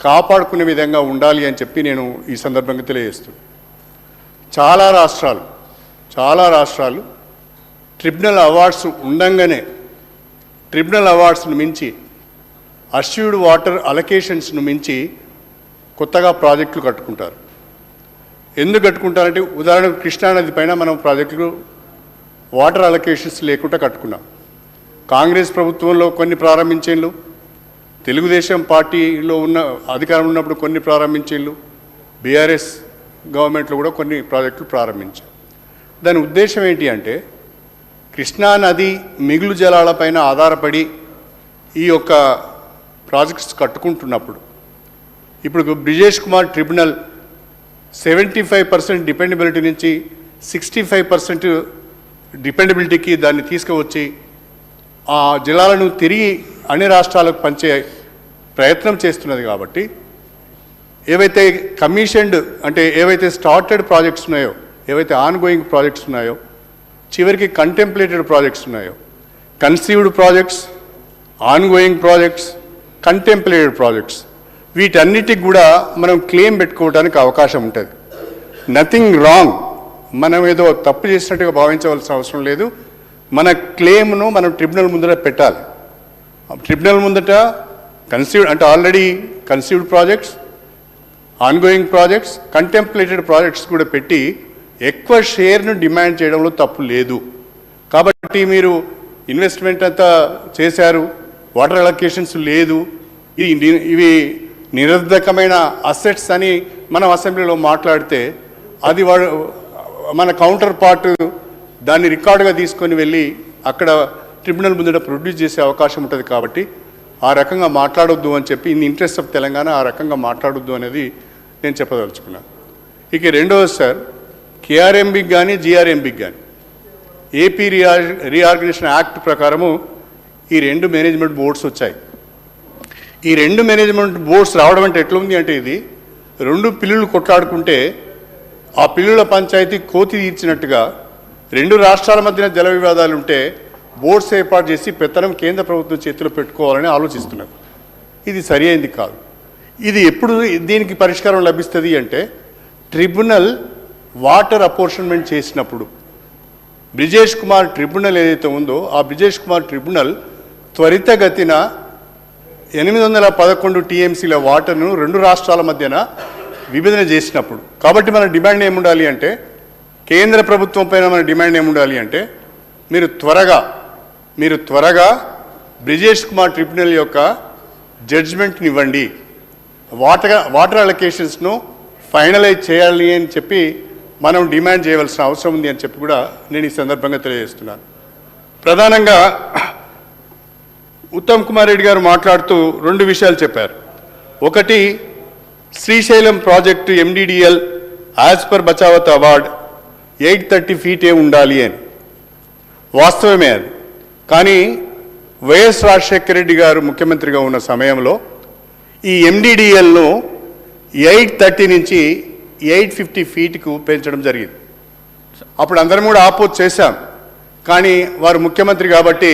కాపాడుకునే విధంగా ఉండాలి అని చెప్పి నేను ఈ సందర్భంగా తెలియజేస్తున్నాను. చాలా రాష్ట్రాలు ట్రిబ్యునల్ అవార్డ్స్ ఉండంగానే ట్రిబ్యునల్ అవార్డ్స్ను మించి, అష్యూర్డ్ వాటర్ అలొకేషన్స్ను మించి కొత్తగా ప్రాజెక్టులు కట్టుకుంటారు. ఎందుకు కట్టుకుంటారంటే, ఉదాహరణకు కృష్ణానది పైన మనం ప్రాజెక్టులు వాటర్ అలొకేషన్స్ లేకుండా కట్టుకున్నాం. కాంగ్రెస్ ప్రభుత్వంలో కొన్ని ప్రారంభించేళ్ళు, తెలుగుదేశం పార్టీలో ఉన్న అధికారం ఉన్నప్పుడు కొన్ని ప్రారంభించేళ్ళు, బీఆర్ఎస్ గవర్నమెంట్లో కూడా కొన్ని ప్రాజెక్టులు ప్రారంభించారు. దాని ఉద్దేశం ఏంటి అంటే, కృష్ణానది మిగులు జలాలపైన ఆధారపడి ఈ యొక్క ప్రాజెక్ట్స్ కట్టుకుంటున్నప్పుడు ఇప్పుడు బ్రిజేష్ కుమార్ ట్రిబ్యునల్ 75% డిపెండబిలిటీ నుంచి 65% డిపెండబిలిటీకి దాన్ని తీసుకువచ్చి ఆ జిల్లాలను తిరిగి అన్ని రాష్ట్రాలకు పంచే ప్రయత్నం చేస్తున్నది. కాబట్టి ఏవైతే కమిషన్డ్ అంటే ఏవైతే స్టార్టెడ్ ప్రాజెక్ట్స్ ఉన్నాయో, ఏవైతే ఆన్ గోయింగ్ ప్రాజెక్ట్స్ ఉన్నాయో, చివరికి కంటెంప్లేటెడ్ ప్రాజెక్ట్స్ ఉన్నాయో, conceived projects, on going projects, contemplated projects, వీటన్నిటికి కూడా మనం క్లెయిమ్ పెట్టుకోవడానికి అవకాశం ఉంటుంది. నథింగ్ రాంగ్, మనం ఏదో తప్పు చేసినట్టుగా భావించవలసిన అవసరం లేదు. మన క్లెయిమ్ను మనం ట్రిబ్యునల్ ముందట పెట్టాలి. ట్రిబ్యునల్ ముందట కన్సీవ్డ్ అంటే already conceived projects, ongoing projects, contemplated projects కూడా పెట్టి ఎక్కువ షేర్ను డిమాండ్ చేయడంలో తప్పు లేదు. కాబట్టి మీరు ఇన్వెస్ట్మెంట్ అంతా చేశారు, వాటర్ అలొకేషన్స్ లేదు, ఇవి నిరర్ధకమైన అసెట్స్ అని మనం అసెంబ్లీలో మాట్లాడితే అది మన కౌంటర్ పార్ట్ దాన్ని రికార్డుగా తీసుకొని వెళ్ళి అక్కడ ట్రిబ్యునల్ ముందట ప్రొడ్యూస్ చేసే అవకాశం ఉంటుంది. కాబట్టి ఆ రకంగా మాట్లాడొద్దు అని చెప్పి ఇన్ ఇంట్రెస్ట్ ఆఫ్ తెలంగాణ ఆ రకంగా మాట్లాడొద్దు అనేది నేను చెప్పదలుచుకున్నాను. ఇక రెండవది సార్, కేఆర్ఎంబికి కానీ జిఆర్ఎంబికి కానీ ఏపీ రీఆర్గనైజేషన్ యాక్ట్ ప్రకారము ఈ 2 మేనేజ్మెంట్ బోర్డ్స్ వచ్చాయి. ఈ 2 మేనేజ్మెంట్ బోర్డ్స్ రావడం అంటే ఎట్లుంది అంటే ఇది 2 పిల్లులు కొట్లాడుకుంటే ఆ పిల్లుల పంచాయతీ కోతి తీర్చినట్టుగా 2 రాష్ట్రాల మధ్యన జల వివాదాలు ఉంటే బోర్డ్స్ ఏర్పాటు చేసి పెత్తనం కేంద్ర ప్రభుత్వం చేతిలో పెట్టుకోవాలని ఆలోచిస్తున్నారు. ఇది సరి అయింది కాదు. ఇది ఎప్పుడు దీనికి పరిష్కారం లభిస్తుంది అంటే ట్రిబ్యునల్ వాటర్ అపోర్షన్మెంట్ చేసినప్పుడు. బ్రిజేష్ కుమార్ ట్రిబ్యునల్ ఏదైతే ఉందో ఆ బ్రిజేష్ కుమార్ ట్రిబ్యునల్ త్వరితగతిన 811 టీఎంసీల వాటర్ను 2 రాష్ట్రాల మధ్యన విభజన చేసినప్పుడు. కాబట్టి మన డిమాండ్ ఏముండాలి అంటే, కేంద్ర ప్రభుత్వం పైన మన డిమాండ్ ఏముండాలి అంటే, మీరు త్వరగా బ్రిజేష్ కుమార్ ట్రిబ్యునల్ యొక్క జడ్జిమెంట్ని ఇవ్వండి, వాటర్ అలొకేషన్స్ను ఫైనలైజ్ చేయాలి అని చెప్పి మనం డిమాండ్ చేయవలసిన అవసరం ఉంది అని చెప్పి కూడా నేను ఈ సందర్భంగా తెలియజేస్తున్నాను. ప్రధానంగా ఉత్తమ్ కుమార్ రెడ్డి గారు మాట్లాడుతూ 2 విషయాలు చెప్పారు. ఒకటి, Srisailam project MDDL as per Bachawat award 830 ఫీటే ఉండాలి అని. వాస్తవమే అది. కానీ వైఎస్ రాజశేఖర రెడ్డి గారు ముఖ్యమంత్రిగా ఉన్న సమయంలో ఈ ఎండిడిఎల్ను 830 నుంచి 850 ఫీట్కు పెంచడం జరిగింది. అప్పుడు అందరం కూడా ఆపోజ్ చేశాం. కానీ వారు ముఖ్యమంత్రి కాబట్టి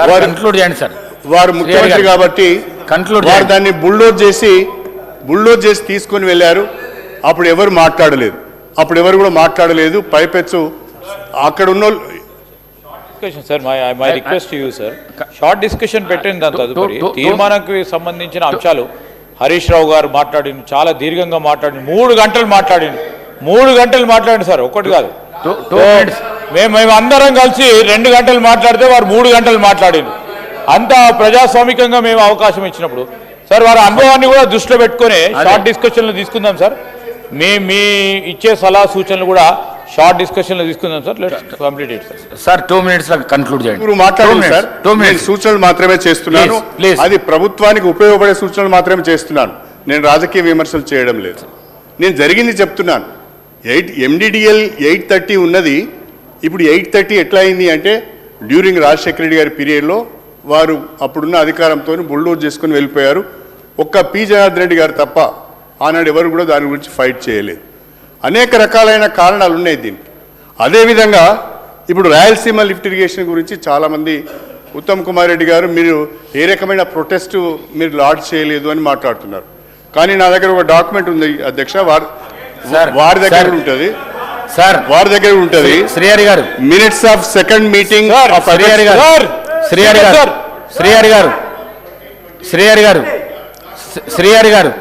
వారు ముఖ్యమంత్రి కాబట్టి వారు దాన్ని బుల్డోజ్ చేసి తీసుకొని వెళ్ళారు. అప్పుడు ఎవరు మాట్లాడలేదు. పైపెచ్చు అక్కడ ఉన్న sir my request you sir, short discussion పెట్టింది. దాని తదుపరి తీర్మానానికి సంబంధించిన అంశాలు హరీష్ రావు గారు మాట్లాడింది, చాలా దీర్ఘంగా మాట్లాడింది, 3 గంటలు మాట్లాడింది సార్, ఒక్కటి కాదు. మేము అందరం కలిసి 2 గంటలు మాట్లాడితే వారు 3 గంటలు మాట్లాడింది. అంత ప్రజాస్వామికంగా మేము అవకాశం ఇచ్చినప్పుడు సార్ వారి అనుభవాన్ని కూడా దృష్టిలో పెట్టుకొని షార్ట్ డిస్కషన్లు తీసుకుందాం సార్. మీ ఇచ్చే సలహా సూచనలు కూడా షార్ట్ డిస్కషన్లో తీసుకుందాం sir. Let's complete it sir. 2 minutes conclude చేయండి. మీరు మాట్లాడండి సార్. 2 minutes సూచనలు మాత్రమే చేస్తున్నాను. అది ప్రభుత్వానికి ఉపయోగపడే సూచనలు మాత్రమే చేస్తున్నాను. నేను రాజకీయ విమర్శలు చేయడం లేదు. నేను జరిగింది చెప్తున్నాను. ఎండిడిఎల్ 830 ఉన్నది. ఇప్పుడు 830 ఎట్లా అయింది అంటే డ్యూరింగ్ రాజశేఖర రెడ్డి గారి పీరియడ్లో వారు అప్పుడున్న అధికారంతో బుల్డోజ్ చేసుకొని వెళ్ళిపోయారు. ఒక్క పి జనార్దన్ రెడ్డి గారు తప్ప ఆనాడు ఎవరు కూడా దాని గురించి ఫైట్ చేయలేదు. అనేక రకాలైన కారణాలు ఉన్నాయి దీనికి. అదేవిధంగా ఇప్పుడు రాయలసీమ లిఫ్ట్ ఇరిగేషన్ గురించి చాలామంది ఉత్తమ్ కుమార్ రెడ్డి గారు మీరు ఏ రకమైన ప్రొటెస్ట్ మీరు లాడ్జ్ చేయలేదు అని మాట్లాడుతున్నారు. కానీ నా దగ్గర ఒక డాక్యుమెంట్ ఉంది అధ్యక్ష, వారి దగ్గర ఉంటుంది శ్రీహరి గారు minutes of second meeting Srihari గారు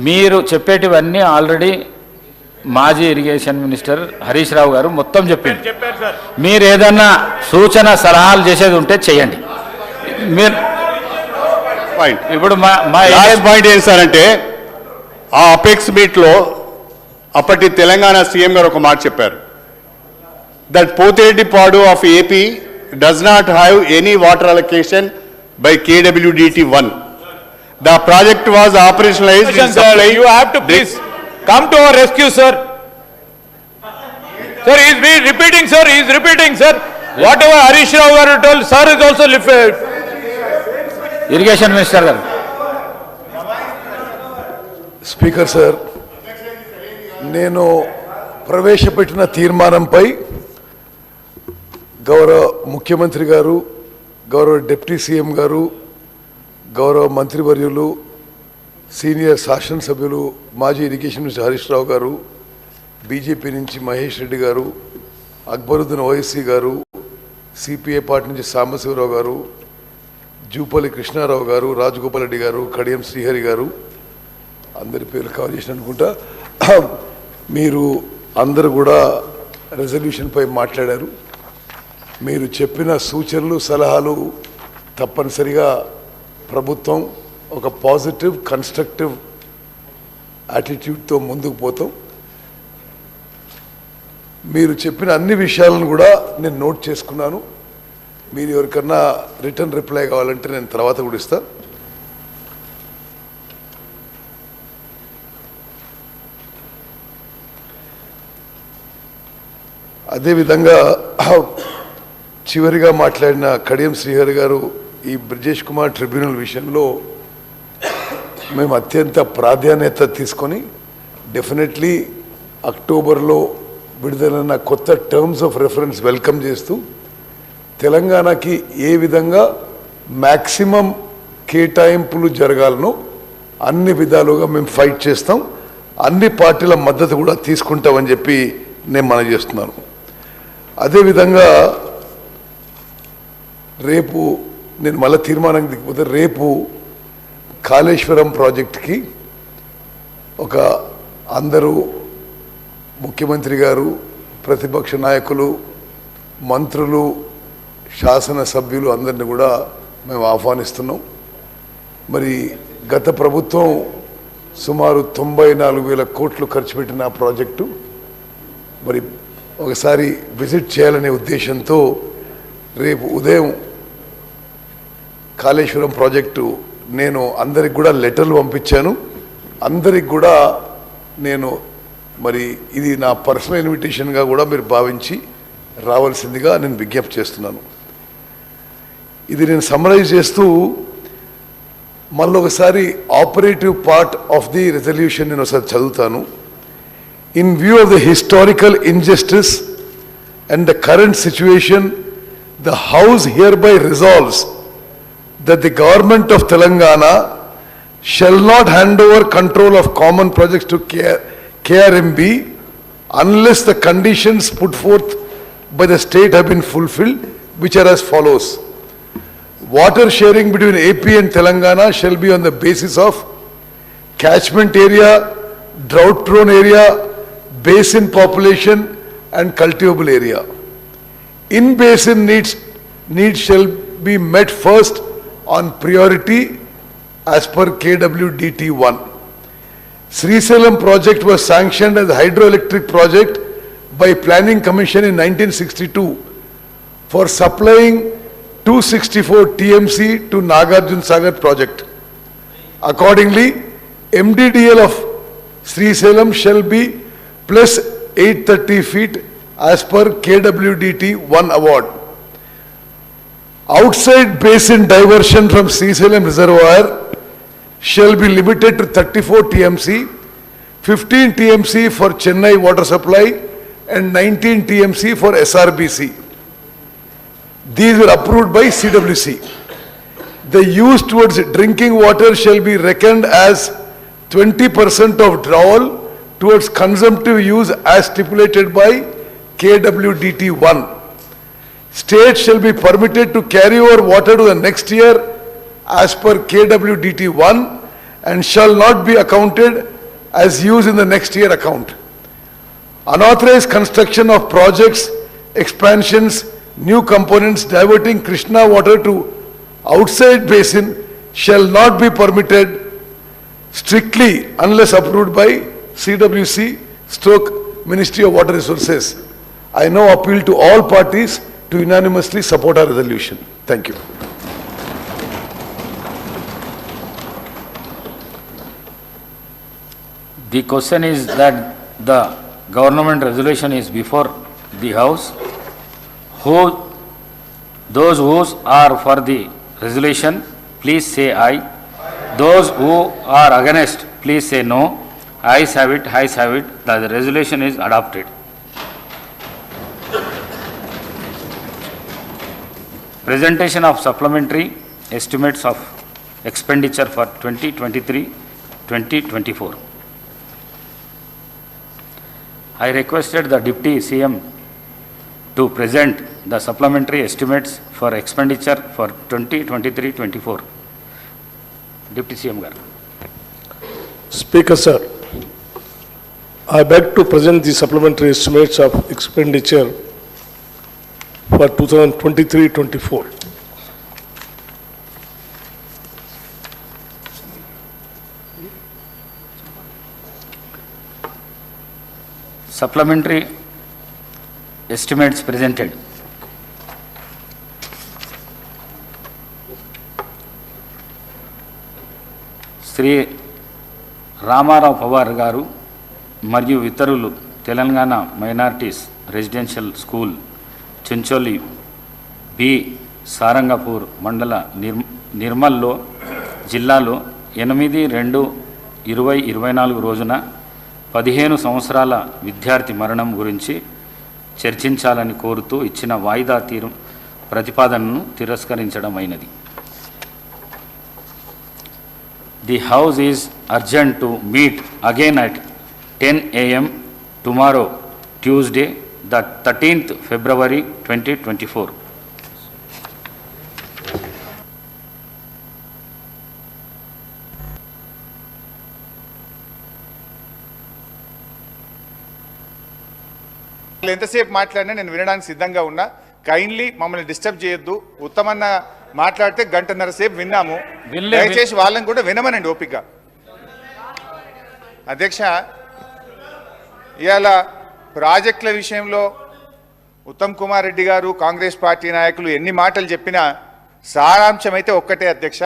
మీరు చెప్పేటివన్నీ ఆల్రెడీ మాజీ ఇరిగేషన్ మినిస్టర్ హరీష్ రావు గారు మొత్తం చెప్పింది. మీరు ఏదన్నా సూచన సలహాలు చేసేది ఉంటే చేయండి. మీరు ఇప్పుడు మా పాయింట్ ఏంటి సార్ అంటే ఆ అపెక్స్ మీట్లో అప్పటి తెలంగాణ సీఎం గారు ఒక మాట చెప్పారు. That Pothireddypadu of AP does not have any water allocation by KWDT1 The project was operationalized in supply. You have to please come to our rescue, sir. Sir, he is repeating, sir. He is repeating, sir. Whatever Harish Rao garu told, sir is also irrigation minister గారు. Speaker sir, నేను ప్రవేశపెట్టిన తీర్మానంపై గౌరవ ముఖ్యమంత్రి గారు, గౌరవ deputy CM గారు, గౌరవ మంత్రివర్యులు, సీనియర్ శాసనసభ్యులు, మాజీ ఇరిగేషన్ మినిస్టర్ హరీష్ రావు గారు, బీజేపీ నుంచి మహేష్ రెడ్డి గారు, అక్బరుద్దీన్ ఓవైసీ గారు, సిపిఐ పార్టీ నుంచి సాంబశివరావు గారు, జూపల్లి కృష్ణారావు గారు, రాజగోపాల్ రెడ్డి గారు, కడియం శ్రీహరి గారు, అందరి పేర్లు కవర్ చేసిన అనుకుంటా. మీరు అందరూ కూడా రెజల్యూషన్పై మాట్లాడారు. మీరు చెప్పిన సూచనలు, సలహాలు తప్పనిసరిగా ప్రభుత్వం ఒక పాజిటివ్ కన్స్ట్రక్టివ్ యాటిట్యూడ్తో ముందుకు పోతాం. మీరు చెప్పిన అన్ని విషయాలను కూడా నేను నోట్ చేసుకున్నాను. మీరు ఎవరికన్నా రిటర్న్ రిప్లై కావాలంటే నేను తర్వాత కూడా ఇస్తాను. అదేవిధంగా చివరిగా మాట్లాడిన కడియం శ్రీహరి గారు, ఈ బ్రిజేష్ కుమార్ ట్రిబ్యునల్ విషయంలో మేము అత్యంత ప్రాధాన్యత తీసుకొని డెఫినెట్లీ అక్టోబర్లో విడుదలైన కొత్త టర్మ్స్ ఆఫ్ రెఫరెన్స్ వెల్కమ్ చేస్తూ తెలంగాణకి ఏ విధంగా మ్యాక్సిమం కేటాయింపులు జరగాలనో అన్ని విధాలుగా మేము ఫైట్ చేస్తాం. అన్ని పార్టీల మద్దతు కూడా తీసుకుంటామని చెప్పి నేను మనవి చేస్తున్నాను. అదేవిధంగా రేపు నేను మళ్ళీ తీర్మానం దిగిపోతే రేపు కాళేశ్వరం ప్రాజెక్టుకి ఒక అందరూ ముఖ్యమంత్రి గారు, ప్రతిపక్ష నాయకులు, మంత్రులు, శాసనసభ్యులు అందరినీ కూడా మేము ఆహ్వానిస్తున్నాం. మరి గత ప్రభుత్వం సుమారు 94,000 కోట్లు ఖర్చు పెట్టిన ప్రాజెక్టు మరి ఒకసారి విజిట్ చేయాలనే ఉద్దేశంతో రేపు ఉదయం కాళేశ్వరం ప్రాజెక్టు నేను అందరికి కూడా లెటర్లు పంపించాను. అందరికి కూడా నేను మరి ఇది నా పర్సనల్ ఇన్విటేషన్గా కూడా మీరు భావించి రావాల్సిందిగా నేను విజ్ఞప్తి చేస్తున్నాను. ఇది నేను సమ్మరైజ్ చేస్తూ మళ్ళీ ఒకసారి operative part of the resolution నేను ఒకసారి చదువుతాను. In view of the historical injustice and the current situation, the House hereby resolves that the government of Telangana shall not hand over control of common projects to KRMB unless the conditions put forth by the state have been fulfilled, which are as follows. Water sharing between AP and Telangana shall be on the basis of catchment area, drought-prone area, basin population and cultivable area. In-basin needs shall be met first on priority as per KWDT 1. Srisalam project was sanctioned as a hydroelectric project by Planning Commission in 1962 for supplying 264 TMC to Nagarjun Sagar project. Accordingly, MDDL of Srisalam shall be plus 830 feet as per KWDT 1 award. Outside basin diversion from Srisalam reservoir shall be limited to 34 TMC, 15 TMC for Chennai water supply and 19 TMC for SRBC. These were approved by CWC. The use towards drinking water shall be reckoned as 20% of drawal towards consumptive use as stipulated by KWDT 1. States shall be permitted to carry over water to the next year as per KWDT 1 and shall not be accounted as used in the next year account. Unauthorized construction of projects, expansions, new components diverting Krishna water to outside basin shall not be permitted strictly unless approved by CWC / Ministry of Water Resources. I now appeal to all parties to unanimously support our resolution. Thank you. The question is that the government resolution is before the House. Those who are for the resolution, please say aye. Those who are against, please say no. Ayes have it, ayes have it. The resolution is adopted. Presentation of supplementary estimates of expenditure for 2023-2024. I requested the Deputy CM to present the supplementary estimates for expenditure for 2023-24. Deputy CM Garu. Speaker sir, I beg to present the supplementary estimates of expenditure for 2023-24. Supplementary estimates presented. Shri Ramarao Pawar గారు మరియు ఇతరులు Telangana minorities residential school Chencholi B Sarangapur మండల నిర్మల్లో జిల్లాలో 8/2/2024 రోజున 15 సంవత్సరాల విద్యార్థి మరణం గురించి చర్చించాలని కోరుతూ ఇచ్చిన వాయిదా ప్రతిపాదనను తిరస్కరించడమైనది. The House is urged to meet again at 10 a.m. tomorrow, Tuesday, the 13th February 2024. ఎంతసేపు మాట్లాడినా నేను వినడానికి సిద్ధంగా ఉన్నా. కైండ్లీ మమ్మల్ని డిస్టర్బ్ చేయొద్దు. ఉత్తమన్న మాట్లాడితే గంటన్నర సేపు విన్నాము. దయచేసి వాళ్ళని కూడా వినమనండి ఓపిక. అధ్యక్ష, ఇవాళ ప్రాజెక్టుల విషయంలో ఉత్తమ్ కుమార్ రెడ్డి గారు కాంగ్రెస్ పార్టీ నాయకులు ఎన్ని మాటలు చెప్పినా సారాంశం అయితే ఒక్కటే అధ్యక్ష.